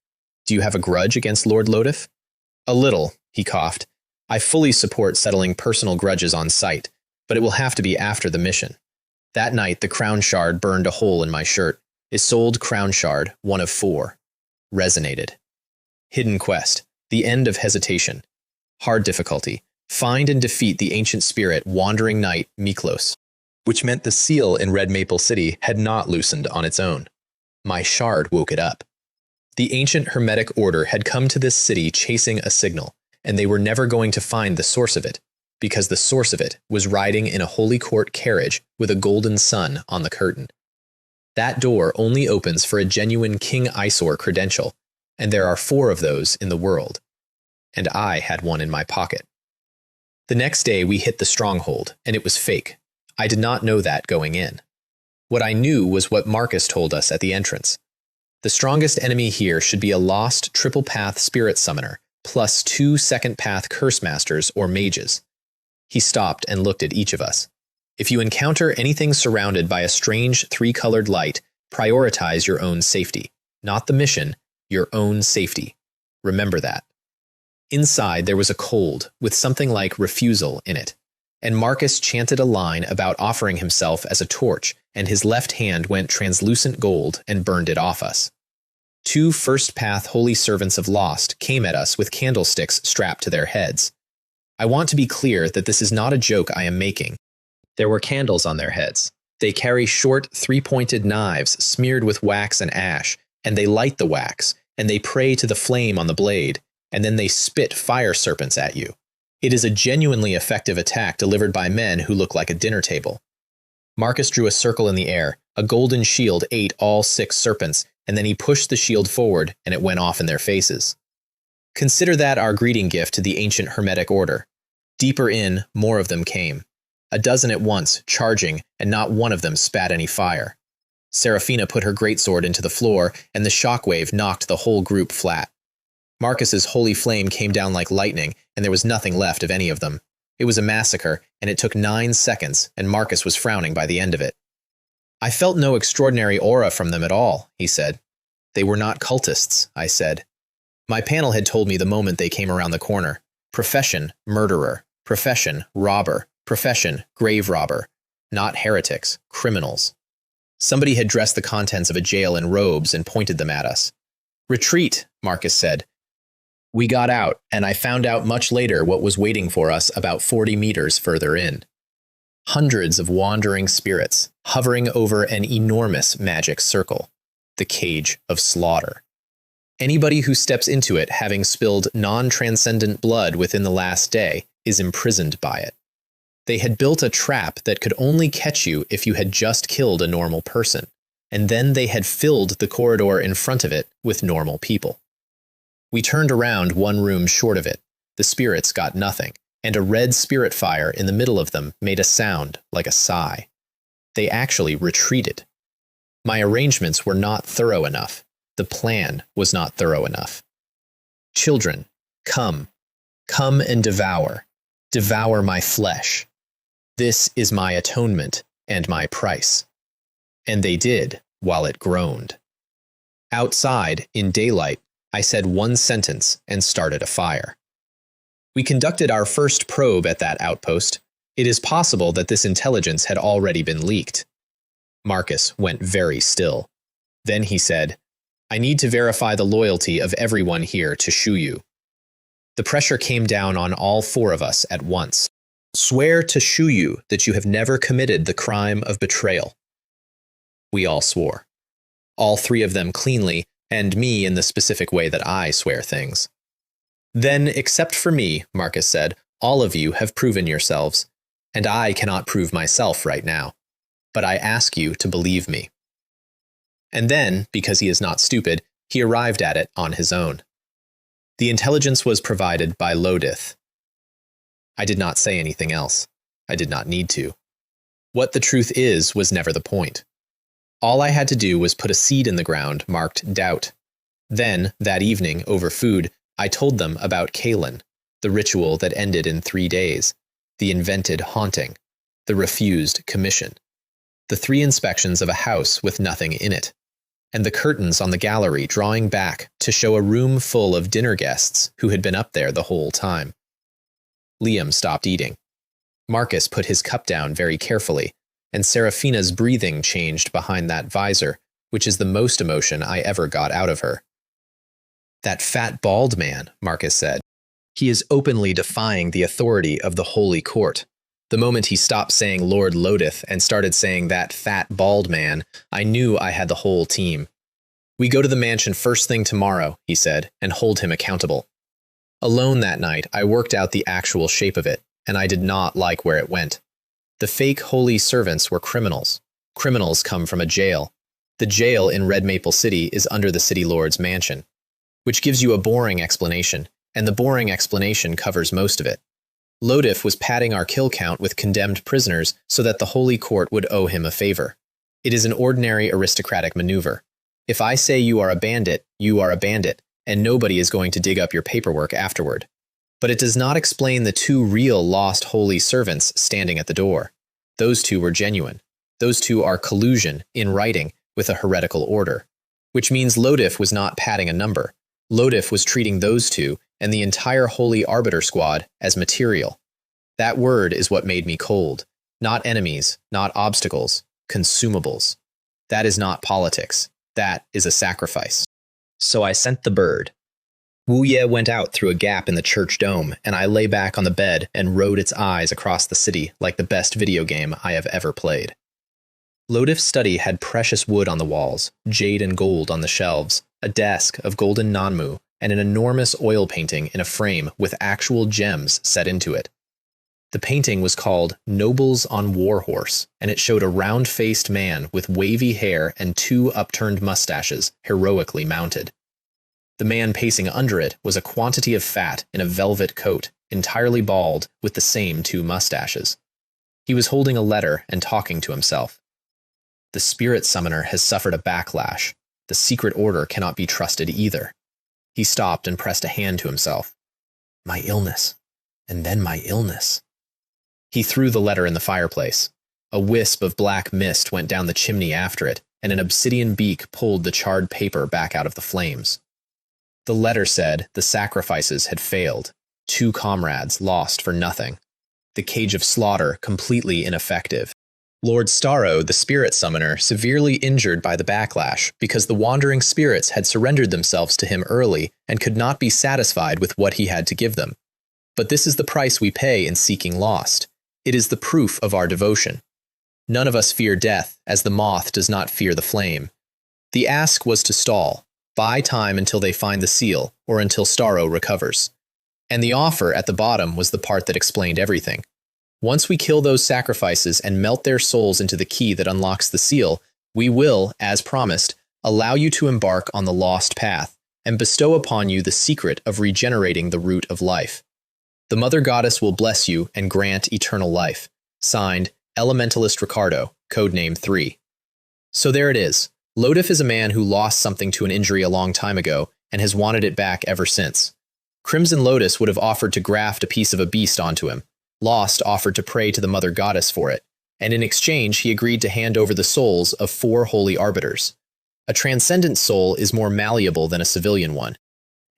Do you have a grudge against Lord Lodith? A little, he coughed. I fully support settling personal grudges on sight, but it will have to be after the mission. That night, the crown shard burned a hole in my shirt. Isolde crown shard, 1 of 4. Resonated. Hidden quest. The end of hesitation. Hard difficulty. Find and defeat the ancient spirit Wandering Knight Miklos, which meant the seal in Red Maple City had not loosened on its own. My shard woke it up. The ancient Hermetic Order had come to this city chasing a signal, and they were never going to find the source of it, because the source of it was riding in a holy court carriage with a golden sun on the curtain. That door only opens for a genuine King Isor credential, and there are 4 of those in the world. And I had one in my pocket. The next day we hit the stronghold, and it was fake. I did not know that going in. What I knew was what Marcus told us at the entrance. The strongest enemy here should be a lost triple path spirit summoner, plus 2 second path curse masters or mages. He stopped and looked at each of us. If you encounter anything surrounded by a strange 3-colored light, prioritize your own safety. Not the mission, your own safety. Remember that. Inside there was a cold, with something like refusal in it, and Marcus chanted a line about offering himself as a torch, and his left hand went translucent gold and burned it off us. 2 first path holy servants of Lost came at us with candlesticks strapped to their heads. I want to be clear that this is not a joke I am making. There were candles on their heads. They carry short, 3-pointed knives smeared with wax and ash, and they light the wax, and they pray to the flame on the blade, and then they spit fire serpents at you. It is a genuinely effective attack delivered by men who look like a dinner table. Marcus drew a circle in the air. A golden shield ate all 6 serpents, and then he pushed the shield forward, and it went off in their faces. Consider that our greeting gift to the ancient Hermetic Order. Deeper in, more of them came. A dozen at once, charging, and not one of them spat any fire. Seraphina put her greatsword into the floor, and the shockwave knocked the whole group flat. Marcus's holy flame came down like lightning, and there was nothing left of any of them. It was a massacre, and it took 9 seconds, and Marcus was frowning by the end of it. I felt no extraordinary aura from them at all, he said. They were not cultists, I said. My panel had told me the moment they came around the corner. Profession, murderer. Profession, robber. Profession, grave robber. Not heretics, criminals. Somebody had dressed the contents of a jail in robes and pointed them at us. Retreat, Marcus said. We got out, and I found out much later what was waiting for us about 40 meters further in. Hundreds of wandering spirits, hovering over an enormous magic circle, the cage of slaughter. Anybody who steps into it having spilled non-transcendent blood within the last day is imprisoned by it. They had built a trap that could only catch you if you had just killed a normal person, and then they had filled the corridor in front of it with normal people. We turned around 1 room short of it. The spirits got nothing, and a red spirit fire in the middle of them made a sound like a sigh. They actually retreated. My arrangements were not thorough enough. The plan was not thorough enough. Children, come. Come and devour. Devour my flesh. This is my atonement and my price. And they did, while it groaned. Outside, in daylight, I said one sentence and started a fire. We conducted our first probe at that outpost. It is possible that this intelligence had already been leaked. Marcus went very still. Then he said, I need to verify the loyalty of everyone here to Shuyu. The pressure came down on all four of us at once. Swear to Shuyu that you have never committed the crime of betrayal. We all swore. All three of them cleanly, and me in the specific way that I swear things. Then, except for me, Marcus said, all of you have proven yourselves, and I cannot prove myself right now. But I ask you to believe me. And then, because he is not stupid, he arrived at it on his own. The intelligence was provided by Lodith. I did not say anything else. I did not need to. What the truth is was never the point. All I had to do was put a seed in the ground marked doubt. Then, that evening, over food, I told them about Kalen, the ritual that ended in 3 days, the invented haunting, the refused commission, the 3 inspections of a house with nothing in it, and the curtains on the gallery drawing back to show a room full of dinner guests who had been up there the whole time. Liam stopped eating. Marcus put his cup down very carefully, and Seraphina's breathing changed behind that visor, which is the most emotion I ever got out of her. That fat bald man, Marcus said. He is openly defying the authority of the Holy Court. The moment he stopped saying Lord Lodith and started saying that fat bald man, I knew I had the whole team. We go to the mansion first thing tomorrow, he said, and hold him accountable. Alone that night, I worked out the actual shape of it, and I did not like where it went. The fake holy servants were criminals. Criminals come from a jail. The jail in Red Maple City is under the City Lord's mansion, which gives you a boring explanation, and the boring explanation covers most of it. Lodith was padding our kill count with condemned prisoners so that the Holy Court would owe him a favor. It is an ordinary aristocratic maneuver. If I say you are a bandit, and nobody is going to dig up your paperwork afterward. But it does not explain the 2 real lost holy servants standing at the door. Those 2 were genuine. Those 2 are collusion, in writing, with a heretical order. Which means Lodith was not padding a number. Lodith was treating those 2 and the entire Holy Arbiter Squad as material. That word is what made me cold. Not enemies, not obstacles, consumables. That is not politics. That is a sacrifice. So I sent the bird. Wu Ye went out through a gap in the church dome, and I lay back on the bed and rode its eyes across the city like the best video game I have ever played. Lodith's study had precious wood on the walls, jade and gold on the shelves, a desk of golden nanmu, and an enormous oil painting in a frame with actual gems set into it. The painting was called Nobles on Warhorse, and it showed a round-faced man with wavy hair and 2 upturned mustaches heroically mounted. The man pacing under it was a quantity of fat in a velvet coat, entirely bald, with the same 2 mustaches. He was holding a letter and talking to himself. The spirit summoner has suffered a backlash. The secret order cannot be trusted either. He stopped and pressed a hand to himself. My illness, and then my illness. He threw the letter in the fireplace. A wisp of black mist went down the chimney after it, and an obsidian beak pulled the charred paper back out of the flames. The letter said the sacrifices had failed, 2 comrades lost for nothing, the cage of slaughter completely ineffective. Lord Starro, the spirit summoner, severely injured by the backlash because the wandering spirits had surrendered themselves to him early and could not be satisfied with what he had to give them. But this is the price we pay in seeking lost. It is the proof of our devotion. None of us fear death, as the moth does not fear the flame. The ask was to stall, buy time until they find the seal, or until Starro recovers. And the offer at the bottom was the part that explained everything. Once we kill those sacrifices and melt their souls into the key that unlocks the seal, we will, as promised, allow you to embark on the lost path, and bestow upon you the secret of regenerating the root of life. The Mother Goddess will bless you and grant eternal life. Signed, Elementalist Ricardo, codename 3. So there it is. Lodif is a man who lost something to an injury a long time ago and has wanted it back ever since. Crimson Lotus would have offered to graft a piece of a beast onto him. Lost offered to pray to the Mother Goddess for it, and in exchange he agreed to hand over the souls of 4 holy arbiters. A transcendent soul is more malleable than a civilian one,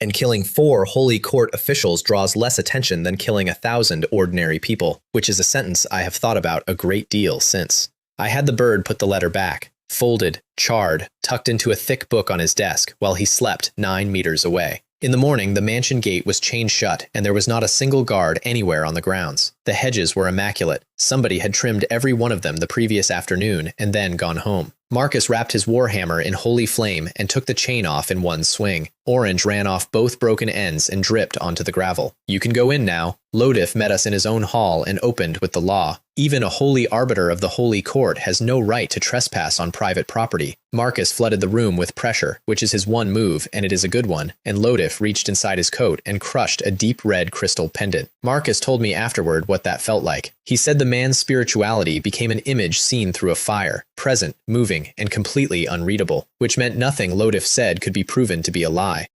and killing 4 holy court officials draws less attention than killing 1,000 ordinary people, which is a sentence I have thought about a great deal since. I had the bird put the letter back, folded, charred, tucked into a thick book on his desk while he slept 9 meters away. In the morning, the mansion gate was chained shut, and there was not a single guard anywhere on the grounds. The hedges were immaculate. Somebody had trimmed every one of them the previous afternoon and then gone home. Marcus wrapped his warhammer in holy flame and took the chain off in one swing. Orange ran off both broken ends and dripped onto the gravel. You can go in now. Lodif met us in his own hall and opened with the law. Even a holy arbiter of the holy court has no right to trespass on private property. Marcus flooded the room with pressure, which is his one move, and it is a good one, and Lodif reached inside his coat and crushed a deep red crystal pendant. Marcus told me afterward what that felt like. He said the man's spirituality became an image seen through a fire, present, moving, and completely unreadable, which meant nothing Lodif said could be proven to be a lie.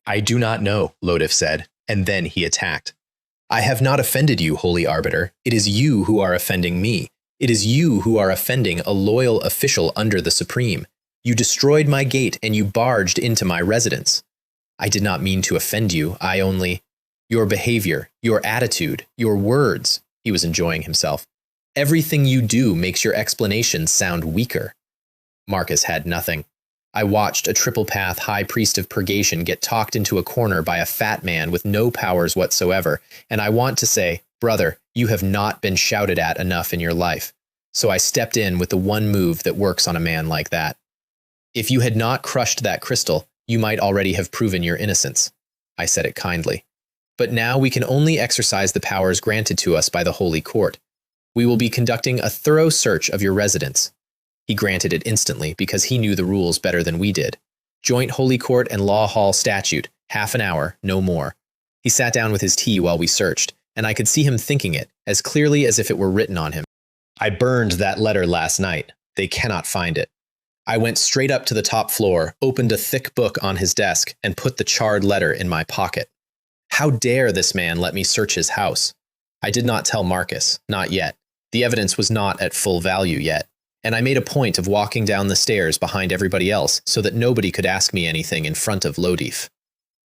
I do not know, Lodif said, and then he attacked. I have not offended you, Holy Arbiter. It is you who are offending me. It is you who are offending a loyal official under the Supreme. You destroyed my gate and you barged into my residence. I did not mean to offend you. I only... Your behavior, your attitude, your words. He was enjoying himself. Everything you do makes your explanations sound weaker. Marcus had nothing. I watched a triple-path high priest of purgation get talked into a corner by a fat man with no powers whatsoever, and I want to say, brother, you have not been shouted at enough in your life. So I stepped in with the one move that works on a man like that. If you had not crushed that crystal, you might already have proven your innocence. I said it kindly. But now we can only exercise the powers granted to us by the Holy Court. We will be conducting a thorough search of your residence. He granted it instantly because he knew the rules better than we did. Joint Holy Court and Law Hall statute, half an hour, no more. He sat down with his tea while we searched, and I could see him thinking it, as clearly as if it were written on him. I burned that letter last night. They cannot find it. I went straight up to the top floor, opened a thick book on his desk, and put the charred letter in my pocket. How dare this man let me search his house? I did not tell Marcus, not yet. The evidence was not at full value yet. And I made a point of walking down the stairs behind everybody else so that nobody could ask me anything in front of Lodif.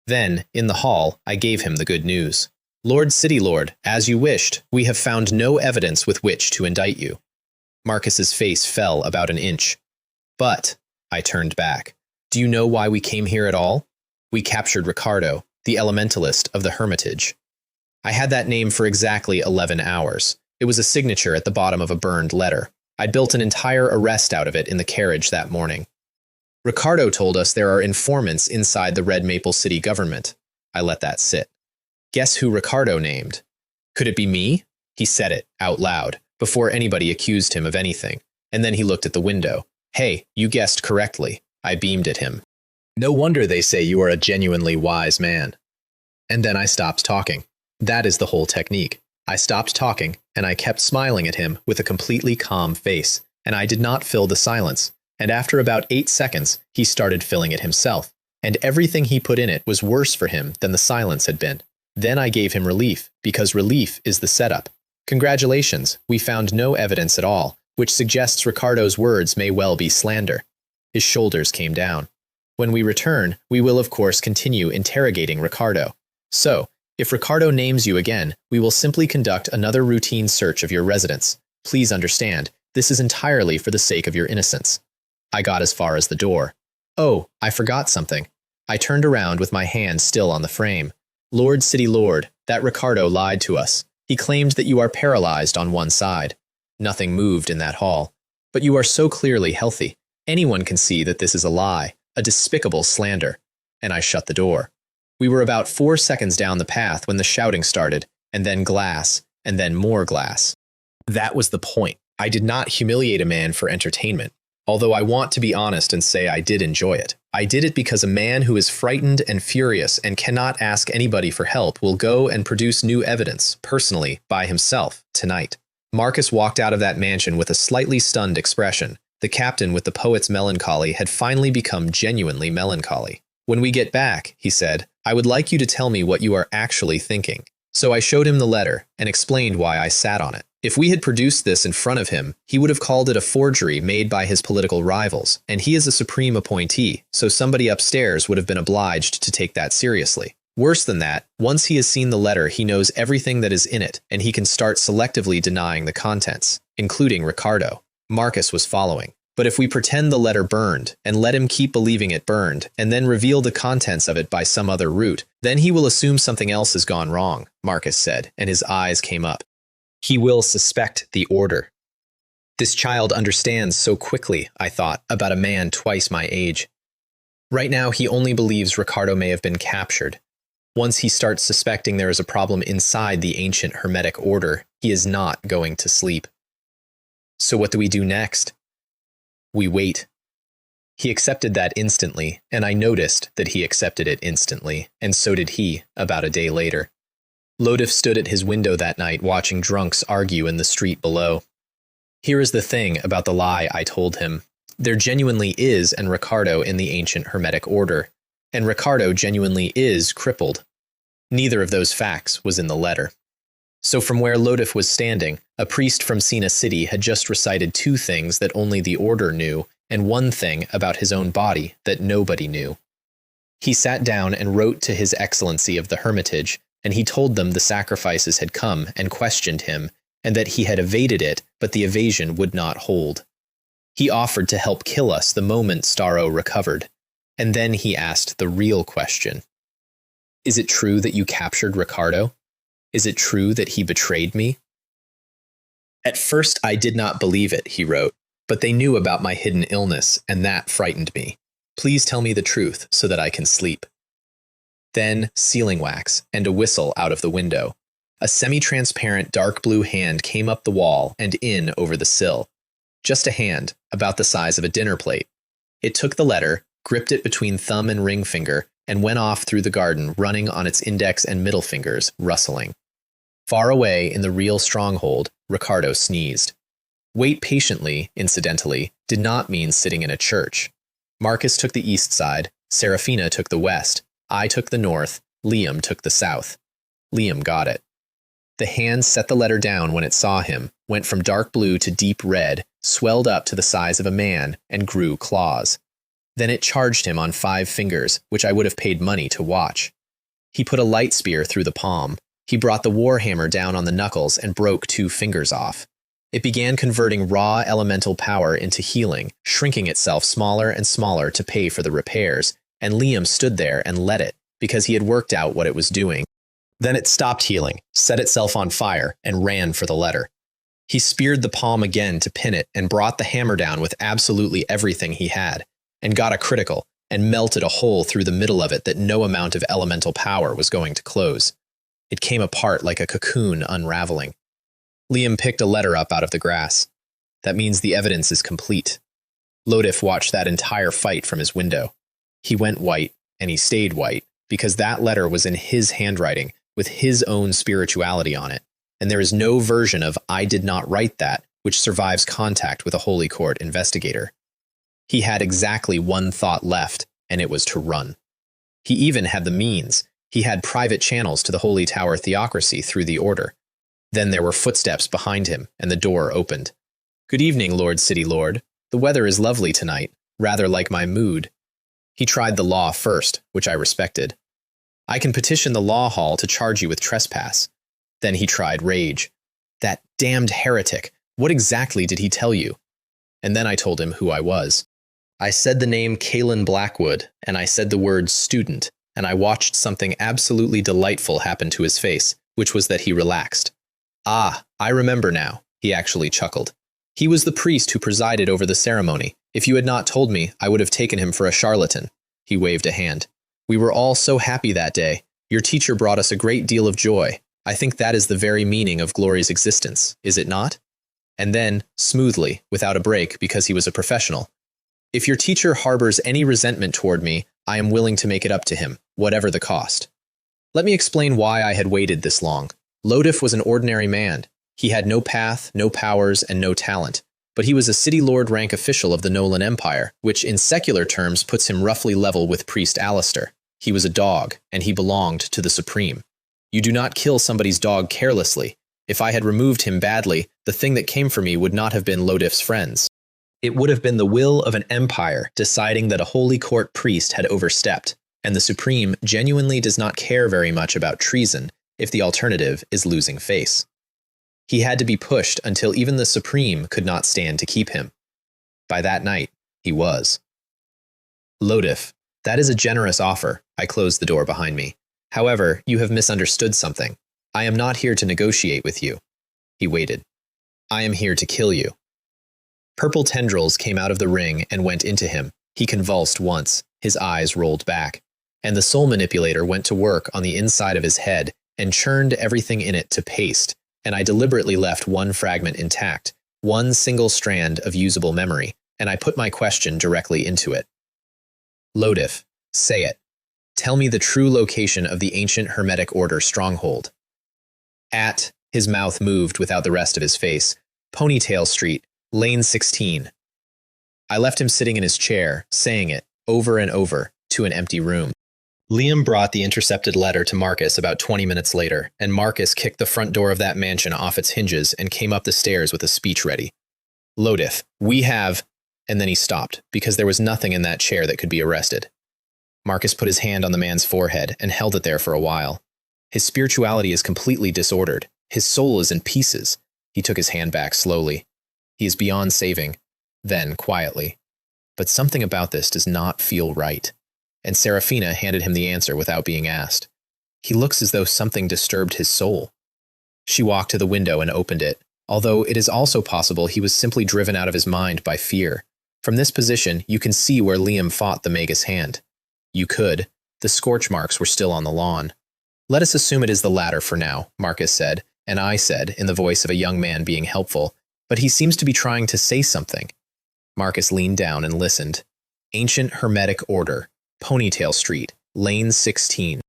Then, in the hall, I gave him the good news. Lord City Lord, as you wished, we have found no evidence with which to indict you. Marcus's face fell about an inch. But, I turned back, do you know why we came here at all? We captured Ricardo, the elementalist of the Hermitage. I had that name for exactly 11 hours. It was a signature at the bottom of a burned letter. I'd built an entire arrest out of it in the carriage that morning. Ricardo told us there are informants inside the Red Maple City government. I let that sit. Guess who Ricardo named? Could it be me? He said it, out loud, before anybody accused him of anything, and then he looked at the window. Hey, you guessed correctly. I beamed at him. No wonder they say you are a genuinely wise man. And then I stopped talking. That is the whole technique. I stopped talking, and I kept smiling at him with a completely calm face, and I did not fill the silence, and after about 8 seconds, he started filling it himself, and everything he put in it was worse for him than the silence had been. Then I gave him relief, because relief is the setup. Congratulations, we found no evidence at all, which suggests Ricardo's words may well be slander. His shoulders came down. When we return, we will of course continue interrogating Ricardo. So, if Ricardo names you again, we will simply conduct another routine search of your residence. Please understand, this is entirely for the sake of your innocence. I got as far as the door. Oh, I forgot something. I turned around with my hand still on the frame. Lord City Lord, that Ricardo lied to us. He claimed that you are paralyzed on one side. Nothing moved in that hall. But you are so clearly healthy. Anyone can see that this is a lie, a despicable slander. And I shut the door. We were about 4 seconds down the path when the shouting started, and then glass, and then more glass. That was the point. I did not humiliate a man for entertainment, although I want to be honest and say I did enjoy it. I did it because a man who is frightened and furious and cannot ask anybody for help will go and produce new evidence, personally, by himself, tonight. Marcus walked out of that mansion with a slightly stunned expression. The captain with the poet's melancholy had finally become genuinely melancholy. "When we get back," he said, "I would like you to tell me what you are actually thinking." So I showed him the letter and explained why I sat on it. If we had produced this in front of him, he would have called it a forgery made by his political rivals, and he is a supreme appointee, so somebody upstairs would have been obliged to take that seriously. Worse than that, once he has seen the letter, he knows everything that is in it, and he can start selectively denying the contents, including Ricardo. Marcus was following. But if we pretend the letter burned, and let him keep believing it burned, and then reveal the contents of it by some other route, then he will assume something else has gone wrong, Marcus said, and his eyes came up. He will suspect the order. This child understands so quickly, I thought, about a man twice my age. Right now, he only believes Ricardo may have been captured. Once he starts suspecting there is a problem inside the ancient Hermetic order, he is not going to sleep. So what do we do next? We wait. He accepted that instantly, and I noticed that he accepted it instantly, and so did he, about a day later. Lodif stood at his window that night watching drunks argue in the street below. Here is the thing about the lie I told him. There genuinely is an Ricardo in the ancient Hermetic order, and Ricardo genuinely is crippled. Neither of those facts was in the letter. So from where Lodif was standing, a priest from Sina City had just recited two things that only the order knew, and one thing about his own body that nobody knew. He sat down and wrote to His Excellency of the Hermitage, and he told them the sacrifices had come and questioned him, and that he had evaded it, but the evasion would not hold. He offered to help kill us the moment Starro recovered, and then he asked the real question. Is it true that you captured Ricardo? Is it true that he betrayed me? At first I did not believe it, he wrote, but they knew about my hidden illness, and that frightened me. Please tell me the truth so that I can sleep. Then sealing wax and a whistle out of the window. A semi-transparent dark blue hand came up the wall and in over the sill. Just a hand, about the size of a dinner plate. It took the letter, gripped it between thumb and ring finger, and went off through the garden, running on its index and middle fingers, rustling. Far away in the real stronghold, Ricardo sneezed. Wait patiently, incidentally, did not mean sitting in a church. Marcus took the east side, Serafina took the west, I took the north, Liam took the south. Liam got it. The hand set the letter down when it saw him, went from dark blue to deep red, swelled up to the size of a man, and grew claws. Then it charged him on 5 fingers, which I would have paid money to watch. He put a light spear through the palm. He brought the warhammer down on the knuckles and broke 2 fingers off. It began converting raw elemental power into healing, shrinking itself smaller and smaller to pay for the repairs, and Liam stood there and let it, because he had worked out what it was doing. Then it stopped healing, set itself on fire, and ran for the letter. He speared the palm again to pin it and brought the hammer down with absolutely everything he had, and got a critical, and melted a hole through the middle of it that no amount of elemental power was going to close. It came apart like a cocoon unraveling. Liam picked a letter up out of the grass. That means the evidence is complete. Lodif watched that entire fight from his window. He went white, and he stayed white, because that letter was in his handwriting, with his own spirituality on it, and there is no version of "I did not write that" which survives contact with a Holy Court investigator. He had exactly one thought left, and it was to run. He even had the means. He had private channels to the Holy Tower theocracy through the Order. Then there were footsteps behind him, and the door opened. "Good evening, Lord City Lord. The weather is lovely tonight, rather like my mood." He tried the law first, which I respected. "I can petition the law hall to charge you with trespass." Then he tried rage. "That damned heretic, what exactly did he tell you?" And then I told him who I was. I said the name Kalen Blackwood, and I said the word student, and I watched something absolutely delightful happen to his face, which was that he relaxed. "Ah, I remember now," he actually chuckled. "He was the priest who presided over the ceremony. If you had not told me, I would have taken him for a charlatan." He waved a hand. "We were all so happy that day. Your teacher brought us a great deal of joy. I think that is the very meaning of Glory's existence, is it not?" And then, smoothly, without a break, because he was a professional, "If your teacher harbors any resentment toward me, I am willing to make it up to him, whatever the cost." Let me explain why I had waited this long. Lodif was an ordinary man. He had no path, no powers, and no talent, but he was a city lord rank official of the Nolan Empire, which in secular terms puts him roughly level with Priest Alistair. He was a dog, and he belonged to the Supreme. You do not kill somebody's dog carelessly. If I had removed him badly, the thing that came for me would not have been Lodif's friends. It would have been the will of an empire deciding that a holy court priest had overstepped, and the Supreme genuinely does not care very much about treason if the alternative is losing face. He had to be pushed until even the Supreme could not stand to keep him. By that night, he was. Lodif, that is a generous offer. I closed the door behind me. However, you have misunderstood something. I am not here to negotiate with you. He waited. I am here to kill you. Purple tendrils came out of the ring and went into him. He convulsed once. His eyes rolled back. And the soul manipulator went to work on the inside of his head and churned everything in it to paste, and I deliberately left one fragment intact, one single strand of usable memory, and I put my question directly into it. Lodif, say it. Tell me the true location of the ancient Hermetic Order stronghold. At, his mouth moved without the rest of his face, Ponytail Street, Lane 16. I left him sitting in his chair, saying it, over and over, to an empty room. Liam brought the intercepted letter to Marcus about 20 minutes later, and Marcus kicked the front door of that mansion off its hinges and came up the stairs with a speech ready. Lodif, we have... And then he stopped, because there was nothing in that chair that could be arrested. Marcus put his hand on the man's forehead and held it there for a while. His spirituality is completely disordered. His soul is in pieces. He took his hand back slowly. He is beyond saving. Then, quietly. But something about this does not feel right. And Seraphina handed him the answer without being asked. He looks as though something disturbed his soul. She walked to the window and opened it, although it is also possible he was simply driven out of his mind by fear. From this position, you can see where Liam fought the Magus hand. You could. The scorch marks were still on the lawn. Let us assume it is the latter for now, Marcus said, and I said, in the voice of a young man being helpful, but he seems to be trying to say something. Marcus leaned down and listened. Ancient Hermetic Order. Ponytail Street, Lane 16.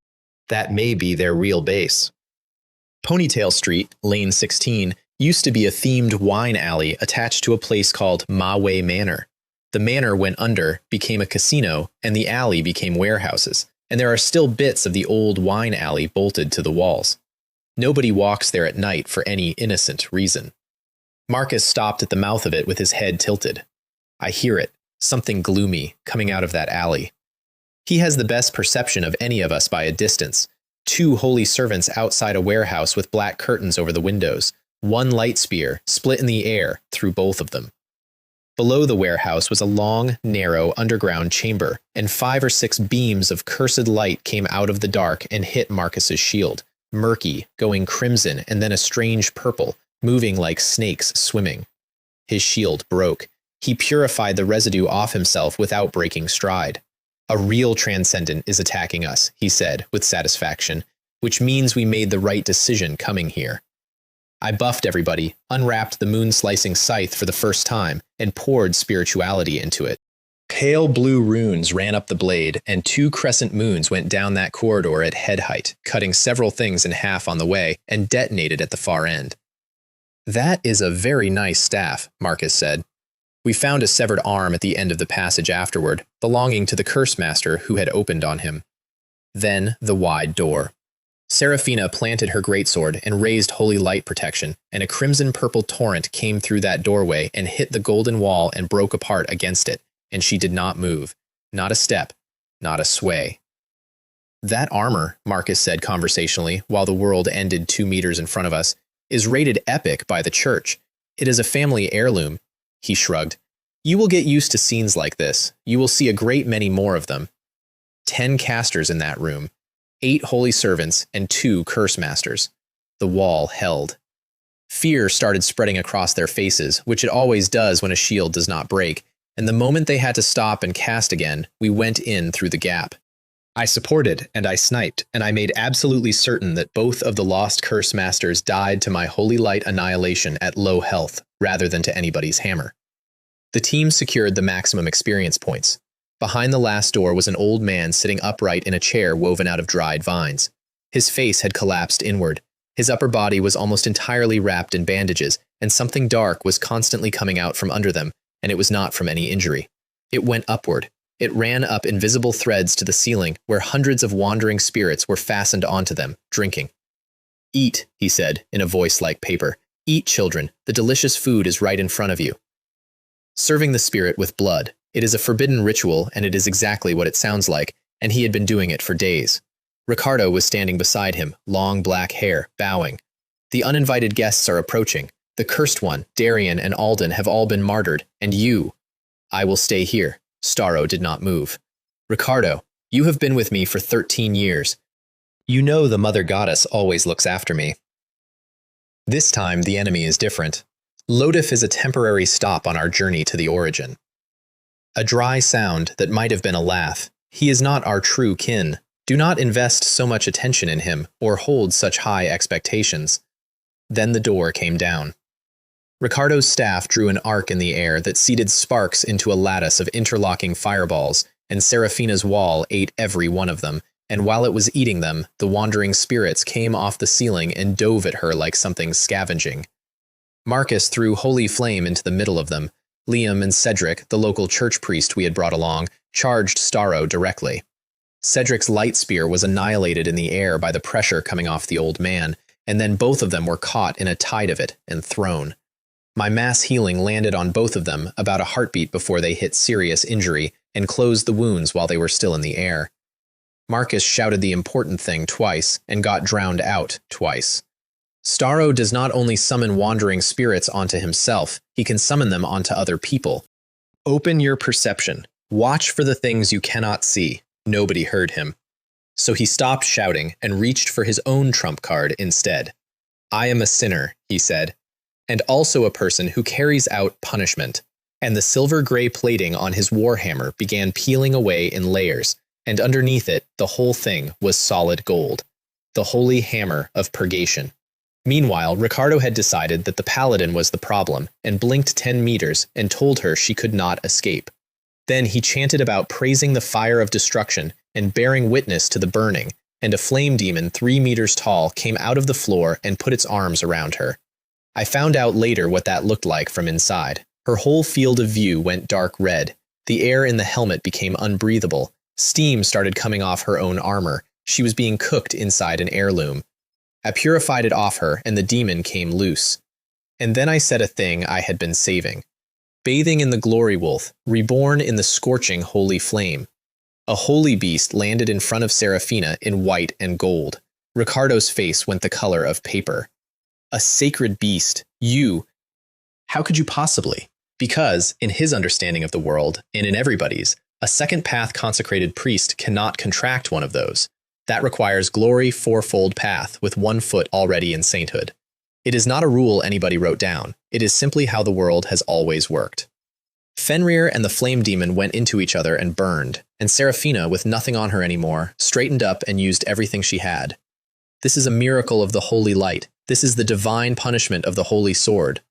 That may be their real base. Ponytail Street, Lane 16, used to be a themed wine alley attached to a place called Manhwa Manor. The manor went under, became a casino, and the alley became warehouses, and there are still bits of the old wine alley bolted to the walls. Nobody walks there at night for any innocent reason. Marcus stopped at the mouth of it with his head tilted. I hear it, something gloomy, coming out of that alley. He has the best perception of any of us by a distance. 2 holy servants outside a warehouse with black curtains over the windows, 1 light spear split in the air through both of them. Below the warehouse was a long, narrow underground chamber, and 5 or 6 beams of cursed light came out of the dark and hit Marcus's shield, murky, going crimson and then a strange purple, moving like snakes swimming. His shield broke. He purified the residue off himself without breaking stride. A real transcendent is attacking us, he said with satisfaction, which means we made the right decision coming here. I buffed everybody, unwrapped the moon-slicing scythe for the first time, and poured spirituality into it. Pale blue runes ran up the blade, and 2 crescent moons went down that corridor at head height, cutting several things in half on the way, and detonated at the far end. That is a very nice staff, Marcus said. We found a severed arm at the end of the passage afterward, belonging to the curse master who had opened on him. Then the wide door. Seraphina planted her greatsword and raised holy light protection, and a crimson-purple torrent came through that doorway and hit the golden wall and broke apart against it, and she did not move. Not a step, not a sway. That armor, Marcus said conversationally, while the world ended 2 meters in front of us, is rated epic by the church. It is a family heirloom. He shrugged. You will get used to scenes like this. You will see a great many more of them. 10 casters in that room, 8 holy servants, and 2 curse masters. The wall held. Fear started spreading across their faces, which it always does when a shield does not break, and the moment they had to stop and cast again, we went in through the gap. I supported, and I sniped, and I made absolutely certain that both of the lost curse masters died to my holy light annihilation at low health, rather than to anybody's hammer. The team secured the maximum experience points. Behind the last door was an old man sitting upright in a chair woven out of dried vines. His face had collapsed inward. His upper body was almost entirely wrapped in bandages, and something dark was constantly coming out from under them, and it was not from any injury. It went upward. It ran up invisible threads to the ceiling, where hundreds of wandering spirits were fastened onto them, drinking. "Eat," he said, in a voice like paper. "Eat, children. The delicious food is right in front of you." Serving the spirit with blood. It is a forbidden ritual, and it is exactly what it sounds like, and he had been doing it for days. Ricardo was standing beside him, long black hair, bowing. "The uninvited guests are approaching. The cursed one, Darian and Alden have all been martyred, and you." "I will stay here." Starro did not move. "Ricardo, you have been with me for 13 years. You know the Mother Goddess always looks after me. This time the enemy is different. Lodif is a temporary stop on our journey to the origin." A dry sound that might have been a laugh. "He is not our true kin. Do not invest so much attention in him, or hold such high expectations." Then the door came down. Ricardo's staff drew an arc in the air that seeded sparks into a lattice of interlocking fireballs, and Serafina's wall ate every one of them, and while it was eating them, the wandering spirits came off the ceiling and dove at her like something scavenging. Marcus threw holy flame into the middle of them. Liam and Cedric, the local church priest we had brought along, charged Starro directly. Cedric's light spear was annihilated in the air by the pressure coming off the old man, and then both of them were caught in a tide of it and thrown. My mass healing landed on both of them about a heartbeat before they hit serious injury and closed the wounds while they were still in the air. Marcus shouted the important thing twice and got drowned out twice. Starro does not only summon wandering spirits onto himself, he can summon them onto other people. "Open your perception. Watch for the things you cannot see." Nobody heard him. So he stopped shouting and reached for his own trump card instead. "I am a sinner," he said, "and also a person who carries out punishment." And the silver-gray plating on his warhammer began peeling away in layers, and underneath it, the whole thing was solid gold. The holy hammer of purgation. Meanwhile, Ricardo had decided that the paladin was the problem, and blinked 10 meters and told her she could not escape. Then he chanted about praising the fire of destruction and bearing witness to the burning, and a flame demon 3 meters tall came out of the floor and put its arms around her. I found out later what that looked like from inside. Her whole field of view went dark red. The air in the helmet became unbreathable. Steam started coming off her own armor. She was being cooked inside an heirloom. I purified it off her, and the demon came loose. And then I said a thing I had been saving. Bathing in the glory wolf, reborn in the scorching holy flame. A holy beast landed in front of Serafina in white and gold. Ricardo's face went the color of paper. "A sacred beast. You. How could you possibly?" Because, in his understanding of the world, and in everybody's, a second path consecrated priest cannot contract one of those. That requires glory fourfold path with 1 foot already in sainthood. It is not a rule anybody wrote down. It is simply how the world has always worked. Fenrir and the flame demon went into each other and burned, and Serafina, with nothing on her anymore, straightened up and used everything she had. This is a miracle of the holy light. This is the divine punishment of the holy sword.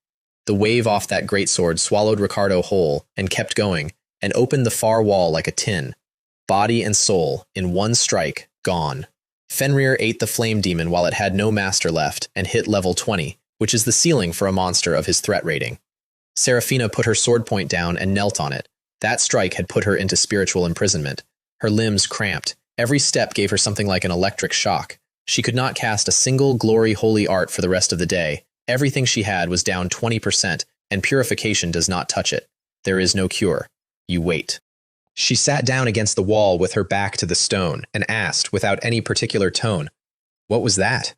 The wave off that great sword swallowed Ricardo whole and kept going, and opened the far wall like a tin. Body and soul, in one strike, gone. Fenrir ate the flame demon while it had no master left and hit level 20, which is the ceiling for a monster of his threat rating. Serafina put her sword point down and knelt on it. That strike had put her into spiritual imprisonment. Her limbs cramped. Every step gave her something like an electric shock. She could not cast a single glory holy art for the rest of the day. Everything she had was down 20%, and purification does not touch it. There is no cure. You wait. She sat down against the wall with her back to the stone and asked, without any particular tone, "What was that?"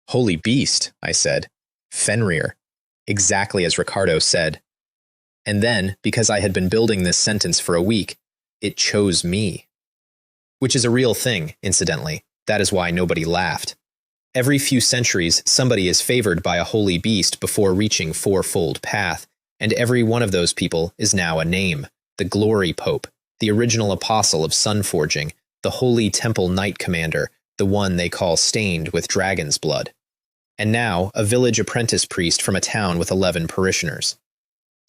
"Holy beast," I said. "Fenrir." Exactly as Ricardo said. And then, because I had been building this sentence for a week, it chose me. Which is a real thing, incidentally. That is why nobody laughed. Every few centuries, somebody is favored by a holy beast before reaching fourfold path, and every one of those people is now a name. The Glory Pope, the original apostle of sun forging, the Holy Temple Knight Commander, the one they call stained with dragon's blood. And now, a village apprentice priest from a town with 11 parishioners.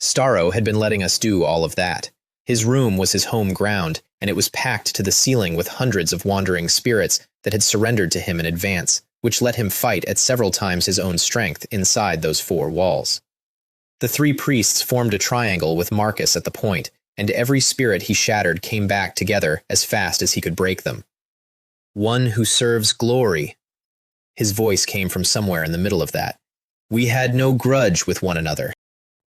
Starro had been letting us do all of that. His room was his home ground, and it was packed to the ceiling with hundreds of wandering spirits that had surrendered to him in advance, which let him fight at several times his own strength inside those 4 walls. The 3 priests formed a triangle with Marcus at the point, and every spirit he shattered came back together as fast as he could break them. One who serves glory. His voice came from somewhere in the middle of that. We had no grudge with one another.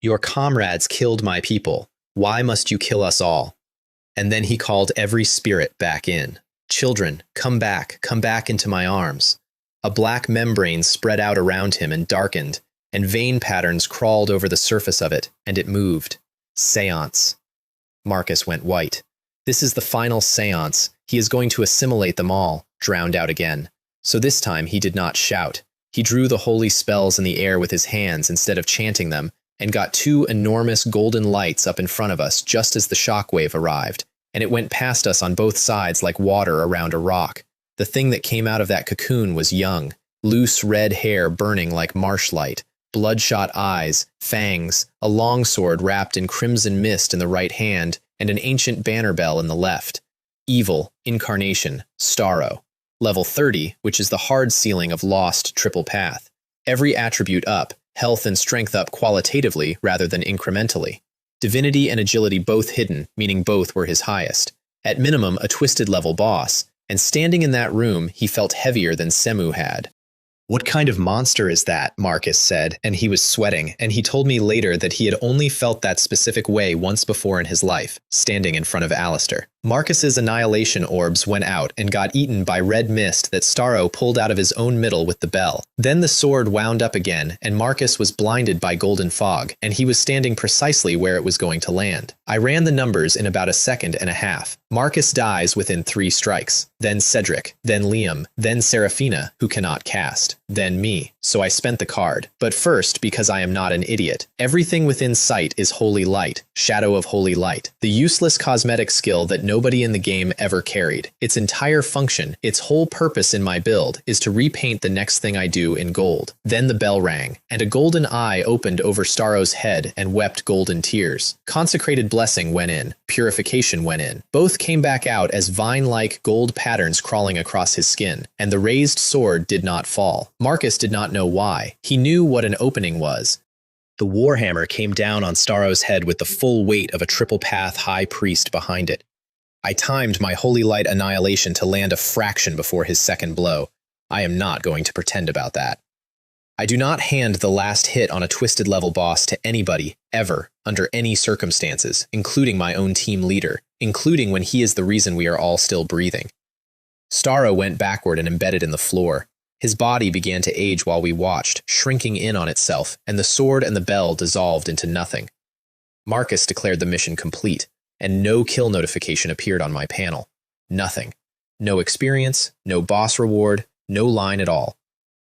Your comrades killed my people. Why must you kill us all? And then he called every spirit back in. Children, come back into my arms. A black membrane spread out around him and darkened, and vein patterns crawled over the surface of it, and it moved. Seance. Marcus went white. This is the final seance. He is going to assimilate them all, drowned out again. So this time he did not shout. He drew the holy spells in the air with his hands instead of chanting them, and got 2 enormous golden lights up in front of us just as the shockwave arrived, and it went past us on both sides like water around a rock. The thing that came out of that cocoon was young, loose red hair burning like marshlight, bloodshot eyes, fangs, a longsword wrapped in crimson mist in the right hand, and an ancient banner bell in the left. Evil, incarnation, Starro. Level 30, which is the hard ceiling of Lost Triple Path. Every attribute up, health and strength up qualitatively rather than incrementally. Divinity and agility both hidden, meaning both were his highest. At minimum, a twisted level boss, and standing in that room, he felt heavier than Semu had. What kind of monster is that? Marcus said, and he was sweating, and he told me later that he had only felt that specific way once before in his life, standing in front of Alistair. Marcus's annihilation orbs went out and got eaten by red mist that Starro pulled out of his own middle with the bell. Then the sword wound up again, and Marcus was blinded by golden fog, and he was standing precisely where it was going to land. I ran the numbers in about 1.5 seconds. Marcus dies within 3 strikes, then Cedric, then Liam, then Seraphina, who cannot cast, then me. So I spent the card. But first, because I am not an idiot. Everything within sight is holy light, shadow of holy light, the useless cosmetic skill that nobody in the game ever carried. Its entire function, its whole purpose in my build, is to repaint the next thing I do in gold. Then the bell rang, and a golden eye opened over Starro's head and wept golden tears. Consecrated blessing went in, purification went in. Both came back out as vine-like gold patterns crawling across his skin, and the raised sword did not fall. Marcus did not know why. He knew what an opening was. The warhammer came down on Starro's head with the full weight of a triple path high priest behind it. I timed my holy light annihilation to land a fraction before his second blow. I am not going to pretend about that. I do not hand the last hit on a twisted level boss to anybody, ever, under any circumstances, including my own team leader, including when he is the reason we are all still breathing. Starro went backward and embedded in the floor. His body began to age while we watched, shrinking in on itself, and the sword and the bell dissolved into nothing. Marcus declared the mission complete, and no kill notification appeared on my panel. Nothing. No experience, no boss reward, no line at all.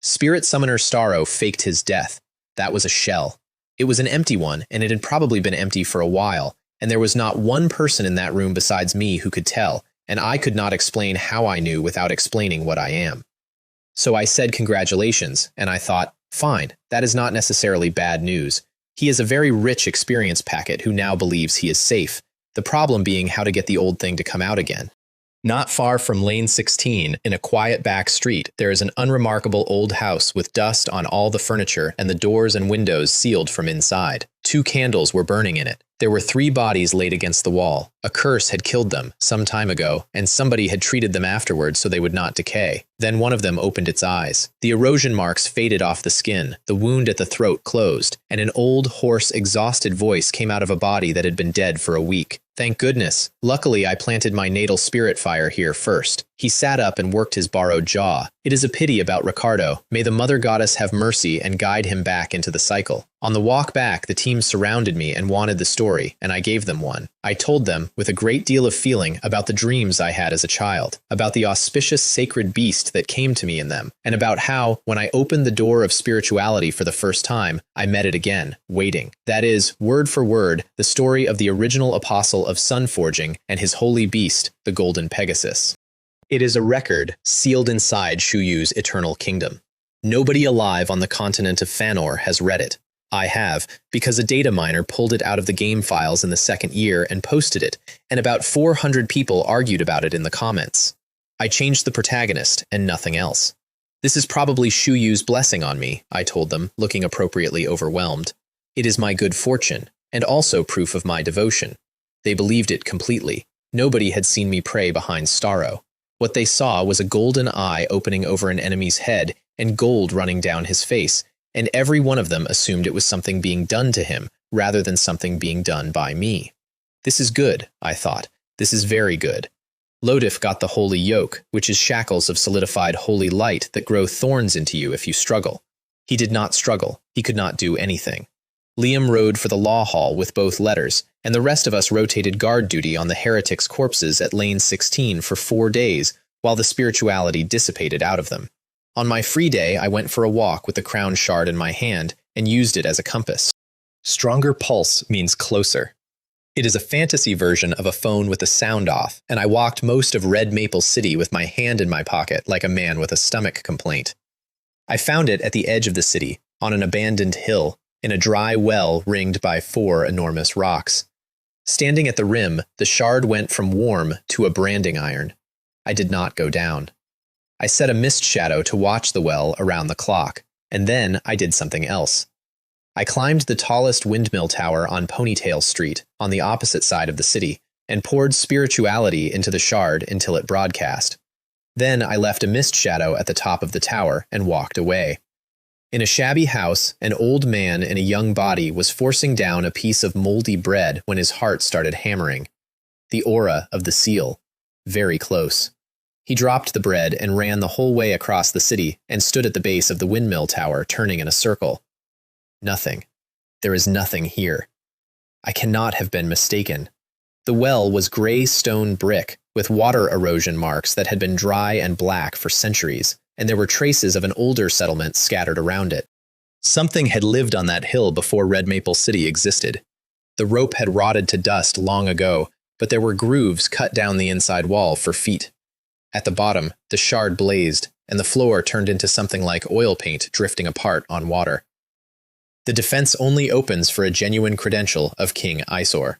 Spirit Summoner Starro faked his death. That was a shell. It was an empty one, and it had probably been empty for a while, and there was not one person in that room besides me who could tell, and I could not explain how I knew without explaining what I am. So I said congratulations, and I thought, fine, that is not necessarily bad news. He is a very rich experience packet who now believes he is safe, the problem being how to get the old thing to come out again. Not far from Lane 16, in a quiet back street, there is an unremarkable old house with dust on all the furniture and the doors and windows sealed from inside. 2 candles were burning in it. There were 3 bodies laid against the wall. A curse had killed them some time ago, and somebody had treated them afterwards so they would not decay. Then one of them opened its eyes. The erosion marks faded off the skin, the wound at the throat closed, and an old, hoarse, exhausted voice came out of a body that had been dead for a week. Thank goodness. Luckily, I planted my natal spirit fire here first. He sat up and worked his borrowed jaw. It is a pity about Ricardo. May the Mother Goddess have mercy and guide him back into the cycle. On the walk back, the team surrounded me and wanted the story, and I gave them one. I told them, with a great deal of feeling, about the dreams I had as a child, about the auspicious sacred beast that came to me in them, and about how, when I opened the door of spirituality for the first time, I met it again, waiting. That is, word for word, the story of the original apostle of sun forging and his holy beast, the Golden Pegasus. It is a record sealed inside Shuyu's eternal kingdom. Nobody alive on the continent of Fanor has read it. I have, because a data miner pulled it out of the game files in the 2nd year and posted it, and about 400 people argued about it in the comments. I changed the protagonist and nothing else. This is probably Shu Yu's blessing on me, I told them, looking appropriately overwhelmed. It is my good fortune, and also proof of my devotion. They believed it completely. Nobody had seen me pray behind Starro. What they saw was a golden eye opening over an enemy's head and gold running down his face, and every one of them assumed it was something being done to him rather than something being done by me. This is good, I thought. This is very good. Lodif got the holy yoke, which is shackles of solidified holy light that grow thorns into you if you struggle. He did not struggle. He could not do anything. Liam rode for the law hall with both letters, and the rest of us rotated guard duty on the heretics' corpses at Lane 16 for 4 days while the spirituality dissipated out of them. On my free day, I went for a walk with the crown shard in my hand and used it as a compass. Stronger pulse means closer. It is a fantasy version of a phone with the sound off, and I walked most of Red Maple City with my hand in my pocket like a man with a stomach complaint. I found it at the edge of the city, on an abandoned hill, in a dry well ringed by 4 enormous rocks. Standing at the rim, the shard went from warm to a branding iron. I did not go down. I set a mist shadow to watch the well around the clock, and then I did something else. I climbed the tallest windmill tower on Ponytail Street, on the opposite side of the city, and poured spirituality into the shard until it broadcast. Then I left a mist shadow at the top of the tower and walked away. In a shabby house, an old man in a young body was forcing down a piece of moldy bread when his heart started hammering. The aura of the seal. Very close. He dropped the bread and ran the whole way across the city and stood at the base of the windmill tower, turning in a circle. Nothing. There is nothing here. I cannot have been mistaken. The well was gray stone brick with water erosion marks that had been dry and black for centuries, and there were traces of an older settlement scattered around it. Something had lived on that hill before Red Maple City existed. The rope had rotted to dust long ago, but there were grooves cut down the inside wall for feet. At the bottom, the shard blazed, and the floor turned into something like oil paint drifting apart on water. The defense only opens for a genuine credential of King Isor.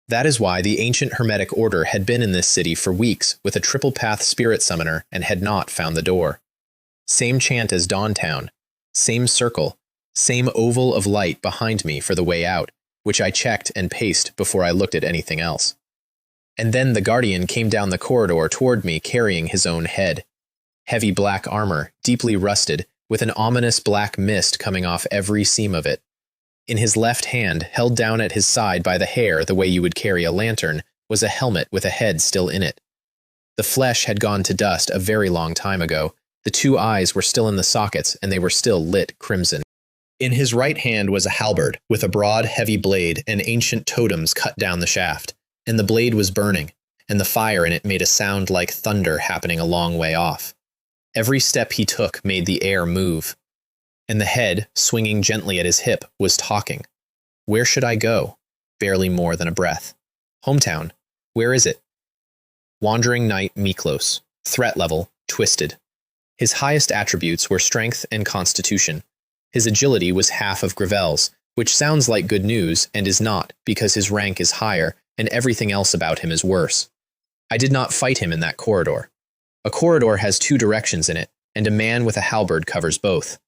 That is why the ancient Hermetic Order had been in this city for weeks with a triple-path spirit summoner and had not found the door. Same chant as Dawntown, same circle, same oval of light behind me for the way out, which I checked and paced before I looked at anything else. And then the Guardian came down the corridor toward me carrying his own head. Heavy black armor, deeply rusted, with an ominous black mist coming off every seam of it. In his left hand, held down at his side by the hair the way you would carry a lantern, was a helmet with a head still in it. The flesh had gone to dust a very long time ago. The 2 eyes were still in the sockets, and they were still lit crimson. In his right hand was a halberd, with a broad, heavy blade and ancient totems cut down the shaft, and the blade was burning, and the fire in it made a sound like thunder happening a long way off. Every step he took made the air move. And the head, swinging gently at his hip, was talking. Where should I go? Barely more than a breath. Hometown. Where is it? Wandering Knight Miklos. Threat level, twisted. His highest attributes were strength and constitution. His agility was half of Gravel's, which sounds like good news and is not, because his rank is higher and everything else about him is worse. I did not fight him in that corridor. A corridor has 2 directions in it, and a man with a halberd covers both.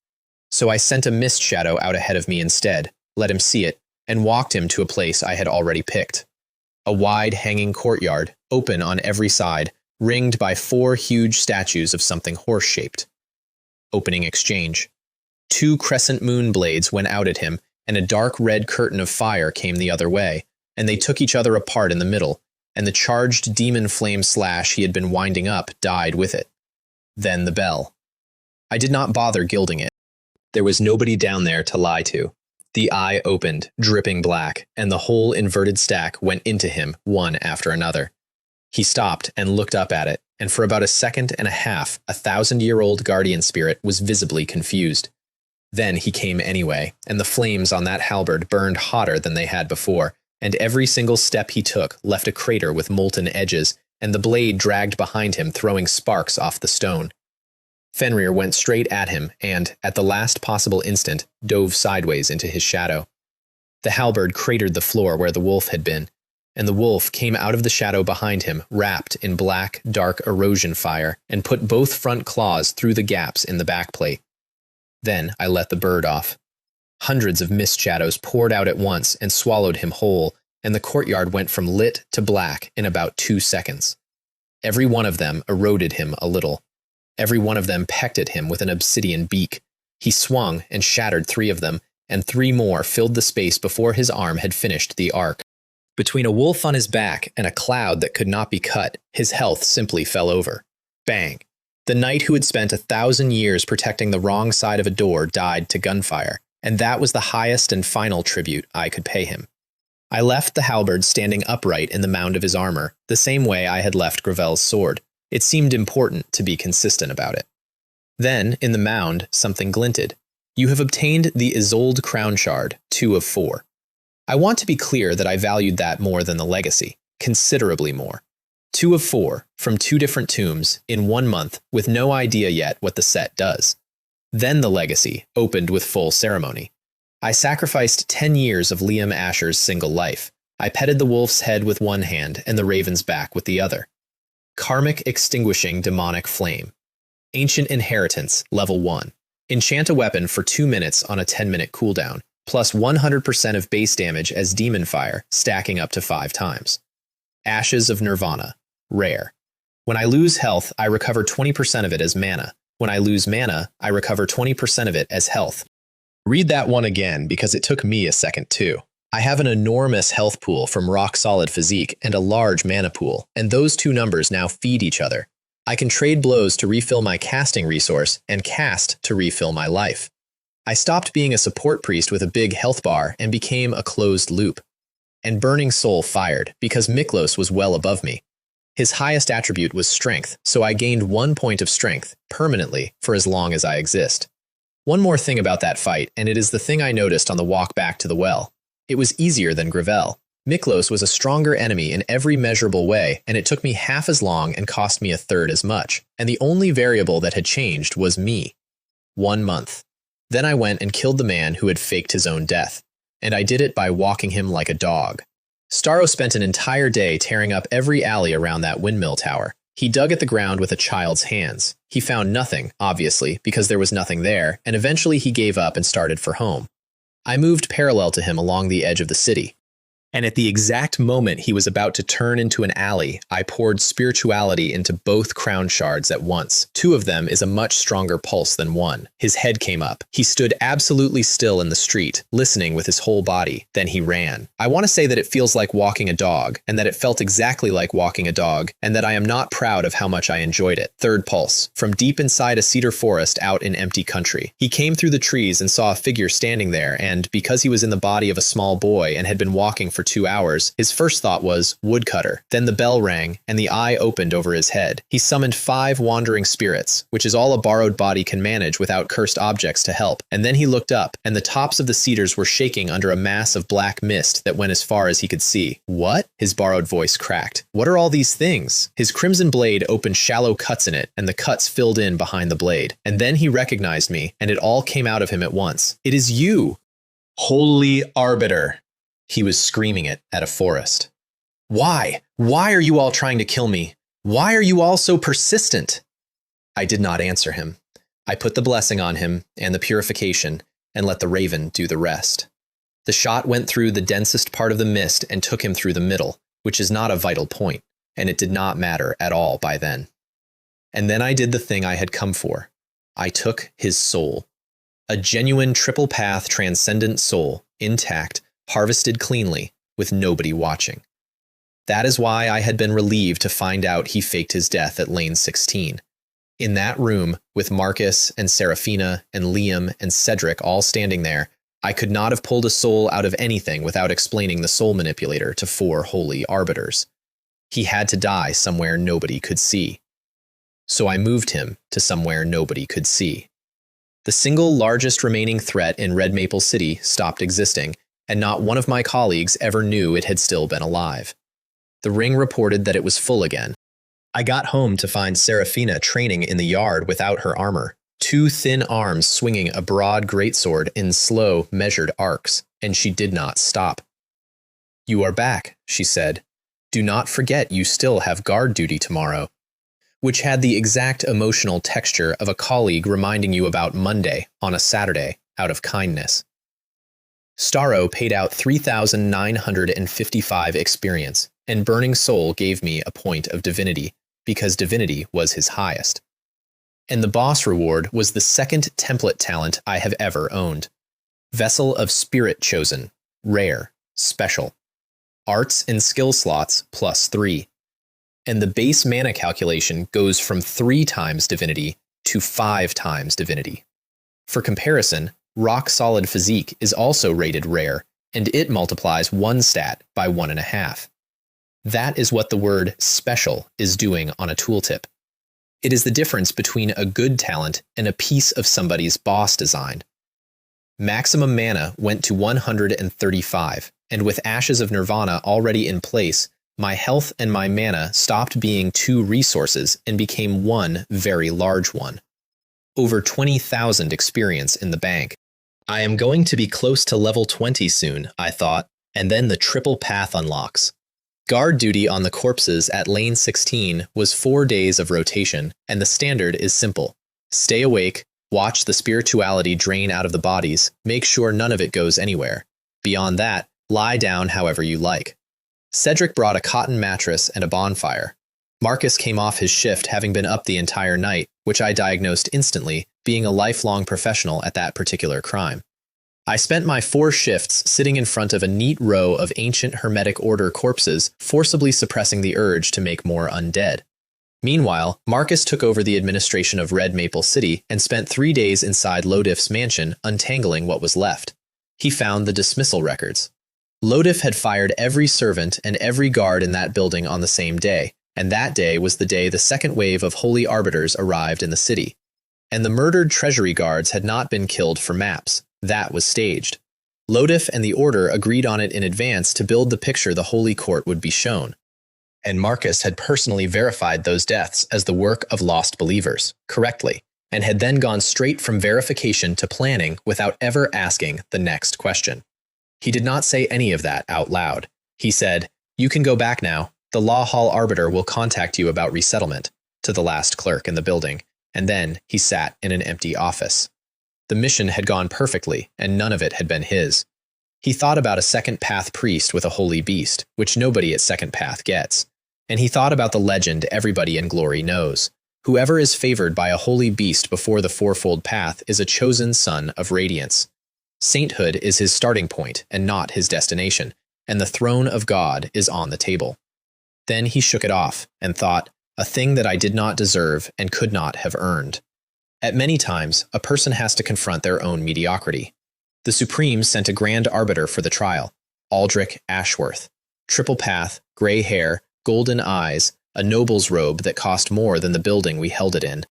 So I sent a mist shadow out ahead of me instead, let him see it, and walked him to a place I had already picked. A wide, hanging courtyard, open on every side, ringed by 4 huge statues of something horse-shaped. Opening exchange. 2 crescent moon blades went out at him, and a dark red curtain of fire came the other way, and they took each other apart in the middle, and the charged demon flame slash he had been winding up died with it. Then the bell. I did not bother gilding it. There was nobody down there to lie to. The eye opened, dripping black, and the whole inverted stack went into him, one after another. He stopped and looked up at it, and for about a second and a half, a 1,000-year-old guardian spirit was visibly confused. Then he came anyway, and the flames on that halberd burned hotter than they had before, and every single step he took left a crater with molten edges, and the blade dragged behind him, throwing sparks off the stone. Fenrir went straight at him and, at the last possible instant, dove sideways into his shadow. The halberd cratered the floor where the wolf had been. and the wolf came out of the shadow behind him, wrapped in black, dark erosion fire, and put both front claws through the gaps in the backplate. Then I let the bird off. Hundreds of mist shadows poured out at once and swallowed him whole, and the courtyard went from lit to black in about 2 seconds. Every one of them eroded him a little. Every one of them pecked at him with an obsidian beak. He swung and shattered 3 of them, and 3 more filled the space before his arm had finished the arc. Between a wolf on his back and a cloud that could not be cut, his health simply fell over. Bang! The knight who had spent 1,000 years protecting the wrong side of a door died to gunfire, and that was the highest and final tribute I could pay him. I left the halberd standing upright in the mound of his armor, the same way I had left Gravel's sword. It seemed important to be consistent about it. Then, in the mound, something glinted. You have obtained the Isolde Crown Shard, 2 of 4. I want to be clear that I valued that more than the legacy, considerably more. 2 of 4, from 2 different tombs, in 1 month, with no idea yet what the set does. Then the legacy opened with full ceremony. I sacrificed 10 years of Liam Asher's single life. I petted the wolf's head with one hand and the raven's back with the other. Karmic Extinguishing Demonic Flame. Ancient Inheritance, Level 1. Enchant a weapon for 2 minutes on a 10-minute cooldown, plus 100% of base damage as Demon Fire, stacking up to 5 times. Ashes of Nirvana. Rare. When I lose health, I recover 20% of it as mana. When I lose mana, I recover 20% of it as health. Read that one again because it took me a second too. I have an enormous health pool from rock-solid physique and a large mana pool, and those 2 numbers now feed each other. I can trade blows to refill my casting resource and cast to refill my life. I stopped being a support priest with a big health bar and became a closed loop. And Burning Soul fired because Miklos was well above me. His highest attribute was strength, so I gained 1 point of strength, permanently, for as long as I exist. One more thing about that fight, and it is the thing I noticed on the walk back to the well. It was easier than Gravel. Miklos was a stronger enemy in every measurable way, and it took me half as long and cost me 1/3 as much, and the only variable that had changed was me. 1 month. Then I went and killed the man who had faked his own death, and I did it by walking him like a dog. Starro spent an entire day tearing up every alley around that windmill tower. He dug at the ground with a child's hands. He found nothing, obviously, because there was nothing there, and eventually he gave up and started for home. I moved parallel to him along the edge of the city. And at the exact moment he was about to turn into an alley, I poured spirituality into both crown shards at once. 2 of them is a much stronger pulse than 1. His head came up. He stood absolutely still in the street, listening with his whole body. Then he ran. I want to say that it feels like walking a dog, and that it felt exactly like walking a dog, and that I am not proud of how much I enjoyed it. 3rd pulse. From deep inside a cedar forest out in empty country. He came through the trees and saw a figure standing there, and because he was in the body of a small boy and had been walking for 2 hours, his first thought was, woodcutter. Then the bell rang, and the eye opened over his head. He summoned 5 wandering spirits, which is all a borrowed body can manage without cursed objects to help. And then he looked up, and the tops of the cedars were shaking under a mass of black mist that went as far as he could see. What? His borrowed voice cracked. What are all these things? His crimson blade opened shallow cuts in it, and the cuts filled in behind the blade. And then he recognized me, and it all came out of him at once. It is you! Holy Arbiter! He was screaming it at a forest. Why? Why are you all trying to kill me? Why are you all so persistent? I did not answer him. I put the blessing on him and the purification and let the raven do the rest. The shot went through the densest part of the mist and took him through the middle, which is not a vital point, and it did not matter at all by then. And then I did the thing I had come for. I took his soul. A genuine triple path transcendent soul, intact, harvested cleanly, with nobody watching. That is why I had been relieved to find out he faked his death at Lane 16. In that room, with Marcus and Seraphina and Liam and Cedric all standing there, I could not have pulled a soul out of anything without explaining the soul manipulator to 4 holy arbiters. He had to die somewhere nobody could see. So I moved him to somewhere nobody could see. The single largest remaining threat in Red Maple City stopped existing, and not one of my colleagues ever knew it had still been alive. The ring reported that it was full again. I got home to find Seraphina training in the yard without her armor, 2 thin arms swinging a broad greatsword in slow, measured arcs, and she did not stop. "You are back," she said. "Do not forget you still have guard duty tomorrow," which had the exact emotional texture of a colleague reminding you about Monday on a Saturday out of kindness. Starro paid out 3,955 experience, and Burning Soul gave me a point of divinity, because divinity was his highest. And the boss reward was the second template talent I have ever owned. Vessel of Spirit Chosen, rare, special. Arts and skill slots +3. And the base mana calculation goes from 3 times divinity to 5 times divinity. For comparison, Rock Solid Physique is also rated rare, and it multiplies one stat by 1.5. That is what the word special is doing on a tooltip. It is the difference between a good talent and a piece of somebody's boss design. Maximum mana went to 135, and with Ashes of Nirvana already in place, my health and my mana stopped being 2 resources and became one very large one. Over 20,000 experience in the bank. I am going to be close to level 20 soon, I thought, and then the triple path unlocks. Guard duty on the corpses at lane 16 was 4 days of rotation, and the standard is simple. Stay awake, watch the spirituality drain out of the bodies, make sure none of it goes anywhere. Beyond that, lie down however you like. Cedric brought a cotton mattress and a bonfire. Marcus came off his shift having been up the entire night, which I diagnosed instantly, being a lifelong professional at that particular crime. I spent my 4 shifts sitting in front of a neat row of ancient Hermetic Order corpses, forcibly suppressing the urge to make more undead. Meanwhile, Marcus took over the administration of Red Maple City and spent 3 days inside Lodif's mansion untangling what was left. He found the dismissal records. Lodif had fired every servant and every guard in that building on the same day, and that day was the day the second wave of Holy Arbiters arrived in the city. And the murdered treasury guards had not been killed for maps. That was staged. Lodif and the Order agreed on it in advance to build the picture the Holy Court would be shown. And Marcus had personally verified those deaths as the work of lost believers, correctly, and had then gone straight from verification to planning without ever asking the next question. He did not say any of that out loud. He said, "You can go back now. The Law Hall Arbiter will contact you about resettlement," to the last clerk in the building, and then he sat in an empty office. The mission had gone perfectly, and none of it had been his. He thought about a second path priest with a holy beast, which nobody at second path gets. And he thought about the legend everybody in Glory knows. Whoever is favored by a holy beast before the fourfold path is a chosen son of radiance. Sainthood is his starting point and not his destination, and the throne of God is on the table. Then he shook it off and thought, a thing that I did not deserve and could not have earned. At many times, a person has to confront their own mediocrity. The Supreme sent a grand arbiter for the trial, Aldrich Ashworth. Triple path, gray hair, golden eyes, a noble's robe that cost more than the building we held it in.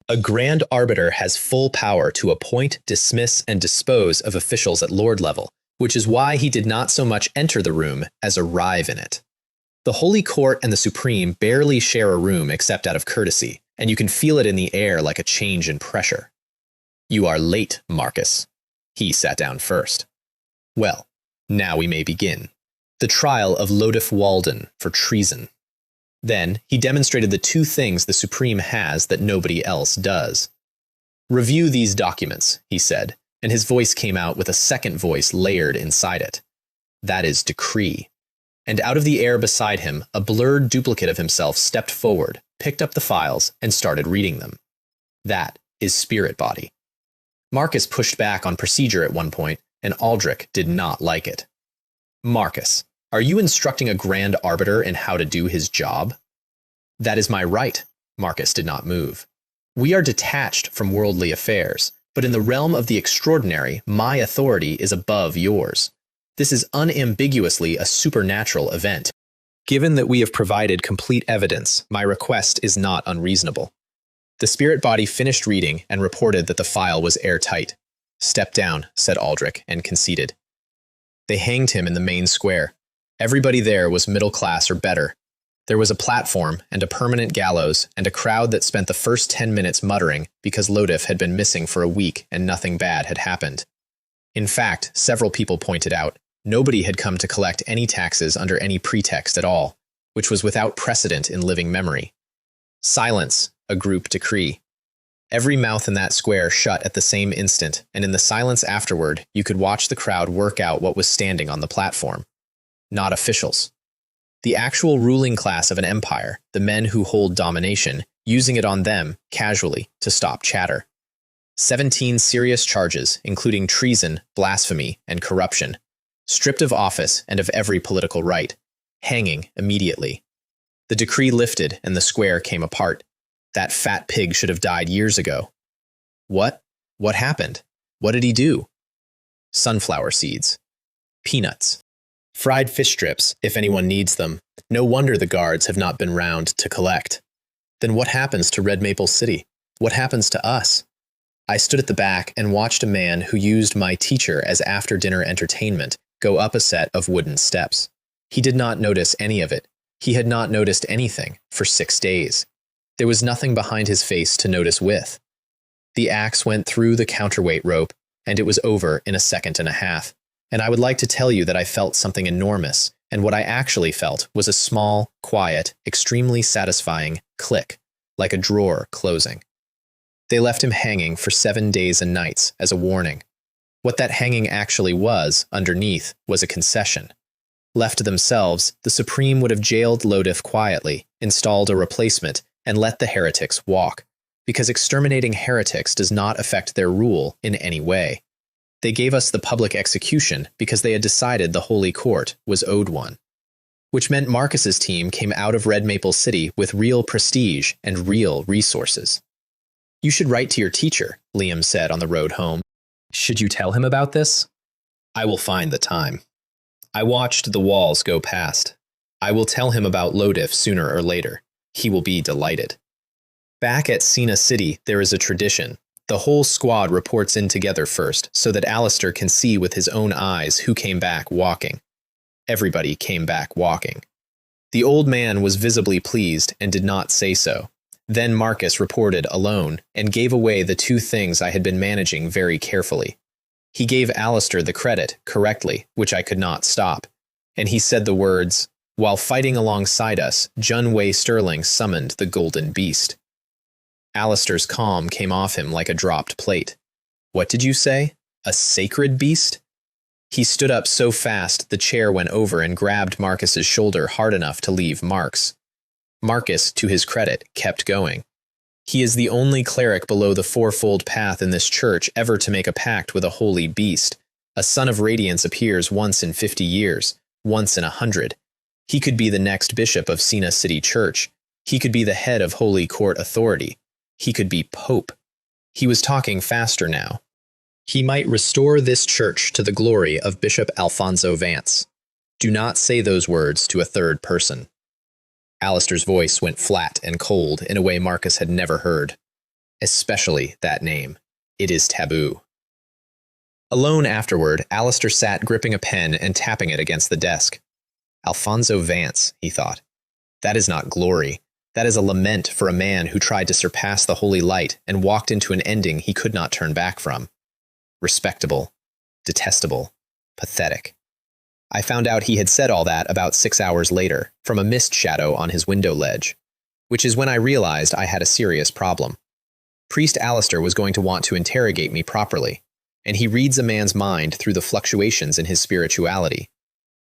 A grand arbiter has full power to appoint, dismiss, and dispose of officials at lord level, which is why he did not so much enter the room as arrive in it. The Holy Court and the Supreme barely share a room except out of courtesy, and you can feel it in the air like a change in pressure. You are late, Marcus. He sat down first. Well, now we may begin. The trial of Lodif Walden for treason. Then he demonstrated the 2 things the Supreme has that nobody else does. Review these documents, he said, and his voice came out with a second voice layered inside it. That is decree. And out of the air beside him, a blurred duplicate of himself stepped forward, picked up the files, and started reading them. That is spirit body. Marcus pushed back on procedure at one point, and Aldrich did not like it. Marcus, are you instructing a grand arbiter in how to do his job? That is my right. Marcus did not move. We are detached from worldly affairs, but in the realm of the extraordinary, my authority is above yours. This is unambiguously a supernatural event. Given that we have provided complete evidence, my request is not unreasonable. The spirit body finished reading and reported that the file was airtight. Step down, said Aldrich, and conceded. They hanged him in the main square. Everybody there was middle class or better. There was a platform and a permanent gallows and a crowd that spent the first 10 minutes muttering because Lodif had been missing for a week and nothing bad had happened. In fact, several people pointed out, Nobody had come to collect any taxes under any pretext at all, which was without precedent in living memory. Silence, a group decree. Every mouth in that square shut at the same instant, and in the silence afterward, you could watch the crowd work out what was standing on the platform. Not officials. The actual ruling class of an empire, the men who hold domination, using it on them, casually, to stop chatter. 17 serious charges, including treason, blasphemy, and corruption. Stripped of office and of every political right. Hanging immediately. The decree lifted and the square came apart. That fat pig should have died years ago. What? What happened? What did he do? Sunflower seeds. Peanuts. Fried fish strips, if anyone needs them. No wonder the guards have not been round to collect. Then what happens to Red Maple City? What happens to us? I stood at the back and watched a man who used my teacher as after-dinner entertainment go up a set of wooden steps. He did not notice any of it. He had not noticed anything for 6 days. There was nothing behind his face to notice with. The axe went through the counterweight rope, and it was over in a second and a half. And I would like to tell you that I felt something enormous, and what I actually felt was a small, quiet, extremely satisfying click, like a drawer closing. They left him hanging for 7 days and nights as a warning. What that hanging actually was, underneath, was a concession. Left to themselves, the Supreme would have jailed Lodif quietly, installed a replacement, and let the heretics walk, because exterminating heretics does not affect their rule in any way. They gave us the public execution because they had decided the Holy Court was owed one. Which meant Marcus's team came out of Red Maple City with real prestige and real resources. You should write to your teacher, Liam said on the road home. Should you tell him about this? I will find the time. I watched the walls go past. I will tell him about Lodif sooner or later. He will be delighted. Back at Sina City, there is a tradition. The whole squad reports in together first, so that Alistair can see with his own eyes who came back walking. Everybody came back walking. The old man was visibly pleased and did not say so. Then Marcus reported alone and gave away the 2 things I had been managing very carefully. He gave Alistair the credit, correctly, which I could not stop, and he said the words, "While fighting alongside us, Junwei Sterling summoned the Golden Beast." Alistair's calm came off him like a dropped plate. What did you say? A sacred beast? He stood up so fast the chair went over and grabbed Marcus's shoulder hard enough to leave marks. Marcus, to his credit, kept going. He is the only cleric below the fourfold path in this church ever to make a pact with a holy beast. A son of radiance appears once in 50 years, once in 100. He could be the next bishop of Sina City Church. He could be the head of Holy Court authority. He could be Pope. He was talking faster now. He might restore this church to the glory of Bishop Alfonso Vance. Do not say those words to a third person. Alistair's voice went flat and cold in a way Marcus had never heard. Especially that name. It is taboo. Alone afterward, Alistair sat gripping a pen and tapping it against the desk. Alfonso Vance, he thought. That is not glory. That is a lament for a man who tried to surpass the holy light and walked into an ending he could not turn back from. Respectable. Detestable. Pathetic. I found out he had said all that about 6 hours later, from a mist shadow on his window ledge, which is when I realized I had a serious problem. Priest Alistair was going to want to interrogate me properly, and he reads a man's mind through the fluctuations in his spirituality.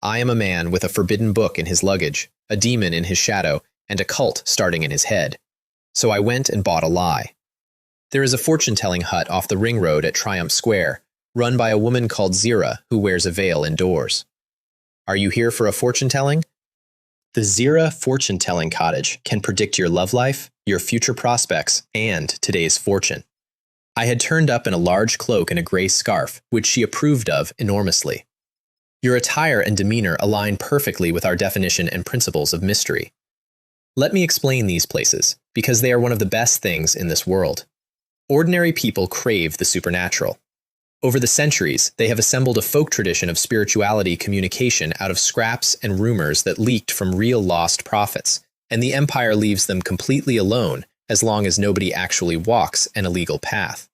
I am a man with a forbidden book in his luggage, a demon in his shadow, and a cult starting in his head. So I went and bought a lie. There is a fortune-telling hut off the ring road at Triumph Square, run by a woman called Zira who wears a veil indoors. Are you here for a fortune-telling? The Zira fortune-telling cottage can predict your love life, your future prospects, and today's fortune. I had turned up in a large cloak and a gray scarf, which she approved of enormously. Your attire and demeanor align perfectly with our definition and principles of mystery. Let me explain these places, because they are one of the best things in this world. Ordinary people crave the supernatural. Over the centuries, they have assembled a folk tradition of spirituality communication out of scraps and rumors that leaked from real lost prophets, and the empire leaves them completely alone as long as nobody actually walks an illegal path.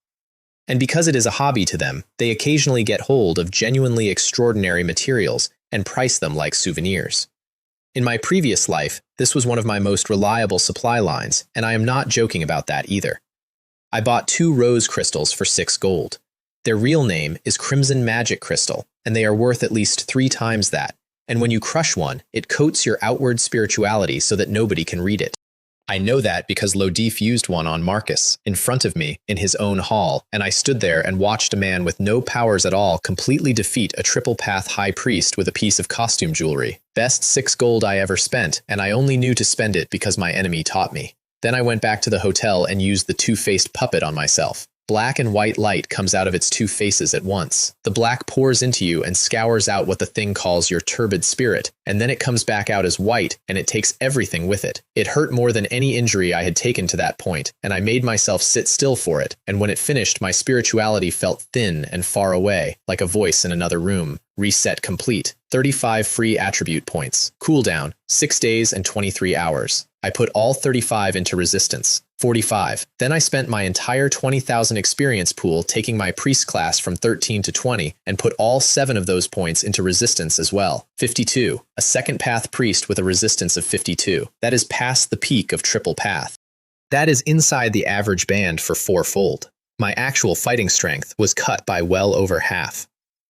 And because it is a hobby to them, they occasionally get hold of genuinely extraordinary materials and price them like souvenirs. In my previous life, this was one of my most reliable supply lines, and I am not joking about that either. I bought 2 rose crystals for 6 gold. Their real name is Crimson Magic Crystal, and they are worth at least 3 times that, and when you crush one, it coats your outward spirituality so that nobody can read it. I know that because Lodif used one on Marcus, in front of me, in his own hall, and I stood there and watched a man with no powers at all completely defeat a triple path high priest with a piece of costume jewelry. Best 6 gold I ever spent, and I only knew to spend it because my enemy taught me. Then I went back to the hotel and used the 2-faced puppet on myself. Black and white light comes out of its 2 faces at once. The black pours into you and scours out what the thing calls your turbid spirit, and then it comes back out as white, and it takes everything with it. It hurt more than any injury I had taken to that point, and I made myself sit still for it, and when it finished, my spirituality felt thin and far away, like a voice in another room. Reset complete. 35 free attribute points. Cooldown, 6 days and 23 hours. I put all 35 into resistance. 45. Then I spent my entire 20,000 experience pool taking my priest class from 13 to 20 and put all 7 of those points into resistance as well. 52. A second path priest with a resistance of 52. That is past the peak of triple path. That is inside the average band for 4-fold. My actual fighting strength was cut by well over half.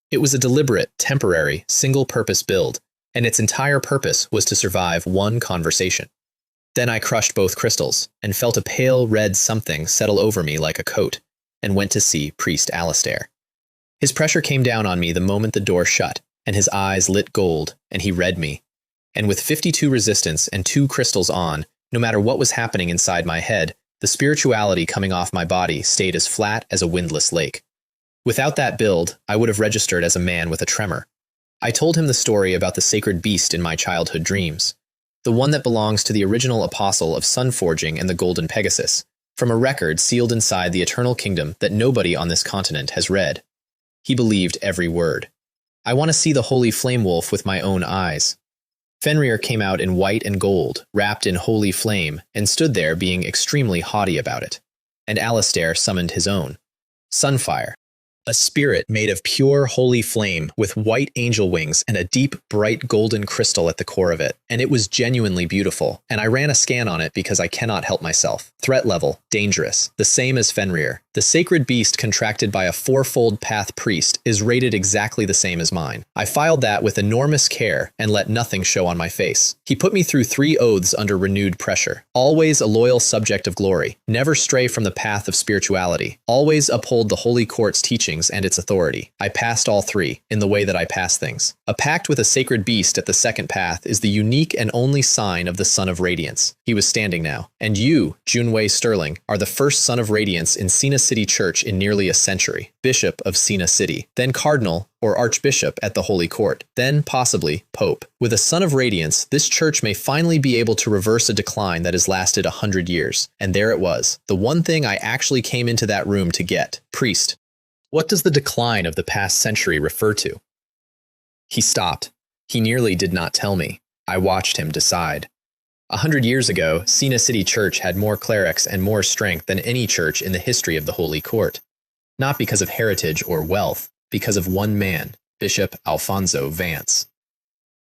It was a deliberate, temporary, single-purpose build, and its entire purpose was to survive one conversation. Then I crushed both crystals, and felt a pale red something settle over me like a coat, and went to see Priest Alistair. His pressure came down on me the moment the door shut, and his eyes lit gold, and he read me. And with 52 resistance and 2 crystals on, no matter what was happening inside my head, the spirituality coming off my body stayed as flat as a windless lake. Without that build, I would have registered as a man with a tremor. I told him the story about the sacred beast in my childhood dreams, the one that belongs to the original apostle of sun forging and the golden Pegasus, from a record sealed inside the eternal kingdom that nobody on this continent has read. He believed every word. I want to see the holy flame wolf with my own eyes. Fenrir came out in white and gold, wrapped in holy flame, and stood there being extremely haughty about it. And Alistair summoned his own. Sunfire. A spirit made of pure holy flame with white angel wings and a deep, bright golden crystal at the core of it. And it was genuinely beautiful, and I ran a scan on it because I cannot help myself. Threat level, dangerous, the same as Fenrir. The sacred beast contracted by a 4-fold path priest is rated exactly the same as mine. I filed that with enormous care and let nothing show on my face. He put me through 3 oaths under renewed pressure. Always a loyal subject of glory, never stray from the path of spirituality, always uphold the holy court's teachings and its authority. I passed all 3, in the way that I pass things. A pact with a sacred beast at the second path is the unique and only sign of the Son of Radiance. He was standing now. And you, Junwei Sterling, are the first Son of Radiance in Sina City Church in nearly a century. Bishop of Sina City, then Cardinal or Archbishop at the Holy Court, then possibly Pope. With a Son of Radiance, this church may finally be able to reverse a decline that has lasted 100 years. And there it was, the one thing I actually came into that room to get. Priest. What does the decline of the past century refer to? He stopped. He nearly did not tell me. I watched him decide. 100 years ago, Sina City Church had more clerics and more strength than any church in the history of the Holy Court. Not because of heritage or wealth, because of one man, Bishop Alfonso Vance.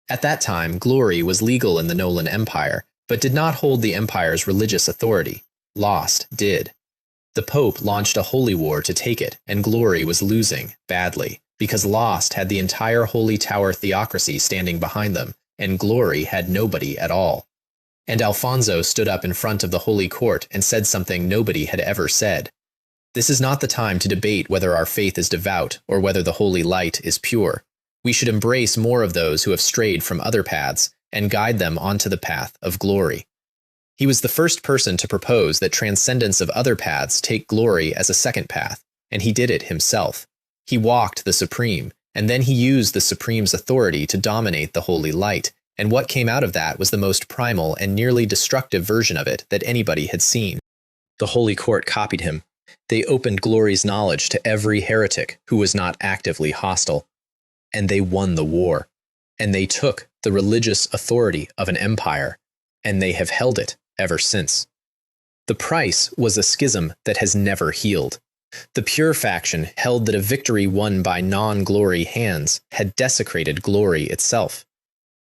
At that time, glory was legal in the Nolan Empire, but did not hold the empire's religious authority. Lost did. The Pope launched a holy war to take it, and glory was losing, badly, because Lost had the entire Holy Tower theocracy standing behind them, and glory had nobody at all. And Alfonso stood up in front of the Holy Court and said something nobody had ever said. This is not the time to debate whether our faith is devout or whether the holy light is pure. We should embrace more of those who have strayed from other paths and guide them onto the path of glory. He was the first person to propose that transcendence of other paths take glory as a second path, and he did it himself. He walked the Supreme, and then he used the Supreme's authority to dominate the holy light, and what came out of that was the most primal and nearly destructive version of it that anybody had seen. The Holy Court copied him. They opened glory's knowledge to every heretic who was not actively hostile. And they won the war. And they took the religious authority of an empire, and they have held it ever since. The price was a schism that has never healed. The pure faction held that a victory won by non-glory hands had desecrated glory itself.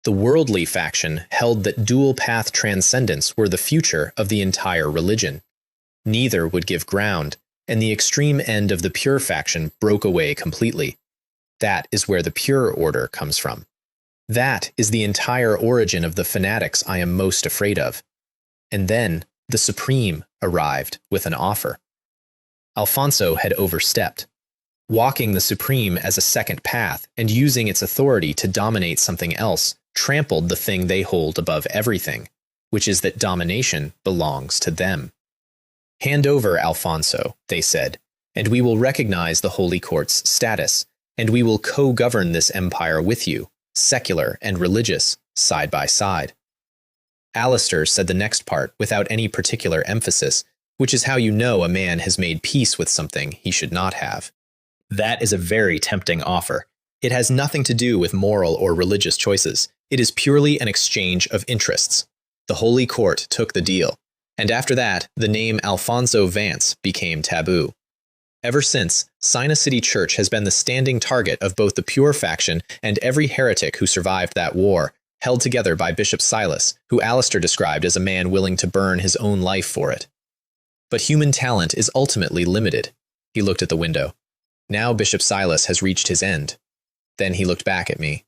The worldly faction held that dual-path transcendence were the future of the entire religion. Neither would give ground, and the extreme end of the pure faction broke away completely. That is where the pure order comes from. That is the entire origin of the fanatics I am most afraid of. And then the Supreme arrived with an offer. Alfonso had overstepped. Walking the Supreme as a second path and using its authority to dominate something else trampled the thing they hold above everything, which is that domination belongs to them. Hand over, Alfonso, they said, and we will recognize the Holy Court's status, and we will co-govern this empire with you, secular and religious, side by side. Alistair said the next part without any particular emphasis, which is how you know a man has made peace with something he should not have. That is a very tempting offer. It has nothing to do with moral or religious choices. It is purely an exchange of interests. The Holy Court took the deal, and after that, the name Alfonso Vance became taboo. Ever since, Sina City Church has been the standing target of both the pure faction and every heretic who survived that war, held together by Bishop Silas, who Alistair described as a man willing to burn his own life for it. But human talent is ultimately limited. He looked at the window. Now Bishop Silas has reached his end. Then he looked back at me.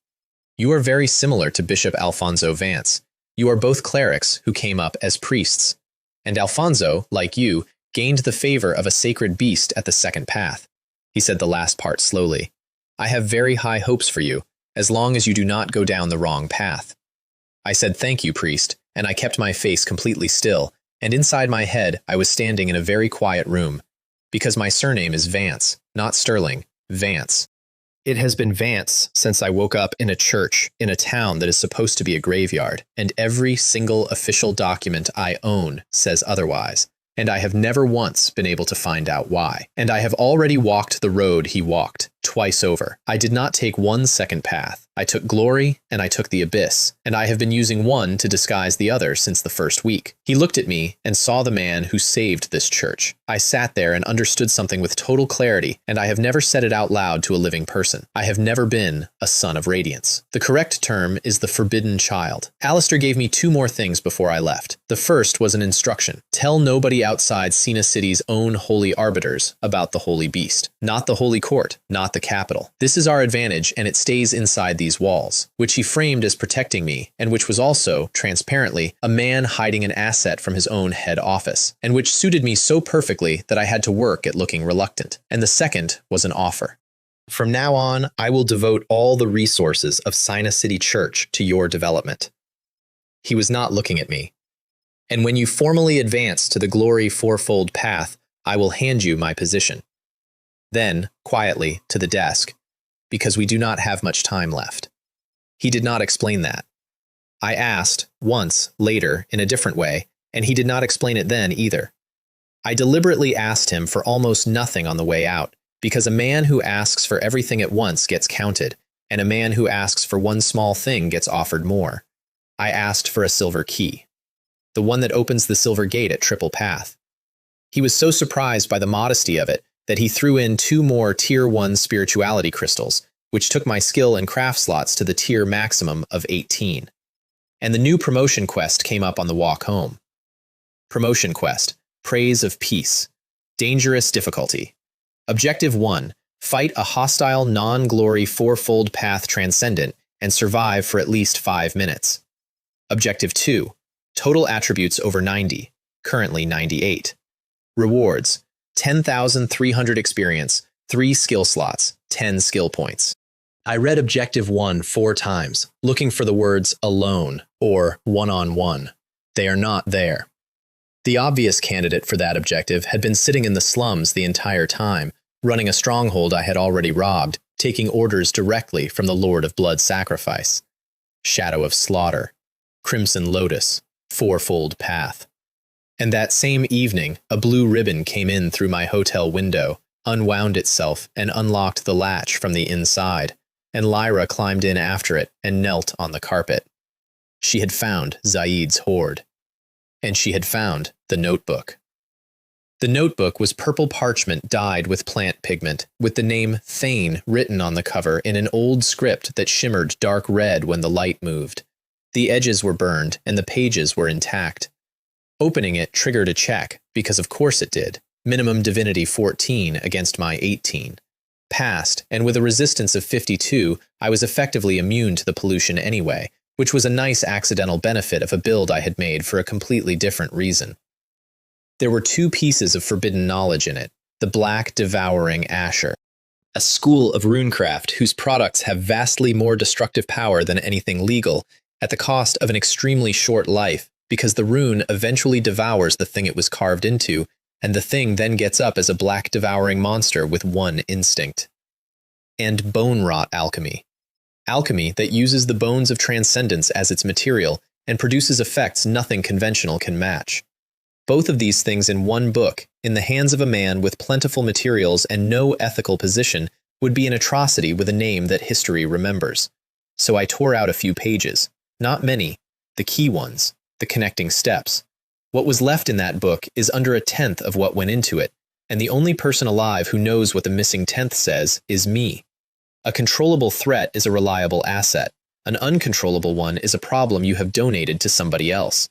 You are very similar to Bishop Alfonso Vance. You are both clerics who came up as priests. And Alfonso, like you, gained the favor of a sacred beast at the second path. He said the last part slowly. I have very high hopes for you, as long as you do not go down the wrong path. I said thank you, priest, and I kept my face completely still, and inside my head I was standing in a very quiet room, because my surname is Vance, not Sterling, Vance. It has been Vance since I woke up in a church in a town that is supposed to be a graveyard, and every single official document I own says otherwise, and I have never once been able to find out why. And I have already walked the road he walked, twice over. I did not take one second path. I took glory, and I took the abyss, and I have been using one to disguise the other since the first week. He looked at me and saw the man who saved this church. I sat there and understood something with total clarity, and I have never said it out loud to a living person. I have never been a son of radiance. The correct term is the forbidden child. Alistair gave me 2 more things before I left. The first was an instruction. Tell nobody outside Sina City's own holy arbiters about the holy beast. Not the holy court, not the capital. This is our advantage, and it stays inside these walls, which he framed as protecting me, and which was also, transparently, a man hiding an asset from his own head office, and which suited me so perfectly that I had to work at looking reluctant. And the second was an offer. From now on, I will devote all the resources of Sina City Church to your development. He was not looking at me. And when you formally advance to the glory fourfold path, I will hand you my position. Then, quietly, to the desk, because we do not have much time left. He did not explain that. I asked, once, later, in a different way, and he did not explain it then either. I deliberately asked him for almost nothing on the way out, because a man who asks for everything at once gets counted, and a man who asks for one small thing gets offered more. I asked for a silver key, the one that opens the silver gate at Triple Path. He was so surprised by the modesty of it that he threw in 2 more Tier 1 spirituality crystals, which took my skill and craft slots to the tier maximum of 18. And the new promotion quest came up on the walk home. Promotion quest, Praise of Peace, Dangerous Difficulty. Objective 1, fight a hostile non-glory fourfold path transcendent and survive for at least 5 minutes. Objective 2, total attributes over 90, currently 98. Rewards, 10,300 experience, 3 skill slots, 10 skill points. I read Objective 1 4 times, looking for the words alone or one-on-one. They are not there. The obvious candidate for that objective had been sitting in the slums the entire time, running a stronghold I had already robbed, taking orders directly from the Lord of Blood Sacrifice. Shadow of Slaughter, Crimson Lotus, Fourfold Path. And that same evening, a blue ribbon came in through my hotel window, unwound itself, and unlocked the latch from the inside, and Lyra climbed in after it and knelt on the carpet. She had found Zaid's hoard. And she had found the notebook. The notebook was purple parchment dyed with plant pigment, with the name Thane written on the cover in an old script that shimmered dark red when the light moved. The edges were burned, and the pages were intact. Opening it triggered a check, because of course it did. Minimum Divinity 14 against my 18. Passed, and with a resistance of 52, I was effectively immune to the pollution anyway, which was a nice accidental benefit of a build I had made for a completely different reason. There were 2 pieces of forbidden knowledge in it, the Black Devouring Asher, a school of runecraft whose products have vastly more destructive power than anything legal, at the cost of an extremely short life, because the rune eventually devours the thing it was carved into, and the thing then gets up as a black devouring monster with one instinct. And bone rot alchemy. Alchemy that uses the bones of transcendence as its material and produces effects nothing conventional can match. Both of these things in one book, in the hands of a man with plentiful materials and no ethical position, would be an atrocity with a name that history remembers. So I tore out a few pages. Not many, the key ones, the connecting steps. What was left in that book is under a tenth of what went into it, and the only person alive who knows what the missing tenth says is me. A controllable threat is a reliable asset. An uncontrollable one is a problem you have donated to somebody else.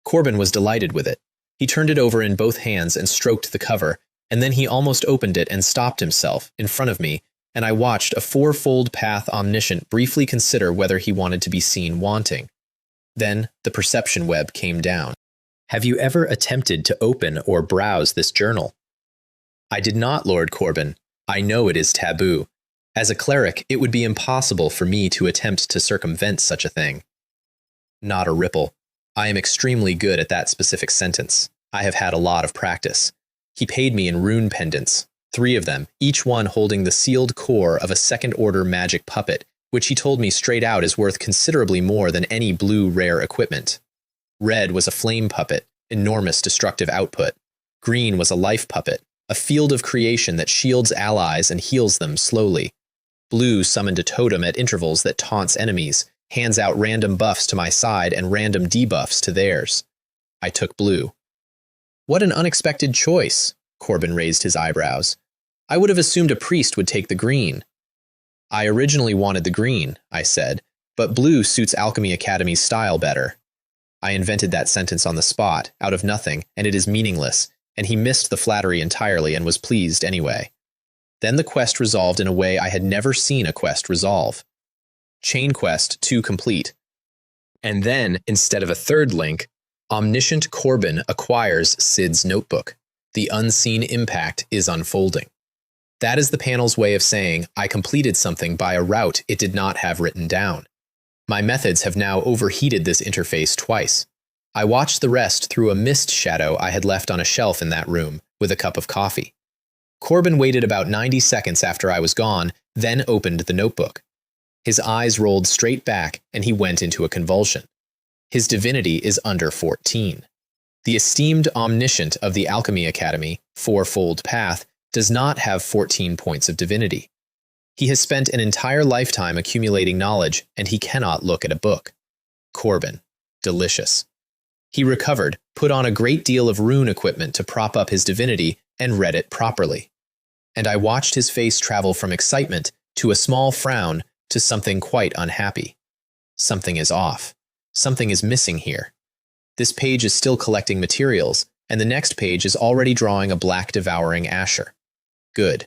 Corbin was delighted with it. He turned it over in both hands and stroked the cover, and then he almost opened it and stopped himself in front of me, and I watched a 4-fold path omniscient briefly consider whether he wanted to be seen wanting. Then the perception web came down. Have you ever attempted to open or browse this journal? I did not, Lord Corbin. I know it is taboo. As a cleric, it would be impossible for me to attempt to circumvent such a thing. Not a ripple. I am extremely good at that specific sentence. I have had a lot of practice. He paid me in rune pendants, 3 of them, each one holding the sealed core of a second-order magic puppet, which he told me straight out is worth considerably more than any blue rare equipment. Red was a flame puppet, enormous destructive output. Green was a life puppet, a field of creation that shields allies and heals them slowly. Blue summoned a totem at intervals that taunts enemies, hands out random buffs to my side and random debuffs to theirs. I took blue. What an unexpected choice, Corbin raised his eyebrows. I would have assumed a priest would take the green. I originally wanted the green, I said, but blue suits Alchemy Academy's style better. I invented that sentence on the spot, out of nothing, and it is meaningless, and he missed the flattery entirely and was pleased anyway. Then the quest resolved in a way I had never seen a quest resolve. Chain quest 2 complete. And then, instead of a third link, Omniscient Corbin acquires Sid's notebook. The unseen impact is unfolding. That is the panel's way of saying I completed something by a route it did not have written down. My methods have now overheated this interface twice. I watched the rest through a mist shadow I had left on a shelf in that room, with a cup of coffee. Corbin waited about 90 seconds after I was gone, then opened the notebook. His eyes rolled straight back, and he went into a convulsion. His divinity is under 14. The esteemed omniscient of the Alchemy Academy, 4-fold path, does not have 14 points of divinity. He has spent an entire lifetime accumulating knowledge, and he cannot look at a book. Corbin. Delicious. He recovered, put on a great deal of rune equipment to prop up his divinity, and read it properly. And I watched his face travel from excitement to a small frown to something quite unhappy. Something is off. Something is missing here. This page is still collecting materials, and the next page is already drawing a black devouring asher. Good.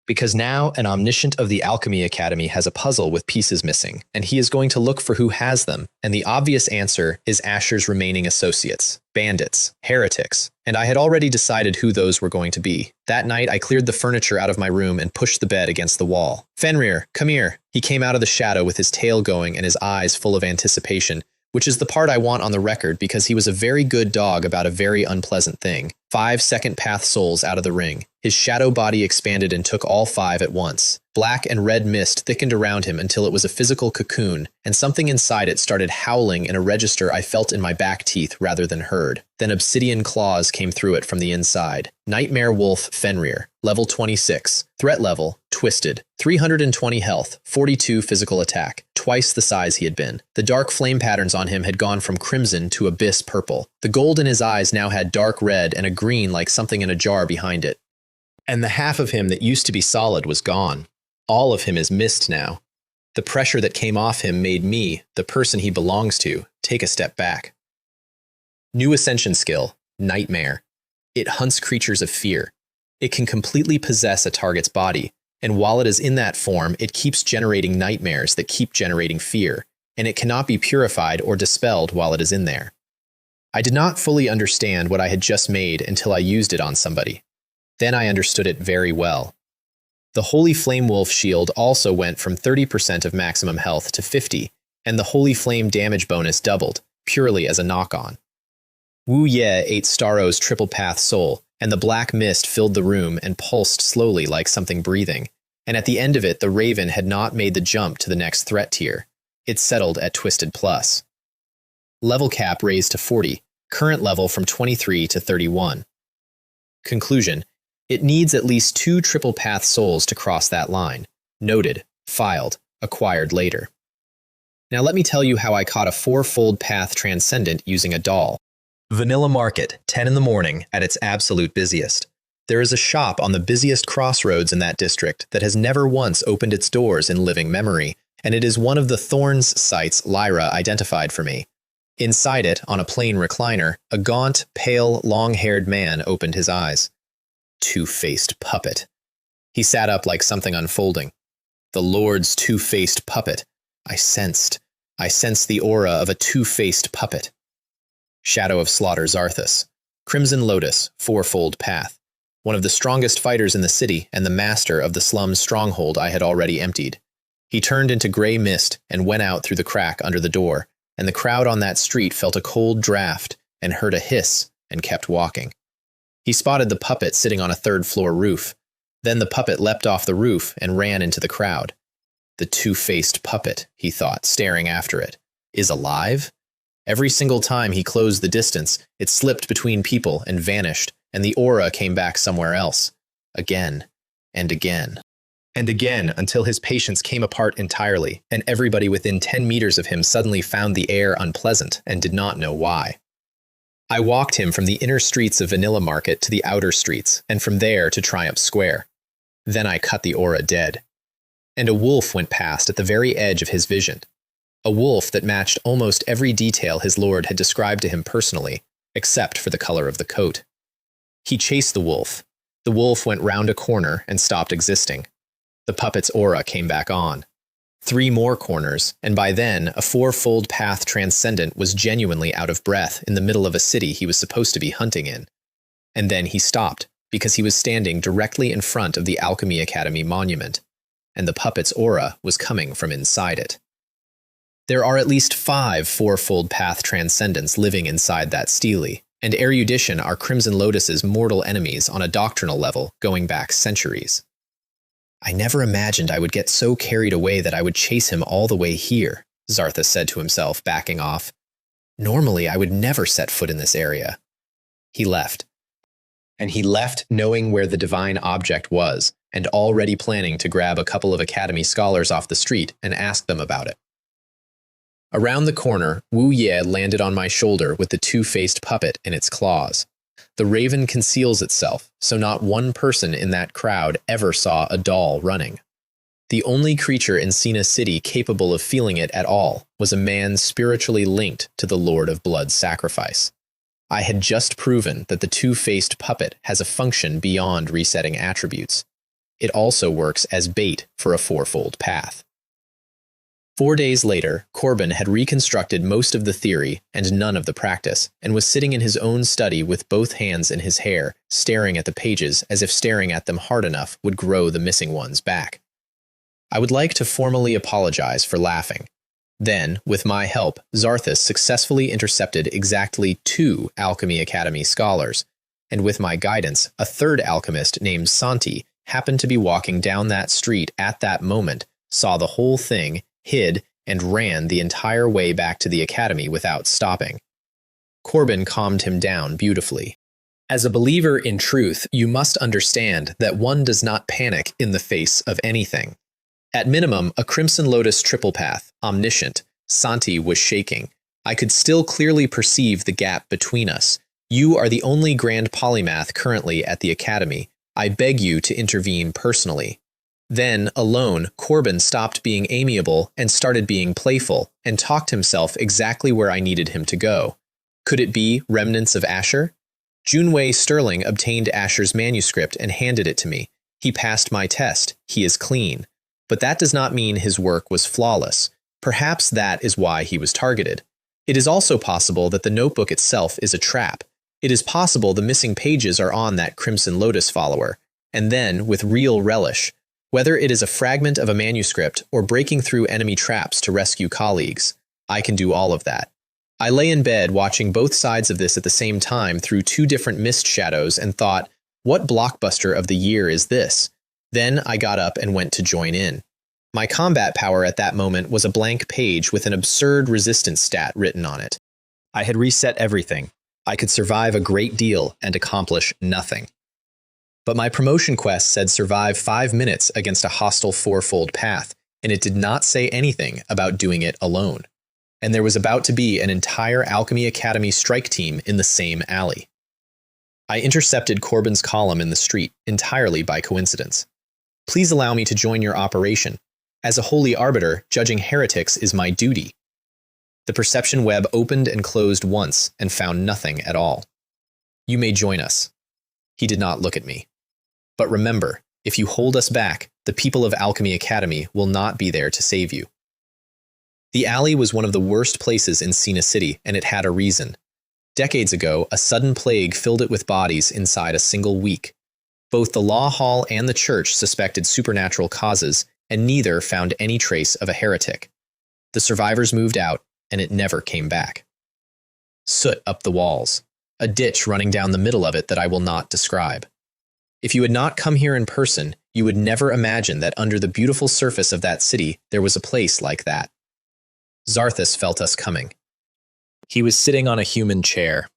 Because now an omniscient of the Alchemy Academy has a puzzle with pieces missing, and he is going to look for who has them, and the obvious answer is Asher's remaining associates, bandits, heretics, and I had already decided who those were going to be. That night I cleared the furniture out of my room and pushed the bed against the wall. Fenrir, come here. He came out of the shadow with his tail going and his eyes full of anticipation, which is the part I want on the record because he was a very good dog about a very unpleasant thing. 5 second path souls out of the ring. His shadow body expanded and took all 5 at once. Black and red mist thickened around him until it was a physical cocoon, and something inside it started howling in a register I felt in my back teeth rather than heard. Then obsidian claws came through it from the inside. Nightmare Wolf Fenrir, level 26. Threat level, twisted. 320 health, 42 physical attack, twice the size he had been. The dark flame patterns on him had gone from crimson to abyss purple. The gold in his eyes now had dark red and a green like something in a jar behind it. And the half of him that used to be solid was gone. All of him is mist now. The pressure that came off him made me, the person he belongs to, take a step back. New ascension skill, Nightmare. It hunts creatures of fear. It can completely possess a target's body, and while it is in that form, it keeps generating nightmares that keep generating fear, and it cannot be purified or dispelled while it is in there. I did not fully understand what I had just made until I used it on somebody. Then I understood it very well. The Holy Flame Wolf shield also went from 30% of maximum health to 50%, and the Holy Flame damage bonus doubled, purely as a knock-on. Wu Ye ate Staro's triple path soul, and the black mist filled the room and pulsed slowly like something breathing, and at the end of it the Raven had not made the jump to the next threat tier. It settled at Twisted Plus. Level cap raised to 40, current level from 23 to 31. Conclusion. It needs at least 2 triple path souls to cross that line. Noted, filed, acquired later. Now let me tell you how I caught a 4-fold path transcendent using a doll. Vanilla Market, 10 in the morning, at its absolute busiest. There is a shop on the busiest crossroads in that district that has never once opened its doors in living memory, and it is one of the Thorns sites Lyra identified for me. Inside it, on a plain recliner, a gaunt, pale, long-haired man opened his eyes. Two-faced puppet. He sat up like something unfolding. The Lord's two-faced puppet. I sensed the aura of a two-faced puppet. Shadow of Slaughter Zarthus. Crimson Lotus, 4-fold path. One of the strongest fighters in the city and the master of the slum's stronghold I had already emptied. He turned into gray mist and went out through the crack under the door, and the crowd on that street felt a cold draft and heard a hiss and kept walking. He spotted the puppet sitting on a 3rd-floor roof. Then the puppet leapt off the roof and ran into the crowd. The two-faced puppet, he thought, staring after it, is alive? Every single time he closed the distance, it slipped between people and vanished, and the aura came back somewhere else. Again, and again, and again, until his patience came apart entirely, and everybody within 10 meters of him suddenly found the air unpleasant and did not know why. I walked him from the inner streets of Vanilla Market to the outer streets, and from there to Triumph Square. Then I cut the aura dead. And a wolf went past at the very edge of his vision. A wolf that matched almost every detail his lord had described to him personally, except for the color of the coat. He chased the wolf. The wolf went round a corner and stopped existing. The puppet's aura came back on. 3 more corners, and by then, a 4-fold path transcendent was genuinely out of breath in the middle of a city he was supposed to be hunting in. And then he stopped, because he was standing directly in front of the Alchemy Academy monument, and the puppet's aura was coming from inside it. There are at least 5 4-fold path transcendents living inside that stele, and erudition are Crimson Lotus's mortal enemies on a doctrinal level going back centuries. I never imagined I would get so carried away that I would chase him all the way here, Zarthus said to himself, backing off. Normally, I would never set foot in this area. He left. And he left knowing where the divine object was, and already planning to grab a couple of Academy scholars off the street and ask them about it. Around the corner, Wu Ye landed on my shoulder with the two-faced puppet in its claws. The raven conceals itself, so not one person in that crowd ever saw a doll running. The only creature in Sina City capable of feeling it at all was a man spiritually linked to the Lord of Blood's sacrifice. I had just proven that the two-faced puppet has a function beyond resetting attributes. It also works as bait for a 4-fold path. 4 days later, Corbin had reconstructed most of the theory and none of the practice, and was sitting in his own study with both hands in his hair, staring at the pages as if staring at them hard enough would grow the missing ones back. I would like to formally apologize for laughing. Then, with my help, Zarthus successfully intercepted exactly 2 Alchemy Academy scholars, and with my guidance, a 3rd alchemist named Santi happened to be walking down that street at that moment, saw the whole thing, hid, and ran the entire way back to the academy without stopping. Corbin calmed him down beautifully. As a believer in truth, you must understand that one does not panic in the face of anything. At minimum, a Crimson Lotus triple path, omniscient, Santi was shaking. I could still clearly perceive the gap between us. You are the only grand polymath currently at the Academy. I beg you to intervene personally. Then, alone, Corbin stopped being amiable and started being playful, and talked himself exactly where I needed him to go. Could it be remnants of Asher? Junwei Sterling obtained Asher's manuscript and handed it to me. He passed my test. He is clean. But that does not mean his work was flawless. Perhaps that is why he was targeted. It is also possible that the notebook itself is a trap. It is possible the missing pages are on that Crimson Lotus follower. And then, with real relish, whether it is a fragment of a manuscript or breaking through enemy traps to rescue colleagues, I can do all of that. I lay in bed watching both sides of this at the same time through two different mist shadows and thought, what blockbuster of the year is this? Then I got up and went to join in. My combat power at that moment was a blank page with an absurd resistance stat written on it. I had reset everything. I could survive a great deal and accomplish nothing. But my promotion quest said survive 5 minutes against a hostile fourfold path, and it did not say anything about doing it alone. And there was about to be an entire Alchemy Academy strike team in the same alley. I intercepted Corbin's column in the street, entirely by coincidence. Please allow me to join your operation. As a holy arbiter, judging heretics is my duty. The perception web opened and closed once and found nothing at all. You may join us. He did not look at me. But remember, if you hold us back, the people of Alchemy Academy will not be there to save you. The alley was one of the worst places in Sina City, and it had a reason. Decades ago, a sudden plague filled it with bodies inside a single week. Both the law hall and the church suspected supernatural causes, and neither found any trace of a heretic. The survivors moved out, and it never came back. Soot up the walls, a ditch running down the middle of it that I will not describe. If you had not come here in person, you would never imagine that under the beautiful surface of that city there was a place like that. Zarthus felt us coming. He was sitting on a human chair.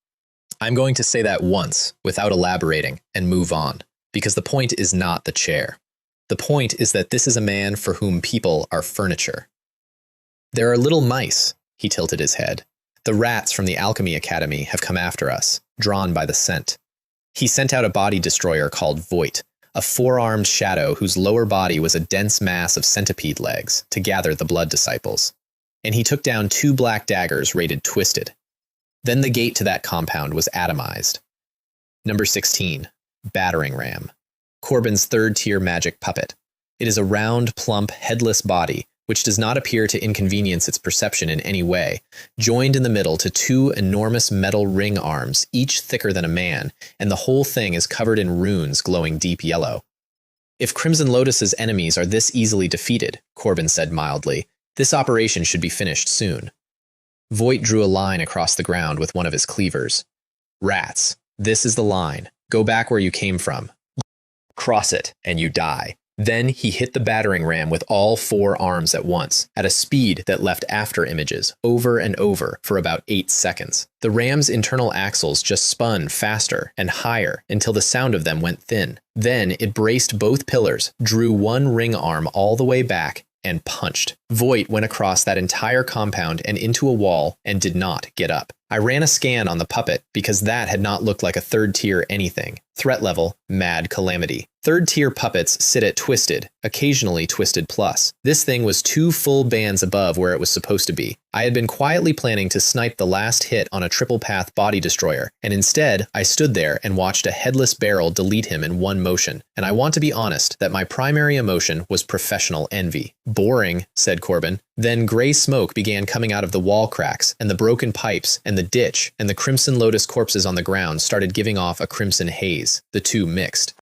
I'm going to say that once, without elaborating, and move on, because the point is not the chair. The point is that this is a man for whom people are furniture. There are little mice, he tilted his head. The rats from the Alchemy Academy have come after us, drawn by the scent. He sent out a body destroyer called Voight, a four-armed shadow whose lower body was a dense mass of centipede legs, to gather the blood disciples. And he took down 2 black daggers rated Twisted. Then the gate to that compound was atomized. Number 16, Battering Ram. Corbin's third-tier magic puppet. It is a round, plump, headless body, which does not appear to inconvenience its perception in any way, joined in the middle to 2 enormous metal ring arms, each thicker than a man, and the whole thing is covered in runes glowing deep yellow. If Crimson Lotus's enemies are this easily defeated, Corbin said mildly, this operation should be finished soon. Voight drew a line across the ground with one of his cleavers. Rats, this is the line. Go back where you came from. Cross it, and you die. Then he hit the battering ram with all 4 arms at once, at a speed that left after images, over and over, for about 8 seconds. The ram's internal axles just spun faster and higher until the sound of them went thin. Then it braced both pillars, drew one ring arm all the way back, and punched. Voight went across that entire compound and into a wall and did not get up. I ran a scan on the puppet because that had not looked like a third-tier anything. Threat level, mad calamity. Third-tier puppets sit at Twisted, occasionally Twisted Plus. This thing was 2 full bands above where it was supposed to be. I had been quietly planning to snipe the last hit on a triple-path body destroyer, and instead, I stood there and watched a headless barrel delete him in one motion. And I want to be honest that my primary emotion was professional envy. Boring, said Corbin. Then gray smoke began coming out of the wall cracks, and the broken pipes, and the ditch, and the Crimson Lotus corpses on the ground started giving off a crimson haze. The two mixed.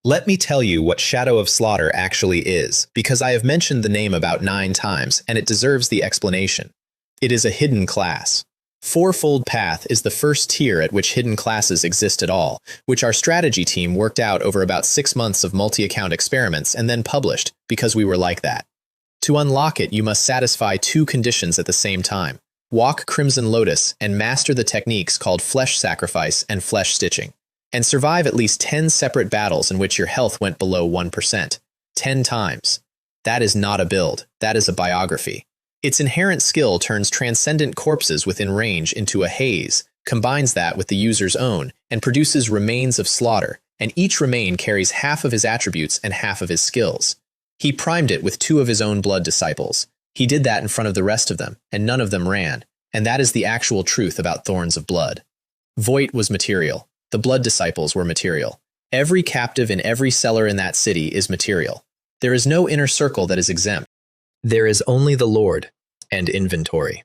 Let me tell you what Shadow of Slaughter actually is, because I have mentioned the name about 9 times, and it deserves the explanation. It is a hidden class. Fourfold Path is the first tier at which hidden classes exist at all, which our strategy team worked out over about 6 months of multi-account experiments and then published, because we were like that. To unlock it, you must satisfy 2 conditions at the same time. Walk Crimson Lotus and master the techniques called Flesh Sacrifice and Flesh Stitching. And survive at least 10 separate battles in which your health went below 1%. 10 times. That is not a build, that is a biography. Its inherent skill turns transcendent corpses within range into a haze, combines that with the user's own, and produces remains of slaughter, and each remain carries half of his attributes and half of his skills. He primed it with 2 of his own blood disciples. He did that in front of the rest of them, and none of them ran, and that is the actual truth about Thorns of Blood. Voight was material. The blood disciples were material. Every captive in every cellar in that city is material. There is no inner circle that is exempt. There is only the Lord and inventory.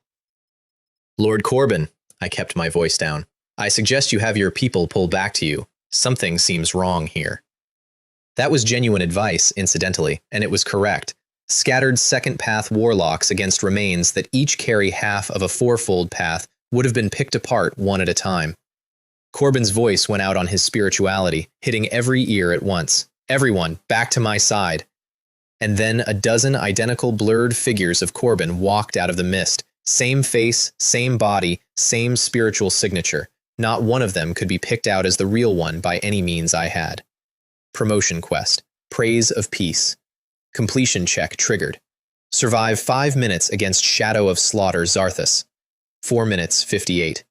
Lord Corbin, I kept my voice down. I suggest you have your people pull back to you. Something seems wrong here. That was genuine advice, incidentally, and it was correct. Scattered second path warlocks against remains that each carry half of a fourfold path would have been picked apart one at a time. Corbin's voice went out on his spirituality, hitting every ear at once. Everyone, back to my side. And then a dozen identical blurred figures of Corbin walked out of the mist. Same face, same body, same spiritual signature. Not one of them could be picked out as the real one by any means I had. Promotion quest. Praise of peace. Completion check triggered. Survive 5 minutes against Shadow of Slaughter Zarthus. 4 minutes 58.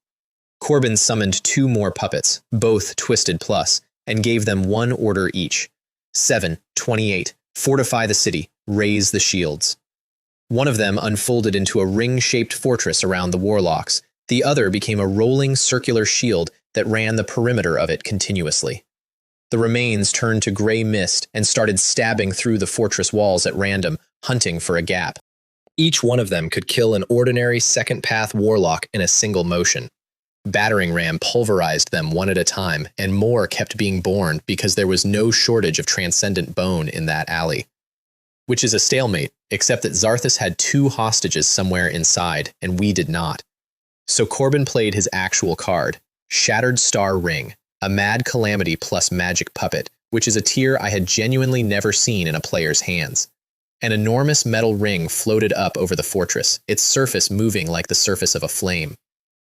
Corbin summoned 2 more puppets, both Twisted Plus, and gave them 1 order each. 7:28. Fortify the city. Raise the shields. One of them unfolded into a ring-shaped fortress around the warlocks. The other became a rolling circular shield that ran the perimeter of it continuously. The remains turned to gray mist and started stabbing through the fortress walls at random, hunting for a gap. Each one of them could kill an ordinary second-path warlock in a single motion. Battering ram pulverized them one at a time, and more kept being born because there was no shortage of transcendent bone in that alley. Which is a stalemate, except that Zarthus had 2 hostages somewhere inside, and we did not. So Corbin played his actual card, Shattered Star Ring, a Mad Calamity plus Magic Puppet, which is a tier I had genuinely never seen in a player's hands. An enormous metal ring floated up over the fortress, its surface moving like the surface of a flame.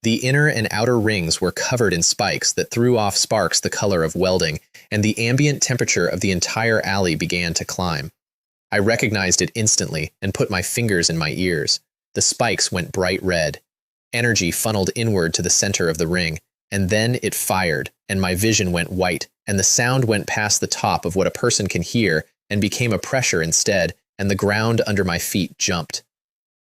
The inner and outer rings were covered in spikes that threw off sparks the color of welding, and the ambient temperature of the entire alley began to climb. I recognized it instantly and put my fingers in my ears. The spikes went bright red. Energy funneled inward to the center of the ring, and then it fired, and my vision went white, and the sound went past the top of what a person can hear and became a pressure instead, and the ground under my feet jumped.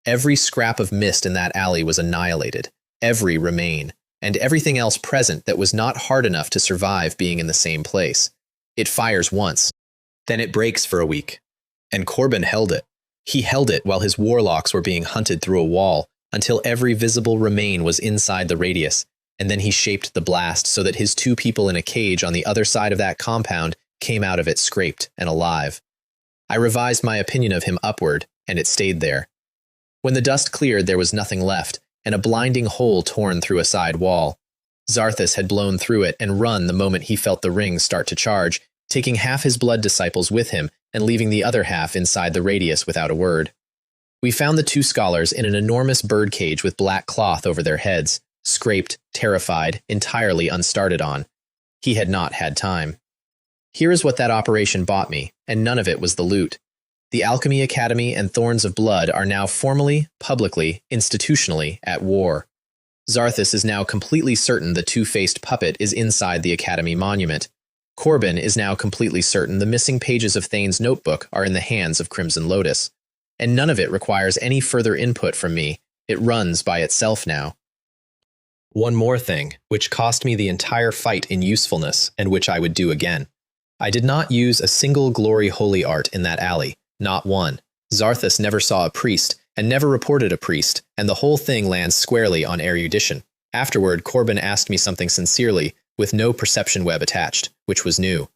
Every scrap of mist in that alley was annihilated, every remain, and everything else present that was not hard enough to survive being in the same place. It fires once, then it breaks for a week. And Corbin held it. He held it while his warlocks were being hunted through a wall, until every visible remain was inside the radius, and then he shaped the blast so that his 2 people in a cage on the other side of that compound came out of it scraped and alive. I revised my opinion of him upward, and it stayed there. When the dust cleared, there was nothing left, and a blinding hole torn through a side wall. Zarthus had blown through it and run the moment he felt the rings start to charge, taking half his blood disciples with him and leaving the other half inside the radius without a word. We found the 2 scholars in an enormous birdcage with black cloth over their heads, scraped, terrified, entirely unstarted on. He had not had time. Here is what that operation bought me, and none of it was the loot. The Alchemy Academy and Thorns of Blood are now formally, publicly, institutionally at war. Zarthus is now completely certain the 2-faced puppet is inside the Academy monument. Corbin is now completely certain the missing pages of Thane's notebook are in the hands of Crimson Lotus. And none of it requires any further input from me. It runs by itself now. One more thing, which cost me the entire fight in usefulness, and which I would do again. I did not use a single glory holy art in that alley, not one. Zarthus never saw a priest, and never reported a priest, and the whole thing lands squarely on erudition. Afterward, Corbin asked me something sincerely, with no perception web attached, which was new.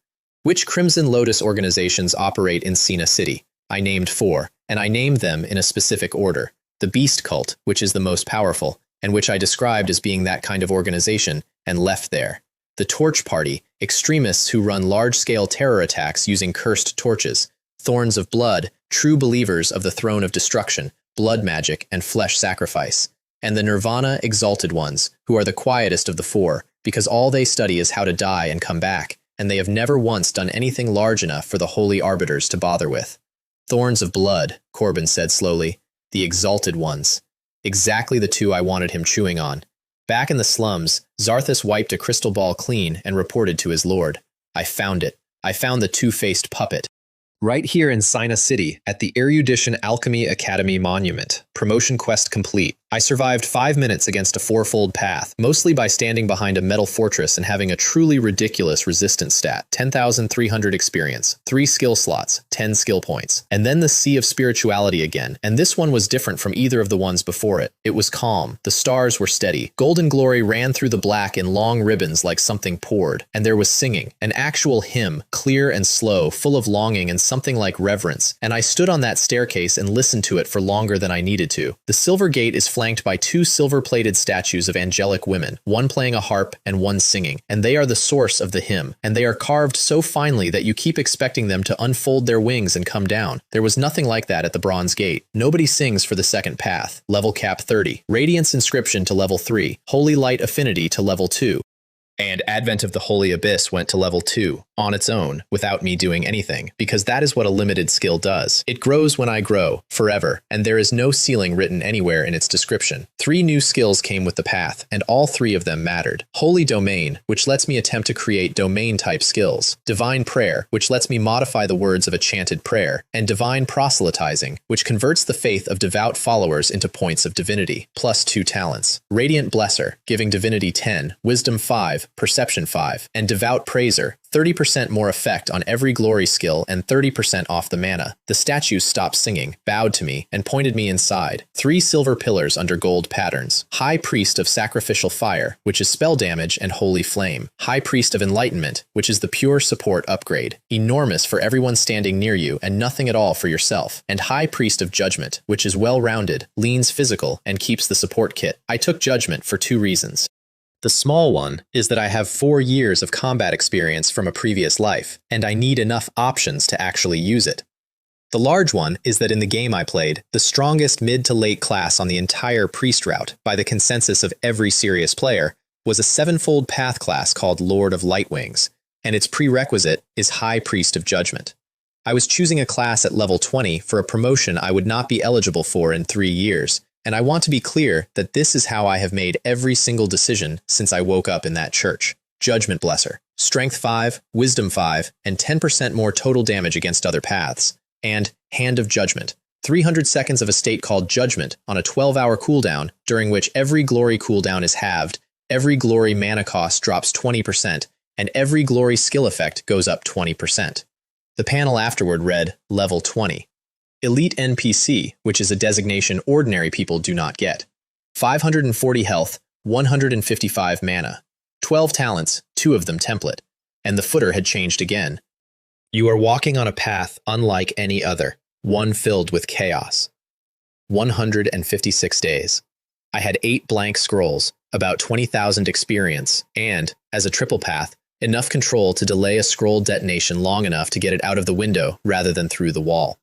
Which Crimson Lotus organizations operate in Sina City? I named 4, and I named them in a specific order. The Beast Cult, which is the most powerful, and which I described as being that kind of organization, and left there. The Torch Party, extremists who run large-scale terror attacks using cursed torches. Thorns of Blood, true believers of the Throne of Destruction, blood magic, and flesh sacrifice. And the Nirvana Exalted Ones, who are the quietest of the 4, because all they study is how to die and come back, and they have never once done anything large enough for the Holy Arbiters to bother with. Thorns of blood, Corbin said slowly. The exalted ones. Exactly the two I wanted him chewing on. Back in the slums, Zarthus wiped a crystal ball clean and reported to his lord. I found it. I found the two-faced puppet. Right here in Sina City, at the Erudition Alchemy Academy Monument. Promotion quest complete. I survived 5 minutes against a fourfold path, mostly by standing behind a metal fortress and having a truly ridiculous resistance stat. 10,300 experience, 3 skill slots, 10 skill points. And then the Sea of Spirituality again, and this one was different from either of the ones before it. It was calm, the stars were steady. Golden glory ran through the black in long ribbons like something poured, and there was singing, an actual hymn, clear and slow, full of longing and something like reverence, and I stood on that staircase and listened to it for longer than I needed to. The Silver Gate is flanked by 2 silver-plated statues of angelic women, one playing a harp and one singing, and they are the source of the hymn, and they are carved so finely that you keep expecting them to unfold their wings and come down. There was nothing like that at the Bronze Gate. Nobody sings for the second path. Level cap 30. Radiance Inscription to level 3. Holy Light Affinity to level 2. And Advent of the Holy Abyss went to level 2, on its own, without me doing anything, because that is what a limited skill does. It grows when I grow, forever, and there is no ceiling written anywhere in its description. 3 new skills came with the path, and all 3 of them mattered. Holy Domain, which lets me attempt to create domain-type skills. Divine Prayer, which lets me modify the words of a chanted prayer. And Divine Proselytizing, which converts the faith of devout followers into points of divinity, plus 2 talents. Radiant Blesser, giving divinity 10, wisdom 5, perception 5, and Devout Praiser, 30% more effect on every glory skill and 30% off the mana. The statues stopped singing, bowed to me, and pointed me inside. 3 silver pillars under gold patterns. High Priest of Sacrificial Fire, which is spell damage and Holy Flame. High Priest of Enlightenment, which is the pure support upgrade. Enormous for everyone standing near you and nothing at all for yourself. And High Priest of Judgment, which is well-rounded, leans physical, and keeps the support kit. I took Judgment for 2 reasons. The small one is that I have 4 years of combat experience from a previous life, and I need enough options to actually use it. The large one is that in the game I played, the strongest mid to late class on the entire priest route, by the consensus of every serious player, was a 7-fold path class called Lord of Lightwings, and its prerequisite is High Priest of Judgment. I was choosing a class at level 20 for a promotion I would not be eligible for in 3 years, and I want to be clear that this is how I have made every single decision since I woke up in that church. Judgment Blesser, Strength 5, Wisdom 5, and 10% more total damage against other paths. And Hand of Judgment, 300 seconds of a state called Judgment on a 12-hour cooldown, during which every glory cooldown is halved, every glory mana cost drops 20%, and every glory skill effect goes up 20%. The panel afterward read, Level 20. Elite NPC, which is a designation ordinary people do not get. 540 health, 155 mana. 12 talents, 2 of them template. And the footer had changed again. You are walking on a path unlike any other, one filled with chaos. 156 days. I had 8 blank scrolls, about 20,000 experience, and, as a triple path, enough control to delay a scroll detonation long enough to get it out of the window rather than through the wall.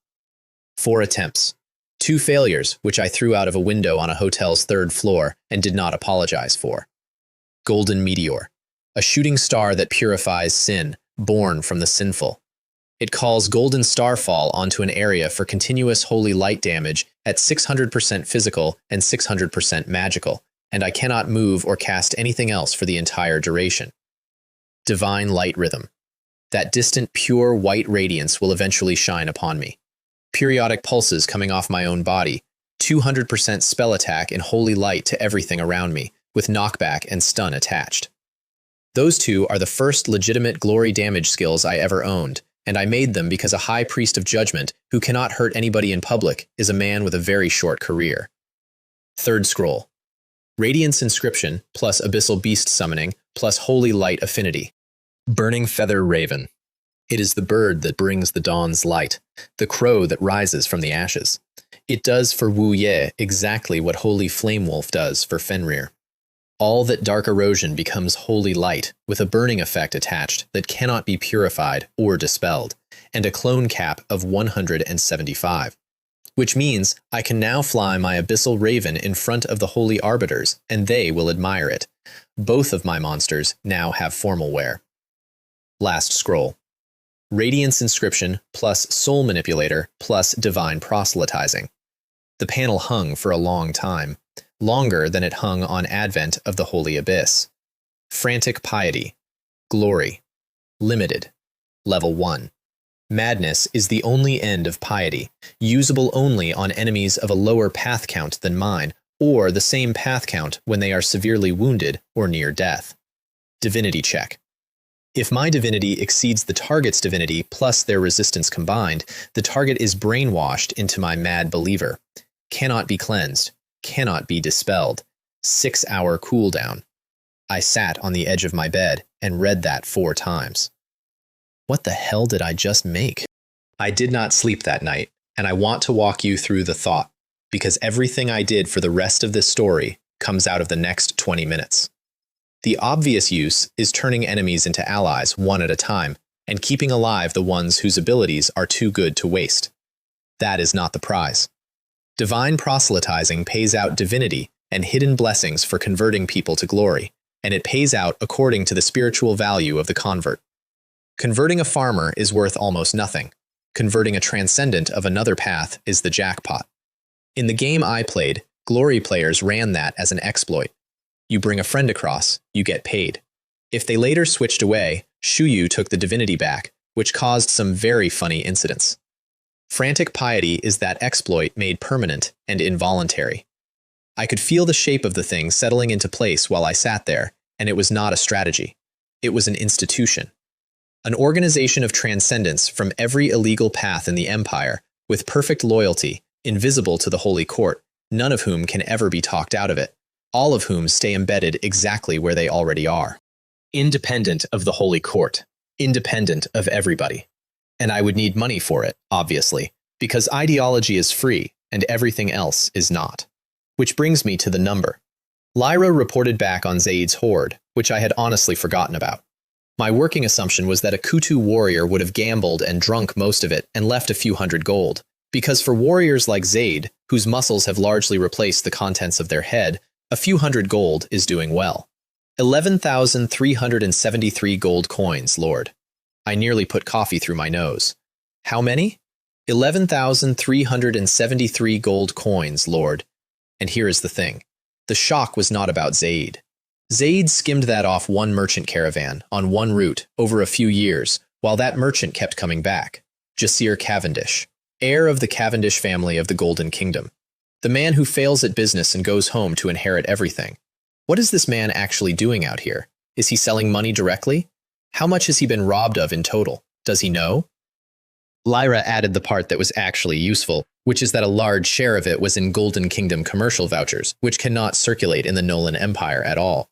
4 attempts. 2 failures, which I threw out of a window on a hotel's 3rd floor and did not apologize for. Golden Meteor, a shooting star that purifies sin, born from the sinful. It calls golden starfall onto an area for continuous holy light damage at 600% physical and 600% magical, and I cannot move or cast anything else for the entire duration. Divine Light Rhythm. That distant, pure white radiance will eventually shine upon me. Periodic pulses coming off my own body, 200% spell attack in holy light to everything around me, with knockback and stun attached. Those 2 are the first legitimate glory damage skills I ever owned, and I made them because a High Priest of Judgment, who cannot hurt anybody in public, is a man with a very short career. 3rd scroll. Radiance Inscription, plus Abyssal Beast Summoning, plus Holy Light Affinity. Burning Feather Raven. It is the bird that brings the dawn's light, the crow that rises from the ashes. It does for Wu Ye exactly what Holy Flame Wolf does for Fenrir. All that dark erosion becomes holy light, with a burning effect attached that cannot be purified or dispelled, and a clone cap of 175. Which means I can now fly my Abyssal Raven in front of the Holy Arbiters, and they will admire it. Both of my monsters now have formal wear. Last scroll. Radiance Inscription plus Soul Manipulator plus Divine Proselytizing. The panel hung for a long time, longer than it hung on Advent of the Holy Abyss. Frantic Piety. Glory. Limited. Level 1. Madness is the only end of piety, usable only on enemies of a lower path count than mine, or the same path count when they are severely wounded or near death. Divinity check. If my divinity exceeds the target's divinity plus their resistance combined, the target is brainwashed into my mad believer. Cannot be cleansed. Cannot be dispelled. 6-hour cooldown. I sat on the edge of my bed and read that 4 times. What the hell did I just make? I did not sleep that night, and I want to walk you through the thought, because everything I did for the rest of this story comes out of the next 20 minutes. The obvious use is turning enemies into allies one at a time, and keeping alive the ones whose abilities are too good to waste. That is not the prize. Divine proselytizing pays out divinity and hidden blessings for converting people to glory, and it pays out according to the spiritual value of the convert. Converting a farmer is worth almost nothing. Converting a transcendent of another path is the jackpot. In the game I played, glory players ran that as an exploit. You bring a friend across, you get paid. If they later switched away, Shuyu took the divinity back, which caused some very funny incidents. Frantic piety is that exploit made permanent and involuntary. I could feel the shape of the thing settling into place while I sat there, and it was not a strategy. It was an institution. An organization of transcendence from every illegal path in the empire, with perfect loyalty, invisible to the Holy Court, none of whom can ever be talked out of it, all of whom stay embedded exactly where they already are. Independent of the Holy Court, independent of everybody. And I would need money for it, obviously, because ideology is free and everything else is not. Which brings me to the number. Lyra reported back on Zaid's horde, which I had honestly forgotten about. My working assumption was that a Kutu warrior would have gambled and drunk most of it and left a few hundred gold, because for warriors like Zaid, whose muscles have largely replaced the contents of their head, a few hundred gold is doing well. 11,373 gold coins, Lord. I nearly put coffee through my nose. How many? 11,373 gold coins, Lord. And here is the thing. The shock was not about Zaid. Zaid skimmed that off one merchant caravan, on one route, over a few years, while that merchant kept coming back. Jasir Cavendish, heir of the Cavendish family of the Golden Kingdom. The man who fails at business and goes home to inherit everything. What is this man actually doing out here? Is he selling money directly? How much has he been robbed of in total? Does he know? Lyra added the part that was actually useful, which is that a large share of it was in Golden Kingdom commercial vouchers, which cannot circulate in the Nolan Empire at all.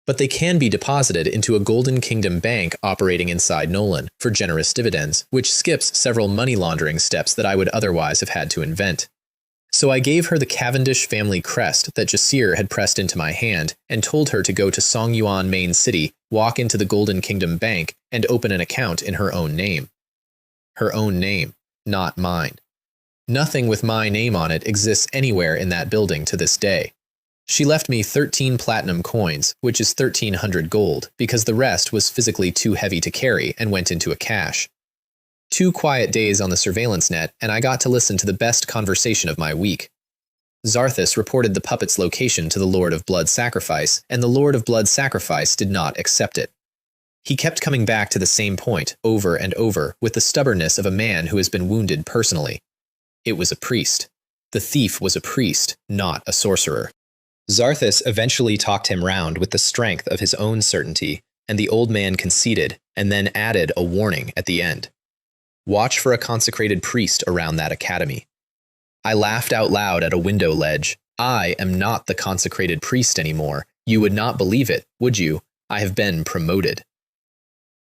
But they can be deposited into a Golden Kingdom bank operating inside Nolan for generous dividends, which skips several money laundering steps that I would otherwise have had to invent. So I gave her the Cavendish family crest that Jasir had pressed into my hand and told her to go to Songyuan Main City, walk into the Golden Kingdom bank, and open an account in her own name. Her own name, not mine. Nothing with my name on it exists anywhere in that building to this day. She left me 13 platinum coins, which is 1,300 gold, because the rest was physically too heavy to carry and went into a cache. 2 quiet days on the surveillance net, and I got to listen to the best conversation of my week. Zarthus reported the puppet's location to the Lord of Blood Sacrifice, and the Lord of Blood Sacrifice did not accept it. He kept coming back to the same point, over and over, with the stubbornness of a man who has been wounded personally. It was a priest. The thief was a priest, not a sorcerer. Zarthus eventually talked him round with the strength of his own certainty, and the old man conceded, and then added a warning at the end. Watch for a consecrated priest around that academy. I laughed out loud at a window ledge. I am not the consecrated priest anymore. You would not believe it, would you? I have been promoted.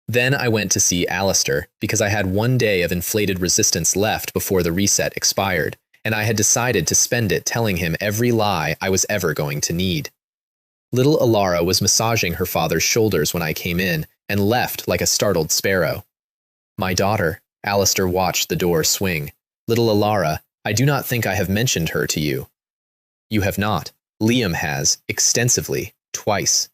Then I went to see Alistair, because I had 1 day of inflated resistance left before the reset expired, and I had decided to spend it telling him every lie I was ever going to need. Little Alara was massaging her father's shoulders when I came in, and left like a startled sparrow. My daughter, Alistair watched the door swing. Little Alara, I do not think I have mentioned her to you. You have not. Liam has, extensively, twice.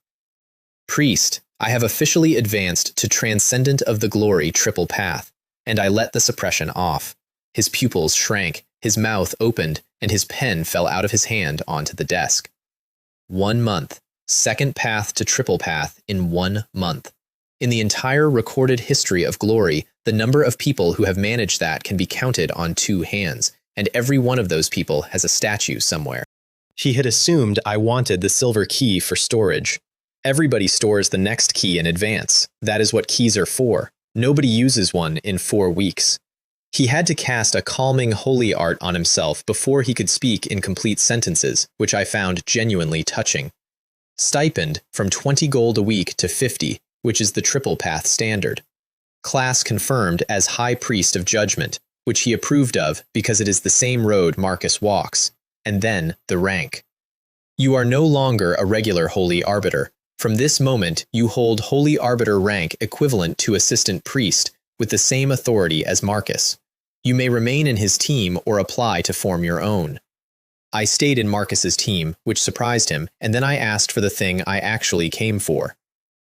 Priest, I have officially advanced to Transcendent of the Glory Triple Path. and I let the suppression off. His pupils shrank, his mouth opened, and his pen fell out of his hand onto the desk. 1 month. Second path to triple path in 1 month. In the entire recorded history of glory, the number of people who have managed that can be counted on 2 hands, and every one of those people has a statue somewhere. He had assumed I wanted the silver key for storage. Everybody stores the next key in advance. That is what keys are for. Nobody uses one in 4 weeks. He had to cast a calming holy art on himself before he could speak in complete sentences, which I found genuinely touching. Stipend from 20 gold a week to 50, which is the triple path standard. Class confirmed as High Priest of Judgment, which he approved of because it is the same road Marcus walks. And then the rank. You are no longer a regular Holy Arbiter. From this moment, you hold Holy Arbiter rank equivalent to Assistant Priest, with the same authority as Marcus. You may remain in his team or apply to form your own. I stayed in Marcus's team, which surprised him, and then I asked for the thing I actually came for.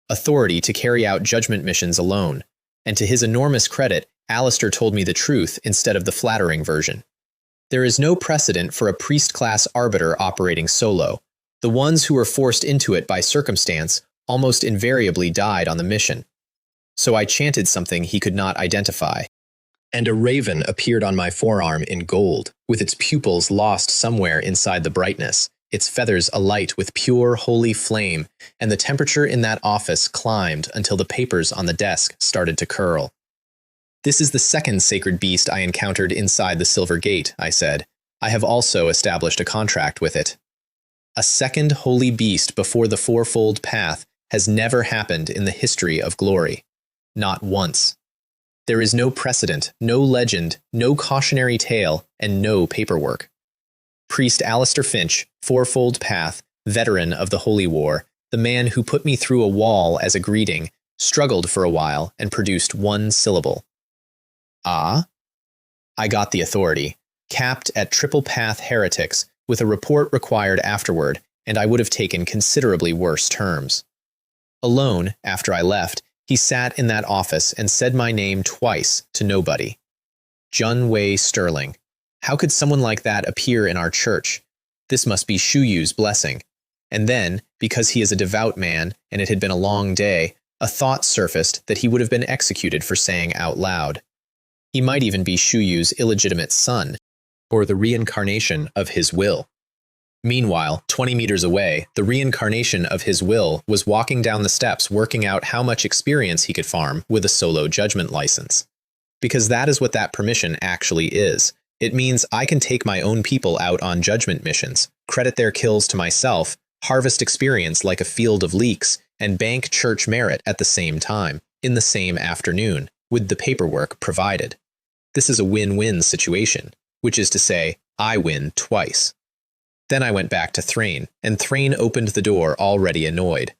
Authority to carry out judgment missions alone. And to his enormous credit, Alistair told me the truth instead of the flattering version. There is no precedent for a priest-class arbiter operating solo. The ones who were forced into it by circumstance almost invariably died on the mission. So I chanted something he could not identify. And a raven appeared on my forearm in gold, with its pupils lost somewhere inside the brightness, its feathers alight with pure, holy flame, and the temperature in that office climbed until the papers on the desk started to curl. This is the second sacred beast I encountered inside the Silver Gate, I said. I have also established a contract with it. A second holy beast before the fourfold path has never happened in the history of glory. Not once. There is no precedent, no legend, no cautionary tale, and no paperwork. Priest Alistair Finch, fourfold path, veteran of the Holy War, the man who put me through a wall as a greeting, struggled for a while and produced 1 syllable. Ah? I got the authority, capped at triple path heretics, with a report required afterward, and I would have taken considerably worse terms. Alone, after I left, he sat in that office and said my name twice to nobody. Jun Wei Sterling. How could someone like that appear in our church? This must be Shu Yu's blessing. And then, because he is a devout man and it had been a long day, a thought surfaced that he would have been executed for saying out loud. He might even be Shu Yu's illegitimate son, or the reincarnation of his will. Meanwhile, 20 meters away, the reincarnation of his will was walking down the steps working out how much experience he could farm with a solo judgment license. Because that is what that permission actually is. It means I can take my own people out on judgment missions, credit their kills to myself, harvest experience like a field of leeks, and bank church merit at the same time, in the same afternoon, with the paperwork provided. This is a win-win situation, which is to say, I win twice. Then I went back to Thrain, and Thrain opened the door already annoyed.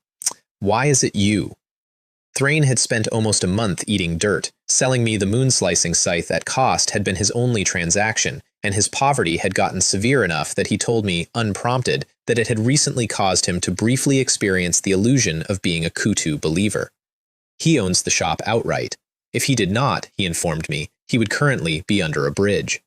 Why is it you? Thrain had spent almost a month eating dirt. Selling me the moon-slicing scythe at cost had been his only transaction, and his poverty had gotten severe enough that he told me, unprompted, that it had recently caused him to briefly experience the illusion of being a Kutu believer. He owns the shop outright. If he did not, he informed me, he would currently be under a bridge.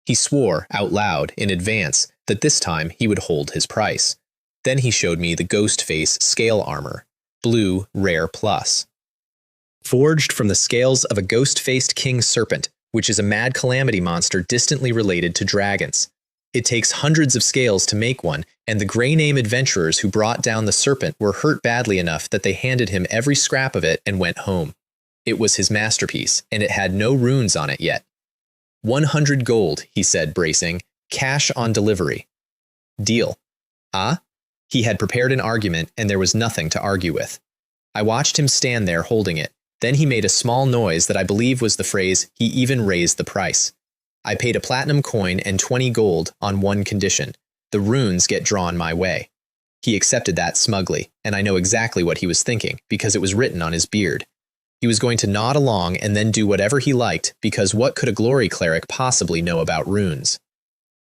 He swore, out loud, in advance, that this time he would hold his price. Then he showed me the Ghost Face scale armor, blue, rare plus. Forged from the scales of a ghost-faced king serpent, which is a mad calamity monster distantly related to dragons. It takes hundreds of scales to make one, and the Grey Name adventurers who brought down the serpent were hurt badly enough that they handed him every scrap of it and went home. It was his masterpiece, and it had no runes on it yet. 100 gold, he said, bracing. Cash on delivery. Deal. Ah? He had prepared an argument, and there was nothing to argue with. I watched him stand there holding it. Then he made a small noise that I believe was the phrase, he even raised the price. I paid a platinum coin and 20 gold on one condition. The runes get drawn my way. He accepted that smugly, and I know exactly what he was thinking, because it was written on his beard. He was going to nod along and then do whatever he liked, because what could a glory cleric possibly know about runes?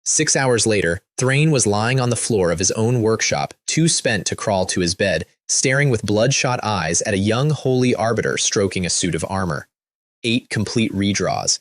6 hours later, Thrain was lying on the floor of his own workshop, too spent to crawl to his bed, staring with bloodshot eyes at a young holy arbiter stroking a suit of armor. 8 complete redraws.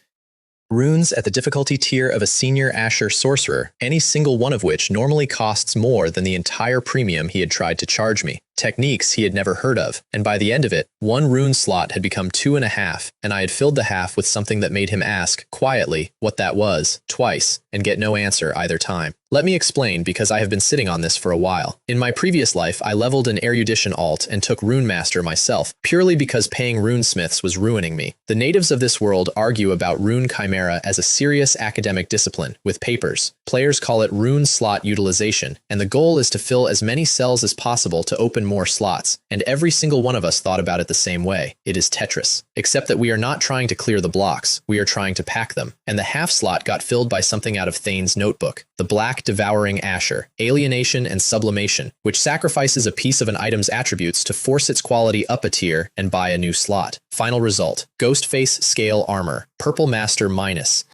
Runes at the difficulty tier of a senior Asher sorcerer, any single one of which normally costs more than the entire premium he had tried to charge me. Techniques he had never heard of, and by the end of it, 1 rune slot had become 2.5, and I had filled the half with something that made him ask, quietly, what that was, twice, and get no answer either time. Let me explain, because I have been sitting on this for a while. In my previous life, I leveled an erudition alt and took Rune Master myself, purely because paying runesmiths was ruining me. The natives of this world argue about Rune Chimera as a serious academic discipline, with papers. Players call it rune slot utilization, and the goal is to fill as many cells as possible to open more slots, and every single one of us thought about it the same way. It is Tetris. Except that we are not trying to clear the blocks, we are trying to pack them, and the half slot got filled by something out of Thane's notebook, the Black Devouring Asher, Alienation and Sublimation, which sacrifices a piece of an item's attributes to force its quality up a tier and buy a new slot. Final result, Ghostface Scale Armor, Purple Master minus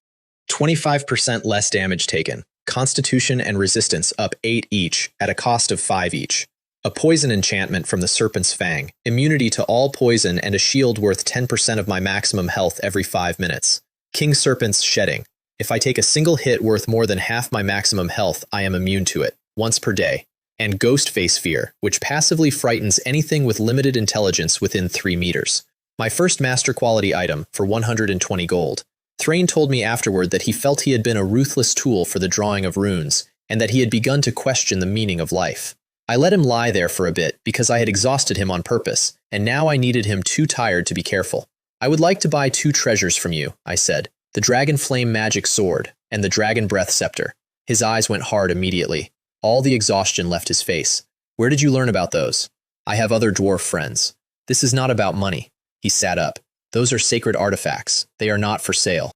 25% less damage taken, Constitution and Resistance up 8 each, at a cost of 5 each. A poison enchantment from the Serpent's Fang, immunity to all poison and a shield worth 10% of my maximum health every 5 minutes. King Serpent's Shedding. If I take a single hit worth more than half my maximum health, I am immune to it, once per day. And Ghostface Fear, which passively frightens anything with limited intelligence within 3 meters. My first master quality item, for 120 gold. Thrain told me afterward that he felt he had been a ruthless tool for the drawing of runes, and that he had begun to question the meaning of life. I let him lie there for a bit because I had exhausted him on purpose, and now I needed him too tired to be careful. I would like to buy 2 treasures from you, I said, the Dragon Flame Magic Sword and the Dragon Breath Scepter. His eyes went hard immediately. All the exhaustion left his face. Where did you learn about those? I have other dwarf friends. This is not about money. He sat up. Those are sacred artifacts. They are not for sale.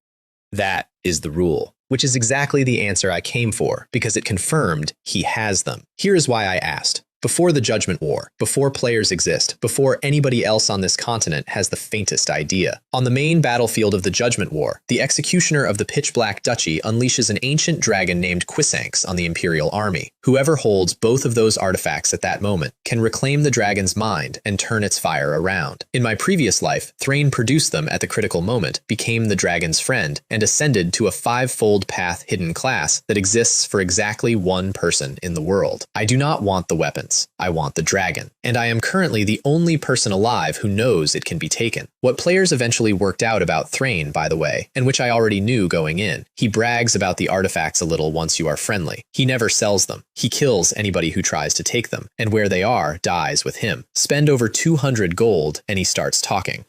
That is the rule. Which is exactly the answer I came for, because it confirmed he has them. Here is why I asked. Before the Judgment War, before players exist, before anybody else on this continent has the faintest idea. On the main battlefield of the Judgment War, the executioner of the Pitch Black Duchy unleashes an ancient dragon named Quisanx on the Imperial Army. Whoever holds both of those artifacts at that moment can reclaim the dragon's mind and turn its fire around. In my previous life, Thrain produced them at the critical moment, became the dragon's friend, and ascended to a 5-fold path hidden class that exists for exactly 1 person in the world. I do not want the weapon. I want the dragon, and I am currently the only person alive who knows it can be taken. What players eventually worked out about Thrain, by the way, and which I already knew going in, he brags about the artifacts a little once you are friendly. He never sells them. He kills anybody who tries to take them, and where they are dies with him. Spend over 200 gold, and he starts talking.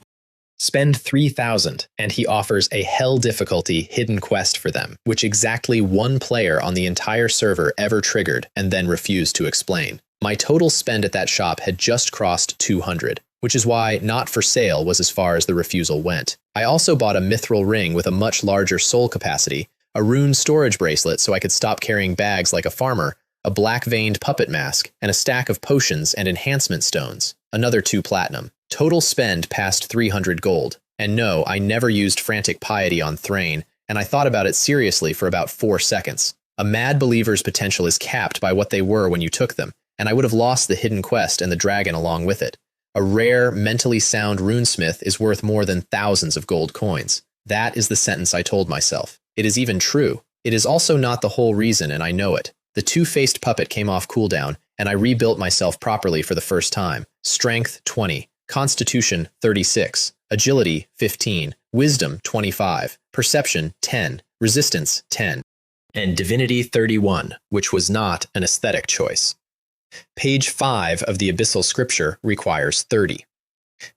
Spend 3,000, and he offers a hell difficulty hidden quest for them, which exactly 1 player on the entire server ever triggered and then refused to explain. My total spend at that shop had just crossed 200, which is why not for sale was as far as the refusal went. I also bought a mithril ring with a much larger soul capacity, a rune storage bracelet so I could stop carrying bags like a farmer, a black-veined puppet mask, and a stack of potions and enhancement stones, another 2 platinum. Total spend past 300 gold. And no, I never used frantic piety on Thrain, and I thought about it seriously for about 4 seconds. A mad believer's potential is capped by what they were when you took them, and I would have lost the hidden quest and the dragon along with it. A rare, mentally sound runesmith is worth more than thousands of gold coins. That is the sentence I told myself. It is even true. It is also not the whole reason, and I know it. The 2-faced puppet came off cooldown, and I rebuilt myself properly for the first time. Strength 20, Constitution 36, Agility 15, Wisdom 25, Perception 10, Resistance 10, and Divinity 31, which was not an aesthetic choice. Page 5 of the Abyssal Scripture requires 30.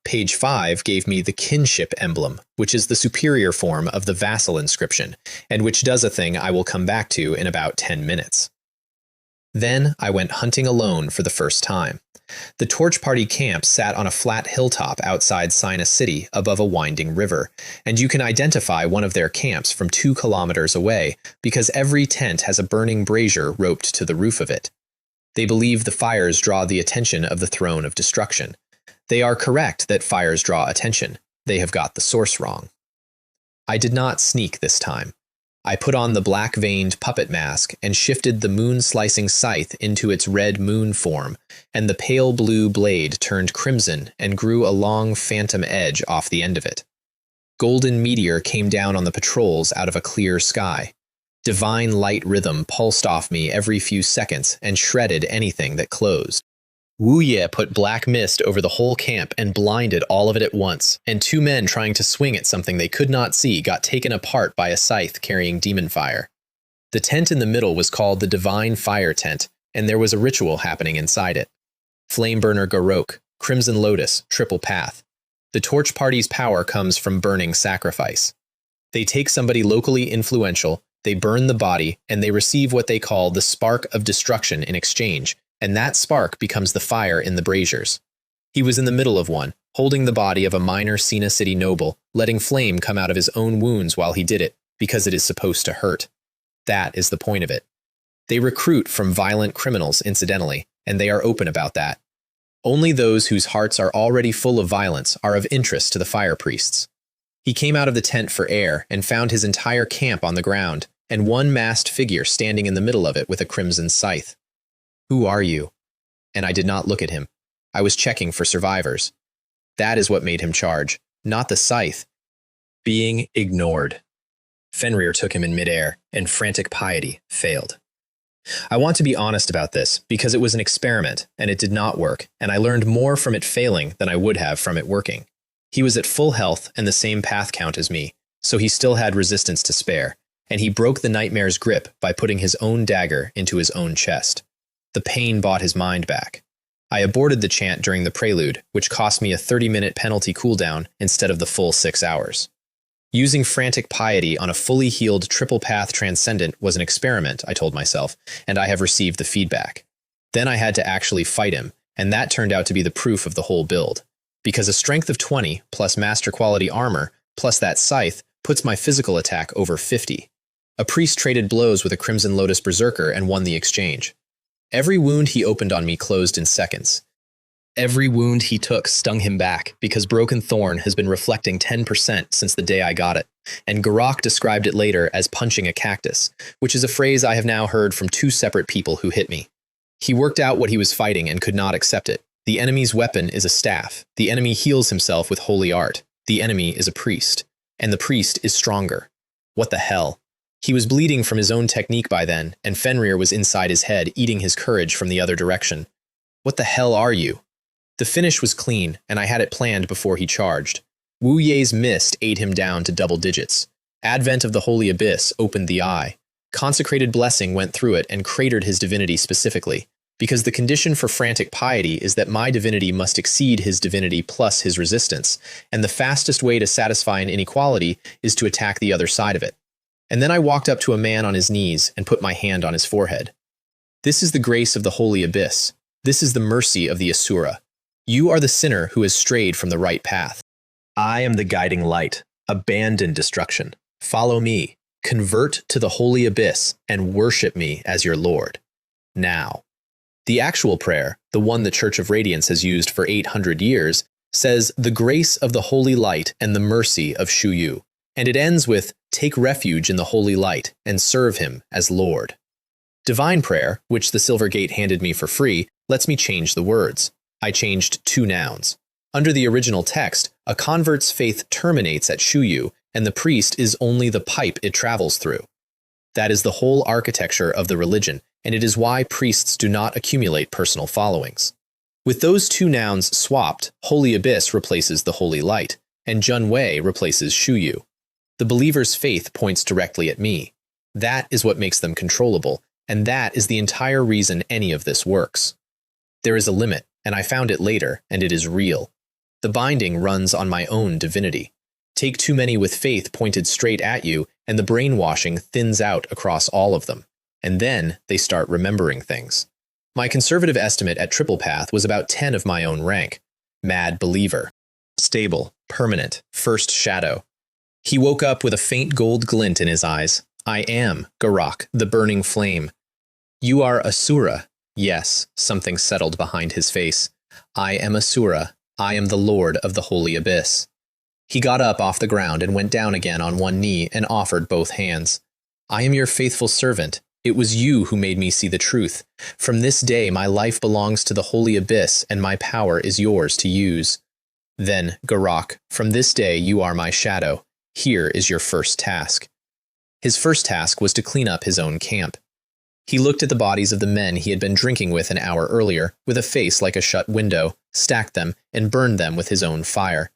Page 5 gave me the kinship emblem, which is the superior form of the vassal inscription, and which does a thing I will come back to in about 10 minutes. Then I went hunting alone for the first time. The Torch Party camp sat on a flat hilltop outside Sinus City above a winding river, and you can identify one of their camps from 2 kilometers away because every tent has a burning brazier roped to the roof of it. They believe the fires draw the attention of the throne of destruction. They are correct that fires draw attention. They have got the source wrong. I did not sneak this time. I put on the black-veined puppet mask and shifted the moon-slicing scythe into its red moon form, and the pale blue blade turned crimson and grew a long phantom edge off the end of it. Golden meteor came down on the patrols out of a clear sky. Divine light rhythm pulsed off me every few seconds and shredded anything that closed. Wu Ye put black mist over the whole camp and blinded all of it at once, and two men trying to swing at something they could not see got taken apart by a scythe carrying demon fire. The tent in the middle was called the Divine Fire Tent, and there was a ritual happening inside it. Flameburner Garok, Crimson Lotus, Triple Path. The torch party's power comes from burning sacrifice. They take somebody locally influential, they burn the body, and they receive what they call the spark of destruction in exchange, and that spark becomes the fire in the braziers. He was in the middle of one, holding the body of a minor Sina City noble, letting flame come out of his own wounds while he did it, because it is supposed to hurt. That is the point of it. They recruit from violent criminals, incidentally, and they are open about that. Only those whose hearts are already full of violence are of interest to the fire priests. He came out of the tent for air and found his entire camp on the ground, and one masked figure standing in the middle of it with a crimson scythe. "Who are you?" And I did not look at him. I was checking for survivors. That is what made him charge, not the scythe. Being ignored. Fenrir took him in midair, and frantic piety failed. I want to be honest about this, because it was an experiment, and it did not work, and I learned more from it failing than I would have from it working. He was at full health and the same path count as me, so he still had resistance to spare, and he broke the nightmare's grip by putting his own dagger into his own chest. The pain bought his mind back. I aborted the chant during the prelude, which cost me a 30-minute penalty cooldown instead of the full 6 hours. Using frantic piety on a fully healed triple path transcendent was an experiment, I told myself, and I have received the feedback. Then I had to actually fight him, and that turned out to be the proof of the whole build. Because a strength of 20 plus master quality armor plus that scythe puts my physical attack over 50. A priest traded blows with a Crimson Lotus Berserker and won the exchange. Every wound he opened on me closed in seconds. Every wound he took stung him back, because Broken Thorn has been reflecting 10% since the day I got it, and Garok described it later as punching a cactus, which is a phrase I have now heard from 2 separate people who hit me. He worked out what he was fighting and could not accept it. The enemy's weapon is a staff. The enemy heals himself with holy art. The enemy is a priest. And the priest is stronger. What the hell? He was bleeding from his own technique by then, and Fenrir was inside his head, eating his courage from the other direction. What the hell are you? The finish was clean, and I had it planned before he charged. Wu Ye's mist ate him down to double digits. Advent of the Holy Abyss opened the eye. Consecrated Blessing went through it and cratered his divinity specifically, because the condition for frantic piety is that my divinity must exceed his divinity plus his resistance, and the fastest way to satisfy an inequality is to attack the other side of it. And then I walked up to a man on his knees and put my hand on his forehead. This is the grace of the Holy Abyss. This is the mercy of the Asura. You are the sinner who has strayed from the right path. I am the guiding light. Abandon destruction. Follow me. Convert to the Holy Abyss and worship me as your Lord. Now. The actual prayer, the one the Church of Radiance has used for 800 years, says the grace of the holy light and the mercy of Shuyu, and it ends with take refuge in the holy light and serve him as Lord. Divine prayer, which the Silver Gate handed me for free, lets me change the words. I changed 2 nouns. Under the original text, a convert's faith terminates at Shuyu, and the priest is only the pipe it travels through. That is the whole architecture of the religion, and it is why priests do not accumulate personal followings. With those 2 nouns swapped, Holy Abyss replaces the Holy Light, and Junwei replaces Shuyu. The believer's faith points directly at me. That is what makes them controllable, and that is the entire reason any of this works. There is a limit, and I found it later, and it is real. The binding runs on my own divinity. Take too many with faith pointed straight at you, and the brainwashing thins out across all of them. And then they start remembering things. My conservative estimate at Triple Path was about 10 of my own rank. Mad believer. Stable, permanent, first shadow. He woke up with a faint gold glint in his eyes. I am, Garok, the burning flame. You are Asura. Yes, something settled behind his face. I am Asura. I am the Lord of the Holy Abyss. He got up off the ground and went down again on one knee and offered both hands. I am your faithful servant. It was you who made me see the truth. From this day my life belongs to the Holy Abyss and my power is yours to use. Then, Garok, from this day you are my shadow, Here is your first task. His first task was to clean up his own camp. He looked at the bodies of the men he had been drinking with an hour earlier, with a face like a shut window, stacked them, and burned them with his own fire.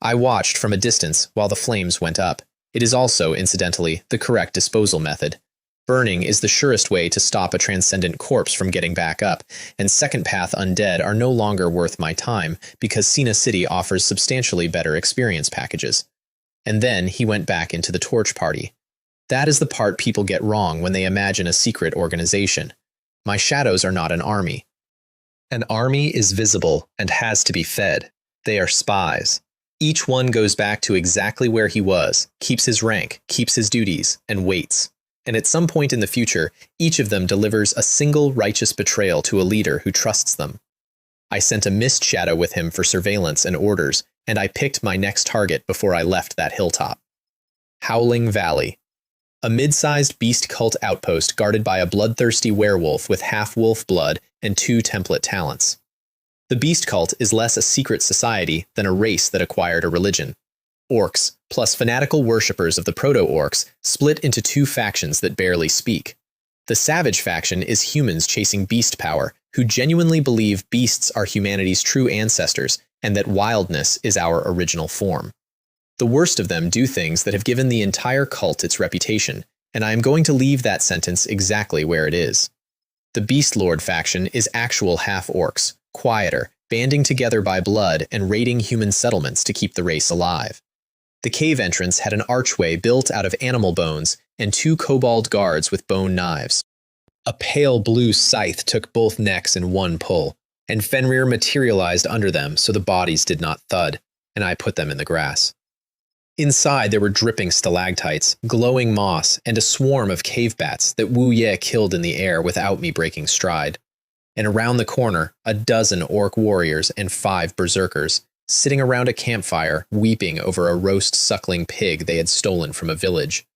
I watched from a distance while the flames went up. It is also, incidentally, the correct disposal method. Burning is the surest way to stop a transcendent corpse from getting back up, and second path undead are no longer worth my time because Sina City offers substantially better experience packages. And then he went back into the torch party. That is the part people get wrong when they imagine a secret organization. My shadows are not an army. An army is visible and has to be fed. They are spies. Each one goes back to exactly where he was, keeps his rank, keeps his duties, and waits. And at some point in the future, each of them delivers a single righteous betrayal to a leader who trusts them. I sent a mist shadow with him for surveillance and orders, and I picked my next target before I left that hilltop. Howling Valley. A mid-sized beast cult outpost guarded by a bloodthirsty werewolf with half-wolf blood and 2 template talents. The beast cult is less a secret society than a race that acquired a religion. Orcs, plus fanatical worshippers of the proto-orcs, split into 2 factions that barely speak. The savage faction is humans chasing beast power, who genuinely believe beasts are humanity's true ancestors and that wildness is our original form. The worst of them do things that have given the entire cult its reputation, and I am going to leave that sentence exactly where it is. The Beast Lord faction is actual half-orcs, quieter, banding together by blood and raiding human settlements to keep the race alive. The cave entrance had an archway built out of animal bones and 2 kobold guards with bone knives. A pale blue scythe took both necks in one pull, and Fenrir materialized under them so the bodies did not thud, and I put them in the grass. Inside there were dripping stalactites, glowing moss, and a swarm of cave bats that Wu Ye killed in the air without me breaking stride. And around the corner, a dozen orc warriors and 5 berserkers, sitting around a campfire, weeping over a roast suckling pig they had stolen from a village.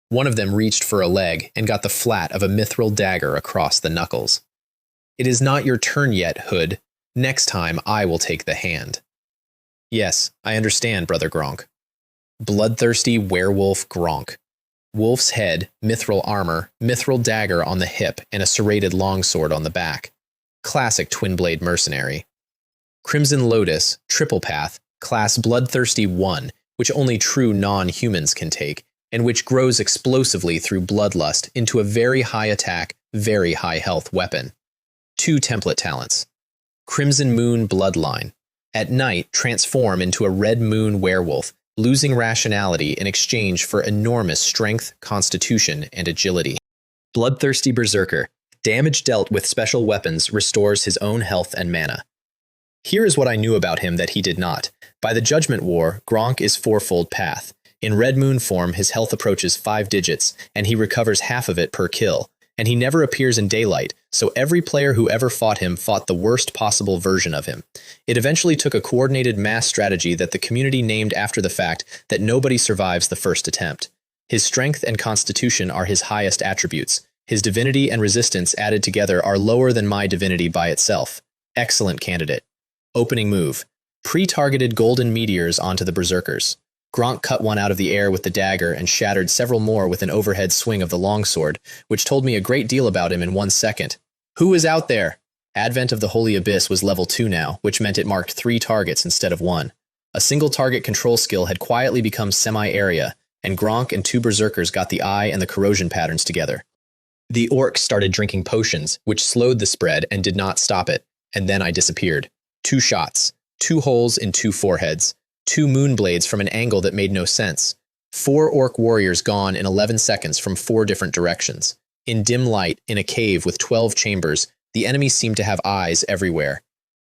One of them reached for a leg and got the flat of a mithril dagger across the knuckles. It is not your turn yet, Hood. Next time I will take the hand. Yes, I understand, Brother Gronk. Bloodthirsty werewolf Gronk. Wolf's head, mithril armor, mithril dagger on the hip, and a serrated longsword on the back. Classic twin-blade mercenary. Crimson Lotus, triple path, class Bloodthirsty 1, which only true non-humans can take, and which grows explosively through bloodlust into a very high attack, very high health weapon. 2 template talents. Crimson Moon Bloodline. At night, transform into a red moon werewolf, losing rationality in exchange for enormous strength, constitution, and agility. Bloodthirsty Berserker. Damage dealt with special weapons restores his own health and mana. Here is what I knew about him that he did not. By the Judgment War, Gronk is 4-fold path. In Red Moon form, his health approaches 5 digits, and he recovers half of it per kill. And he never appears in daylight, so every player who ever fought him fought the worst possible version of him. It eventually took a coordinated mass strategy that the community named after the fact that nobody survives the first attempt. His strength and constitution are his highest attributes. His divinity and resistance added together are lower than my divinity by itself. Excellent candidate. Opening move. Pre-targeted golden meteors onto the berserkers. Gronk cut one out of the air with the dagger and shattered several more with an overhead swing of the longsword, which told me a great deal about him in 1 second. Who is out there? Advent of the Holy Abyss was level 2 now, which meant it marked 3 targets instead of 1. A single target control skill had quietly become semi-area, and Gronk and 2 berserkers got the eye and the corrosion patterns together. The orcs started drinking potions, which slowed the spread and did not stop it, and then I disappeared. 2 shots, 2 holes in 2 foreheads. 2 moonblades from an angle that made no sense. 4 orc warriors gone in 11 seconds from 4 different directions. In dim light, in a cave with 12 chambers, the enemy seemed to have eyes everywhere.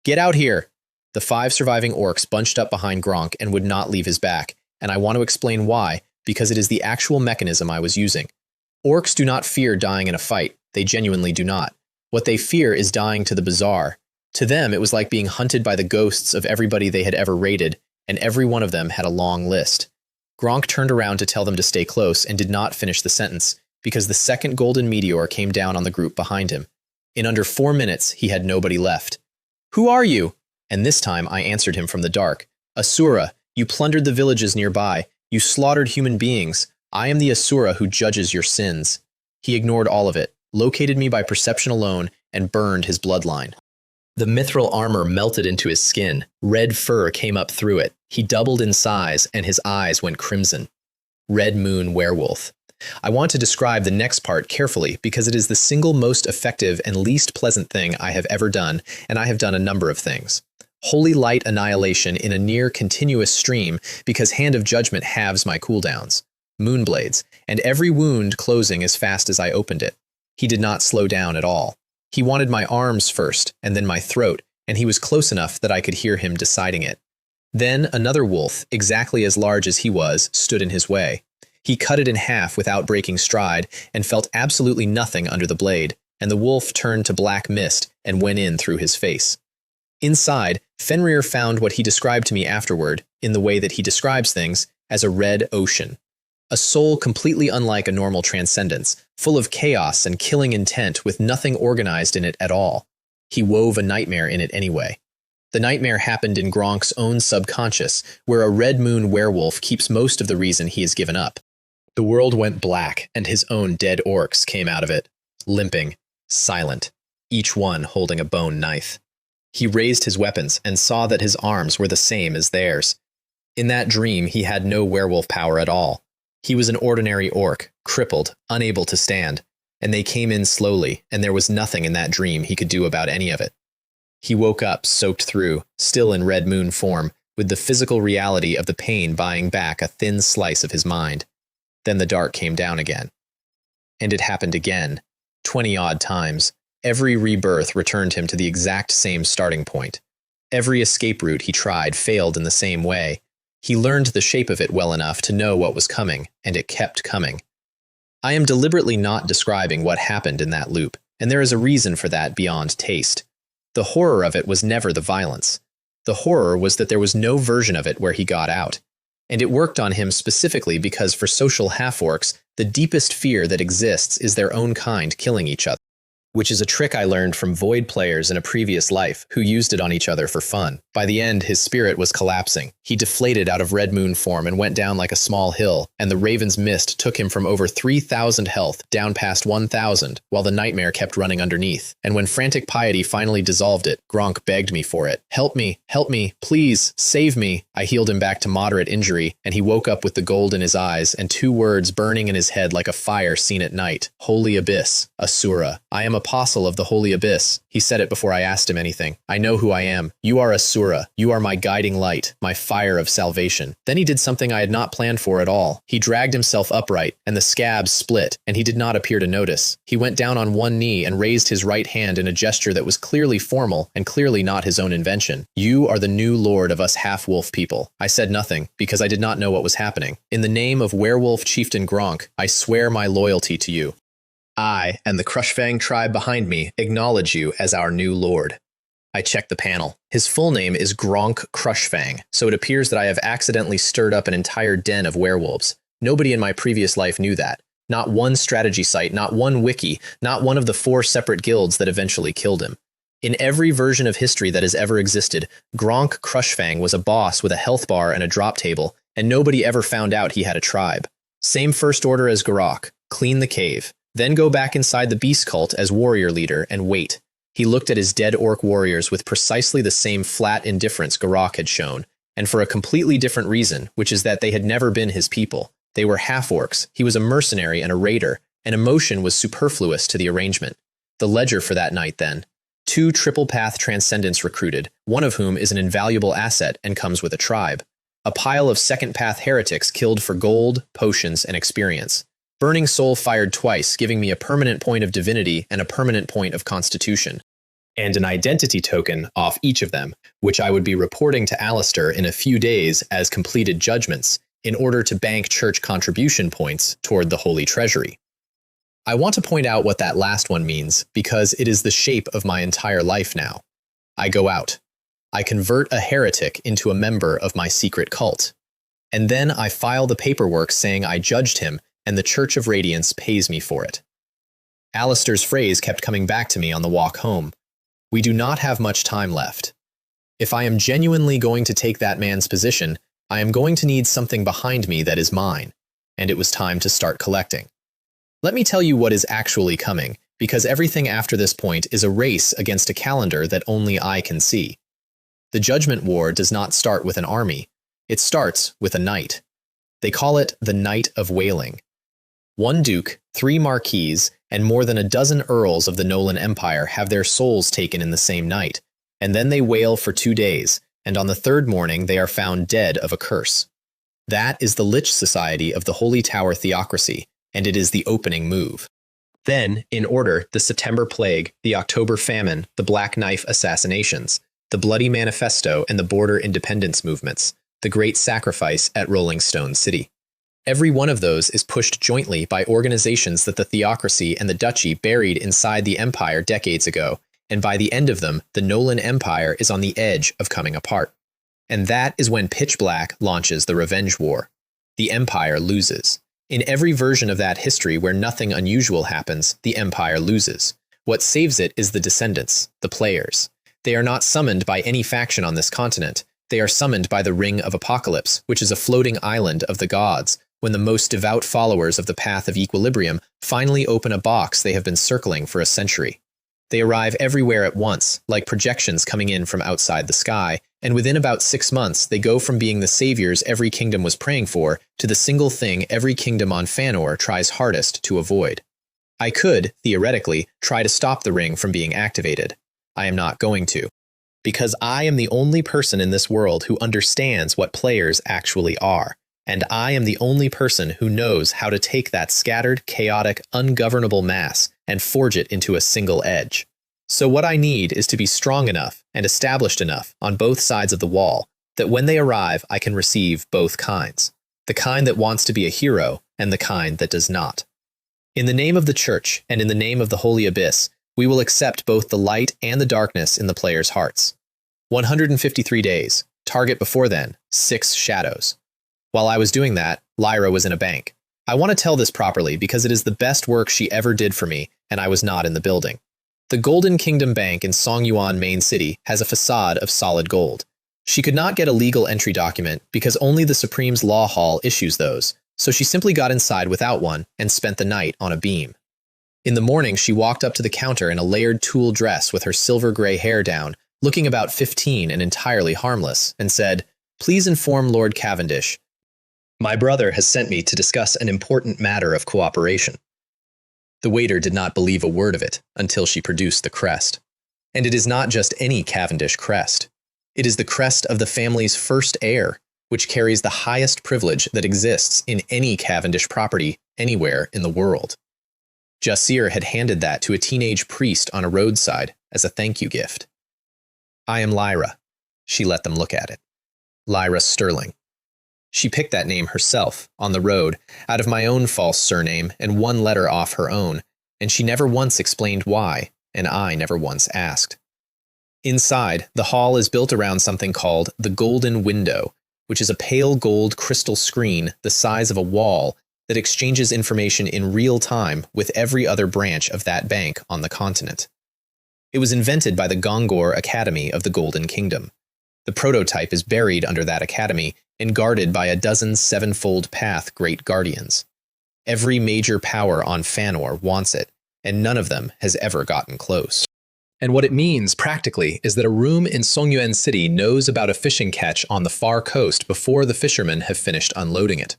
Get out here! The 5 surviving orcs bunched up behind Gronk and would not leave his back, and I want to explain why, because it is the actual mechanism I was using. Orcs do not fear dying in a fight, they genuinely do not. What they fear is dying to the bizarre. To them, it was like being hunted by the ghosts of everybody they had ever raided, and every one of them had a long list. Gronk turned around to tell them to stay close and did not finish the sentence, because the second golden meteor came down on the group behind him. In under 4 minutes, he had nobody left. Who are you? And this time I answered him from the dark. Asura, you plundered the villages nearby, You slaughtered human beings. I am the Asura who judges your sins. He ignored all of it, located me by perception alone, and burned his bloodline. The mithril armor melted into his skin. Red fur came up through it. He doubled in size, and his eyes went crimson. Red Moon Werewolf. I want to describe the next part carefully because it is the single most effective and least pleasant thing I have ever done, and I have done a number of things. Holy light annihilation in a near continuous stream because Hand of Judgment halves my cooldowns. Moonblades, and every wound closing as fast as I opened it. He did not slow down at all. He wanted my arms first, and then my throat, and he was close enough that I could hear him deciding it. Then another wolf, exactly as large as he was, stood in his way. He cut it in half without breaking stride, and felt absolutely nothing under the blade, and the wolf turned to black mist and went in through his face. Inside, Fenrir found what he described to me afterward, in the way that he describes things, as a red ocean. A soul completely unlike a normal transcendence, full of chaos and killing intent with nothing organized in it at all. He wove a nightmare in it anyway. The nightmare happened in Gronk's own subconscious, where a red moon werewolf keeps most of the reason he has given up. The world went black, and his own dead orcs came out of it, limping, silent, each one holding a bone knife. He raised his weapons and saw that his arms were the same as theirs. In that dream, he had no werewolf power at all. He was an ordinary orc, crippled, unable to stand, and they came in slowly, and there was nothing in that dream he could do about any of it. He woke up, soaked through, still in red moon form, with the physical reality of the pain buying back a thin slice of his mind. Then the dark came down again. And it happened again, 20-odd times. Every rebirth returned him to the exact same starting point. Every escape route he tried failed in the same way. He learned the shape of it well enough to know what was coming, and it kept coming. I am deliberately not describing what happened in that loop, and there is a reason for that beyond taste. The horror of it was never the violence. The horror was that there was no version of it where he got out. And it worked on him specifically because for social half-orcs, the deepest fear that exists is their own kind killing each other, which is a trick I learned from Void players in a previous life who used it on each other for fun. By the end, his spirit was collapsing. He deflated out of Red Moon form and went down like a small hill, and the Raven's Mist took him from over 3,000 health down past 1,000, while the nightmare kept running underneath. And when frantic piety finally dissolved it, Gronk begged me for it. Help me, please, save me. I healed him back to moderate injury, and he woke up with the gold in his eyes and 2 words burning in his head like a fire seen at night. Holy Abyss, Asura. I am apostle of the Holy Abyss. He said it before I asked him anything. I know who I am. You are Asura. You are my guiding light, my fire of salvation. Then he did something I had not planned for at all. He dragged himself upright, and the scabs split, and he did not appear to notice. He went down on one knee and raised his right hand in a gesture that was clearly formal and clearly not his own invention. You are the new lord of us half-wolf people. I said nothing, because I did not know what was happening. In the name of werewolf chieftain Gronk, I swear my loyalty to you. I, and the Crushfang tribe behind me, acknowledge you as our new lord. I checked the panel. His full name is Gronk Crushfang, so it appears that I have accidentally stirred up an entire den of werewolves. Nobody in my previous life knew that. Not one strategy site, not one wiki, not one of the 4 separate guilds that eventually killed him. In every version of history that has ever existed, Gronk Crushfang was a boss with a health bar and a drop table, and nobody ever found out he had a tribe. Same first order as Garok. Clean the cave. Then go back inside the beast cult as warrior leader and wait. He looked at his dead orc warriors with precisely the same flat indifference Garok had shown, and for a completely different reason, which is that they had never been his people. They were half-orcs, he was a mercenary and a raider, and emotion was superfluous to the arrangement. The ledger for that night, then. 2 triple-path transcendents recruited, one of whom is an invaluable asset and comes with a tribe. A pile of second-path heretics killed for gold, potions, and experience. Burning Soul fired twice, giving me a permanent point of divinity and a permanent point of constitution. And an identity token off each of them, which I would be reporting to Alistair in a few days as completed judgments, in order to bank church contribution points toward the Holy Treasury. I want to point out what that last one means, because it is the shape of my entire life now. I go out. I convert a heretic into a member of my secret cult. And then I file the paperwork saying I judged him, and the Church of Radiance pays me for it. Alistair's phrase kept coming back to me on the walk home. We do not have much time left. If I am genuinely going to take that man's position, I am going to need something behind me that is mine, and it was time to start collecting. Let me tell you what is actually coming, because everything after this point is a race against a calendar that only I can see. The Judgment War does not start with an army, it starts with a night. They call it the Night of Wailing. One duke, 3 marquises, and more than a dozen earls of the Nolan Empire have their souls taken in the same night, and then they wail for 2 days, and on the 3rd morning they are found dead of a curse. That is the Lich Society of the Holy Tower Theocracy, and it is the opening move. Then, in order, the September Plague, the October Famine, the Black Knife assassinations, the Bloody Manifesto, and the Border Independence movements, the Great Sacrifice at Rolling Stone City. Every one of those is pushed jointly by organizations that the Theocracy and the Duchy buried inside the Empire decades ago, and by the end of them, the Nolan Empire is on the edge of coming apart. And that is when Pitch Black launches the Revenge War. The Empire loses. In every version of that history where nothing unusual happens, the Empire loses. What saves it is the descendants, the players. They are not summoned by any faction on this continent. They are summoned by the Ring of Apocalypse, which is a floating island of the gods, when the most devout followers of the Path of Equilibrium finally open a box they have been circling for a century. They arrive everywhere at once, like projections coming in from outside the sky, and within about 6 months they go from being the saviors every kingdom was praying for to the single thing every kingdom on Fanor tries hardest to avoid. I could, theoretically, try to stop the ring from being activated. I am not going to. Because I am the only person in this world who understands what players actually are, and I am the only person who knows how to take that scattered, chaotic, ungovernable mass and forge it into a single edge. So what I need is to be strong enough and established enough on both sides of the wall that when they arrive I can receive both kinds, the kind that wants to be a hero and the kind that does not. In the name of the Church and in the name of the Holy Abyss, we will accept both the light and the darkness in the players' hearts. 153 days, target before then, 6 shadows. While I was doing that, Lyra was in a bank. I want to tell this properly because it is the best work she ever did for me, and I was not in the building. The Golden Kingdom Bank in Songyuan Main City has a facade of solid gold. She could not get a legal entry document because only the Supreme's Law Hall issues those, so she simply got inside without one and spent the night on a beam. In the morning, she walked up to the counter in a layered tulle dress with her silver-gray hair down, looking about 15 and entirely harmless, and said, "Please inform Lord Cavendish. My brother has sent me to discuss an important matter of cooperation." The waiter did not believe a word of it until she produced the crest. And it is not just any Cavendish crest. It is the crest of the family's first heir, which carries the highest privilege that exists in any Cavendish property anywhere in the world. Jasir had handed that to a teenage priest on a roadside as a thank you gift. "I am Lyra." She let them look at it. Lyra Sterling. She picked that name herself, on the road, out of my own false surname and 1 letter off her own, and she never once explained why, and I never once asked. Inside, the hall is built around something called the Golden Window, which is a pale gold crystal screen the size of a wall that exchanges information in real time with every other branch of that bank on the continent. It was invented by the Gongor Academy of the Golden Kingdom. The prototype is buried under that academy and guarded by a dozen 7-fold path great guardians. Every major power on Fanor wants it, and none of them has ever gotten close. And what it means, practically, is that a room in Songyuan City knows about a fishing catch on the far coast before the fishermen have finished unloading it.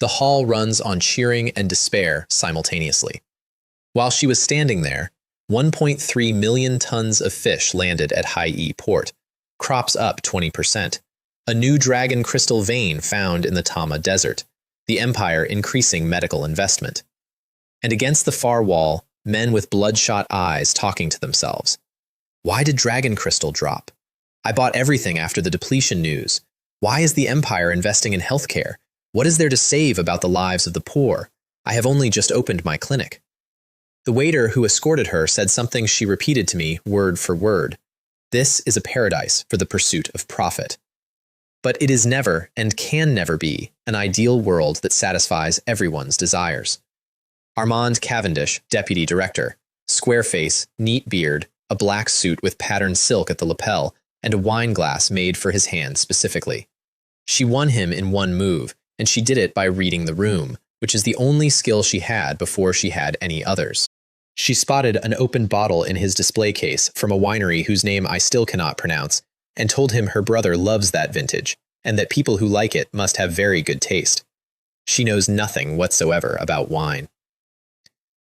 The hall runs on cheering and despair simultaneously. While she was standing there, 1.3 million tons of fish landed at High E Port, crops up 20%. A new dragon crystal vein found in the Tama Desert, the Empire increasing medical investment. And against the far wall, men with bloodshot eyes talking to themselves. Why did dragon crystal drop? I bought everything after the depletion news. Why is the Empire investing in healthcare? What is there to save about the lives of the poor? I have only just opened my clinic. The waiter who escorted her said something she repeated to me word for word. This is a paradise for the pursuit of profit. But it is never, and can never be, an ideal world that satisfies everyone's desires. Armand Cavendish, deputy director, square face, neat beard, a black suit with patterned silk at the lapel, and a wine glass made for his hand specifically. She won him in one move, and she did it by reading the room, which is the only skill she had before she had any others. She spotted an open bottle in his display case from a winery whose name I still cannot pronounce, and told him her brother loves that vintage, and that people who like it must have very good taste. She knows nothing whatsoever about wine.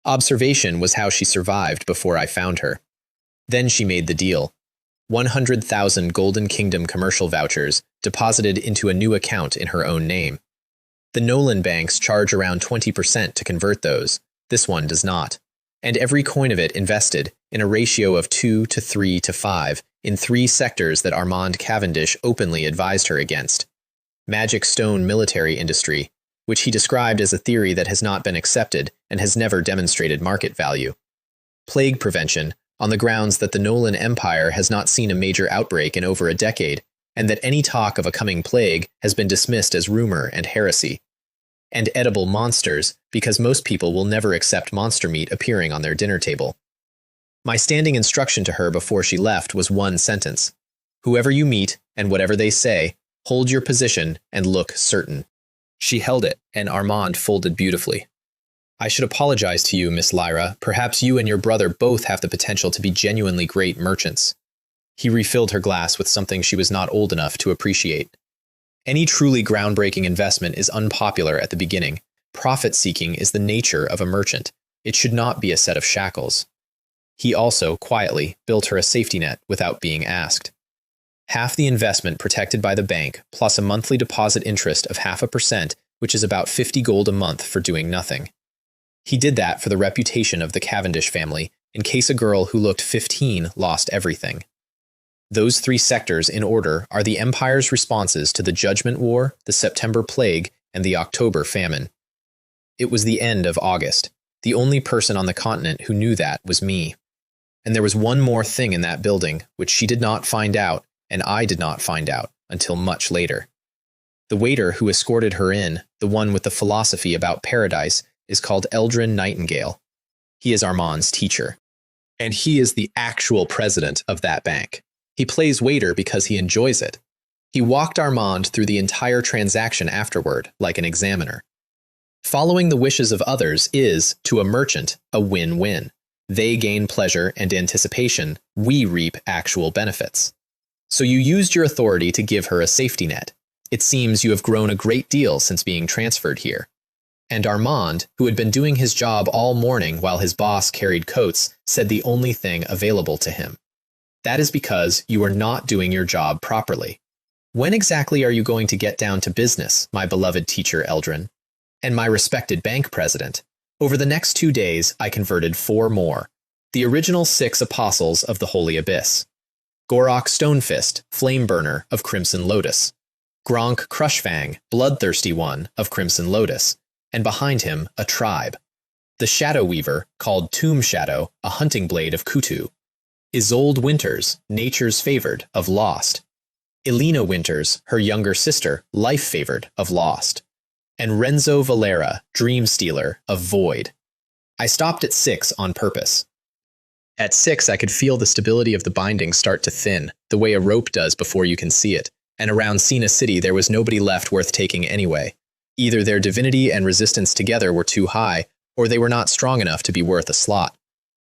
Observation was how she survived before I found her. Then she made the deal. 100,000 Golden Kingdom commercial vouchers deposited into a new account in her own name. The Nolan banks charge around 20% to convert those. This one does not. And every coin of it invested in a ratio of 2 to 3 to 5 in 3 sectors that Armand Cavendish openly advised her against. Magic stone military industry, which he described as a theory that has not been accepted and has never demonstrated market value. Plague prevention, on the grounds that the Nolan Empire has not seen a major outbreak in over a decade, and that any talk of a coming plague has been dismissed as rumor and heresy. And edible monsters, because most people will never accept monster meat appearing on their dinner table. My standing instruction to her before she left was one sentence. Whoever you meet, and whatever they say, hold your position and look certain. She held it, and Armand folded beautifully. I should apologize to you, Miss Lyra. Perhaps you and your brother both have the potential to be genuinely great merchants. He refilled her glass with something she was not old enough to appreciate. Any truly groundbreaking investment is unpopular at the beginning. Profit-seeking is the nature of a merchant. It should not be a set of shackles. He also, quietly, built her a safety net without being asked. Half the investment protected by the bank, plus a monthly deposit interest of 0.5%, which is about 50 gold a month for doing nothing. He did that for the reputation of the Cavendish family, in case a girl who looked 15 lost everything. Those 3 sectors in order are the Empire's responses to the Judgment War, the September Plague, and the October Famine. It was the end of August. The only person on the continent who knew that was me. And there was one more thing in that building, which she did not find out, and I did not find out, until much later. The waiter who escorted her in, the one with the philosophy about paradise, is called Eldrin Nightingale. He is Armand's teacher. And he is the actual president of that bank. He plays waiter because he enjoys it. He walked Armand through the entire transaction afterward, like an examiner. Following the wishes of others is, to a merchant, a win-win. They gain pleasure and anticipation. We reap actual benefits. So you used your authority to give her a safety net. It seems you have grown a great deal since being transferred here. And Armand, who had been doing his job all morning while his boss carried coats, said the only thing available to him. That is because you are not doing your job properly. When exactly are you going to get down to business, my beloved teacher Eldrin? And my respected bank president? Over the next 2 days, I converted 4 more. The original 6 apostles of the Holy Abyss. Gorok Stonefist, Flameburner of Crimson Lotus. Gronk Crushfang, Bloodthirsty One of Crimson Lotus. And behind him, a tribe. The Shadow Weaver, called Tomb Shadow, a hunting blade of Kutu. Isolde Winters, Nature's Favored, of Lost. Elena Winters, her younger sister, Life Favored, of Lost. And Renzo Valera, Dream Stealer, of Void. I stopped at 6 on purpose. At 6, I could feel the stability of the binding start to thin, the way a rope does before you can see it, and around Cena City there was nobody left worth taking anyway. Either their divinity and resistance together were too high, or they were not strong enough to be worth a slot.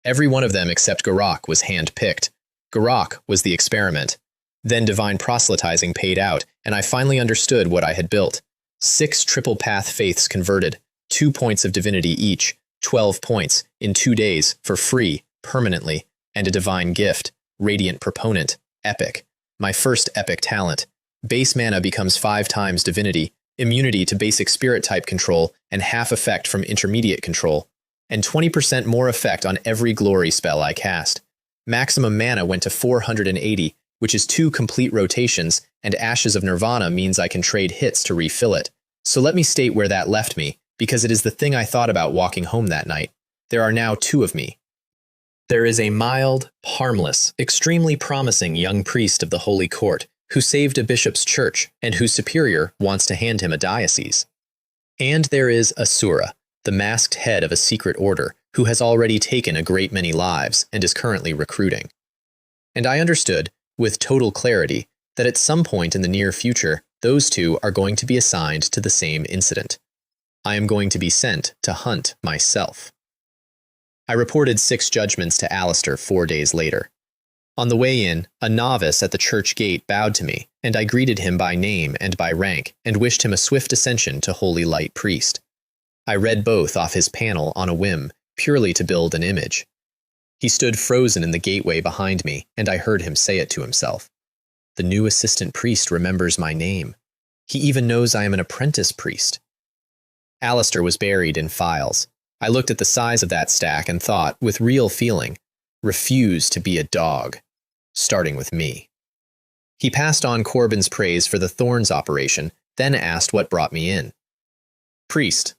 Every one of them except Gorok was hand-picked. Gorok was the experiment. Then divine proselytizing paid out, and I finally understood what I had built. 6 triple path faiths converted, 2 points of divinity each, 12 points, in 2 days, for free, permanently, and a divine gift, radiant proponent, epic. My first epic talent. Base mana becomes 5 times divinity, immunity to basic spirit type control, and half effect from intermediate control, and 20% more effect on every glory spell I cast. Maximum mana went to 480, which is 2 complete rotations, and Ashes of Nirvana means I can trade hits to refill it. So let me state where that left me, because it is the thing I thought about walking home that night. There are now 2 of me. There is a mild, harmless, extremely promising young priest of the Holy Court, who saved a bishop's church, and whose superior wants to hand him a diocese. And there is Asura, the masked head of a secret order, who has already taken a great many lives and is currently recruiting. And I understood, with total clarity, that at some point in the near future, Those two are going to be assigned to the same incident. I am going to be sent to hunt myself. I reported 6 judgments to Alistair 4 days later. On the way in, a novice at the church gate bowed to me, and I greeted him by name and by rank, and wished him a swift ascension to Holy Light Priest. I read both off his panel on a whim, purely to build an image. He stood frozen in the gateway behind me, and I heard him say it to himself. The new assistant priest remembers my name. He even knows I am an apprentice priest. Alistair was buried in files. I looked at the size of that stack and thought, with real feeling, refuse to be a dog, starting with me. He passed on Corbin's praise for the Thorns operation, then asked what brought me in. Priest,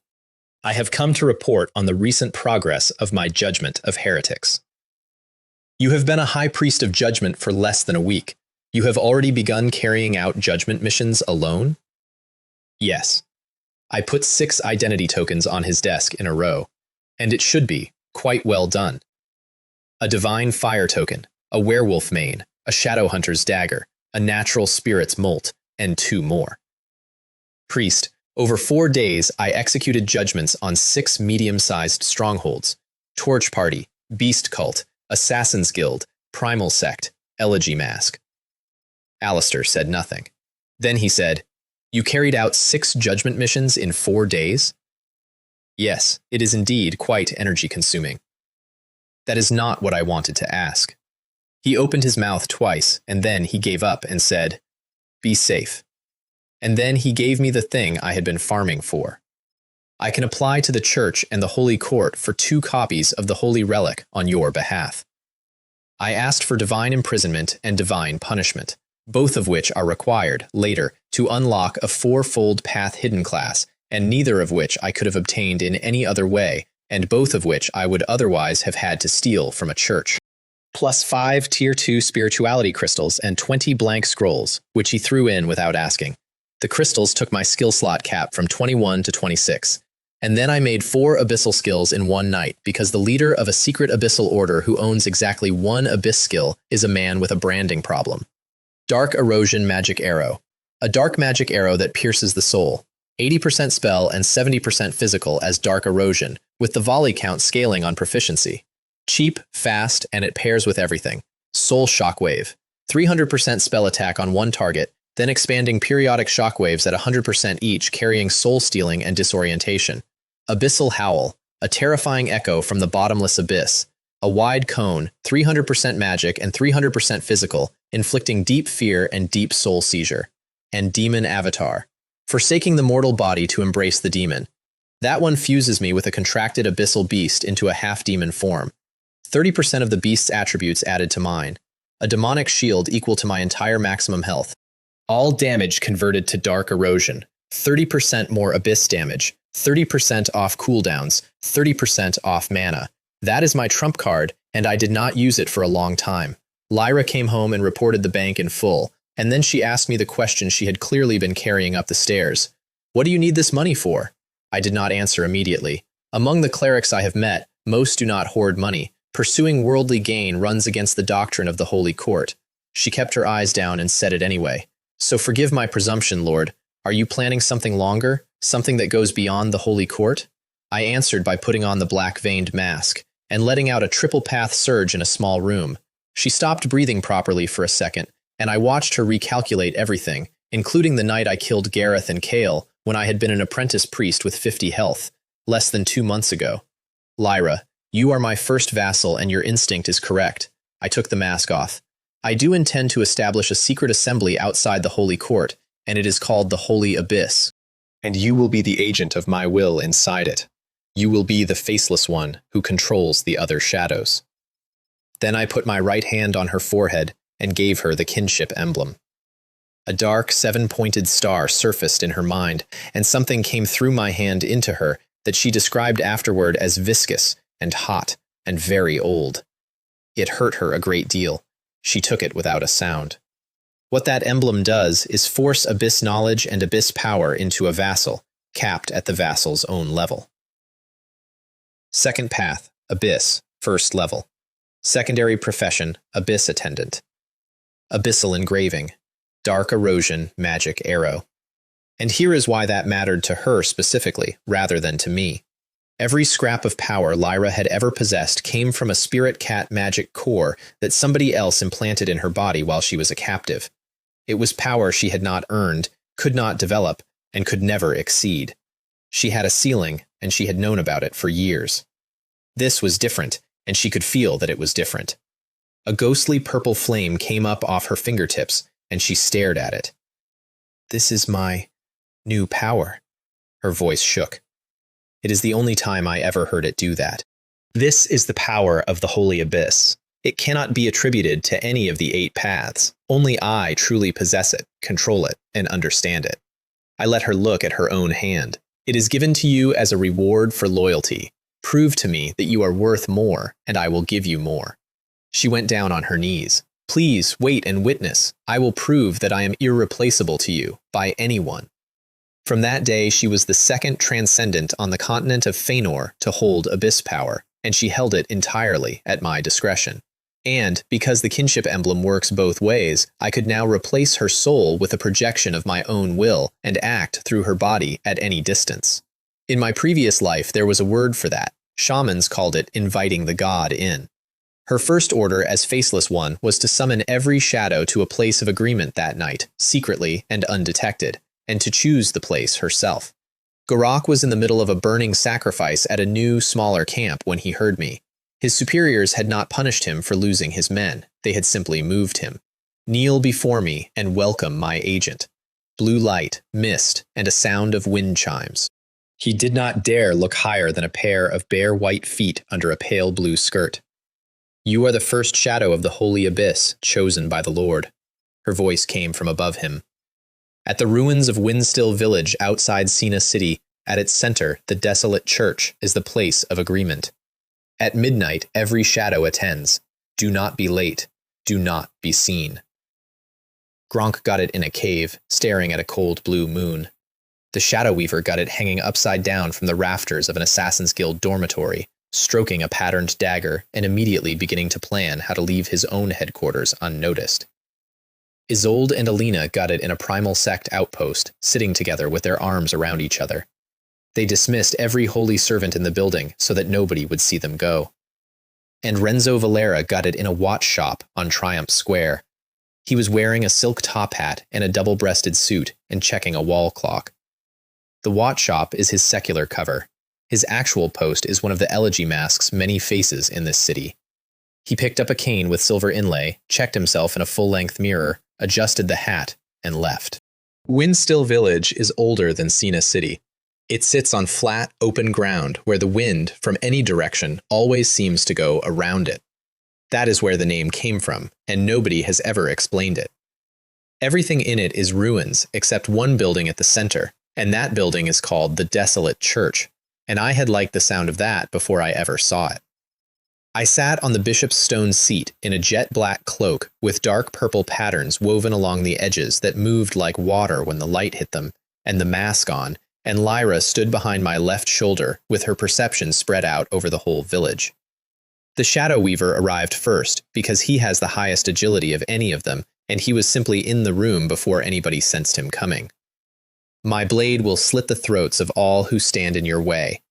I have come to report on the recent progress of my judgment of heretics. You have been a high priest of judgment for less than a week. You have already begun carrying out judgment missions alone? Yes. I put 6 identity tokens on his desk in a row, and it should be quite well done. A divine fire token, a werewolf mane, a shadow hunter's dagger, a natural spirit's molt, and 2 more. Priest, over 4 days I executed judgments on 6 medium-sized strongholds: Torch Party, Beast Cult, Assassin's Guild, Primal Sect, Elegy Mask. Alistair said nothing. Then he said, You carried out 6 judgment missions in 4 days? Yes, it is indeed quite energy-consuming. That is not what I wanted to ask. He opened his mouth twice, and then he gave up and said, Be safe. And then he gave me the thing I had been farming for. I can apply to the church and the Holy Court for 2 copies of the Holy Relic on your behalf. I asked for divine imprisonment and divine punishment, both of which are required, later, to unlock a 4-fold path hidden class, and neither of which I could have obtained in any other way, and both of which I would otherwise have had to steal from a church. Plus 5 Tier 2 spirituality crystals and 20 blank scrolls, which he threw in without asking. The crystals took my skill slot cap from 21 to 26. And then I made 4 abyssal skills in one night, because the leader of a secret abyssal order who owns exactly 1 abyss skill is a man with a branding problem. Dark Erosion Magic Arrow. A dark magic arrow that pierces the soul. 80% spell and 70% physical as Dark Erosion, with the volley count scaling on proficiency. Cheap, fast, and it pairs with everything. Soul Shockwave. 300% spell attack on one target, then expanding periodic shockwaves at 100% each, carrying soul stealing and disorientation. Abyssal Howl. A terrifying echo from the bottomless abyss. A wide cone, 300% magic and 300% physical, inflicting deep fear and deep soul seizure. And Demon Avatar. Forsaking the mortal body to embrace the demon. That one fuses me with a contracted abyssal beast into a half-demon form. 30% of the beast's attributes added to mine. A demonic shield equal to my entire maximum health. All damage converted to Dark Erosion. 30% more abyss damage. 30% off cooldowns. 30% off mana. That is my trump card, and I did not use it for a long time. Lyra came home and reported the bank in full, and then she asked me the question she had clearly been carrying up the stairs. What do you need this money for? I did not answer immediately. Among the clerics I have met, most do not hoard money. Pursuing worldly gain runs against the doctrine of the Holy Court. She kept her eyes down and said it anyway. So forgive my presumption, Lord. Are you planning something longer? Something that goes beyond the Holy Court? I answered by putting on the black-veined mask and letting out a triple-path surge in a small room. She stopped breathing properly for a second, and I watched her recalculate everything, including the night I killed Gareth and Kale when I had been an apprentice priest with 50 health, less than 2 months ago. Lyra, you are my first vassal and your instinct is correct. I took the mask off. I do intend to establish a secret assembly outside the Holy Court, and it is called the Holy Abyss. And you will be the agent of my will inside it. You will be the faceless one who controls the other shadows. Then I put my right hand on her forehead and gave her the kinship emblem. A dark 7-pointed star surfaced in her mind, and something came through my hand into her that she described afterward as viscous and hot and very old. It hurt her a great deal. She took it without a sound. What that emblem does is force abyss knowledge and abyss power into a vassal, capped at the vassal's own level. Second path, Abyss, first level. Secondary profession, Abyss attendant. Abyssal engraving. dark erosion, magic arrow. And here is why that mattered to her specifically, rather than to me. Every scrap of power Lyra had ever possessed came from a spirit cat magic core that somebody else implanted in her body while she was a captive. It was power she had not earned, could not develop, and could never exceed. She had a ceiling, and she had known about it for years. This was different, and she could feel that it was different. A ghostly purple flame came up off her fingertips, and she stared at it. "This is my new power." Her voice shook. It is the only time I ever heard it do that. "This is the power of the Holy Abyss. It cannot be attributed to any of the 8 paths. Only I truly possess it, control it, and understand it." I let her look at her own hand. "It is given to you as a reward for loyalty. Prove to me that you are worth more, and I will give you more." She went down on her knees. "Please wait and witness. I will prove that I am irreplaceable to you, by anyone." From that day, she was the second transcendent on the continent of Feanor to hold abyss power, and she held it entirely at my discretion. And, because the kinship emblem works both ways, I could now replace her soul with a projection of my own will and act through her body at any distance. In my previous life, there was a word for that. Shamans called it inviting the god in. Her first order as Faceless One was to summon every shadow to a place of agreement that night, secretly and undetected, and to choose the place herself. Garak was in the middle of a burning sacrifice at a new, smaller camp when he heard me. His superiors had not punished him for losing his men. They had simply moved him. "Kneel before me and welcome my agent." Blue light, mist, and a sound of wind chimes. He did not dare look higher than a pair of bare white feet under a pale blue skirt. "You are the first shadow of the Holy Abyss, chosen by the Lord." Her voice came from above him. At the ruins of Windstill Village outside Sina City, at its center, the desolate church, is the place of agreement. At midnight, every shadow attends. Do not be late. Do not be seen. Gronk got it in a cave, staring at a cold blue moon. The Shadow Weaver got it hanging upside down from the rafters of an Assassin's Guild dormitory, stroking a patterned dagger and immediately beginning to plan how to leave his own headquarters unnoticed. Isolde and Alina got it in a primal sect outpost, sitting together with their arms around each other. They dismissed every holy servant in the building so that nobody would see them go. And Renzo Valera got it in a watch shop on Triumph Square. He was wearing a silk top hat and a double-breasted suit and checking a wall clock. The watch shop is his secular cover. His actual post is one of the elegy masks many faces in this city. He picked up a cane with silver inlay, checked himself in a full-length mirror, adjusted the hat, and left. Windstill Village is older than Sina City. It sits on flat, open ground where the wind, from any direction, always seems to go around it. That is where the name came from, and nobody has ever explained it. Everything in it is ruins, except one building at the center, and that building is called the Desolate Church, and I had liked the sound of that before I ever saw it. I sat on the bishop's stone seat in a jet-black cloak with dark purple patterns woven along the edges that moved like water when the light hit them, and the mask on, and Lyra stood behind my left shoulder with her perception spread out over the whole village. The Shadow Weaver arrived first because he has the highest agility of any of them, and he was simply in the room before anybody sensed him coming. "My blade will slit the throats of all who stand in your way."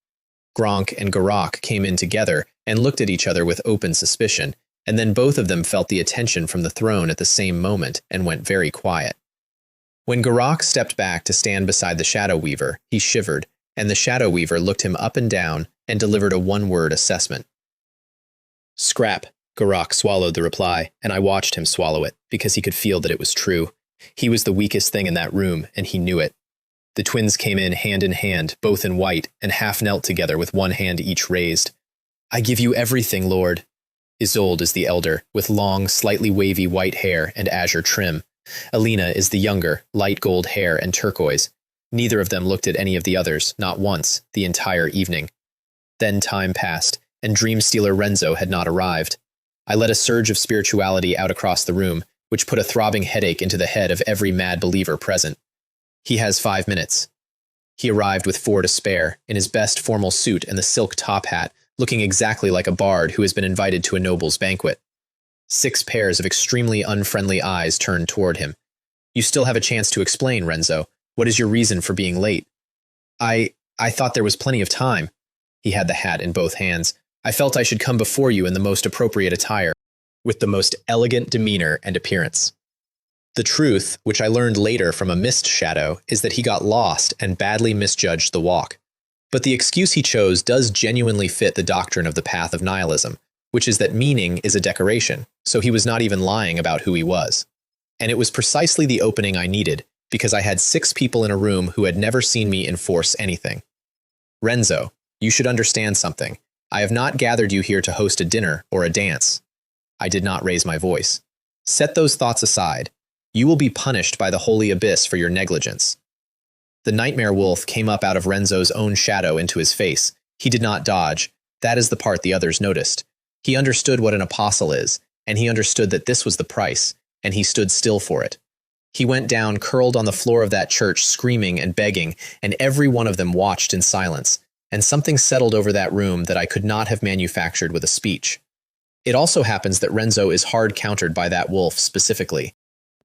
Gronk and Garak came in together and looked at each other with open suspicion, and then both of them felt the attention from the throne at the same moment and went very quiet. When Garak stepped back to stand beside the Shadow Weaver, he shivered, and the Shadow Weaver looked him up and down and delivered a one-word assessment. "Scrap." Garak swallowed the reply, and I watched him swallow it, because he could feel that it was true. He was the weakest thing in that room, and he knew it. The twins came in hand, both in white, and half knelt together with one hand each raised. "I give you everything, Lord." Isolde is the elder, with long, slightly wavy white hair and azure trim. Alina is the younger, light gold hair and turquoise. Neither of them looked at any of the others, not once, the entire evening. Then time passed, and Dreamstealer Renzo had not arrived. I let a surge of spirituality out across the room, which put a throbbing headache into the head of every mad believer present. "He has 5 minutes." He arrived with 4 to spare, in his best formal suit and the silk top hat, looking exactly like a bard who has been invited to a noble's banquet. 6 pairs of extremely unfriendly eyes turned toward him. You still have a chance to explain, Renzo. What is your reason for being late? I thought there was plenty of time. He had the hat in both hands. I felt I should come before you in the most appropriate attire, with the most elegant demeanor and appearance. The truth, which I learned later from a mist shadow, is that he got lost and badly misjudged the walk. But the excuse he chose does genuinely fit the doctrine of the path of nihilism, which is that meaning is a decoration, so he was not even lying about who he was. And it was precisely the opening I needed, because I had 6 people in a room who had never seen me enforce anything. Renzo, you should understand something. I have not gathered you here to host a dinner or a dance. I did not raise my voice. Set those thoughts aside. You will be punished by the holy abyss for your negligence. The nightmare wolf came up out of Renzo's own shadow into his face. He did not dodge. That is the part the others noticed. He understood what an apostle is, and he understood that this was the price, and he stood still for it. He went down, curled on the floor of that church, screaming and begging, and every one of them watched in silence, and something settled over that room that I could not have manufactured with a speech. It also happens that Renzo is hard countered by that wolf specifically.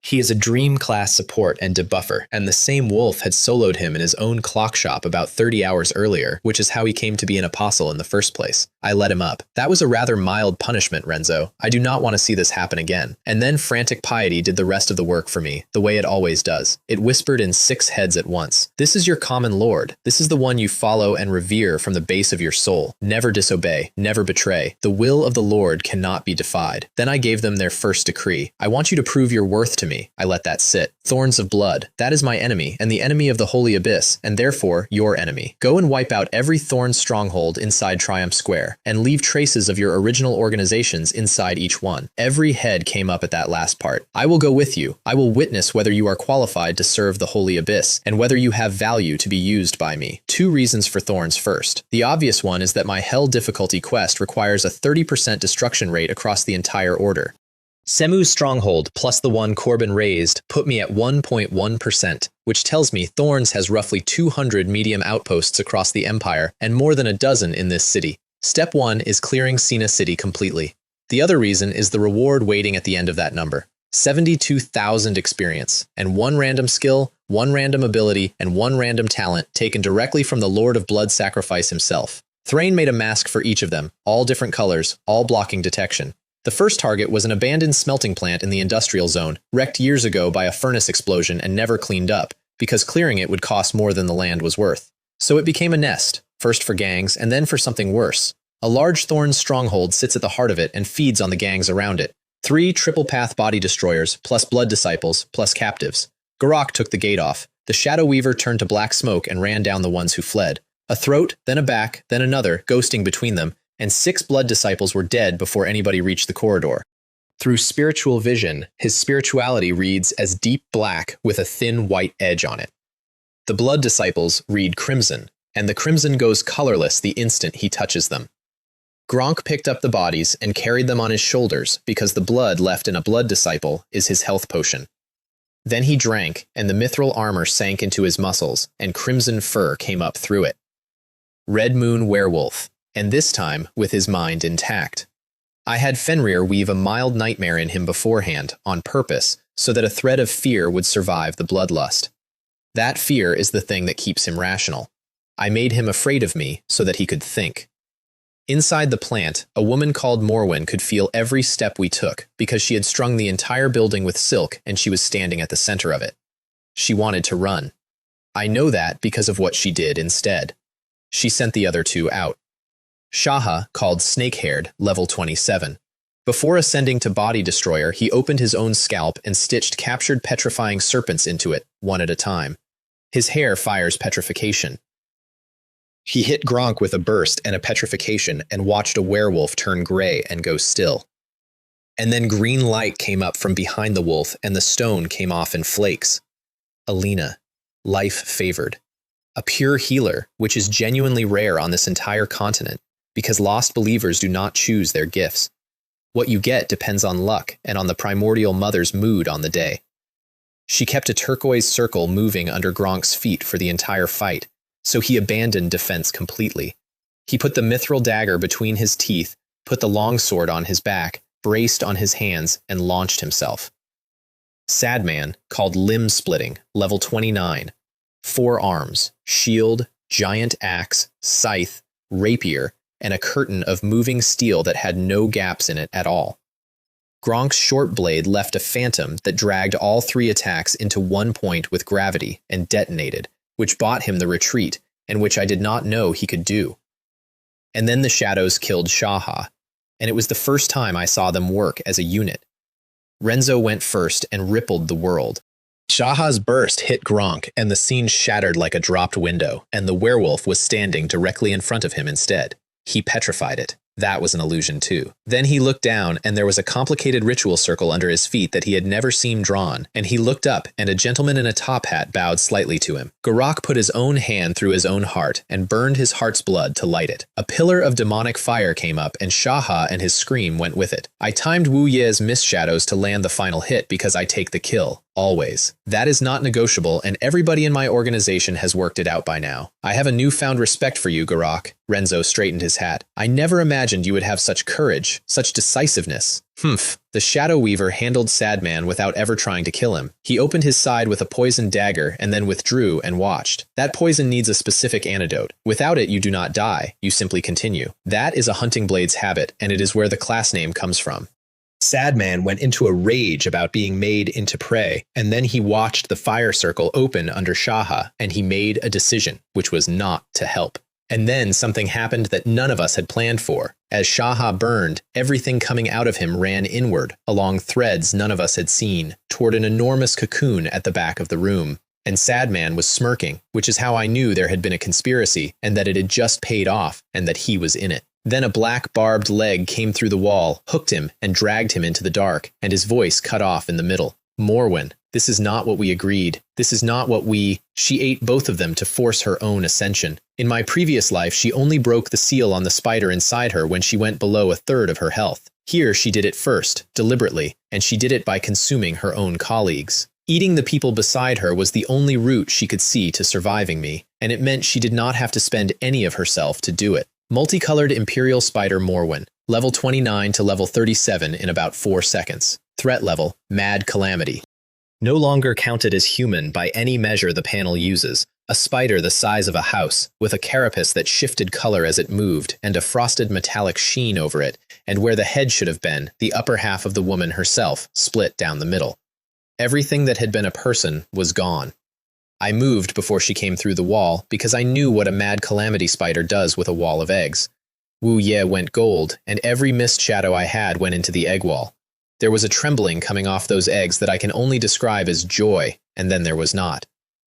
He is a dream class support and debuffer, and the same wolf had soloed him in his own clock shop about 30 hours earlier, which is how he came to be an apostle in the first place. I let him up. That was a rather mild punishment, Renzo. I do not want to see this happen again. And then frantic piety did the rest of the work for me, the way it always does. It whispered in 6 heads at once. This is your common Lord. This is the one you follow and revere from the base of your soul. Never disobey, never betray. The will of the Lord cannot be defied. Then I gave them their first decree. I want you to prove your worth to me. I let that sit. Thorns of blood. That is my enemy, and the enemy of the holy abyss, and therefore your enemy. Go and wipe out every thorn stronghold inside Triumph Square, and leave traces of your original organizations inside each one. Every head came up at that last part. I will go with you. I will witness whether you are qualified to serve the holy abyss, and whether you have value to be used by me. 2 reasons for thorns first. The obvious one is that my hell difficulty quest requires a 30% destruction rate across the entire order. Semu's stronghold plus the one Corbin raised put me at 1.1%, which tells me Thorns has roughly 200 medium outposts across the Empire and more than a dozen in this city. Step 1 is clearing Cena City completely. The other reason is the reward waiting at the end of that number. 72,000 experience, and 1 random skill, 1 random ability, and 1 random talent taken directly from the Lord of Blood Sacrifice himself. Thrain made a mask for each of them, all different colors, all blocking detection. The first target was an abandoned smelting plant in the industrial zone, wrecked years ago by a furnace explosion and never cleaned up, because clearing it would cost more than the land was worth. So it became a nest, first for gangs and then for something worse. A large thorn stronghold sits at the heart of it and feeds on the gangs around it. 3 triple-path body destroyers, plus blood disciples, plus captives. Garak took the gate off. The Shadow Weaver turned to black smoke and ran down the ones who fled. A throat, then a back, then another, ghosting between them, and 6 blood disciples were dead before anybody reached the corridor. Through spiritual vision, his spirituality reads as deep black with a thin white edge on it. The blood disciples read crimson, and the crimson goes colorless the instant he touches them. Gronk picked up the bodies and carried them on his shoulders because the blood left in a blood disciple is his health potion. Then he drank, and the mithril armor sank into his muscles, and crimson fur came up through it. Red Moon Werewolf. And this time with his mind intact. I had Fenrir weave a mild nightmare in him beforehand, on purpose, so that a thread of fear would survive the bloodlust. That fear is the thing that keeps him rational. I made him afraid of me so that he could think. Inside the plant, a woman called Morwen could feel every step we took because she had strung the entire building with silk and she was standing at the center of it. She wanted to run. I know that because of what she did instead. She sent the other 2 out. Shaha, called Snake-Haired, level 27. Before ascending to Body Destroyer, he opened his own scalp and stitched captured petrifying serpents into it, one at a time. His hair fires petrification. He hit Gronk with a burst and a petrification and watched a werewolf turn gray and go still. And then green light came up from behind the wolf and the stone came off in flakes. Alina, life favored. A pure healer, which is genuinely rare on this entire continent, because lost believers do not choose their gifts. What you get depends on luck and on the primordial mother's mood on the day. She kept a turquoise circle moving under Gronk's feet for the entire fight, so he abandoned defense completely. He put the mithril dagger between his teeth, put the longsword on his back, braced on his hands, and launched himself. Sadman, called limb splitting, level 29. 4 arms, shield, giant axe, scythe, rapier, and a curtain of moving steel that had no gaps in it at all. Gronk's short blade left a phantom that dragged all 3 attacks into one point with gravity and detonated, which bought him the retreat, and which I did not know he could do. And then the shadows killed Shaha, and it was the first time I saw them work as a unit. Renzo went first and rippled the world. Shaha's burst hit Gronk, and the scene shattered like a dropped window, and the werewolf was standing directly in front of him instead. He petrified it. That was an illusion too. Then he looked down, and there was a complicated ritual circle under his feet that he had never seen drawn, and he looked up, and a gentleman in a top hat bowed slightly to him. Garak put his own hand through his own heart and burned his heart's blood to light it. A pillar of demonic fire came up, and Shaha and his scream went with it. I timed Wu Ye's mist shadows to land the final hit because I take the kill. Always. That is not negotiable, and everybody in my organization has worked it out by now. I have a newfound respect for you, Garak. Renzo straightened his hat. I never imagined you would have such courage, such decisiveness. Humph. The Shadow Weaver handled Sadman without ever trying to kill him. He opened his side with a poisoned dagger and then withdrew and watched. That poison needs a specific antidote. Without it, you do not die. You simply continue. That is a hunting blade's habit, and it is where the class name comes from. Sadman went into a rage about being made into prey, and then he watched the fire circle open under Shaha, and he made a decision, which was not to help. And then something happened that none of us had planned for. As Shaha burned, everything coming out of him ran inward, along threads none of us had seen, toward an enormous cocoon at the back of the room. And Sadman was smirking, which is how I knew there had been a conspiracy, and that it had just paid off, and that he was in it. Then a black barbed leg came through the wall, hooked him, and dragged him into the dark, and his voice cut off in the middle. Morwen, this is not what we agreed. This is not what we... She ate both of them to force her own ascension. In my previous life, she only broke the seal on the spider inside her when she went below a third of her health. Here, she did it first, deliberately, and she did it by consuming her own colleagues. Eating the people beside her was the only route she could see to surviving me, and it meant she did not have to spend any of herself to do it. Multicolored Imperial Spider Morwen, level 29 to level 37 in about 4 seconds. Threat level, Mad Calamity. No longer counted as human by any measure the panel uses, a spider the size of a house, with a carapace that shifted color as it moved, and a frosted metallic sheen over it, and where the head should have been, the upper half of the woman herself, split down the middle. Everything that had been a person was gone. I moved before she came through the wall, because I knew what a Mad Calamity spider does with a wall of eggs. Wu Ye went gold, and every mist shadow I had went into the egg wall. There was a trembling coming off those eggs that I can only describe as joy, and then there was not.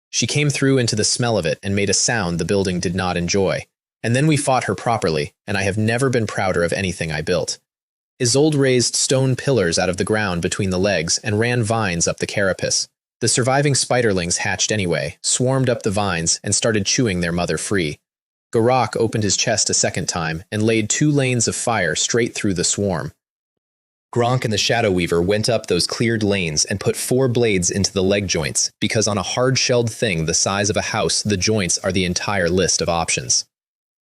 She came through into the smell of it and made a sound the building did not enjoy, and then we fought her properly, and I have never been prouder of anything I built. Isolde raised stone pillars out of the ground between the legs and ran vines up the carapace. The surviving spiderlings hatched anyway, swarmed up the vines, and started chewing their mother free. Garak opened his chest a second time and laid 2 lanes of fire straight through the swarm. Gronk and the Shadow Weaver went up those cleared lanes and put 4 blades into the leg joints, because on a hard-shelled thing the size of a house, the joints are the entire list of options.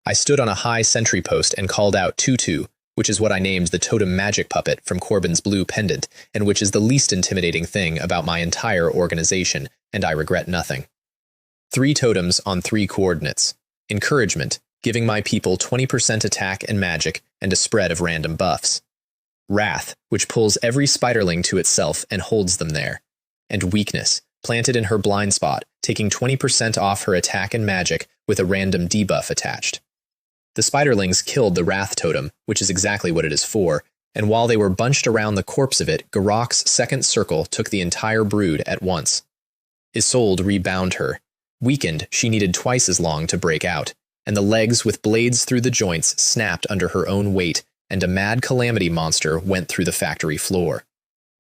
I stood on a high sentry post and called out Tutu, which is what I named the totem magic puppet from Corbin's blue pendant, and which is the least intimidating thing about my entire organization, and I regret nothing. 3 totems on 3 coordinates. Encouragement, giving my people 20% attack and magic, and a spread of random buffs. Wrath, which pulls every spiderling to itself and holds them there. And weakness, planted in her blind spot, taking 20% off her attack and magic with a random debuff attached. The spiderlings killed the Wrath totem, which is exactly what it is for, and while they were bunched around the corpse of it, Garak's second circle took the entire brood at once. Isolde rebound her. Weakened, she needed twice as long to break out, and the legs with blades through the joints snapped under her own weight, and a Mad Calamity monster went through the factory floor.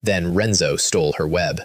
Then Renzo stole her web.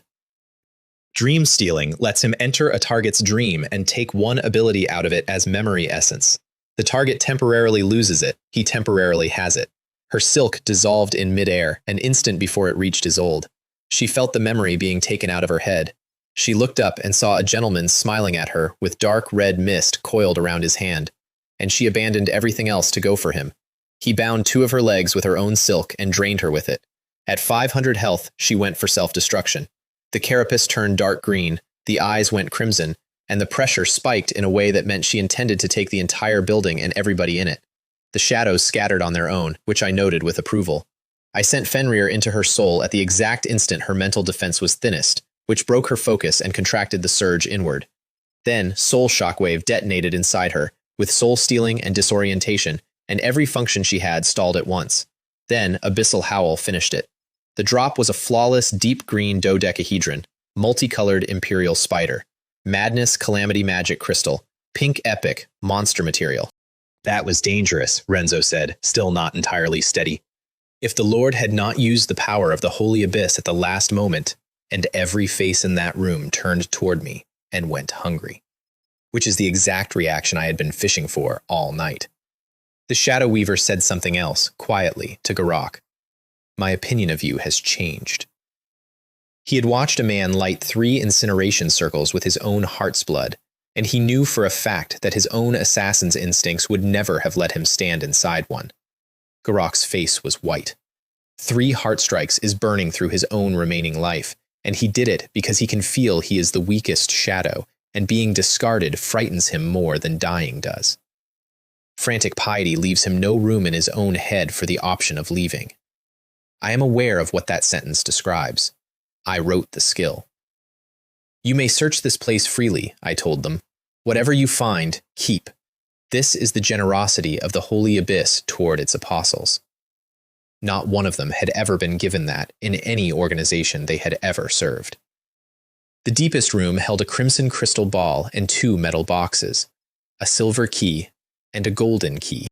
Dream stealing lets him enter a target's dream and take 1 ability out of it as memory essence. The target temporarily loses it, he temporarily has it. Her silk dissolved in midair, an instant before it reached Isolde. She felt the memory being taken out of her head. She looked up and saw a gentleman smiling at her with dark red mist coiled around his hand, and she abandoned everything else to go for him. He bound 2 of her legs with her own silk and drained her with it. At 500 health, she went for self-destruction. The carapace turned dark green, the eyes went crimson, and the pressure spiked in a way that meant she intended to take the entire building and everybody in it. The shadows scattered on their own, which I noted with approval. I sent Fenrir into her soul at the exact instant her mental defense was thinnest, which broke her focus and contracted the surge inward. Then, soul shockwave detonated inside her, with soul stealing and disorientation, and every function she had stalled at once. Then, abyssal howl finished it. The drop was a flawless, deep green dodecahedron, multicolored imperial spider, madness calamity magic crystal, pink epic, monster material. That was dangerous, Renzo said, still not entirely steady. If the Lord had not used the power of the holy abyss at the last moment, and every face in that room turned toward me and went hungry. Which is the exact reaction I had been fishing for all night. The Shadow Weaver said something else, quietly, to Garak. My opinion of you has changed. He had watched a man light 3 incineration circles with his own heart's blood, and he knew for a fact that his own assassin's instincts would never have let him stand inside one. Garak's face was white. 3 heart strikes is burning through his own remaining life, and he did it because he can feel he is the weakest shadow, and being discarded frightens him more than dying does. Frantic piety leaves him no room in his own head for the option of leaving. I am aware of what that sentence describes. I wrote the skill. You may search this place freely, I told them. Whatever you find, keep. This is the generosity of the Holy Abyss toward its apostles. Not one of them had ever been given that in any organization they had ever served. The deepest room held a crimson crystal ball and 2 metal boxes, a silver key and a golden key,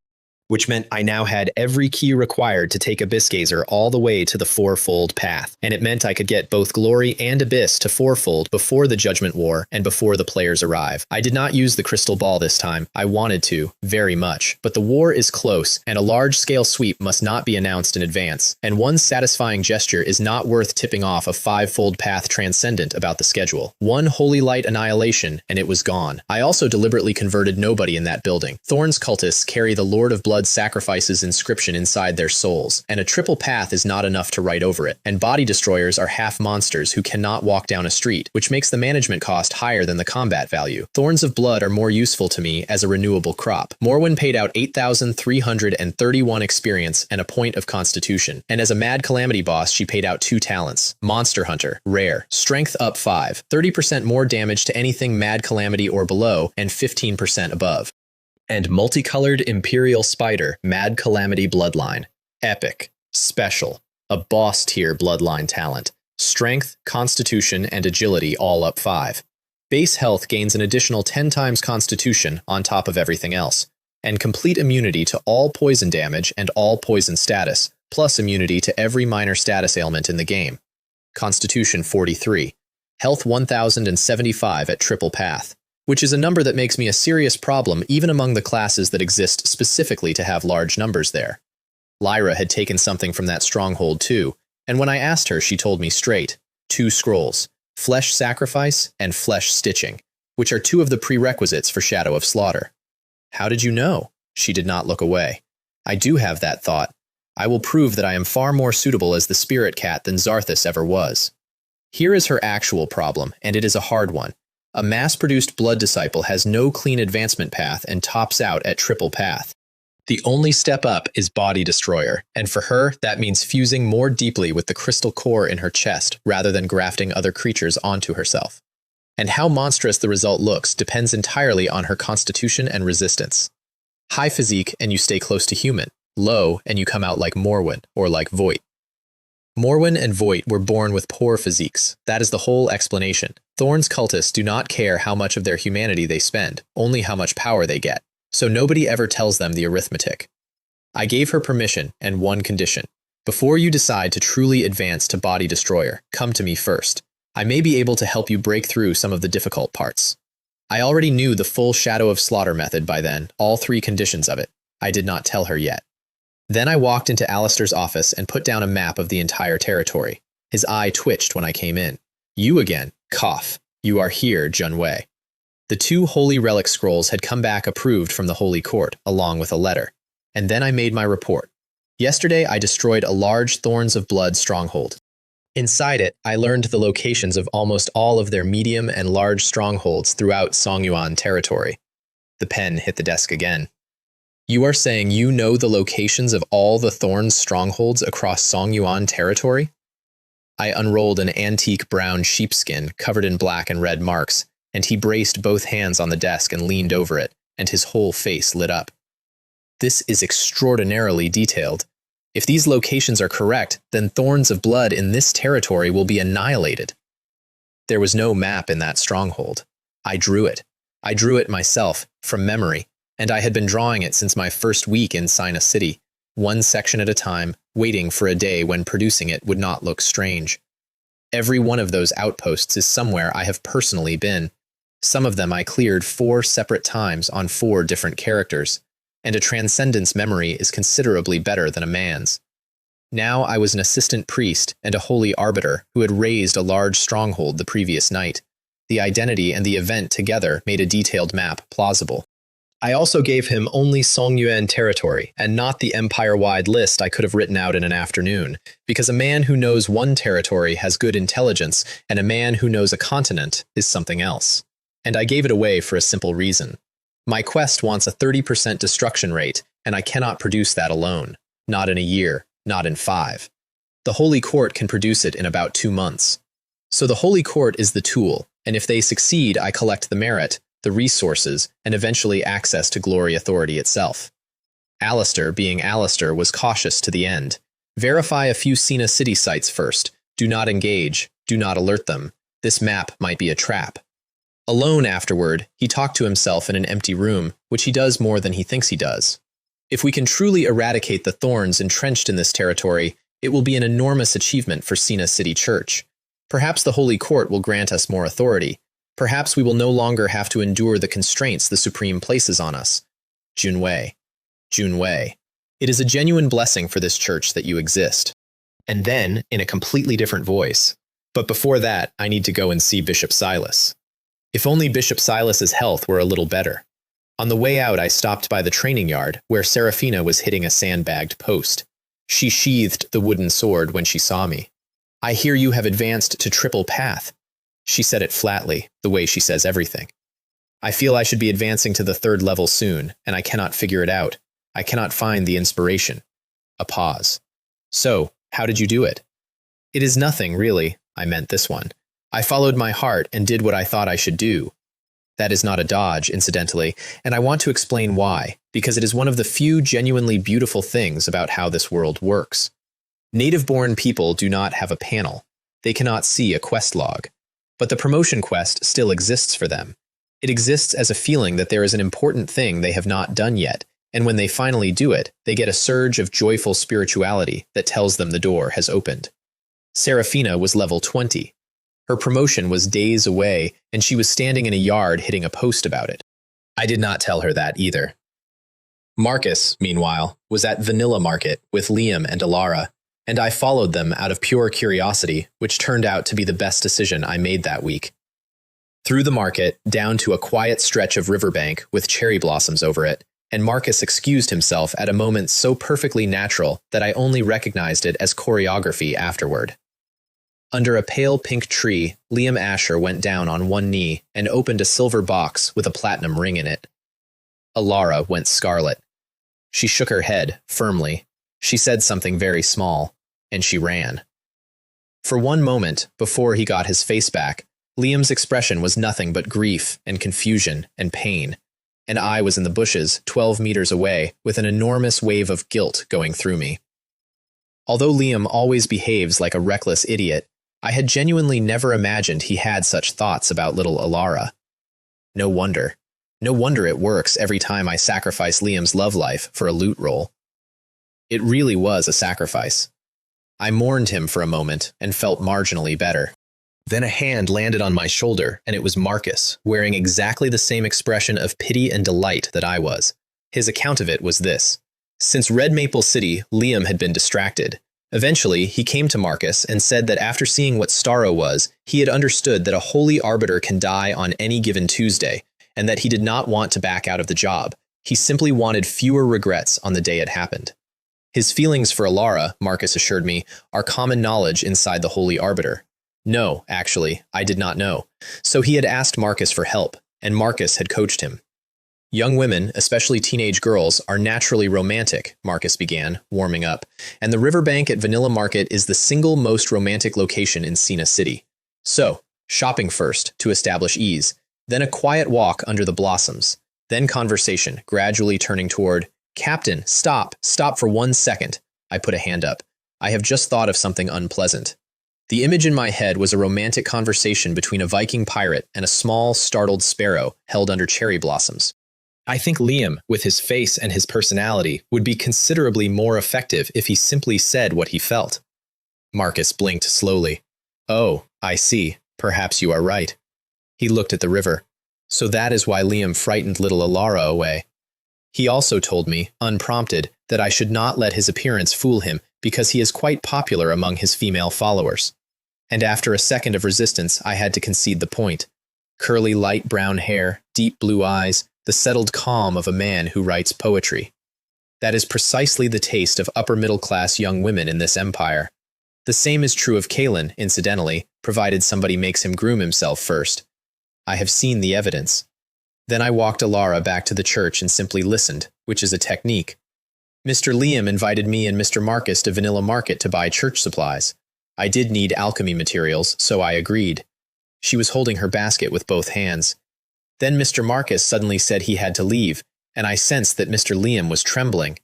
which meant I now had every key required to take Abyss Gazer all the way to the Fourfold Path, and it meant I could get both Glory and Abyss to Fourfold before the Judgment War and before the players arrive. I did not use the crystal ball this time. I wanted to, very much, but the war is close, and a large-scale sweep must not be announced in advance, and one satisfying gesture is not worth tipping off a 5-fold path transcendent about the schedule. One holy light annihilation, and it was gone. I also deliberately converted nobody in that building. Thorn's cultists carry the Lord of Blood sacrifices inscription inside their souls, and a triple path is not enough to write over it, and body destroyers are half monsters who cannot walk down a street, which makes the management cost higher than the combat value. Thorns of Blood are more useful to me as a renewable crop. Morwen paid out 8,331 experience and a point of constitution, and as a Mad Calamity boss she paid out 2 talents. Monster Hunter, rare, strength up 5, 30% more damage to anything Mad Calamity or below, and 15% above. And multicolored Imperial Spider, Mad Calamity Bloodline. Epic. Special. A boss tier bloodline talent. Strength, Constitution, and Agility all up 5. Base health gains an additional 10 times Constitution on top of everything else, and complete immunity to all poison damage and all poison status, plus immunity to every minor status ailment in the game. Constitution 43. Health 1075 at triple path, which is a number that makes me a serious problem even among the classes that exist specifically to have large numbers there. Lyra had taken something from that stronghold too, and when I asked her she told me straight, 2 scrolls, Flesh Sacrifice and Flesh Stitching, which are 2 of the prerequisites for Shadow of Slaughter. How did you know? She did not look away. I do have that thought. I will prove that I am far more suitable as the spirit cat than Zarthus ever was. Here is her actual problem, and it is a hard one. A mass-produced blood disciple has no clean advancement path and tops out at triple path. The only step up is Body Destroyer, and for her, that means fusing more deeply with the crystal core in her chest rather than grafting other creatures onto herself. And how monstrous the result looks depends entirely on her constitution and resistance. High physique and you stay close to human, low and you come out like Morwen or like Voight. Morwen and Voight were born with poor physiques. That is the whole explanation. Thorn's cultists do not care how much of their humanity they spend, only how much power they get. So nobody ever tells them the arithmetic. I gave her permission and one condition. Before you decide to truly advance to Body Destroyer, come to me first. I may be able to help you break through some of the difficult parts. I already knew the full Shadow of Slaughter method by then, all 3 conditions of it. I did not tell her yet. Then I walked into Alistair's office and put down a map of the entire territory. His eye twitched when I came in. You again, cough. You are here, Junwei. The 2 Holy Relic Scrolls had come back approved from the Holy Court, along with a letter. And then I made my report. Yesterday I destroyed a large Thorns of Blood stronghold. Inside it, I learned the locations of almost all of their medium and large strongholds throughout Songyuan territory. The pen hit the desk again. You are saying you know the locations of all the Thorn's strongholds across Songyuan territory? I unrolled an antique brown sheepskin covered in black and red marks, and he braced both hands on the desk and leaned over it, and his whole face lit up. This is extraordinarily detailed. If these locations are correct, then Thorns of Blood in this territory will be annihilated. There was no map in that stronghold. I drew it. I drew it myself, from memory, and I had been drawing it since my first week in Sina City, one section at a time, waiting for a day when producing it would not look strange. Every one of those outposts is somewhere I have personally been. Some of them I cleared 4 separate times on 4 different characters, and a transcendence memory is considerably better than a man's. Now I was an assistant priest and a holy arbiter who had raised a large stronghold the previous night. The identity and the event together made a detailed map plausible. I also gave him only Songyuan territory, and not the empire-wide list I could have written out in an afternoon, because a man who knows one territory has good intelligence, and a man who knows a continent is something else. And I gave it away for a simple reason. My quest wants a 30% destruction rate, and I cannot produce that alone. Not in a year, not in 5. The Holy Court can produce it in about 2 months. So the Holy Court is the tool, and if they succeed, I collect the merit, the resources, and eventually access to Glory Authority itself. Alistair, being Alistair, was cautious to the end. Verify a few Sina City sites first. Do not engage. Do not alert them. This map might be a trap. Alone afterward, he talked to himself in an empty room, which he does more than he thinks he does. If we can truly eradicate the thorns entrenched in this territory, it will be an enormous achievement for Sina City Church. Perhaps the Holy Court will grant us more authority. Perhaps we will no longer have to endure the constraints the Supreme places on us. Junwei. Junwei. It is a genuine blessing for this church that you exist. And then, in a completely different voice. But before that, I need to go and see Bishop Silas. If only Bishop Silas's health were a little better. On the way out, I stopped by the training yard, where Seraphina was hitting a sandbagged post. She sheathed the wooden sword when she saw me. I hear you have advanced to triple path. She said it flatly, the way she says everything. I feel I should be advancing to the 3rd level soon, and I cannot figure it out. I cannot find the inspiration. A pause. So, how did you do it? It is nothing, really. I meant this one. I followed my heart and did what I thought I should do. That is not a dodge, incidentally, and I want to explain why, because it is one of the few genuinely beautiful things about how this world works. Native-born people do not have a panel. They cannot see a quest log. But the promotion quest still exists for them. It exists as a feeling that there is an important thing they have not done yet, and when they finally do it, they get a surge of joyful spirituality that tells them the door has opened. Seraphina was level 20. Her promotion was days away, and she was standing in a yard hitting a post about it. I did not tell her that either. Marcus, meanwhile, was at Vanilla Market with Liam and Alara, and I followed them out of pure curiosity, which turned out to be the best decision I made that week. Through the market, down to a quiet stretch of riverbank with cherry blossoms over it, and Marcus excused himself at a moment so perfectly natural that I only recognized it as choreography afterward. Under a pale pink tree, Liam Asher went down on one knee and opened a silver box with a platinum ring in it. Alara went scarlet. She shook her head, firmly. She said something very small, and she ran. For one moment, before he got his face back, Liam's expression was nothing but grief and confusion and pain, and I was in the bushes 12 meters away with an enormous wave of guilt going through me. Although Liam always behaves like a reckless idiot, I had genuinely never imagined he had such thoughts about little Alara. No wonder. No wonder it works every time I sacrifice Liam's love life for a loot roll. It really was a sacrifice. I mourned him for a moment and felt marginally better. Then a hand landed on my shoulder, and it was Marcus, wearing exactly the same expression of pity and delight that I was. His account of it was this. Since Red Maple City, Liam had been distracted. Eventually, he came to Marcus and said that after seeing what Starro was, he had understood that a holy arbiter can die on any given Tuesday, and that he did not want to back out of the job. He simply wanted fewer regrets on the day it happened. His feelings for Alara, Marcus assured me, are common knowledge inside the Holy Arbiter. No, actually, I did not know. So he had asked Marcus for help, and Marcus had coached him. Young women, especially teenage girls, are naturally romantic, Marcus began, warming up, and the riverbank at Vanilla Market is the single most romantic location in Sina City. So, shopping first, to establish ease, then a quiet walk under the blossoms, then conversation, gradually turning toward, "Captain, stop for 1 second. I put a hand up. I have just thought of something unpleasant. The image in my head was a romantic conversation between a Viking pirate and a small, startled sparrow held under cherry blossoms. I think Liam, with his face and his personality, would be considerably more effective if he simply said what he felt." Marcus blinked slowly. "Oh, I see. Perhaps you are right." He looked at the river. "So that is why Liam frightened little Alara away. He also told me, unprompted, that I should not let his appearance fool him because he is quite popular among his female followers. And after a second of resistance, I had to concede the point. Curly light brown hair, deep blue eyes, the settled calm of a man who writes poetry. That is precisely the taste of upper-middle-class young women in this empire. The same is true of Kalen, incidentally, provided somebody makes him groom himself first. I have seen the evidence. Then I walked Alara back to the church and simply listened, which is a technique. Mr. Liam invited me and Mr. Marcus to Vanilla Market to buy church supplies. I did need alchemy materials, so I agreed. She was holding her basket with both hands. Then Mr. Marcus suddenly said he had to leave, and I sensed that Mr. Liam was trembling.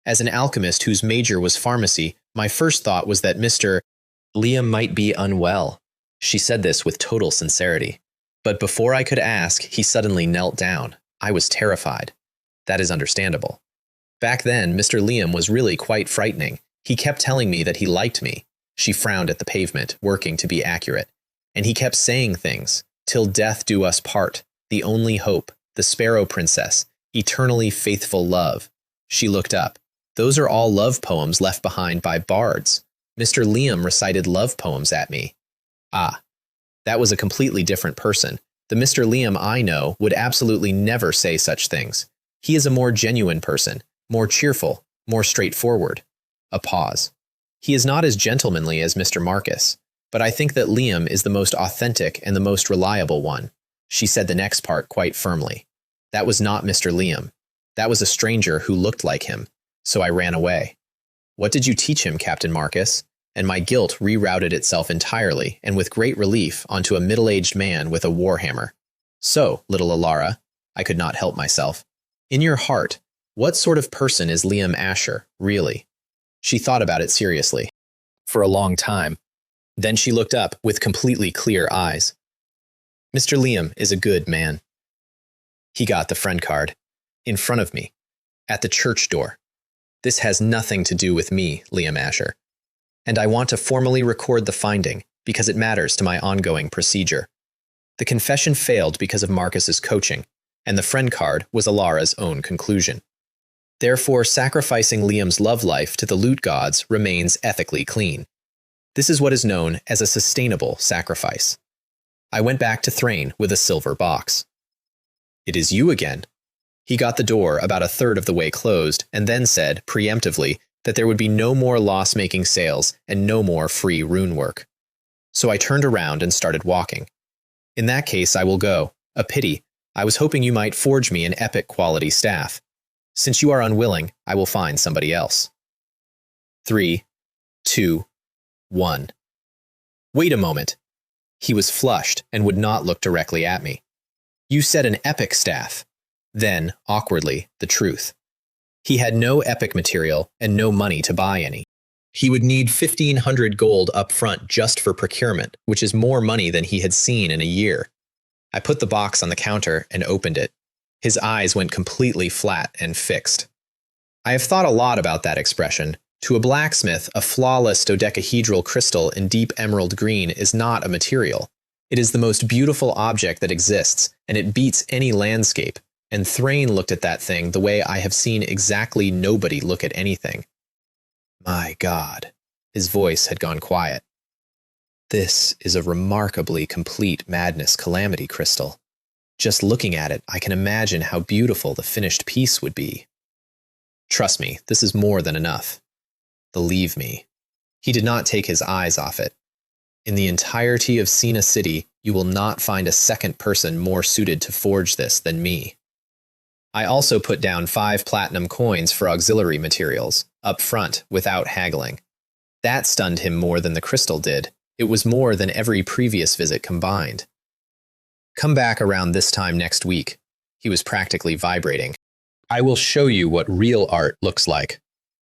As an alchemist whose major was pharmacy, my first thought was that Mr. Liam might be unwell. She said this with total sincerity. But before I could ask, he suddenly knelt down. I was terrified. That is understandable. Back then, Mr. Liam was really quite frightening. He kept telling me that he liked me. She frowned at the pavement, working to be accurate. And he kept saying things. "Till death do us part, the only hope, the Sparrow Princess, eternally faithful love." She looked up. Those are all love poems left behind by bards. Mr. Liam recited love poems at me. Ah, that was a completely different person. The Mr. Liam I know would absolutely never say such things. He is a more genuine person, more cheerful, more straightforward. A pause. He is not as gentlemanly as Mr. Marcus, but I think that Liam is the most authentic and the most reliable one. She said the next part quite firmly. That was not Mr. Liam. That was a stranger who looked like him, so I ran away. What did you teach him, Captain Marcus? And my guilt rerouted itself entirely, and with great relief, onto a middle-aged man with a warhammer. So, little Alara, I could not help myself. In your heart, what sort of person is Liam Asher, really? She thought about it seriously. For a long time. Then she looked up with completely clear eyes. Mr. Liam is a good man. He got the friend card. In front of me. At the church door. This has nothing to do with me, Liam Asher. And I want to formally record the finding, because it matters to my ongoing procedure. The confession failed because of Marcus's coaching, and the friend card was Alara's own conclusion. Therefore, sacrificing Liam's love life to the loot gods remains ethically clean. This is what is known as a sustainable sacrifice. I went back to Thrain with a silver box. It is you again. He got the door about a third of the way closed, and then said, preemptively, that there would be no more loss-making sales and no more free rune work. So I turned around and started walking. In that case, I will go. A pity. I was hoping you might forge me an epic quality staff. Since you are unwilling, I will find somebody else. 3, 2, 1. Wait a moment. He was flushed and would not look directly at me. You said an epic staff. Then, awkwardly, the truth. He had no epic material and no money to buy any. He would need 1,500 gold up front just for procurement, which is more money than he had seen in a year. I put the box on the counter and opened it. His eyes went completely flat and fixed. I have thought a lot about that expression. To a blacksmith, a flawless dodecahedral crystal in deep emerald green is not a material. It is the most beautiful object that exists, and it beats any landscape. And Thrain looked at that thing the way I have seen exactly nobody look at anything. My God. His voice had gone quiet. This is a remarkably complete madness calamity crystal. Just looking at it, I can imagine how beautiful the finished piece would be. Trust me, this is more than enough. Believe me. He did not take his eyes off it. In the entirety of Sina City, you will not find a second person more suited to forge this than me. I also put down 5 platinum coins for auxiliary materials, up front, without haggling. That stunned him more than the crystal did. It was more than every previous visit combined. Come back around this time next week. He was practically vibrating. I will show you what real art looks like.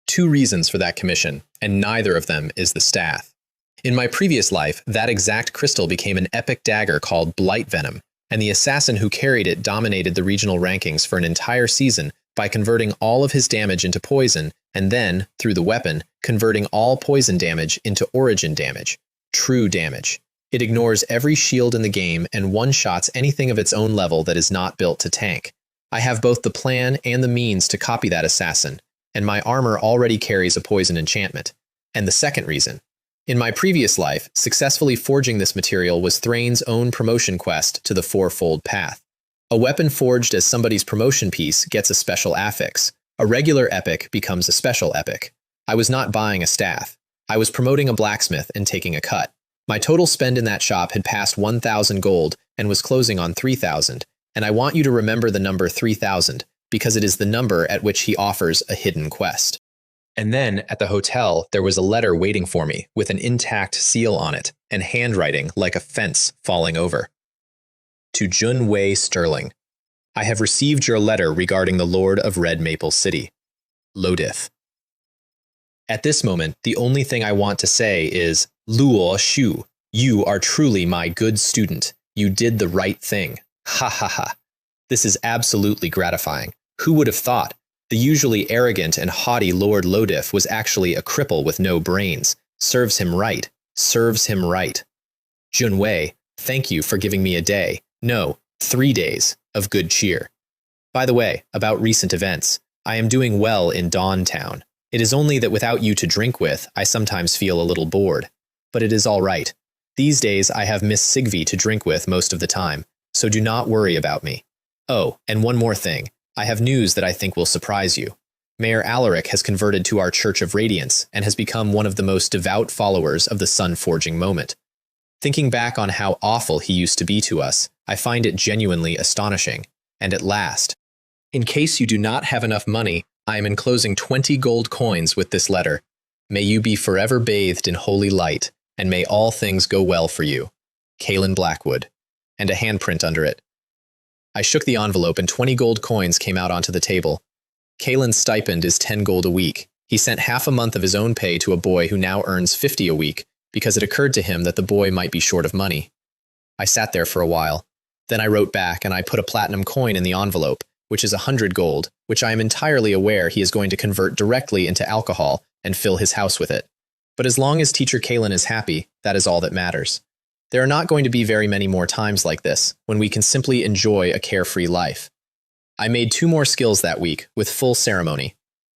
2 reasons for that commission, and neither of them is the staff. In my previous life, that exact crystal became an epic dagger called Blight Venom, and the assassin who carried it dominated the regional rankings for an entire season by converting all of his damage into poison, and then, through the weapon, converting all poison damage into origin damage, true damage. It ignores every shield in the game and one-shots anything of its own level that is not built to tank. I have both the plan and the means to copy that assassin, and my armor already carries a poison enchantment. And the second reason. In my previous life, successfully forging this material was Thrain's own promotion quest to the Fourfold Path. A weapon forged as somebody's promotion piece gets a special affix. A regular epic becomes a special epic. I was not buying a staff. I was promoting a blacksmith and taking a cut. My total spend in that shop had passed 1,000 gold and was closing on 3,000, and I want you to remember the number 3,000 because it is the number at which he offers a hidden quest. And then, at the hotel, there was a letter waiting for me with an intact seal on it and handwriting like a fence falling over. To Jun Wei Sterling, I have received your letter regarding the Lord of Red Maple City, Lodith. At this moment, the only thing I want to say is, Luo Shu, you are truly my good student. You did the right thing. Ha ha ha. This is absolutely gratifying. Who would have thought? The usually arrogant and haughty Lord Lodith was actually a cripple with no brains. Serves him right. Serves him right. Jun Wei, thank you for giving me a day, no, 3 days, of good cheer. By the way, about recent events, I am doing well in Dawn Town. It is only that without you to drink with, I sometimes feel a little bored. But it is all right. These days I have Miss Sigvi to drink with most of the time, so do not worry about me. Oh, and one more thing. I have news that I think will surprise you. Mayor Alaric has converted to our Church of Radiance and has become one of the most devout followers of the sun-forging moment. Thinking back on how awful he used to be to us, I find it genuinely astonishing. And at last, in case you do not have enough money, I am enclosing 20 gold coins with this letter. May you be forever bathed in holy light, and may all things go well for you. Kalen Blackwood. And a handprint under it. I shook the envelope and 20 gold coins came out onto the table. Kalen's stipend is 10 gold a week. He sent half a month of his own pay to a boy who now earns 50 a week because it occurred to him that the boy might be short of money. I sat there for a while. Then I wrote back and I put a platinum coin in the envelope, which is 100 gold, which I am entirely aware he is going to convert directly into alcohol and fill his house with it. But as long as Teacher Kalen is happy, that is all that matters. There are not going to be very many more times like this, when we can simply enjoy a carefree life. I made 2 more skills that week, with full ceremony.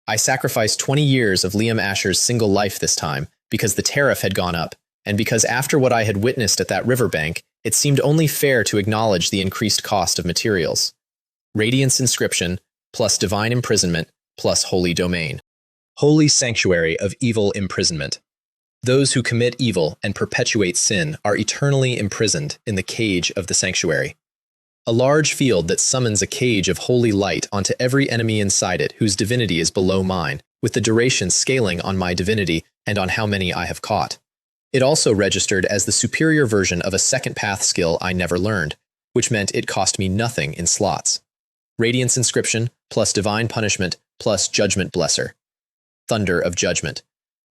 I sacrificed 20 years of Liam Asher's single life this time, because the tariff had gone up, and because after what I had witnessed at that riverbank, it seemed only fair to acknowledge the increased cost of materials. Radiance Inscription, plus Divine Imprisonment, plus Holy Domain. Holy Sanctuary of Evil Imprisonment. Those who commit evil and perpetuate sin are eternally imprisoned in the cage of the sanctuary. A large field that summons a cage of holy light onto every enemy inside it whose divinity is below mine, with the duration scaling on my divinity and on how many I have caught. It also registered as the superior version of a second path skill I never learned, which meant it cost me nothing in slots. Radiance Inscription, plus Divine Punishment, plus Judgment Blesser. Thunder of Judgment.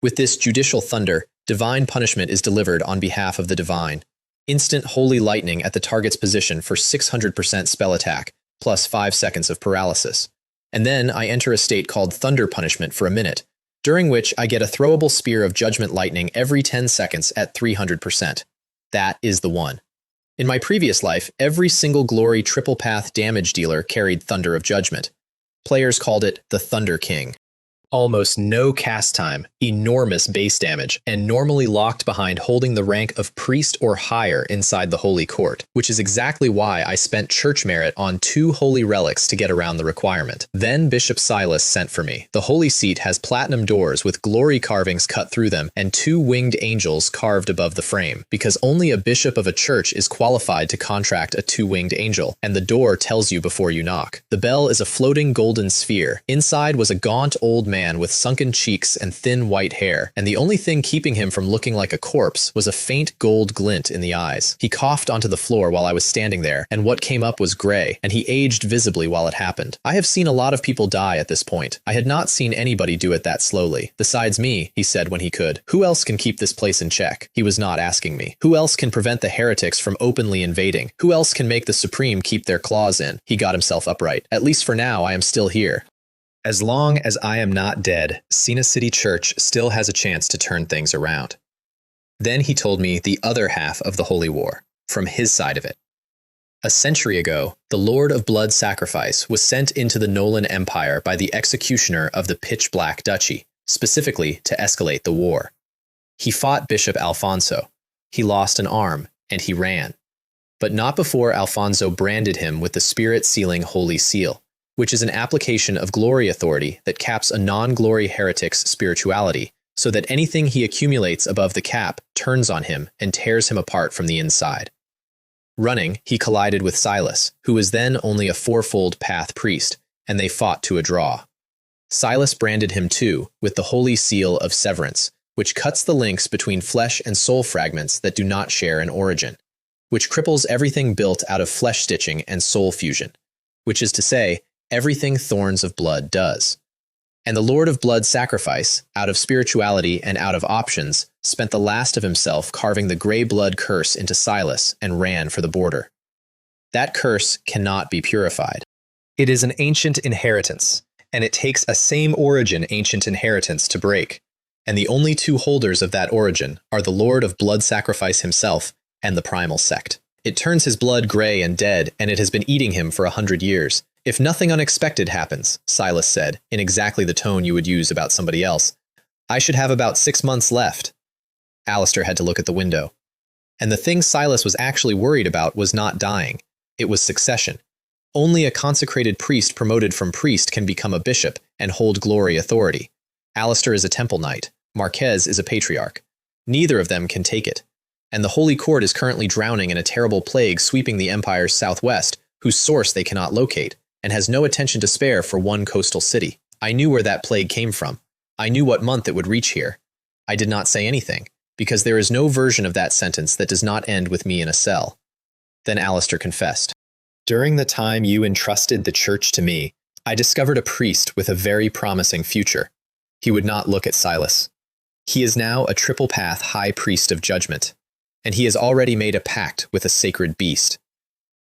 With this judicial thunder, divine punishment is delivered on behalf of the divine. Instant holy lightning at the target's position for 600% spell attack, plus 5 seconds of paralysis. And then I enter a state called Thunder Punishment for a minute, during which I get a throwable spear of judgment lightning every 10 seconds at 300%. That is the one. In my previous life, every single glory triple path damage dealer carried Thunder of Judgment. Players called it the Thunder King. almost no cast time, enormous base damage, and normally locked behind holding the rank of priest or higher inside the Holy Court, which is exactly why I spent church merit on 2 holy relics to get around the requirement. Then Bishop Silas sent for me. The Holy Seat has platinum doors with glory carvings cut through them and 2 winged angels carved above the frame, because only a bishop of a church is qualified to contract a 2-winged angel, and the door tells you before you knock. The bell is a floating golden sphere. Inside was a gaunt old man with sunken cheeks and thin white hair, and the only thing keeping him from looking like a corpse was a faint gold glint in the eyes. He coughed onto the floor while I was standing there, and what came up was gray, and he aged visibly while it happened. I have seen a lot of people die at this point. I had not seen anybody do it that slowly. Besides me, he said when he could. Who else can keep this place in check? He was not asking me. Who else can prevent the heretics from openly invading? Who else can make the Supreme keep their claws in? He got himself upright. At least for now, I am still here. As long as I am not dead, Sina City Church still has a chance to turn things around. Then he told me the other half of the Holy War, from his side of it. A century ago, the Lord of Blood Sacrifice was sent into the Nolan Empire by the executioner of the Pitch Black Duchy, specifically to escalate the war. He fought Bishop Alfonso. He lost an arm, and he ran. But not before Alfonso branded him with the spirit-sealing Holy Seal, which is an application of glory authority that caps a non-glory heretic's spirituality, so that anything he accumulates above the cap turns on him and tears him apart from the inside. Running, he collided with Silas, who was then only a 4-fold path priest, and they fought to a draw. Silas branded him too with the Holy Seal of Severance, which cuts the links between flesh and soul fragments that do not share an origin, which cripples everything built out of flesh stitching and soul fusion, which is to say, everything Thorns of Blood does. And the Lord of Blood Sacrifice, out of spirituality and out of options, spent the last of himself carving the gray blood curse into Silas and ran for the border. That curse cannot be purified. It is an ancient inheritance, and it takes a same origin ancient inheritance to break, and the only 2 holders of that origin are the Lord of Blood Sacrifice himself and the primal sect. It turns his blood gray and dead, and it has been eating him for 100 years. If nothing unexpected happens, Silas said, in exactly the tone you would use about somebody else, I should have about 6 months left. Alistair had to look at the window. And the thing Silas was actually worried about was not dying. It was succession. Only a consecrated priest promoted from priest can become a bishop and hold glory authority. Alistair is a temple knight. Marquez is a patriarch. Neither of them can take it. And the Holy Court is currently drowning in a terrible plague sweeping the Empire's southwest, whose source they cannot locate, and has no attention to spare for one coastal city. I knew where that plague came from. I knew what month it would reach here. I did not say anything, because there is no version of that sentence that does not end with me in a cell. Then Alistair confessed. During the time you entrusted the church to me, I discovered a priest with a very promising future. He would not look at Silas. He is now a triple path high priest of judgment, and he has already made a pact with a sacred beast.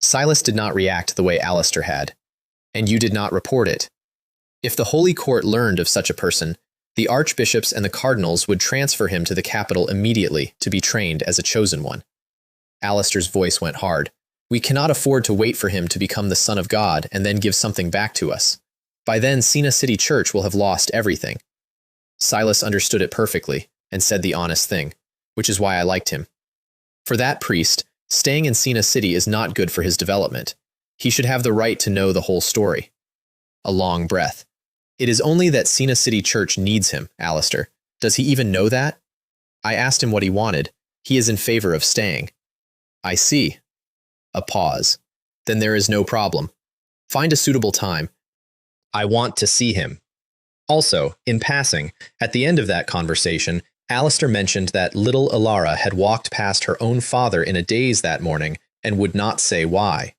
Silas did not react the way Alistair had, and you did not report it. If the Holy Court learned of such a person, the archbishops and the cardinals would transfer him to the capital immediately to be trained as a chosen one. Alistair's voice went hard. We cannot afford to wait for him to become the Son of God and then give something back to us. By then, Sina City Church will have lost everything. Silas understood it perfectly and said the honest thing, which is why I liked him. For that priest, staying in Sina City is not good for his development. He should have the right to know the whole story. A long breath. It is only that Sina City Church needs him, Alistair. Does he even know that? I asked him what he wanted. He is in favor of staying. I see. A pause. Then there is no problem. Find a suitable time. I want to see him. Also, in passing, at the end of that conversation, Alistair mentioned that little Ilara had walked past her own father in a daze that morning and would not say why.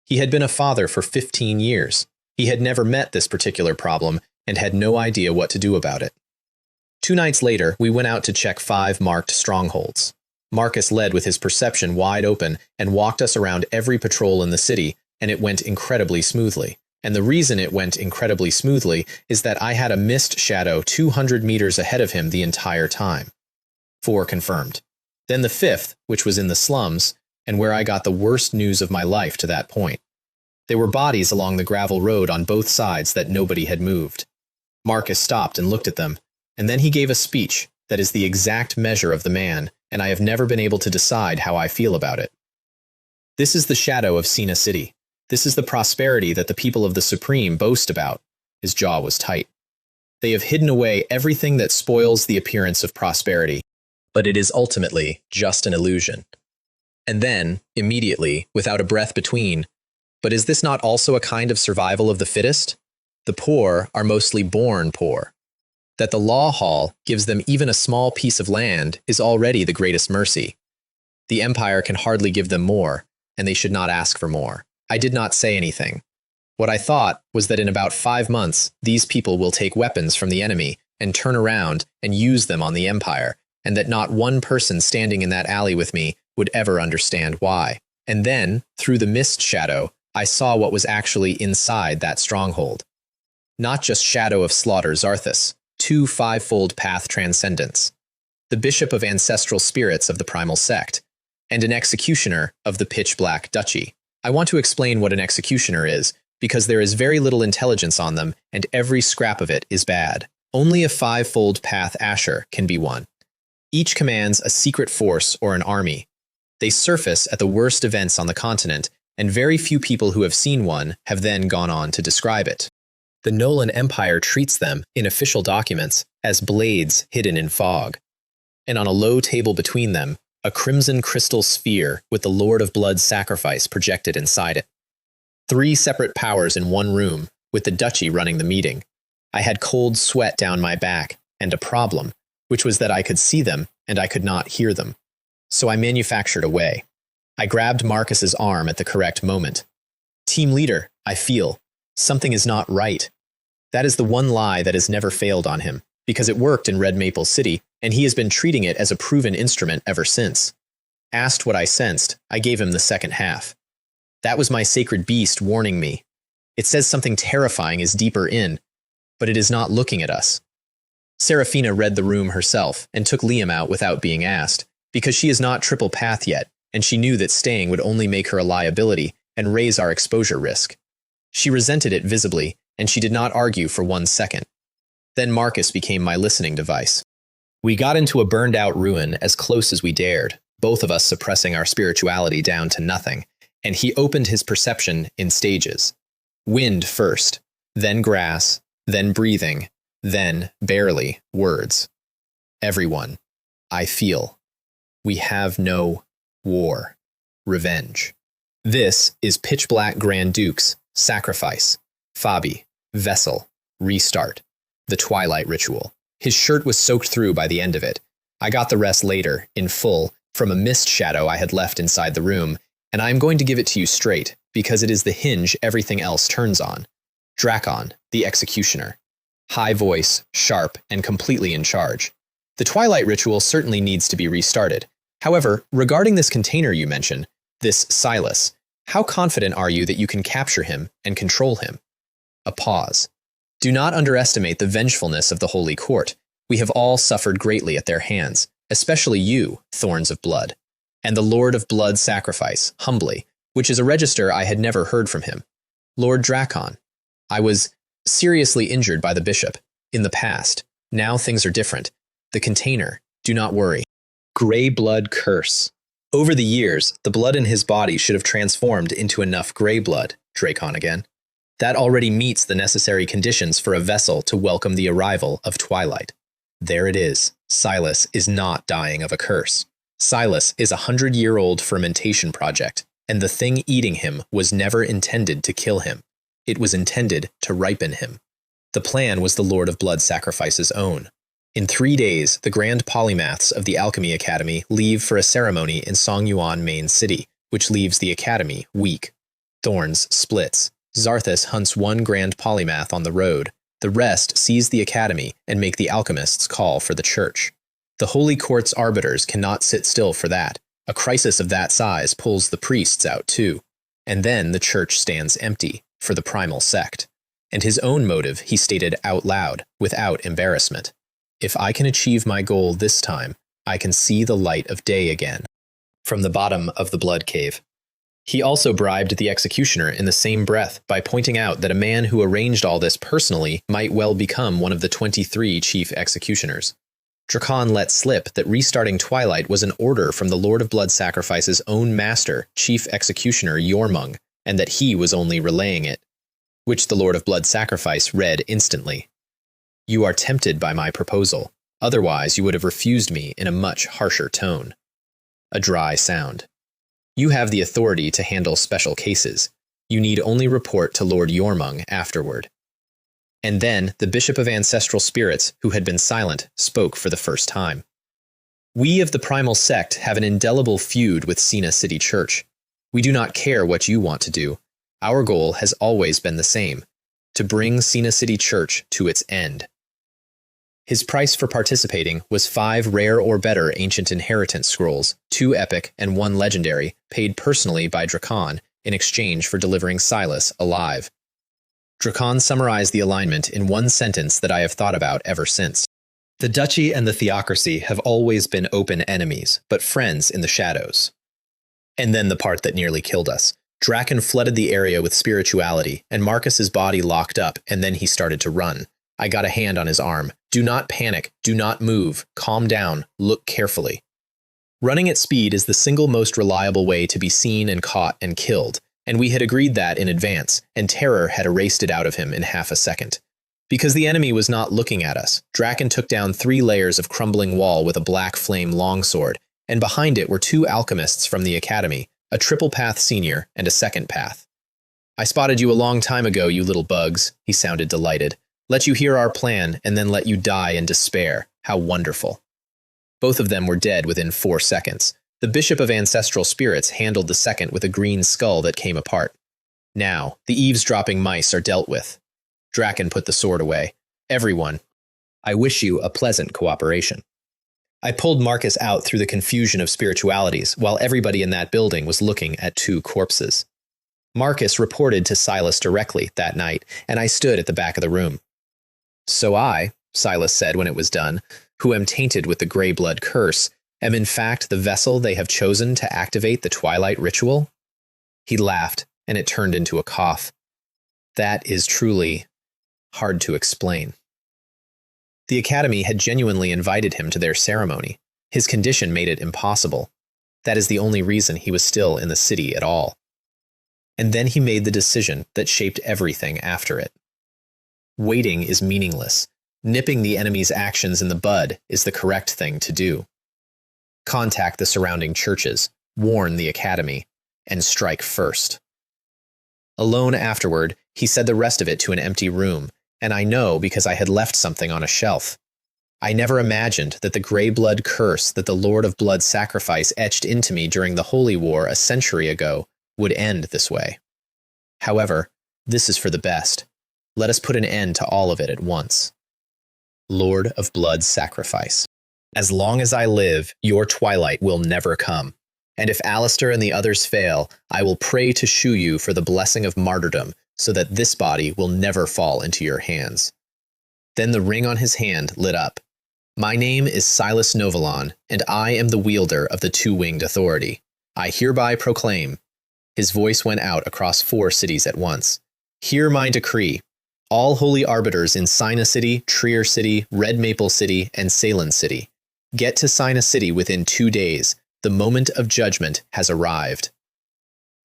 He had been a father for 15 years. He had never met this particular problem and had no idea what to do about it. 2 nights later, we went out to check 5 marked strongholds. Marcus led with his perception wide open and walked us around every patrol in the city, and it went incredibly smoothly. And the reason it went incredibly smoothly is that I had a mist shadow 200 meters ahead of him the entire time. 4 confirmed. Then the 5th, which was in the slums, and where I got the worst news of my life to that point. There were bodies along the gravel road on both sides that nobody had moved. Marcus stopped and looked at them, and then he gave a speech that is the exact measure of the man, and I have never been able to decide how I feel about it. This is the shadow of Sina City. This is the prosperity that the people of the Supreme boast about. His jaw was tight. They have hidden away everything that spoils the appearance of prosperity, but it is ultimately just an illusion. And then, immediately, without a breath between, but is this not also a kind of survival of the fittest? The poor are mostly born poor. That the law hall gives them even a small piece of land is already the greatest mercy. The empire can hardly give them more, and they should not ask for more. I did not say anything. What I thought was that in about 5 months, these people will take weapons from the enemy and turn around and use them on the empire, and that not one person standing in that alley with me would ever understand why. And then, through the mist shadow, I saw what was actually inside that stronghold. Not just Shadow of Slaughter Zarthus, 2 five-fold path transcendents, the bishop of ancestral spirits of the primal sect, and an executioner of the pitch-black duchy. I want to explain what an executioner is, because there is very little intelligence on them, and every scrap of it is bad. Only a 5-fold path Asher can be one. Each commands a secret force or an army. They surface at the worst events on the continent, and very few people who have seen one have then gone on to describe it. The Nolan Empire treats them, in official documents, as blades hidden in fog. And on a low table between them, a crimson crystal sphere with the Lord of Blood sacrifice projected inside it. 3 separate powers in one room, with the duchy running the meeting. I had cold sweat down my back, and a problem, which was that I could see them, and I could not hear them. So I manufactured a way. I grabbed Marcus's arm at the correct moment. Team leader, I feel. Something is not right. That is the one lie that has never failed on him, because it worked in Red Maple City, and he has been treating it as a proven instrument ever since. Asked what I sensed, I gave him the second half. That was my sacred beast warning me. It says something terrifying is deeper in, but it is not looking at us. Serafina read the room herself and took Liam out without being asked, because she is not triple path yet, and she knew that staying would only make her a liability and raise our exposure risk. She resented it visibly, and she did not argue for 1 second. Then Marcus became my listening device. We got into a burned-out ruin as close as we dared, both of us suppressing our spirituality down to nothing, and he opened his perception in stages. Wind first, then grass, then breathing, then, barely, words. Everyone, I feel. We have no war. Revenge. This is Pitch Black Grand Duke's Sacrifice, Fabi, Vessel, Restart, the Twilight Ritual. His shirt was soaked through by the end of it. I got the rest later, in full, from a mist shadow I had left inside the room, and I am going to give it to you straight, because it is the hinge everything else turns on. Drakon, the Executioner. High voice, sharp, and completely in charge. The Twilight Ritual certainly needs to be restarted. However, regarding this container you mentioned, this Silas, how confident are you that you can capture him and control him? A pause. Do not underestimate the vengefulness of the Holy Court. We have all suffered greatly at their hands, especially you, Thorns of Blood. And the Lord of Blood Sacrifice, humbly, which is a register I had never heard from him. Lord Drakon. I was seriously injured by the bishop. In the past. Now things are different. The container. Do not worry. Gray blood curse. Over the years, the blood in his body should have transformed into enough gray blood, Drakon again. That already meets the necessary conditions for a vessel to welcome the arrival of Twilight. There it is. Silas is not dying of a curse. Silas is a 100-year-old fermentation project, and the thing eating him was never intended to kill him. It was intended to ripen him. The plan was the Lord of Blood Sacrifice's own. In 3 days, the grand polymaths of the Alchemy Academy leave for a ceremony in Songyuan main city, which leaves the academy weak. Thorns splits. Zarthus hunts 1 grand polymath on the road. The rest seize the academy and make the alchemists call for the church. The Holy Court's arbiters cannot sit still for that. A crisis of that size pulls the priests out too. And then the church stands empty for the primal sect. And his own motive he stated out loud, without embarrassment. If I can achieve my goal this time, I can see the light of day again. From the bottom of the blood cave. He also bribed the executioner in the same breath by pointing out that a man who arranged all this personally might well become one of the 23 chief executioners. Drakon let slip that restarting Twilight was an order from the Lord of Blood Sacrifice's own master, Chief Executioner Yormung, and that he was only relaying it, which the Lord of Blood Sacrifice read instantly. You are tempted by my proposal. Otherwise, you would have refused me in a much harsher tone. A dry sound. You have the authority to handle special cases. You need only report to Lord Yormung afterward. And then the Bishop of Ancestral Spirits, who had been silent, spoke for the first time. We of the Primal Sect have an indelible feud with Sina City Church. We do not care what you want to do. Our goal has always been the same, to bring Sina City Church to its end. His price for participating was 5 rare or better ancient inheritance scrolls, 2 epic and 1 legendary, paid personally by Drakon in exchange for delivering Silas alive. Drakon summarized the alignment in one sentence that I have thought about ever since. The Duchy and the Theocracy have always been open enemies, but friends in the shadows. And then the part that nearly killed us. Draken flooded the area with spirituality, and Marcus's body locked up, and then he started to run. I got a hand on his arm. Do not panic. Do not move. Calm down. Look carefully. Running at speed is the single most reliable way to be seen and caught and killed, and we had agreed that in advance, and terror had erased it out of him in half a second. Because the enemy was not looking at us, Draken took down 3 layers of crumbling wall with a black flame longsword, and behind it were 2 alchemists from the academy, a triple path senior and a second path. I spotted you a long time ago, you little bugs, he sounded delighted. Let you hear our plan, and then let you die in despair. How wonderful. Both of them were dead within 4 seconds. The Bishop of Ancestral Spirits handled the second with a green skull that came apart. Now, the eavesdropping mice are dealt with. Draken put the sword away. Everyone, I wish you a pleasant cooperation. I pulled Marcus out through the confusion of spiritualities, while everybody in that building was looking at 2 corpses. Marcus reported to Silas directly that night, and I stood at the back of the room. So I, Silas said when it was done, who am tainted with the grey blood curse, am in fact the vessel they have chosen to activate the Twilight ritual? He laughed, and it turned into a cough. That is truly hard to explain. The Academy had genuinely invited him to their ceremony. His condition made it impossible. That is the only reason he was still in the city at all. And then he made the decision that shaped everything after it. Waiting is meaningless. Nipping the enemy's actions in the bud is the correct thing to do. Contact the surrounding churches, warn the Academy, and strike first. Alone afterward, he said the rest of it to an empty room, and I know because I had left something on a shelf. I never imagined that the grey blood curse that the Lord of Blood Sacrifice etched into me during the Holy War a century ago would end this way. However, this is for the best. Let us put an end to all of it at once. Lord of Blood Sacrifice. As long as I live, your twilight will never come. And if Alistair and the others fail, I will pray to Shuyu for the blessing of martyrdom so that this body will never fall into your hands. Then the ring on his hand lit up. My name is Silas Novalon, and I am the wielder of the 2-winged authority. I hereby proclaim. His voice went out across 4 cities at once. Hear my decree. All holy arbiters in Sina City, Trier City, Red Maple City, and Salem City. Get to Sina City within 2 days. The moment of judgment has arrived.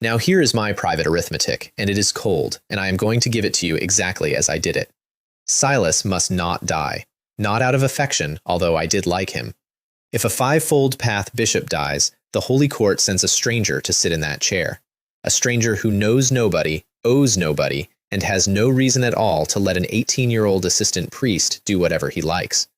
Now here is my private arithmetic, and it is cold, and I am going to give it to you exactly as I did it. Silas must not die. Not out of affection, although I did like him. If a 5-fold path bishop dies, the Holy Court sends a stranger to sit in that chair. A stranger who knows nobody, owes nobody, and has no reason at all to let an 18-year-old assistant priest do whatever he likes.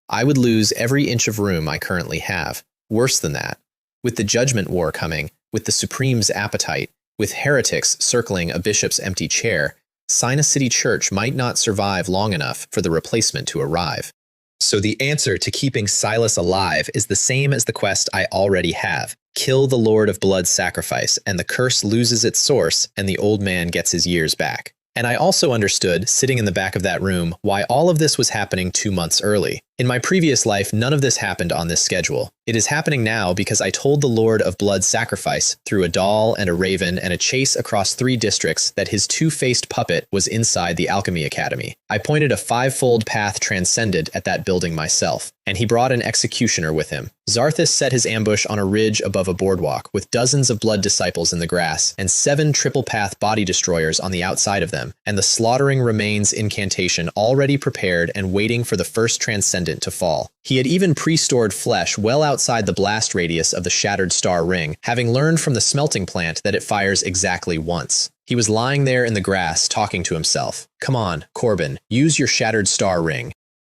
I would lose every inch of room I currently have. Worse than that. With the Judgment War coming, with the Supreme's appetite, with heretics circling a bishop's empty chair, Sina City Church might not survive long enough for the replacement to arrive. So the answer to keeping Silas alive is the same as the quest I already have. Kill the Lord of Blood Sacrifice, and the curse loses its source, and the old man gets his years back. And I also understood, sitting in the back of that room, why all of this was happening 2 months early. In my previous life, none of this happened on this schedule. It is happening now because I told the Lord of Blood Sacrifice, through a doll and a raven and a chase across 3 districts, that his two-faced puppet was inside the Alchemy Academy. I pointed a 5-fold path transcended at that building myself, and he brought an executioner with him. Zarthus set his ambush on a ridge above a boardwalk, with dozens of blood disciples in the grass, and 7 triple-path body destroyers on the outside of them, and the slaughtering remains incantation already prepared and waiting for the first transcendent to fall. He had even pre-stored flesh well outside the blast radius of the shattered star ring, having learned from the smelting plant that it fires exactly once. He was lying there in the grass, talking to himself. Come on, Corbin, use your shattered star ring.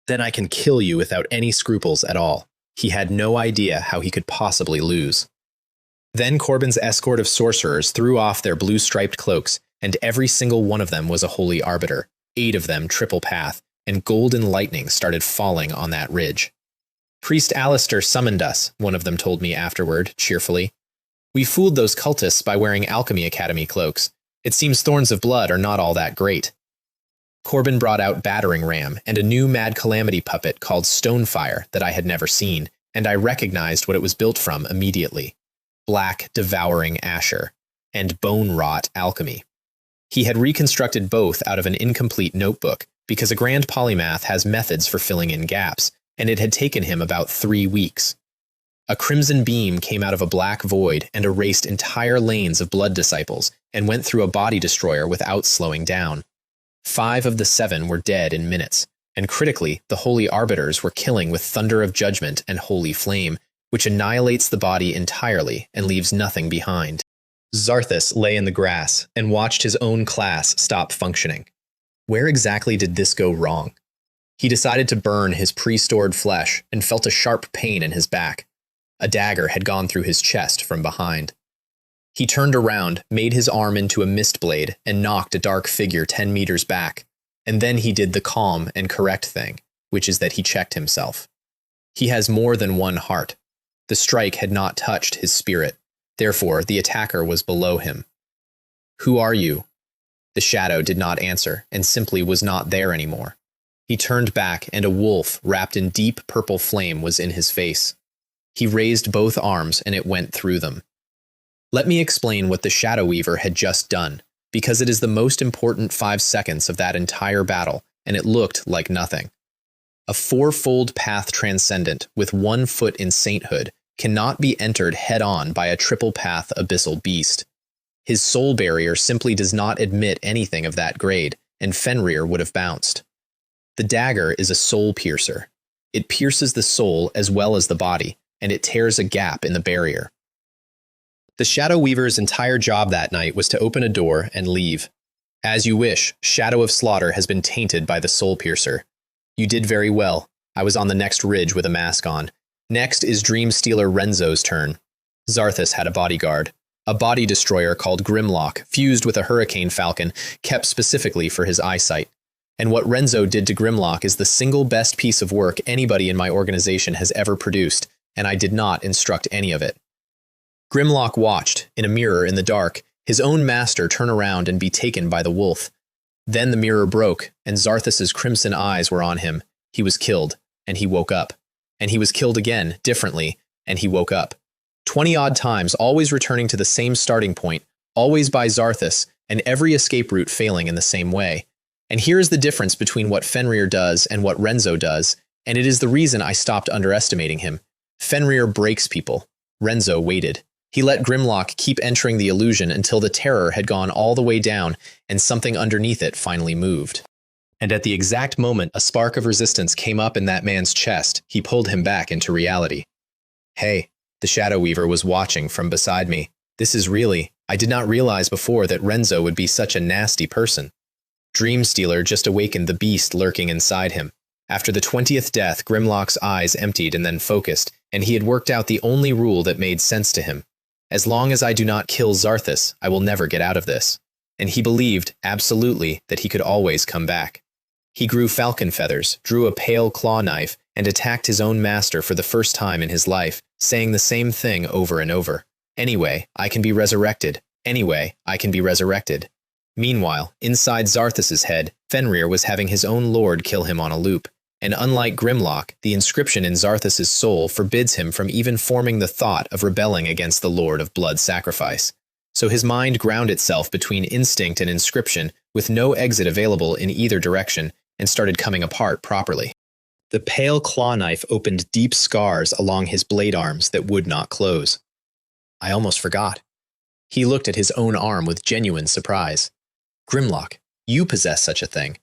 Then I can kill you without any scruples at all. He had no idea how he could possibly lose. Then Corbin's escort of sorcerers threw off their blue-striped cloaks, and every single one of them was a holy arbiter, 8 of them triple path, and golden lightning started falling on that ridge. Priest Alistair summoned us, one of them told me afterward, cheerfully. We fooled those cultists by wearing Alchemy Academy cloaks. It seems Thorns of Blood are not all that great. Corbin brought out Battering Ram and a new Mad Calamity puppet called Stonefire that I had never seen, and I recognized what it was built from immediately. Black Devouring Asher and Bone Rot Alchemy. He had reconstructed both out of an incomplete notebook, because a grand polymath has methods for filling in gaps, and it had taken him about 3 weeks. A crimson beam came out of a black void and erased entire lanes of blood disciples and went through a body destroyer without slowing down. 5 of the 7 were dead in minutes, and critically, the holy arbiters were killing with thunder of judgment and holy flame, which annihilates the body entirely and leaves nothing behind. Zarthus lay in the grass and watched his own class stop functioning. Where exactly did this go wrong? He decided to burn his pre-stored flesh and felt a sharp pain in his back. A dagger had gone through his chest from behind. He turned around, made his arm into a mist blade, and knocked a dark figure 10 meters back. And then he did the calm and correct thing, which is that he checked himself. He has more than one heart. The strike had not touched his spirit. Therefore, the attacker was below him. Who are you? The shadow did not answer, and simply was not there anymore. He turned back, and a wolf wrapped in deep purple flame was in his face. He raised both arms, and it went through them. Let me explain what the Shadow Weaver had just done, because it is the most important 5 seconds of that entire battle, and it looked like nothing. A 4-fold path transcendent with 1 foot in sainthood cannot be entered head-on by a triple path abyssal beast. His soul barrier simply does not admit anything of that grade, and Fenrir would have bounced. The dagger is a soul piercer. It pierces the soul as well as the body, and it tears a gap in the barrier. The Shadow Weaver's entire job that night was to open a door and leave. As you wish, Shadow of Slaughter has been tainted by the soul piercer. You did very well. I was on the next ridge with a mask on. Next is Dream Stealer Renzo's turn. Zarthus had a bodyguard. A body destroyer called Grimlock, fused with a hurricane falcon, kept specifically for his eyesight. And what Renzo did to Grimlock is the single best piece of work anybody in my organization has ever produced, and I did not instruct any of it. Grimlock watched, in a mirror in the dark, his own master turn around and be taken by the wolf. Then the mirror broke, and Zarthus's crimson eyes were on him. He was killed, and he woke up. And he was killed again, differently, and he woke up. 20-odd times, always returning to the same starting point, always by Zarthus, and every escape route failing in the same way. And here is the difference between what Fenrir does and what Renzo does, and it is the reason I stopped underestimating him. Fenrir breaks people. Renzo waited. He let Grimlock keep entering the illusion until the terror had gone all the way down and something underneath it finally moved. And at the exact moment a spark of resistance came up in that man's chest, he pulled him back into reality. Hey, the Shadow Weaver was watching from beside me. This is really, I did not realize before that Renzo would be such a nasty person. Dream Stealer just awakened the beast lurking inside him. After the 20th death, Grimlock's eyes emptied and then focused, and he had worked out the only rule that made sense to him. As long as I do not kill Zarthus, I will never get out of this. And he believed, absolutely, that he could always come back. He grew falcon feathers, drew a pale claw knife, and attacked his own master for the first time in his life, saying the same thing over and over. Anyway, I can be resurrected. Anyway, I can be resurrected. Meanwhile, inside Zarthus's head, Fenrir was having his own lord kill him on a loop, and unlike Grimlock, the inscription in Zarthus's soul forbids him from even forming the thought of rebelling against the Lord of Blood Sacrifice. So his mind ground itself between instinct and inscription with no exit available in either direction and started coming apart properly. The pale claw knife opened deep scars along his blade arms that would not close. I almost forgot. He looked at his own arm with genuine surprise. Grimlock, you possess such a thing.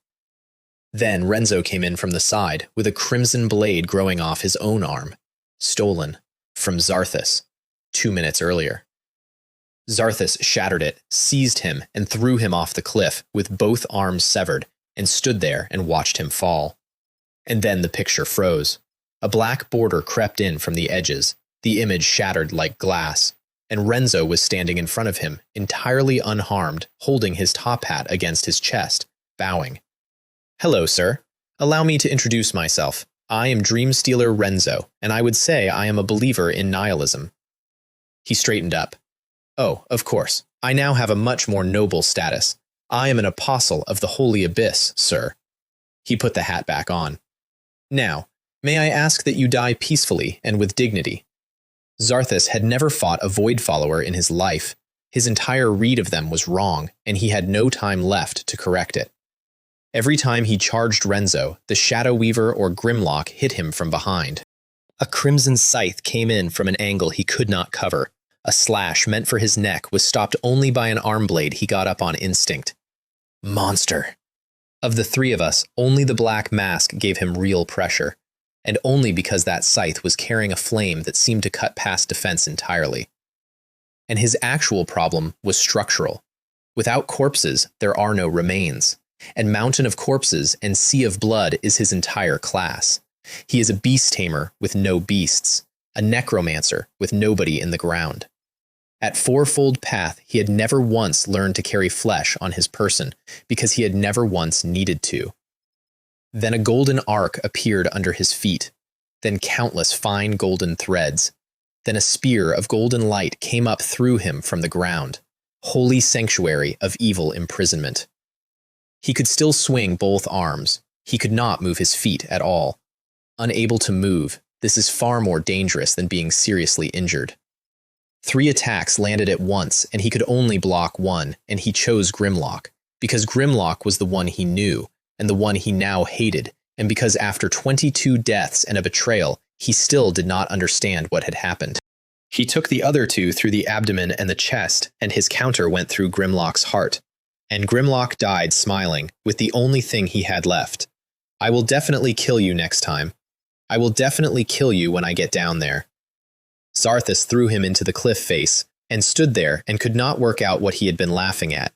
Then Renzo came in from the side with a crimson blade growing off his own arm, stolen from Zarthus 2 minutes earlier. Zarthus shattered it, seized him, and threw him off the cliff with both arms severed, and stood there and watched him fall. And then the picture froze. A black border crept in from the edges, the image shattered like glass, and Renzo was standing in front of him, entirely unharmed, holding his top hat against his chest, bowing. Hello, sir. Allow me to introduce myself. I am Dreamstealer Renzo, and I would say I am a believer in nihilism. He straightened up. Oh, of course. I now have a much more noble status. I am an apostle of the Holy Abyss, sir. He put the hat back on. Now, may I ask that you die peacefully and with dignity? Zarthus had never fought a Void Follower in his life. His entire read of them was wrong, and he had no time left to correct it. Every time he charged Renzo, the Shadow Weaver or Grimlock hit him from behind. A crimson scythe came in from an angle he could not cover. A slash meant for his neck was stopped only by an arm blade he got up on instinct. Monster. Of the three of us, only the black mask gave him real pressure, and only because that scythe was carrying a flame that seemed to cut past defense entirely. And his actual problem was structural. Without corpses, there are no remains, and Mountain of Corpses and Sea of Blood is his entire class. He is a beast tamer with no beasts, a necromancer with nobody in the ground. At Fourfold Path, he had never once learned to carry flesh on his person because he had never once needed to. Then a golden arc appeared under his feet, then countless fine golden threads. Then a spear of golden light came up through him from the ground, holy sanctuary of evil imprisonment. He could still swing both arms. He could not move his feet at all. Unable to move, this is far more dangerous than being seriously injured. 3 attacks landed at once, and he could only block one, and he chose Grimlock, because Grimlock was the one he knew, and the one he now hated, and because after 22 deaths and a betrayal, he still did not understand what had happened. He took the other 2 through the abdomen and the chest, and his counter went through Grimlock's heart. And Grimlock died smiling, with the only thing he had left. I will definitely kill you next time. I will definitely kill you when I get down there. Zarthus threw him into the cliff face, and stood there and could not work out what he had been laughing at.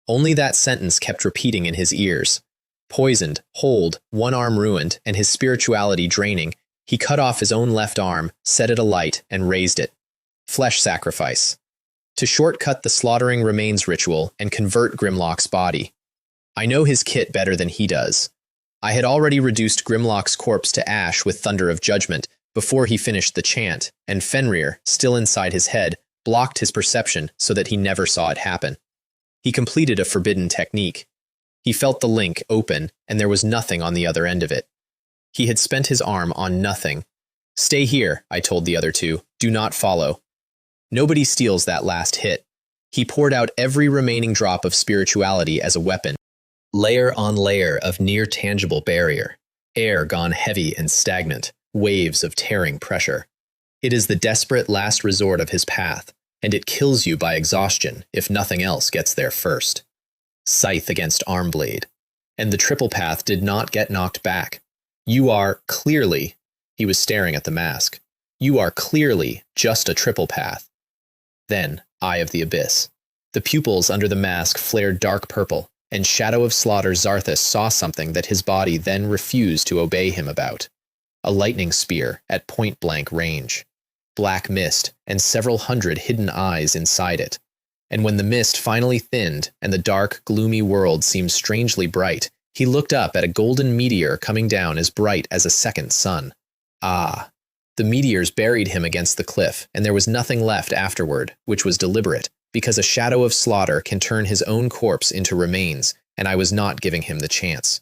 Only that sentence kept repeating in his ears. Poisoned, hold, one arm ruined, and his spirituality draining, he cut off his own left arm, set it alight, and raised it. Flesh sacrifice. To shortcut the slaughtering remains ritual and convert Grimlock's body. I know his kit better than he does. I had already reduced Grimlock's corpse to ash with Thunder of Judgment before he finished the chant, and Fenrir, still inside his head, blocked his perception so that he never saw it happen. He completed a forbidden technique. He felt the link open, and there was nothing on the other end of it. He had spent his arm on nothing. Stay here, I told the other 2. Do not follow. Nobody steals that last hit. He poured out every remaining drop of spirituality as a weapon. Layer on layer of near-tangible barrier. Air gone heavy and stagnant. Waves of tearing pressure. It is the desperate last resort of his path, and it kills you by exhaustion if nothing else gets there first. Scythe against arm blade. And the triple path did not get knocked back. You are clearly, he was staring at the mask, you are clearly just a triple path. Then, Eye of the Abyss. The pupils under the mask flared dark purple, and Shadow of Slaughter Zarthus saw something that his body then refused to obey him about. A lightning spear at point-blank range. Black mist, and several hundred hidden eyes inside it. And when the mist finally thinned, and the dark, gloomy world seemed strangely bright, he looked up at a golden meteor coming down as bright as a second sun. Ah. The meteors buried him against the cliff, and there was nothing left afterward, which was deliberate, because a Shadow of Slaughter can turn his own corpse into remains, and I was not giving him the chance.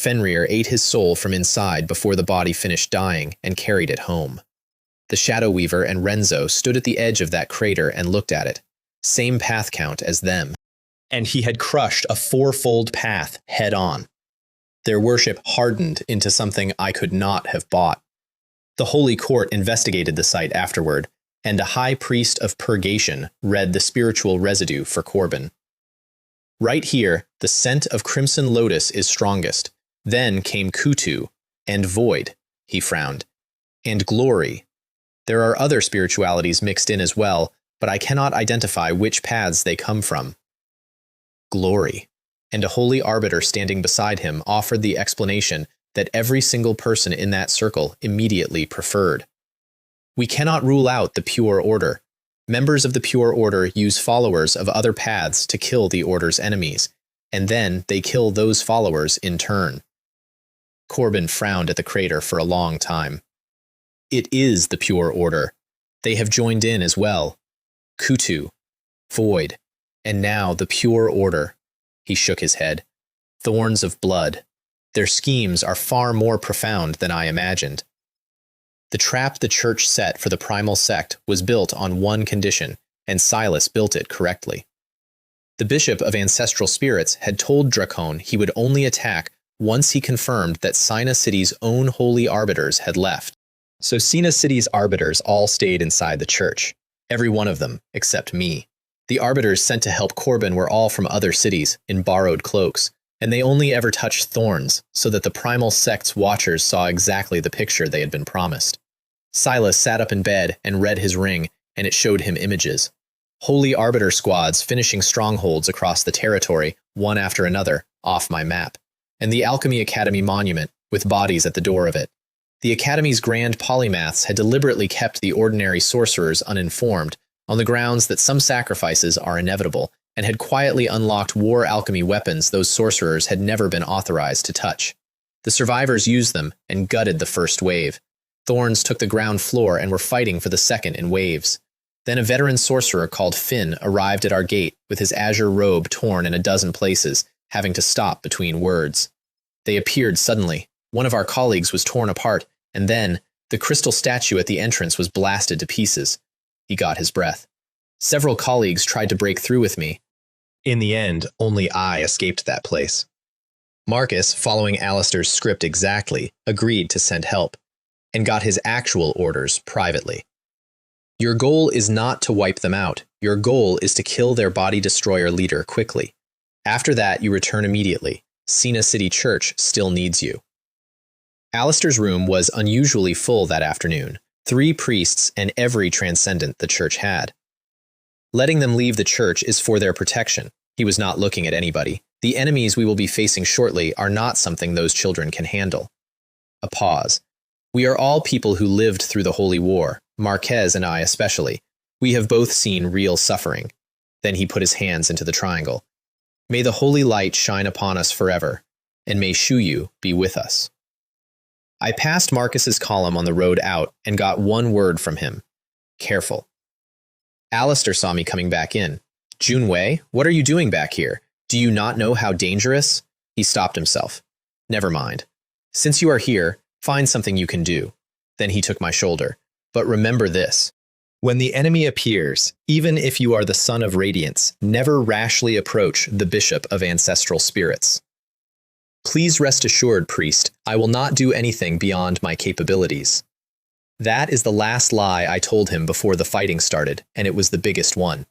Fenrir ate his soul from inside before the body finished dying and carried it home. The Shadow Weaver and Renzo stood at the edge of that crater and looked at it. Same path count as them. And he had crushed a fourfold path head on. Their worship hardened into something I could not have bought. The Holy Court investigated the site afterward, and a high priest of purgation read the spiritual residue for Corbin. Right here, the scent of crimson lotus is strongest. Then came Kutu, and void, he frowned, and glory. There are other spiritualities mixed in as well, but I cannot identify which paths they come from. Glory. And a holy arbiter standing beside him offered the explanation that every single person in that circle immediately preferred. We cannot rule out the pure order. Members of the pure order use followers of other paths to kill the order's enemies, and then they kill those followers in turn. Corbin frowned at the crater for a long time. It is the pure order. They have joined in as well. Kutu, void, and now the pure order. He shook his head. Thorns of blood. Their schemes are far more profound than I imagined. The trap the church set for the primal sect was built on one condition, and Silas built it correctly. The bishop of ancestral spirits had told Dracon he would only attack once he confirmed that Sina City's own holy arbiters had left. So Sina City's arbiters all stayed inside the church. Every one of them, except me. The arbiters sent to help Corbin were all from other cities, in borrowed cloaks, and they only ever touched thorns, so that the primal sect's watchers saw exactly the picture they had been promised. Silas sat up in bed and read his ring, and it showed him images. Holy arbiter squads finishing strongholds across the territory, one after another, off my map, and the Alchemy Academy monument, with bodies at the door of it. The Academy's grand polymaths had deliberately kept the ordinary sorcerers uninformed, on the grounds that some sacrifices are inevitable, and had quietly unlocked war alchemy weapons those sorcerers had never been authorized to touch. The survivors used them and gutted the first wave. Thorns took the ground floor and were fighting for the second in waves. Then a veteran sorcerer called Finn arrived at our gate with his azure robe torn in a dozen places, having to stop between words. They appeared suddenly. One of our colleagues was torn apart, and then the crystal statue at the entrance was blasted to pieces. He got his breath. Several colleagues tried to break through with me. In the end, only I escaped that place. Marcus, following Alistair's script exactly, agreed to send help, and got his actual orders privately. Your goal is not to wipe them out. Your goal is to kill their body destroyer leader quickly. After that, you return immediately. Sina City Church still needs you. Alistair's room was unusually full that afternoon. 3 priests and every transcendent the church had. Letting them leave the church is for their protection. He was not looking at anybody. The enemies we will be facing shortly are not something those children can handle. A pause. We are all people who lived through the Holy War, Marquez and I especially. We have both seen real suffering. Then he put his hands into the triangle. May the holy light shine upon us forever, and may Shuyu be with us. I passed Marcus's column on the road out and got one word from him. Careful. Alistair saw me coming back in. Junwei, what are you doing back here? Do you not know how dangerous? He stopped himself. Never mind. Since you are here, find something you can do. Then he took my shoulder. But remember this. When the enemy appears, even if you are the son of radiance, never rashly approach the bishop of ancestral spirits. Please rest assured, priest, I will not do anything beyond my capabilities. That is the last lie I told him before the fighting started, and it was the biggest one.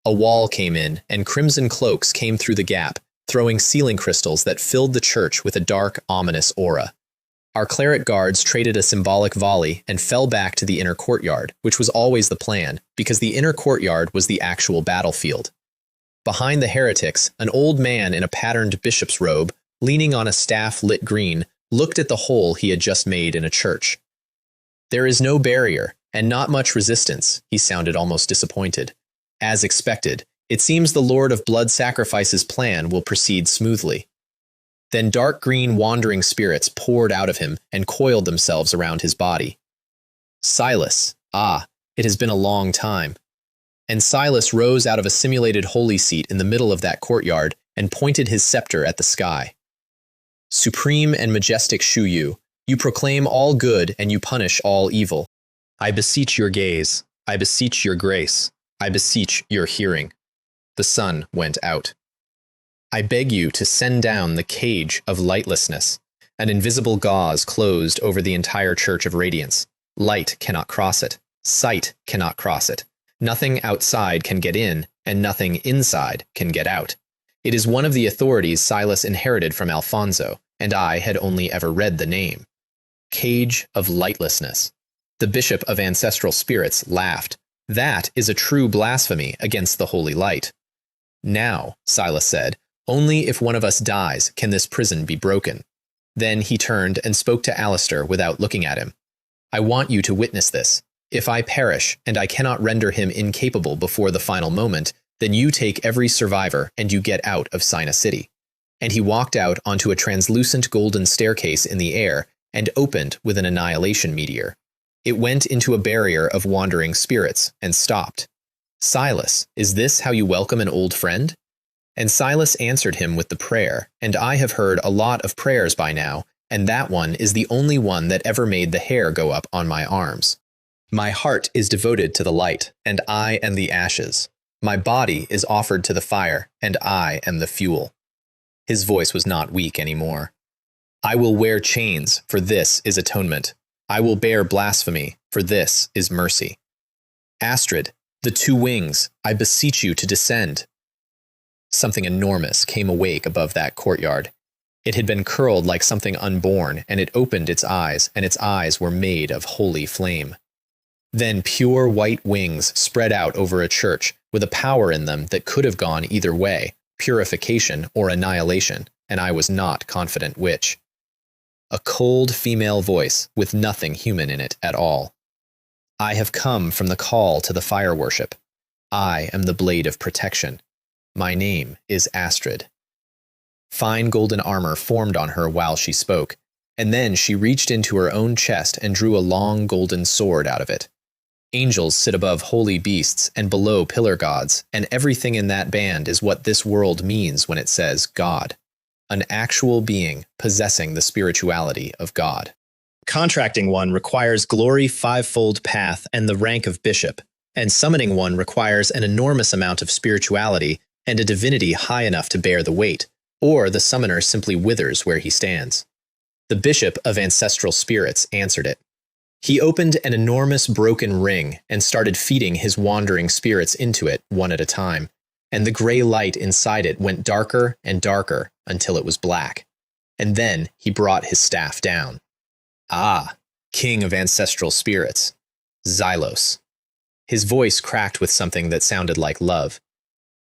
A wall came in, and crimson cloaks came through the gap, throwing ceiling crystals that filled the church with a dark, ominous aura. Our cleric guards traded a symbolic volley and fell back to the inner courtyard, which was always the plan, because the inner courtyard was the actual battlefield. Behind the heretics, an old man in a patterned bishop's robe, leaning on a staff lit green, looked at the hole he had just made in a church. There is no barrier, and not much resistance, he sounded almost disappointed. As expected, it seems the Lord of Blood Sacrifice's plan will proceed smoothly. Then dark green wandering spirits poured out of him and coiled themselves around his body. Silas, it has been a long time. And Silas rose out of a simulated holy seat in the middle of that courtyard and pointed his scepter at the sky. Supreme and majestic Shuyu, you proclaim all good and you punish all evil. I beseech your gaze. I beseech your grace. I beseech your hearing. The sun went out. I beg you to send down the cage of lightlessness. An invisible gauze closed over the entire Church of Radiance. Light cannot cross it. Sight cannot cross it. Nothing outside can get in, and nothing inside can get out. It is one of the authorities Silas inherited from Alfonso, and I had only ever read the name. Cage of Lightlessness. The Bishop of Ancestral Spirits laughed. That is a true blasphemy against the holy light. Now, Silas said, only if one of us dies can this prison be broken. Then he turned and spoke to Alistair without looking at him. I want you to witness this. If I perish, and I cannot render him incapable before the final moment, then you take every survivor and you get out of Sina City. And he walked out onto a translucent golden staircase in the air and opened with an annihilation meteor. It went into a barrier of wandering spirits and stopped. Silas, is this how you welcome an old friend? And Silas answered him with the prayer, and I have heard a lot of prayers by now, and that one is the only one that ever made the hair go up on my arms. My heart is devoted to the light, and I am the ashes. My body is offered to the fire, and I am the fuel. His voice was not weak anymore. I will wear chains, for this is atonement. I will bear blasphemy, for this is mercy. Astrid, the two wings, I beseech you to descend. Something enormous came awake above that courtyard. It had been curled like something unborn, and it opened its eyes, and its eyes were made of holy flame. Then pure white wings spread out over a church, with a power in them that could have gone either way, purification or annihilation, and I was not confident which. A cold female voice with nothing human in it at all. I have come from the call to the fire worship. I am the blade of protection. My name is Astrid. Fine golden armor formed on her while she spoke, and then she reached into her own chest and drew a long golden sword out of it. Angels sit above holy beasts and below pillar gods, and everything in that band is what this world means when it says God. An actual being possessing the spirituality of God. Contracting one requires glory fivefold path and the rank of bishop, and summoning one requires an enormous amount of spirituality and a divinity high enough to bear the weight, or the summoner simply withers where he stands. The Bishop of Ancestral Spirits answered it. He opened an enormous broken ring and started feeding his wandering spirits into it one at a time, and the gray light inside it went darker and darker until it was black. And then he brought his staff down. Ah, King of Ancestral Spirits, Xylos. His voice cracked with something that sounded like love.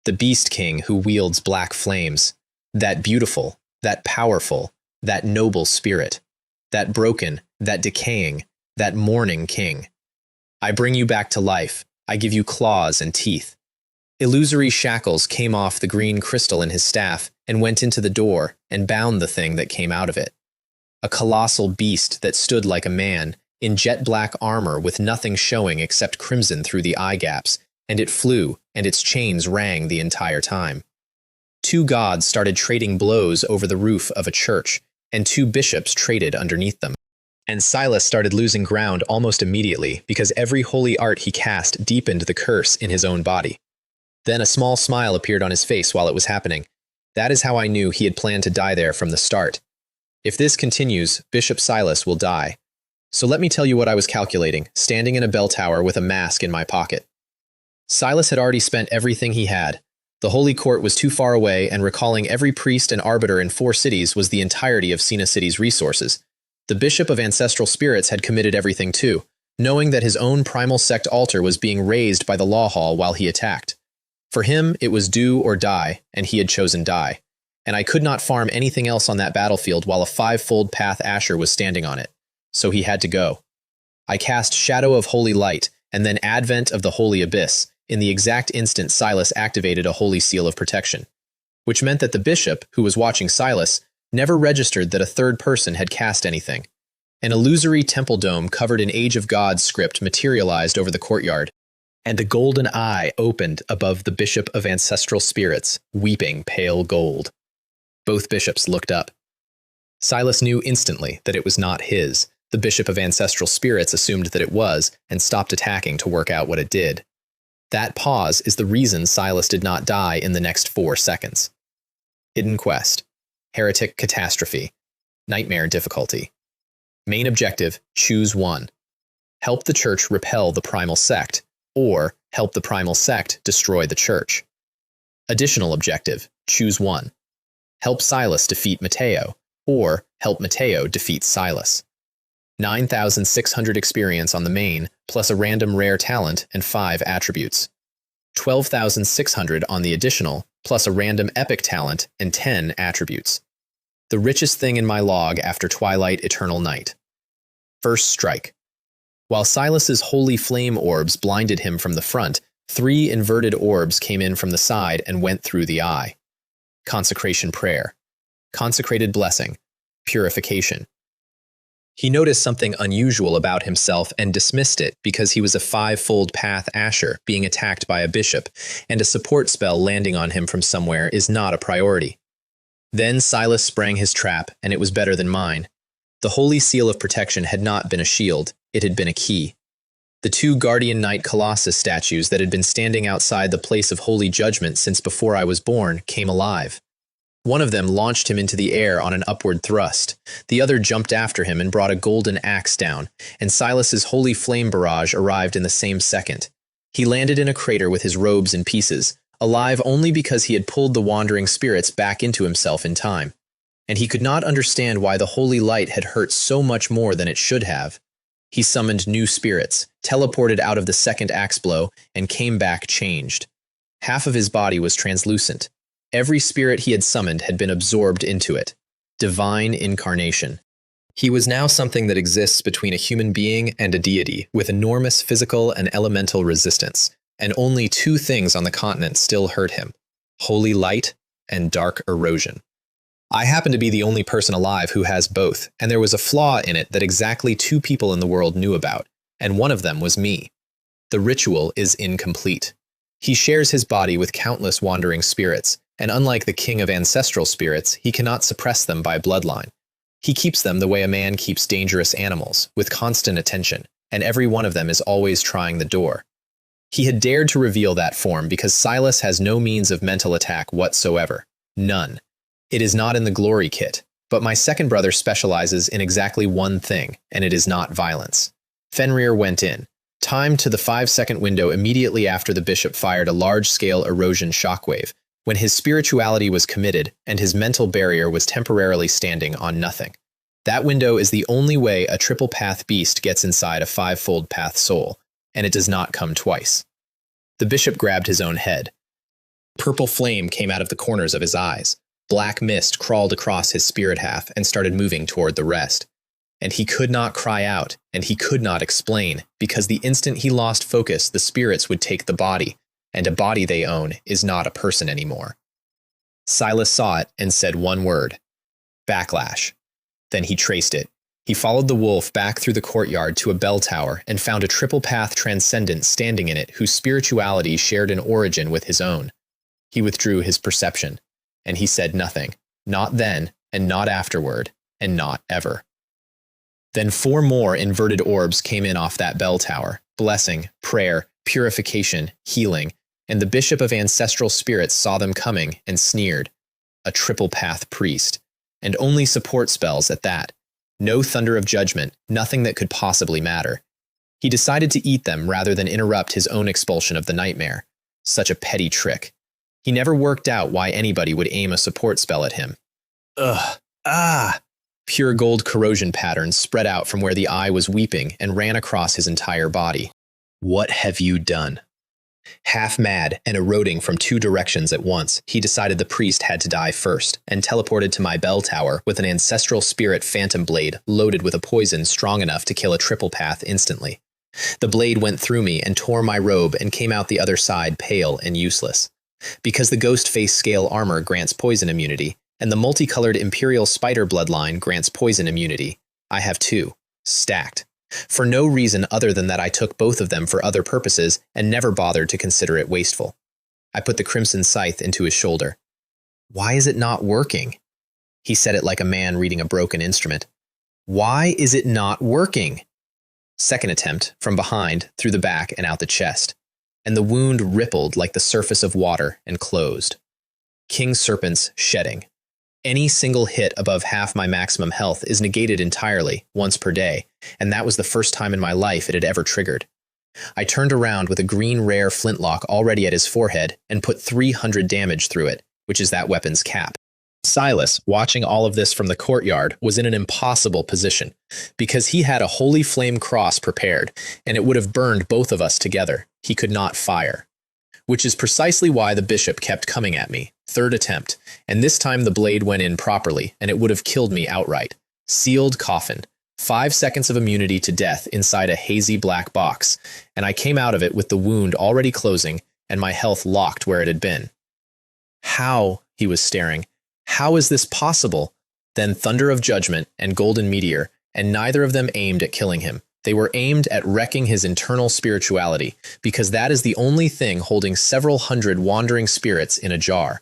The Beast King who wields black flames, that beautiful, that powerful, that noble spirit, that broken, that decaying, that mourning king. I bring you back to life. I give you claws and teeth. Illusory shackles came off the green crystal in his staff and went into the door and bound the thing that came out of it. A colossal beast that stood like a man, in jet-black armor with nothing showing except crimson through the eye gaps, and it flew, and its chains rang the entire time. Two gods started trading blows over the roof of a church, and two bishops traded underneath them. And Silas started losing ground almost immediately because every holy art he cast deepened the curse in his own body. Then a small smile appeared on his face while it was happening. That is how I knew he had planned to die there from the start. If this continues, Bishop Silas will die. So let me tell you what I was calculating, standing in a bell tower with a mask in my pocket. Silas had already spent everything he had. The Holy Court was too far away, and recalling every priest and arbiter in 4 cities was the entirety of Sina City's resources. The Bishop of Ancestral Spirits had committed everything too, knowing that his own primal sect altar was being raised by the Law Hall while he attacked. For him, it was do or die, and he had chosen die. And I could not farm anything else on that battlefield while a 5-fold path Asher was standing on it. So he had to go. I cast Shadow of Holy Light, and then Advent of the Holy Abyss. In the exact instant Silas activated a holy seal of protection, which meant that the bishop, who was watching Silas, never registered that a third person had cast anything. An illusory temple dome covered in Age of Gods script materialized over the courtyard, and a golden eye opened above the Bishop of Ancestral Spirits, weeping pale gold. Both bishops looked up. Silas knew instantly that it was not his. The Bishop of Ancestral Spirits assumed that it was and stopped attacking to work out what it did. That pause is the reason Silas did not die in the next 4 seconds. Hidden Quest. Heretic Catastrophe. Nightmare Difficulty. Main objective, choose one. Help the church repel the primal sect, or help the primal sect destroy the church. Additional objective, choose one. Help Silas defeat Mateo, or help Mateo defeat Silas. 9,600 experience on the main, plus a random rare talent and 5 attributes. 12,600 on the additional, plus a random epic talent and 10 attributes. The richest thing in my log after Twilight Eternal Night. First strike. While Silas's holy flame orbs blinded him from the front, 3 inverted orbs came in from the side and went through the eye. Consecration prayer. Consecrated blessing. Purification. He noticed something unusual about himself and dismissed it because he was a 5-fold path Asher being attacked by a bishop, and a support spell landing on him from somewhere is not a priority. Then Silas sprang his trap, and it was better than mine. The holy seal of protection had not been a shield, it had been a key. The 2 Guardian Knight Colossus statues that had been standing outside the place of holy judgment since before I was born came alive. One of them launched him into the air on an upward thrust. The other jumped after him and brought a golden axe down, and Silas's holy flame barrage arrived in the same second. He landed in a crater with his robes in pieces, alive only because he had pulled the wandering spirits back into himself in time. And he could not understand why the holy light had hurt so much more than it should have. He summoned new spirits, teleported out of the second axe blow, and came back changed. Half of his body was translucent. Every spirit he had summoned had been absorbed into it. Divine incarnation. He was now something that exists between a human being and a deity, with enormous physical and elemental resistance, and only 2 things on the continent still hurt him: holy light and dark erosion. I happen to be the only person alive who has both, and there was a flaw in it that exactly 2 people in the world knew about, and one of them was me. The ritual is incomplete. He shares his body with countless wandering spirits, and unlike the king of ancestral spirits, he cannot suppress them by bloodline. He keeps them the way a man keeps dangerous animals, with constant attention, and every one of them is always trying the door. He had dared to reveal that form because Silas has no means of mental attack whatsoever. None. It is not in the glory kit, but my second brother specializes in exactly one thing, and it is not violence. Fenrir went in, timed to the 5-second window immediately after the bishop fired a large-scale erosion shockwave, when his spirituality was committed and his mental barrier was temporarily standing on nothing. That window is the only way a triple path beast gets inside a 5-fold path soul, and it does not come twice. The bishop grabbed his own head. Purple flame came out of the corners of his eyes. Black mist crawled across his spirit half and started moving toward the rest. And he could not cry out, and he could not explain, because the instant he lost focus, the spirits would take the body, and a body they own is not a person anymore. Silas saw it and said one word: backlash. Then he traced it. He followed the wolf back through the courtyard to a bell tower and found a triple path transcendent standing in it whose spirituality shared an origin with his own. He withdrew his perception, and he said nothing, not then, and not afterward, and not ever. Then 4 more inverted orbs came in off that bell tower: blessing, prayer, purification, healing, and the bishop of ancestral spirits saw them coming and sneered. A triple path priest, and only support spells at that. No thunder of judgment, nothing that could possibly matter. He decided to eat them rather than interrupt his own expulsion of the nightmare. Such a petty trick. He never worked out why anybody would aim a support spell at him. Ugh. Ah! Pure gold corrosion patterns spread out from where the eye was weeping and ran across his entire body. What have you done? Half mad and eroding from 2 directions at once, he decided the priest had to die first, and teleported to my bell tower with an ancestral spirit phantom blade loaded with a poison strong enough to kill a triple path instantly. The blade went through me and tore my robe and came out the other side pale and useless. Because the ghost face scale armor grants poison immunity, and the multicolored imperial spider bloodline grants poison immunity, I have 2, stacked. For no reason other than that I took both of them for other purposes and never bothered to consider it wasteful. I put the crimson scythe into his shoulder. Why is it not working? He said it like a man reading a broken instrument. Why is it not working? Second attempt, from behind, through the back and out the chest, and the wound rippled like the surface of water and closed. King Serpent's shedding. Any single hit above half my maximum health is negated entirely, once per day, and that was the first time in my life it had ever triggered. I turned around with a green rare flintlock already at his forehead and put 300 damage through it, which is that weapon's cap. Silas, watching all of this from the courtyard, was in an impossible position, because he had a holy flame cross prepared, and it would have burned both of us together. He could not fire. Which is precisely why the bishop kept coming at me. Third attempt, and this time the blade went in properly, and it would have killed me outright. Sealed coffin. 5 seconds of immunity to death inside a hazy black box, and I came out of it with the wound already closing and my health locked where it had been. How? He was staring. How is this possible? Then thunder of judgment and golden meteor, and neither of them aimed at killing him. They were aimed at wrecking his internal spirituality, because that is the only thing holding several hundred wandering spirits in a jar.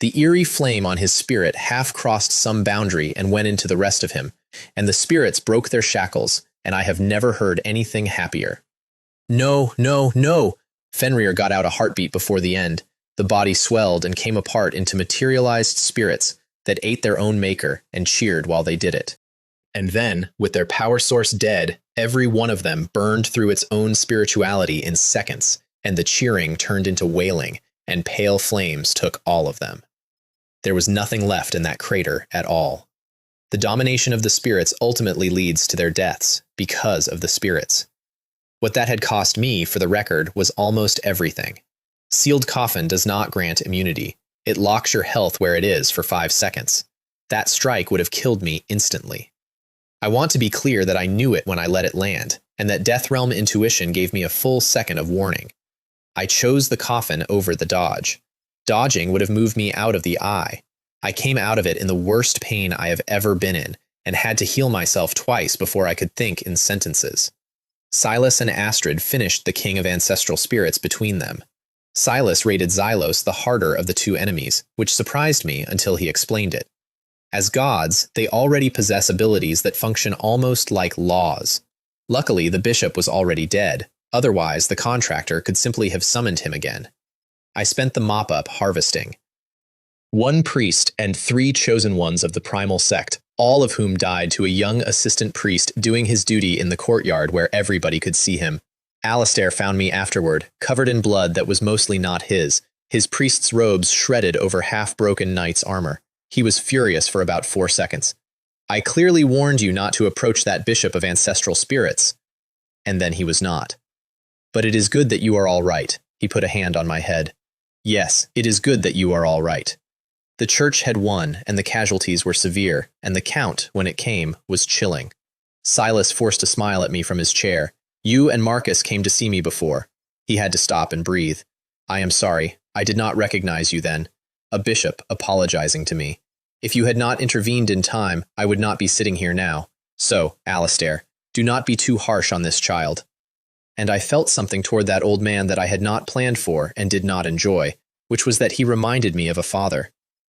The eerie flame on his spirit half crossed some boundary and went into the rest of him, and the spirits broke their shackles, and I have never heard anything happier. No, no, no! Fenrir got out a heartbeat before the end. The body swelled and came apart into materialized spirits that ate their own maker and cheered while they did it. And then, with their power source dead, every one of them burned through its own spirituality in seconds, and the cheering turned into wailing, and pale flames took all of them. There was nothing left in that crater at all. The domination of the spirits ultimately leads to their deaths, because of the spirits. What that had cost me, for the record, was almost everything. Sealed coffin does not grant immunity. It locks your health where it is for 5 seconds. That strike would have killed me instantly. I want to be clear that I knew it when I let it land, and that Death Realm intuition gave me a full second of warning. I chose the coffin over the dodge. Dodging would have moved me out of the eye. I came out of it in the worst pain I have ever been in, and had to heal myself twice before I could think in sentences. Silas and Astrid finished the King of Ancestral Spirits between them. Silas rated Xylos the harder of the two enemies, which surprised me until he explained it. As gods, they already possess abilities that function almost like laws. Luckily, the bishop was already dead. Otherwise, the contractor could simply have summoned him again. I spent the mop-up harvesting. 1 priest and 3 chosen ones of the primal sect, all of whom died to a young assistant priest doing his duty in the courtyard where everybody could see him. Alistair found me afterward, covered in blood that was mostly not his priest's robes shredded over half-broken knight's armor. He was furious for about 4 seconds. I clearly warned you not to approach that bishop of ancestral spirits. And then he was not. But it is good that you are all right. He put a hand on my head. Yes, it is good that you are all right. The church had won, and the casualties were severe, and the count, when it came, was chilling. Silas forced a smile at me from his chair. You and Marcus came to see me before. He had to stop and breathe. I am sorry. I did not recognize you then. A bishop apologizing to me. If you had not intervened in time, I would not be sitting here now. So, Alistair, do not be too harsh on this child. And I felt something toward that old man that I had not planned for and did not enjoy, which was that he reminded me of a father.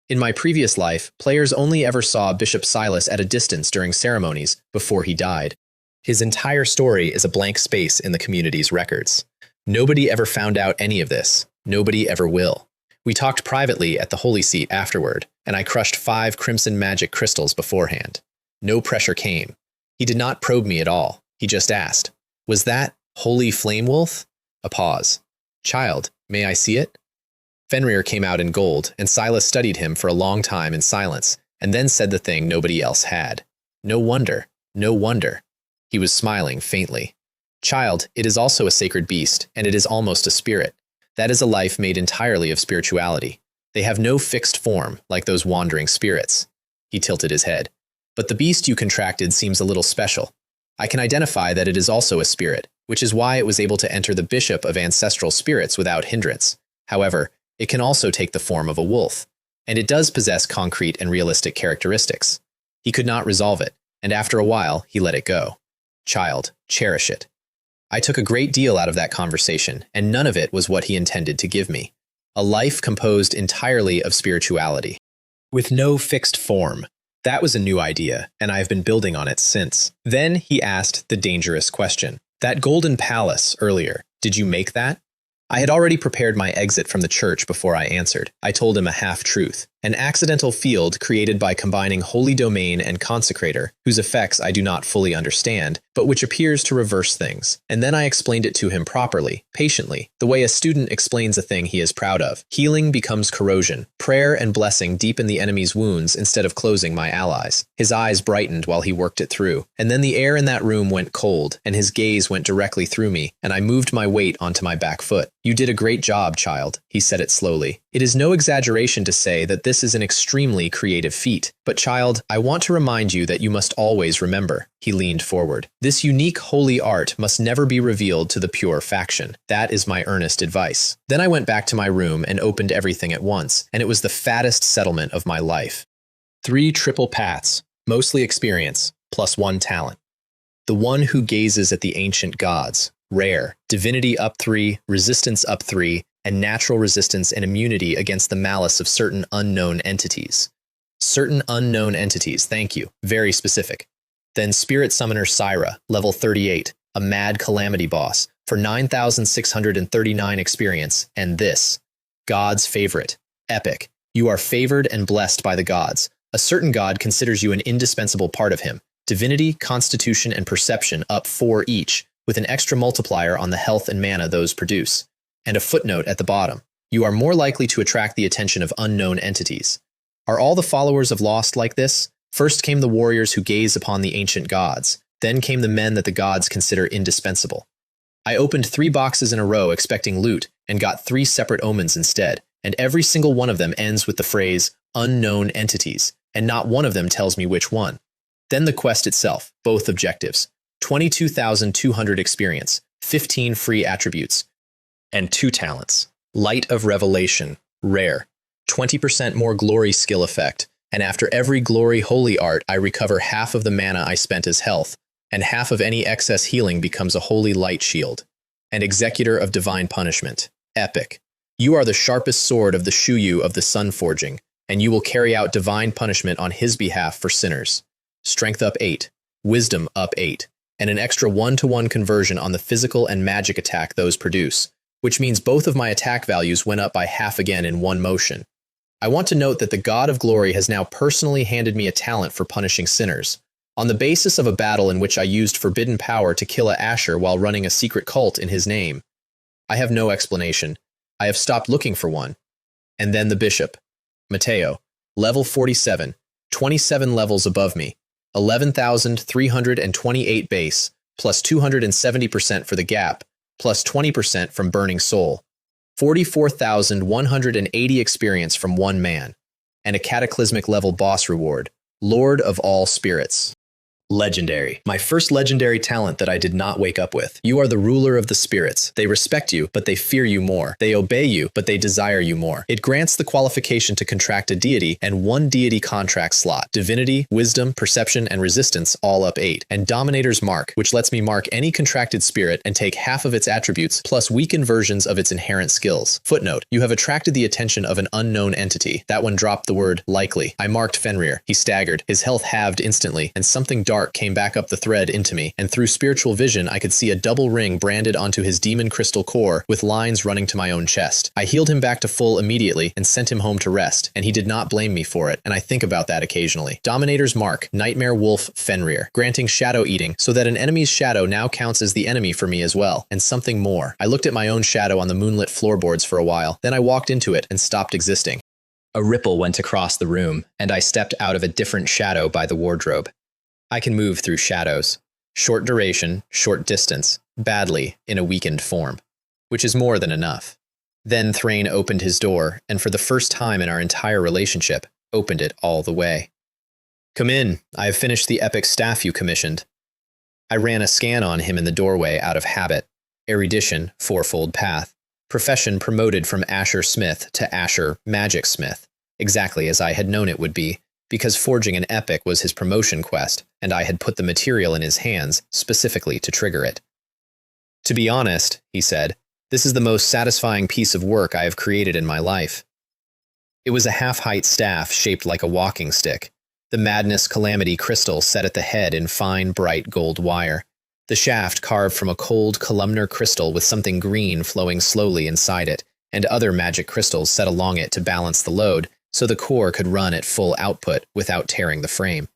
In my previous life, players only ever saw Bishop Silas at a distance during ceremonies before he died. His entire story is a blank space in the community's records. Nobody ever found out any of this. Nobody ever will. We talked privately at the Holy Seat afterward, and I crushed 5 crimson magic crystals beforehand. No pressure came. He did not probe me at all. He just asked, "Was that Holy Flame Wolf?" A pause. "Child, may I see it?" Fenrir came out in gold, and Silas studied him for a long time in silence, and then said the thing nobody else had. No wonder. No wonder. He was smiling faintly. "Child, it is also a sacred beast, and it is almost a spirit. That is a life made entirely of spirituality. They have no fixed form, like those wandering spirits." He tilted his head. "But the beast you contracted seems a little special. I can identify that it is also a spirit, which is why it was able to enter the bishop of ancestral spirits without hindrance. However, it can also take the form of a wolf, and it does possess concrete and realistic characteristics. He could not resolve it, and after a while, he let it go. Child, cherish it." I took a great deal out of that conversation, and none of it was what he intended to give me. A life composed entirely of spirituality, with no fixed form, That was a new idea, and I have been building on it since. Then he asked the dangerous question. That golden palace earlier, did you make that? I had already prepared my exit from the church before I answered. I told him a half-truth, an accidental field created by combining holy domain and consecrator, whose effects I do not fully understand, but which appears to reverse things. And then I explained it to him properly, patiently, the way a student explains a thing he is proud of. Healing becomes corrosion. Prayer and blessing deepen the enemy's wounds instead of closing my allies. His eyes brightened while he worked it through, and then the air in that room went cold, and his gaze went directly through me, and I moved my weight onto my back foot. You did a great job, child, he said it slowly. It is no exaggeration to say that this is an extremely creative feat. But child, I want to remind you that you must always remember. He leaned forward. This unique holy art must never be revealed to the pure faction. That is my earnest advice. Then I went back to my room and opened everything at once, and it was the fattest settlement of my life. 3 triple paths, mostly experience, plus 1 talent. The one who gazes at the ancient gods. Rare, divinity up 3, resistance up 3, and natural resistance and immunity against the malice of certain unknown entities. Certain unknown entities, thank you, very specific. Then Spirit Summoner Syra, level 38, a mad calamity boss, for 9,639 experience, and this. God's favorite, epic. You are favored and blessed by the gods. A certain god considers you an indispensable part of him. Divinity, constitution, and perception up 4 each, with an extra multiplier on the health and mana those produce. And a footnote at the bottom. You are more likely to attract the attention of unknown entities. Are all the followers of Lost like this? First came the warriors who gaze upon the ancient gods. Then came the men that the gods consider indispensable. I opened 3 boxes in a row expecting loot, and got 3 separate omens instead, and every single one of them ends with the phrase, unknown entities, and not one of them tells me which one. Then the quest itself, both objectives. 22,200 experience, 15 free attributes, and 2 talents. Light of Revelation, rare, 20% more glory skill effect, and after every glory holy art I recover half of the mana I spent as health, and half of any excess healing becomes a holy light shield. And Executor of Divine Punishment, epic. You are the sharpest sword of the Shuyu of the Sun Forging, and you will carry out divine punishment on his behalf for sinners. Strength up 8, wisdom up 8, and an extra 1-to-1 conversion on the physical and magic attack those produce, which means both of my attack values went up by half again in one motion. I want to note that the God of Glory has now personally handed me a talent for punishing sinners, on the basis of a battle in which I used forbidden power to kill a Asher while running a secret cult in his name. I have no explanation. I have stopped looking for one. And then the bishop, Mateo, level 47, 27 levels above me, 11,328 base, plus 270% for the gap, plus 20% from Burning Soul, 44,180 experience from 1 man, and a cataclysmic level boss reward, Lord of All Spirits. Legendary. My first legendary talent that I did not wake up with. You are the ruler of the spirits. They respect you, but they fear you more. They obey you, but they desire you more. It grants the qualification to contract a deity and 1 deity contract slot. Divinity, wisdom, perception, and resistance all up 8. And Dominator's Mark, which lets me mark any contracted spirit and take half of its attributes plus weakened versions of its inherent skills. Footnote, you have attracted the attention of an unknown entity. That one dropped the word likely. I marked Fenrir. He staggered. His health halved instantly, and something dark came back up the thread into me, and through spiritual vision I could see a double ring branded onto his demon crystal core with lines running to my own chest. I healed him back to full immediately and sent him home to rest, and he did not blame me for it, and I think about that occasionally. Dominator's Mark, Nightmare Wolf Fenrir, granting shadow eating so that an enemy's shadow now counts as the enemy for me as well, and something more. I looked at my own shadow on the moonlit floorboards for a while, then I walked into it and stopped existing. A ripple went across the room, and I stepped out of a different shadow by the wardrobe. I can move through shadows. Short duration, short distance, badly, in a weakened form. Which is more than enough. Then Thrain opened his door, and for the first time in our entire relationship, opened it all the way. Come in, I have finished the epic staff you commissioned. I ran a scan on him in the doorway out of habit. Erudition, 4-fold path. Profession promoted from Asher Smith to Asher Magic Smith, exactly as I had known it would be, because forging an epic was his promotion quest, and I had put the material in his hands specifically to trigger it. To be honest, he said, this is the most satisfying piece of work I have created in my life. It was a half-height staff shaped like a walking stick, The Madness Calamity crystal set at the head in fine, bright gold wire. The shaft carved from a cold, columnar crystal with something green flowing slowly inside it, and other magic crystals set along it to balance the load so the core could run at full output without tearing the frame.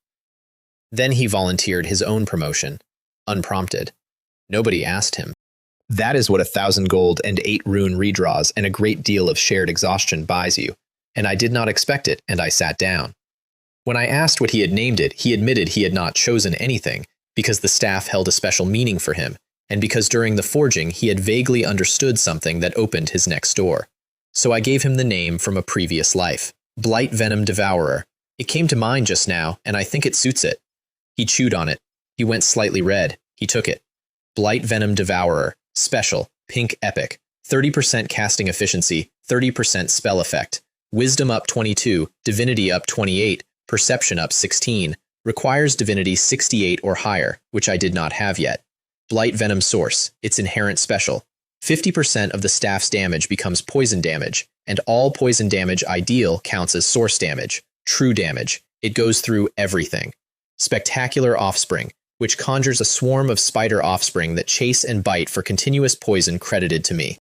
Then he volunteered his own promotion, unprompted. Nobody asked him. That is what 1,000 gold and 8 rune redraws and a great deal of shared exhaustion buys you, and I did not expect it, and I sat down. When I asked what he had named it, he admitted he had not chosen anything, because the staff held a special meaning for him, and because during the forging he had vaguely understood something that opened his next door. So I gave him the name from a previous life, Blight Venom Devourer. It came to mind just now, and I think it suits it. He chewed on it. He went slightly red. He took it. Blight Venom Devourer, special, pink epic, 30% casting efficiency, 30% spell effect, wisdom up 22, divinity up 28, perception up 16, requires divinity 68 or higher, which I did not have yet. Blight Venom Source, its inherent special. 50% of the staff's damage becomes poison damage, and all poison damage ideal counts as source damage, true damage. It goes through everything. Spectacular Offspring, which conjures a swarm of spider offspring that chase and bite for continuous poison credited to me.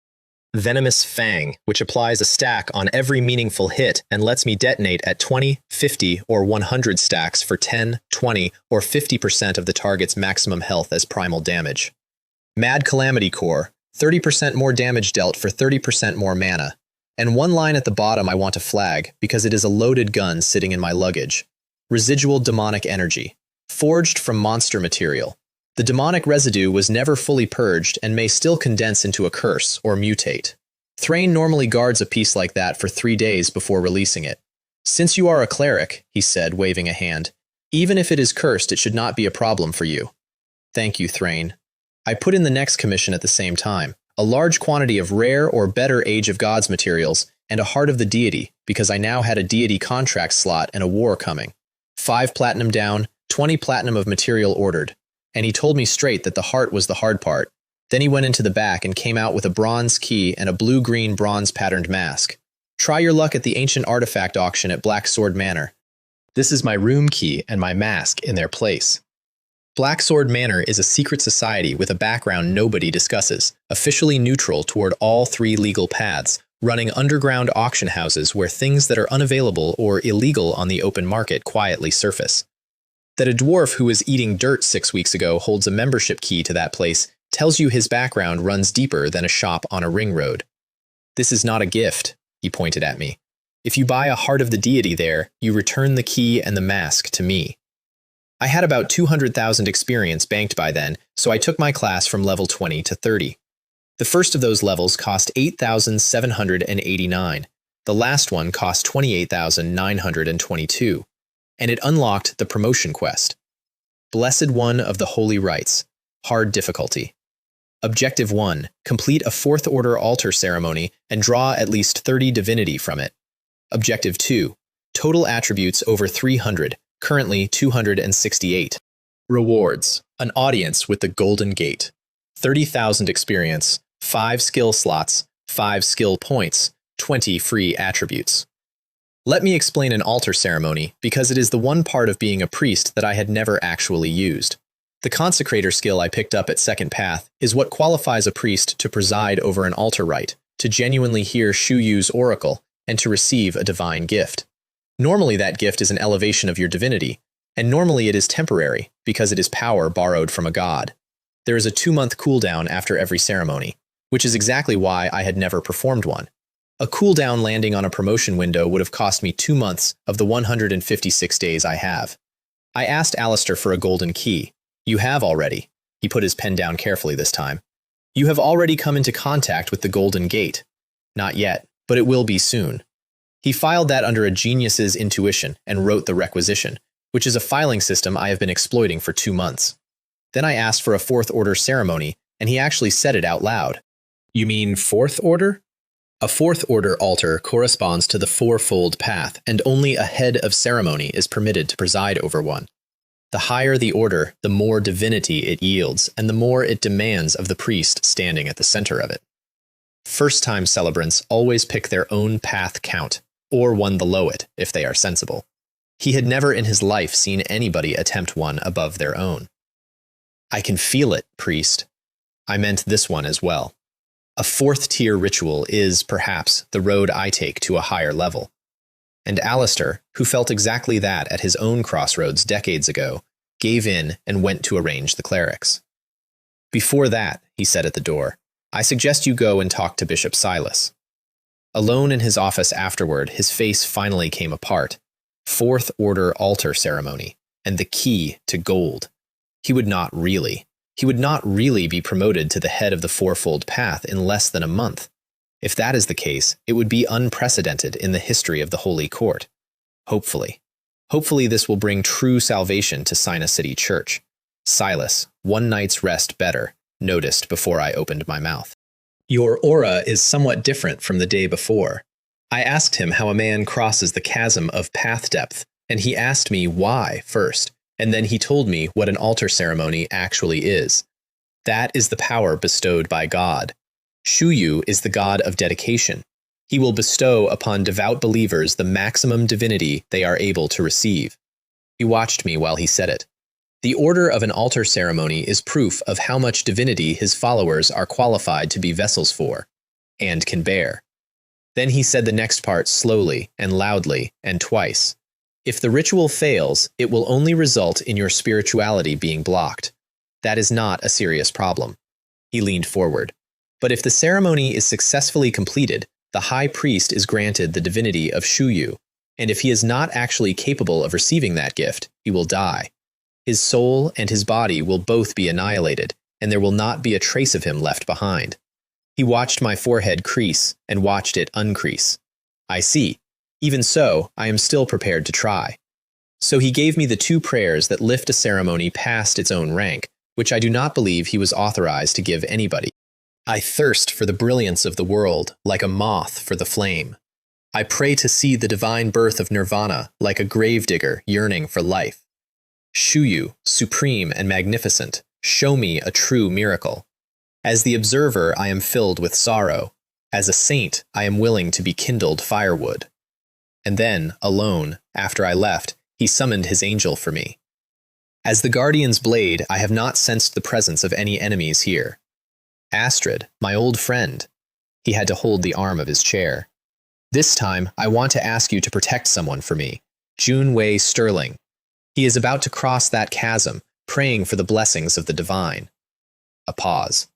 Venomous Fang, which applies a stack on every meaningful hit and lets me detonate at 20, 50, or 100 stacks for 10, 20, or 50% of the target's maximum health as primal damage. Mad Calamity Core, 30% more damage dealt for 30% more mana. And one line at the bottom I want to flag, because it is a loaded gun sitting in my luggage. Residual Demonic Energy, forged from monster material. The demonic residue was never fully purged and may still condense into a curse or mutate. Thrain normally guards a piece like that for 3 days before releasing it. Since you are a cleric, he said, waving a hand, even if it is cursed, it should not be a problem for you. Thank you, Thrain. I put in the next commission at the same time, a large quantity of rare or better Age of Gods materials and a Heart of the Deity, because I now had a deity contract slot and a war coming. 5 platinum down, 20 platinum of material ordered. And he told me straight that the heart was the hard part. Then he went into the back and came out with a bronze key and a blue-green bronze-patterned mask. Try your luck at the ancient artifact auction at Black Sword Manor. This is my room key and my mask in their place. Black Sword Manor is a secret society with a background nobody discusses, officially neutral toward all 3 legal paths, running underground auction houses where things that are unavailable or illegal on the open market quietly surface. That a dwarf who was eating dirt 6 weeks ago holds a membership key to that place tells you his background runs deeper than a shop on a ring road. This is not a gift, he pointed at me. If you buy a Heart of the Deity there, you return the key and the mask to me. I had about 200,000 experience banked by then, so I took my class from level 20 to 30. The first of those levels cost 8,789. The last one cost 28,922. And it unlocked the promotion quest. Blessed One of the Holy Rites, hard difficulty. Objective 1, complete a 4th order altar ceremony and draw at least 30 divinity from it. Objective 2, total attributes over 300, currently 268. Rewards, an audience with the Golden Gate. 30,000 experience, 5 skill slots, 5 skill points, 20 free attributes. Let me explain an altar ceremony, because it is the one part of being a priest that I had never actually used. The consecrator skill I picked up at Second Path is what qualifies a priest to preside over an altar rite, to genuinely hear Shuyu's oracle, and to receive a divine gift. Normally that gift is an elevation of your divinity, and normally it is temporary, because it is power borrowed from a god. There is a 2-month cooldown after every ceremony, which is exactly why I had never performed one. A cooldown landing on a promotion window would have cost me 2 months of the 156 days I have. I asked Alistair for a golden key. You have already. He put his pen down carefully this time. You have already come into contact with the Golden Gate. Not yet, but it will be soon. He filed that under a genius's intuition and wrote the requisition, which is a filing system I have been exploiting for 2 months. Then I asked for a 4th order ceremony, and he actually said it out loud. You mean 4th order? A 4th order altar corresponds to the 4-fold path, and only a head of ceremony is permitted to preside over one. The higher the order, the more divinity it yields, and the more it demands of the priest standing at the center of it. First-time celebrants always pick their own path count, or one below it, if they are sensible. He had never in his life seen anybody attempt one above their own. I can feel it, priest. I meant this one as well. A fourth-tier ritual is, perhaps, the road I take to a higher level. And Alistair, who felt exactly that at his own crossroads decades ago, gave in and went to arrange the clerics. Before that, he said at the door, I suggest you go and talk to Bishop Silas. Alone in his office afterward, his face finally came apart. Fourth order altar ceremony, and the key to gold. He would not really be promoted to the head of the fourfold path in less than a month. If that is the case, it would be unprecedented in the history of the Holy Court. Hopefully this will bring true salvation to Sina City Church. Silas, one night's rest better, noticed before I opened my mouth. Your aura is somewhat different from the day before. I asked him how a man crosses the chasm of path depth, and he asked me why first, and then he told me what an altar ceremony actually is. That is the power bestowed by God. Shuyu is the god of dedication. He will bestow upon devout believers the maximum divinity they are able to receive. He watched me while he said it. The order of an altar ceremony is proof of how much divinity his followers are qualified to be vessels for, and can bear. Then he said the next part slowly and loudly and twice. If the ritual fails, it will only result in your spirituality being blocked. That is not a serious problem. He leaned forward. But if the ceremony is successfully completed, the high priest is granted the divinity of Shuyu, and if he is not actually capable of receiving that gift, he will die. His soul and his body will both be annihilated, and there will not be a trace of him left behind. He watched my forehead crease and watched it uncrease. I see. Even so, I am still prepared to try. So he gave me the two prayers that lift a ceremony past its own rank, which I do not believe he was authorized to give anybody. I thirst for the brilliance of the world, like a moth for the flame. I pray to see the divine birth of nirvana, like a gravedigger yearning for life. Shuyu, supreme and magnificent, show me a true miracle. As the observer, I am filled with sorrow. As a saint, I am willing to be kindled firewood. And then, alone, after I left, he summoned his angel for me. As the guardian's blade, I have not sensed the presence of any enemies here. Astrid, my old friend. He had to hold the arm of his chair. This time, I want to ask you to protect someone for me. Junwei Sterling. He is about to cross that chasm, praying for the blessings of the divine. A pause.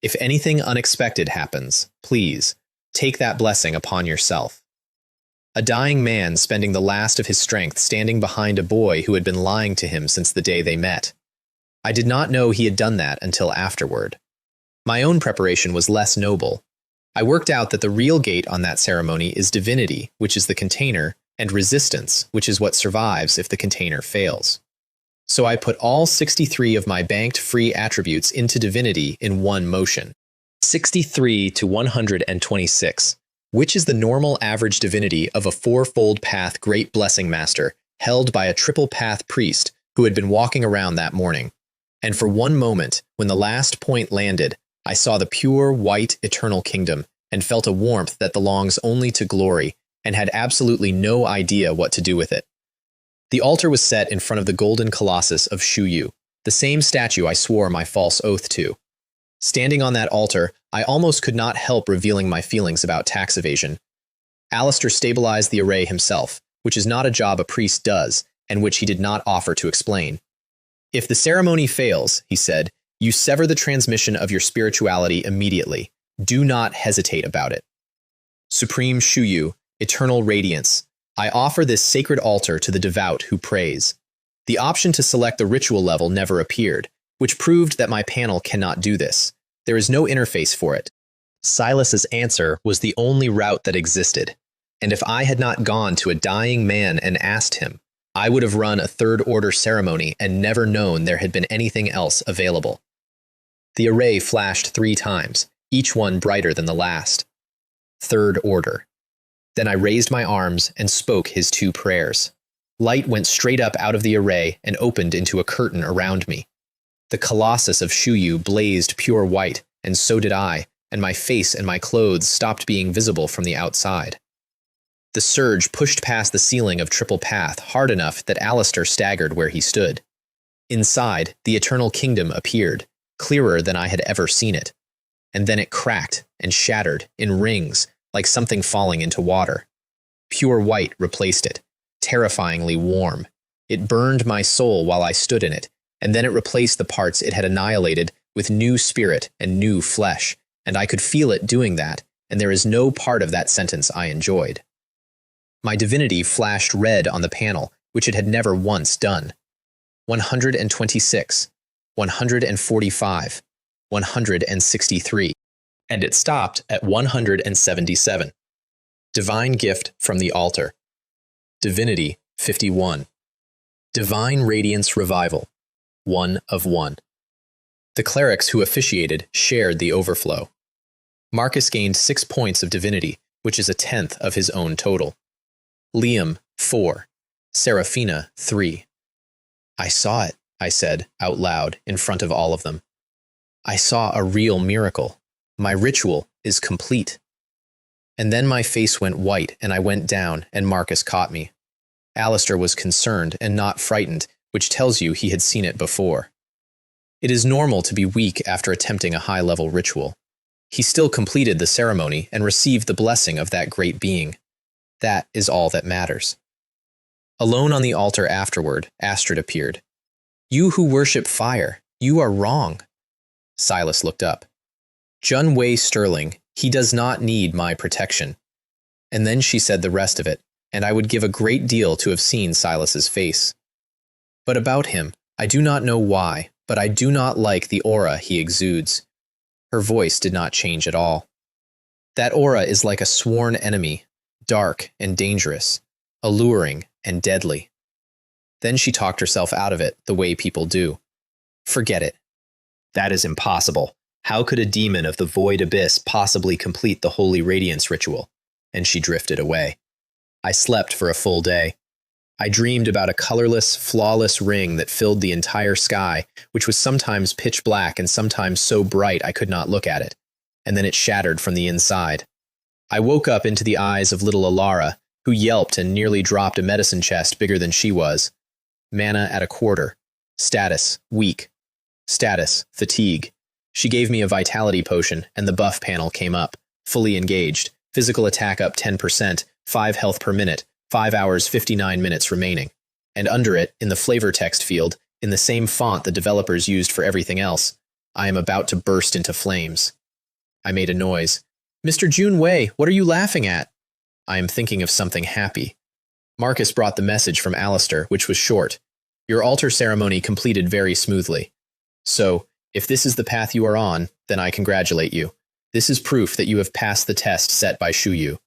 If anything unexpected happens, please, take that blessing upon yourself. A dying man spending the last of his strength standing behind a boy who had been lying to him since the day they met. I did not know he had done that until afterward. My own preparation was less noble. I worked out that the real gate on that ceremony is divinity, which is the container, and resistance, which is what survives if the container fails. So I put all 63 of my banked free attributes into divinity in one motion. 63 to 126, which is the normal average divinity of a fourfold path great blessing master held by a triple path priest who had been walking around that morning. And for one moment, when the last point landed, I saw the pure, white, eternal kingdom and felt a warmth that belongs only to glory and had absolutely no idea what to do with it. The altar was set in front of the golden colossus of Shuyu, the same statue I swore my false oath to. Standing on that altar, I almost could not help revealing my feelings about tax evasion. Alistair stabilized the array himself, which is not a job a priest does, and which he did not offer to explain. If the ceremony fails, he said, you sever the transmission of your spirituality immediately. Do not hesitate about it. Supreme Shuyu, eternal radiance, I offer this sacred altar to the devout who prays. The option to select the ritual level never appeared, which proved that my panel cannot do this. There is no interface for it. Silas's answer was the only route that existed, and if I had not gone to a dying man and asked him, I would have run a third-order ceremony and never known there had been anything else available. The array flashed 3 times, each one brighter than the last. Third order. Then I raised my arms and spoke his 2 prayers. Light went straight up out of the array and opened into a curtain around me. The colossus of Shuyu blazed pure white, and so did I, and my face and my clothes stopped being visible from the outside. The The surge pushed past the ceiling of Triple Path hard enough that Alistair staggered where he stood. Inside, the Eternal Kingdom appeared, clearer than I had ever seen it. And then it cracked and shattered in rings, like something falling into water. Pure white replaced it, terrifyingly warm. It burned my soul while I stood in it, and then it replaced the parts it had annihilated with new spirit and new flesh, and I could feel it doing that, and there is no part of that sentence I enjoyed. My divinity flashed red on the panel, which it had never once done. 126, 145, 163, and it stopped at 177. Divine gift from the altar. Divinity 51. Divine radiance revival. 1 of 1. The clerics who officiated shared the overflow. Marcus gained 6 points of divinity, which is a tenth of his own total. Liam 4. Seraphina 3. I saw it, I said out loud in front of all of them. I saw a real miracle. My ritual is complete. And then my face went white and I went down and Marcus caught me. Alistair was concerned and not frightened, which tells you he had seen it before. It is normal to be weak after attempting a high-level ritual. He still completed the ceremony and received the blessing of that great being. That is all that matters. Alone on the altar afterward, Astrid appeared. You who worship fire, you are wrong. Silas looked up. Jun Wei Sterling, he does not need my protection. And then she said the rest of it, and I would give a great deal to have seen Silas's face. But about him, I do not know why, but I do not like the aura he exudes. Her voice did not change at all. That aura is like a sworn enemy, dark and dangerous, alluring and deadly. Then she talked herself out of it the way people do. Forget it. That is impossible. How could a demon of the void abyss possibly complete the holy radiance ritual? And she drifted away. I slept for a full day. I dreamed about a colorless, flawless ring that filled the entire sky, which was sometimes pitch black and sometimes so bright I could not look at it. And then it shattered from the inside. I woke up into the eyes of little Alara, who yelped and nearly dropped a medicine chest bigger than she was. Mana at a quarter. Status, weak. Status, fatigue. She gave me a vitality potion, and the buff panel came up, fully engaged. Physical attack up 10%, 5 health per minute, 5 hours 59 minutes remaining. And under it, in the flavor text field, in the same font the developers used for everything else, I am about to burst into flames. I made a noise. Mr. Jun Wei, what are you laughing at? I am thinking of something happy. Marcus brought the message from Alistair, which was short. Your altar ceremony completed very smoothly. So, if this is the path you are on, then I congratulate you. This is proof that you have passed the test set by Shuyu.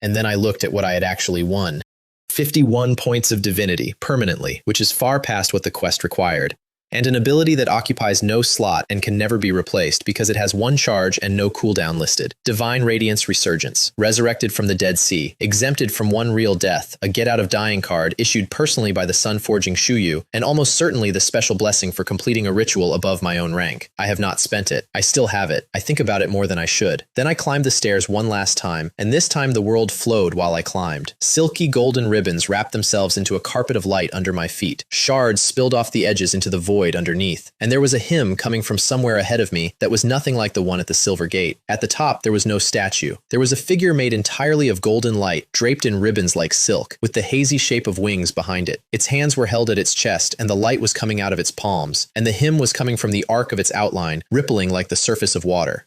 And then I looked at what I had actually won. 51 points of divinity, permanently, which is far past what the quest required. And an ability that occupies no slot and can never be replaced because it has 1 charge and no cooldown listed. Divine Radiance Resurgence, resurrected from the Dead Sea, exempted from 1 real death, a get-out-of-dying card issued personally by the Sun-Forging Shuyu, and almost certainly the special blessing for completing a ritual above my own rank. I have not spent it. I still have it. I think about it more than I should. Then I climbed the stairs one last time, and this time the world flowed while I climbed. Silky golden ribbons wrapped themselves into a carpet of light under my feet. Shards spilled off the edges into the void underneath, and there was a hymn coming from somewhere ahead of me that was nothing like the one at the Silver Gate. At the top, there was no statue. There was a figure made entirely of golden light, draped in ribbons like silk, with the hazy shape of wings behind it. Its hands were held at its chest, and the light was coming out of its palms, and the hymn was coming from the arc of its outline, rippling like the surface of water.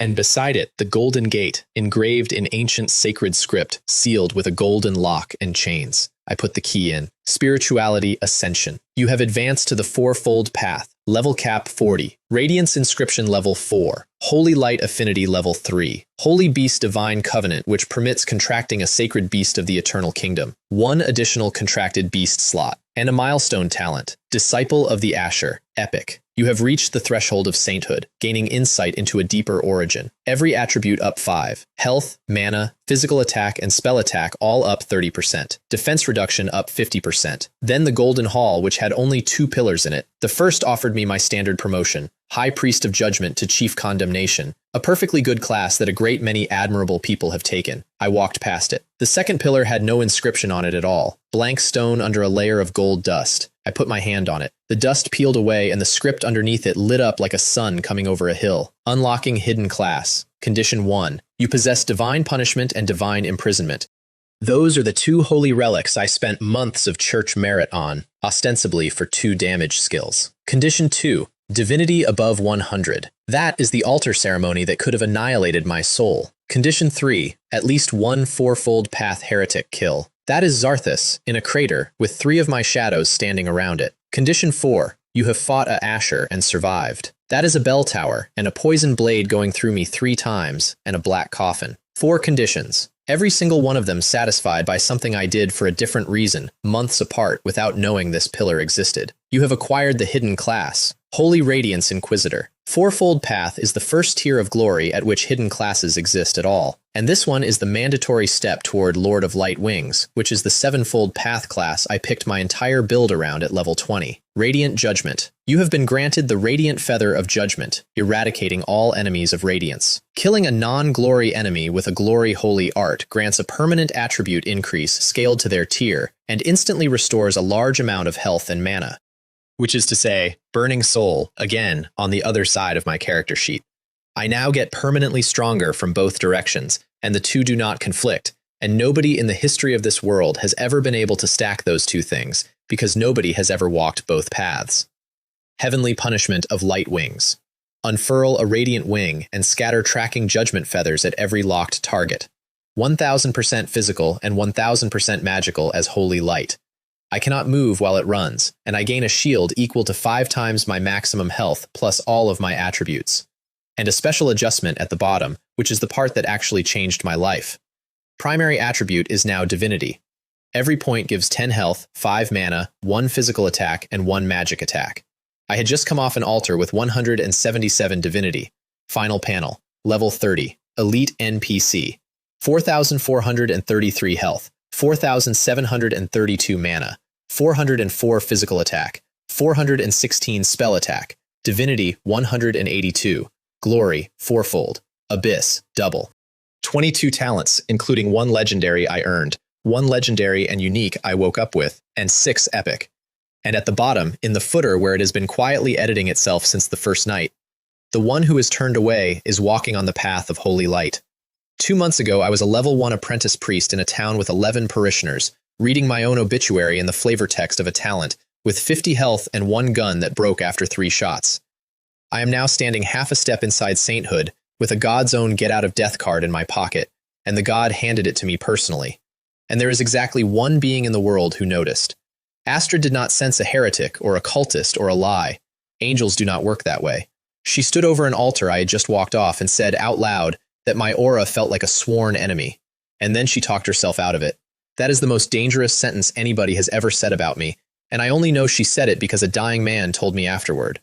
And beside it, the golden gate, engraved in ancient sacred script, sealed with a golden lock and chains. I put the key in. Spirituality Ascension. You have advanced to the fourfold path. Level cap 40. Radiance Inscription level 4. Holy Light Affinity level 3. Holy Beast Divine Covenant, which permits contracting a sacred beast of the Eternal Kingdom. 1 additional contracted beast slot. And a milestone talent. Disciple of the Asher. Epic. You have reached the threshold of sainthood, gaining insight into a deeper origin. Every attribute up 5. Health, mana, physical attack, and spell attack all up 30%. Defense reduction up 50%. Then the Golden Hall, which had only 2 pillars in it. The first offered me my standard promotion, High Priest of Judgment to Chief Condemnation, a perfectly good class that a great many admirable people have taken. I walked past it. The second pillar had no inscription on it at all. Blank stone under a layer of gold dust. I put my hand on it. The dust peeled away and the script underneath it lit up like a sun coming over a hill. Unlocking hidden class. Condition 1. You possess divine punishment and divine imprisonment. Those are the two holy relics I spent months of church merit on, ostensibly for 2 damage skills. Condition 2. Divinity above 100. That is the altar ceremony that could have annihilated my soul. Condition 3. At least 1 fourfold path heretic kill. That is Zarthus, in a crater, with 3 of my shadows standing around it. Condition 4. You have fought a Asher and survived. That is a bell tower, and a poison blade going through me 3 times, and a black coffin. 4 conditions. Every single one of them satisfied by something I did for a different reason, months apart without knowing this pillar existed. You have acquired the hidden class. Holy Radiance Inquisitor. Fourfold Path is the first tier of glory at which hidden classes exist at all, and this one is the mandatory step toward Lord of Light Wings, which is the 7-fold Path class I picked my entire build around at level 20. Radiant Judgment. You have been granted the Radiant Feather of Judgment, eradicating all enemies of Radiance. Killing a non-glory enemy with a glory holy art grants a permanent attribute increase scaled to their tier, and instantly restores a large amount of health and mana. Which is to say, Burning Soul, again, on the other side of my character sheet. I now get permanently stronger from both directions, and the two do not conflict, and nobody in the history of this world has ever been able to stack those two things, because nobody has ever walked both paths. Heavenly Punishment of Light Wings. Unfurl a radiant wing and scatter tracking judgment feathers at every locked target. 1000% physical and 1000% magical as holy light. I cannot move while it runs, and I gain a shield equal to 5 times my maximum health plus all of my attributes. And a special adjustment at the bottom, which is the part that actually changed my life. Primary attribute is now Divinity. Every point gives 10 health, 5 mana, 1 physical attack, and 1 magic attack. I had just come off an altar with 177 Divinity. Final panel, level 30, Elite NPC. 4,433 health, 4,732 mana, 404 physical attack, 416 spell attack, Divinity 182, Glory 4-fold, Abyss double. 22 talents, including 1 legendary I earned, 1 legendary and unique I woke up with, and 6 epic. And at the bottom, in the footer where it has been quietly editing itself since the first night, the one who is turned away is walking on the path of holy light. 2 months ago, I was a level 1 apprentice priest in a town with 11 parishioners, reading my own obituary in the flavor text of a talent, with 50 health and 1 gun that broke after 3 shots. I am now standing half a step inside sainthood, with a God's own get-out-of-death card in my pocket, and the God handed it to me personally. And there is exactly 1 being in the world who noticed. Astrid did not sense a heretic or a cultist or a lie. Angels do not work that way. She stood over an altar I had just walked off and said out loud that my aura felt like a sworn enemy. And then she talked herself out of it. That is the most dangerous sentence anybody has ever said about me, and I only know she said it because a dying man told me afterward.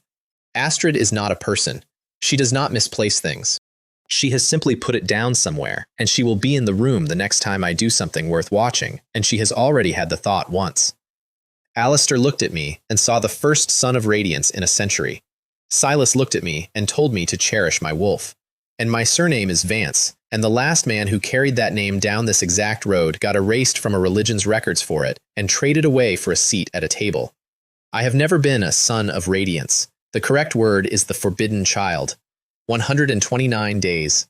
Astrid is not a person. She does not misplace things. She has simply put it down somewhere, and she will be in the room the next time I do something worth watching, and she has already had the thought once. Alistair looked at me and saw the first son of radiance in a century. Silas looked at me and told me to cherish my wolf. And my surname is Vance, and the last man who carried that name down this exact road got erased from a religion's records for it and traded away for a seat at a table. I have never been a son of radiance. The correct word is the forbidden child. 129 days,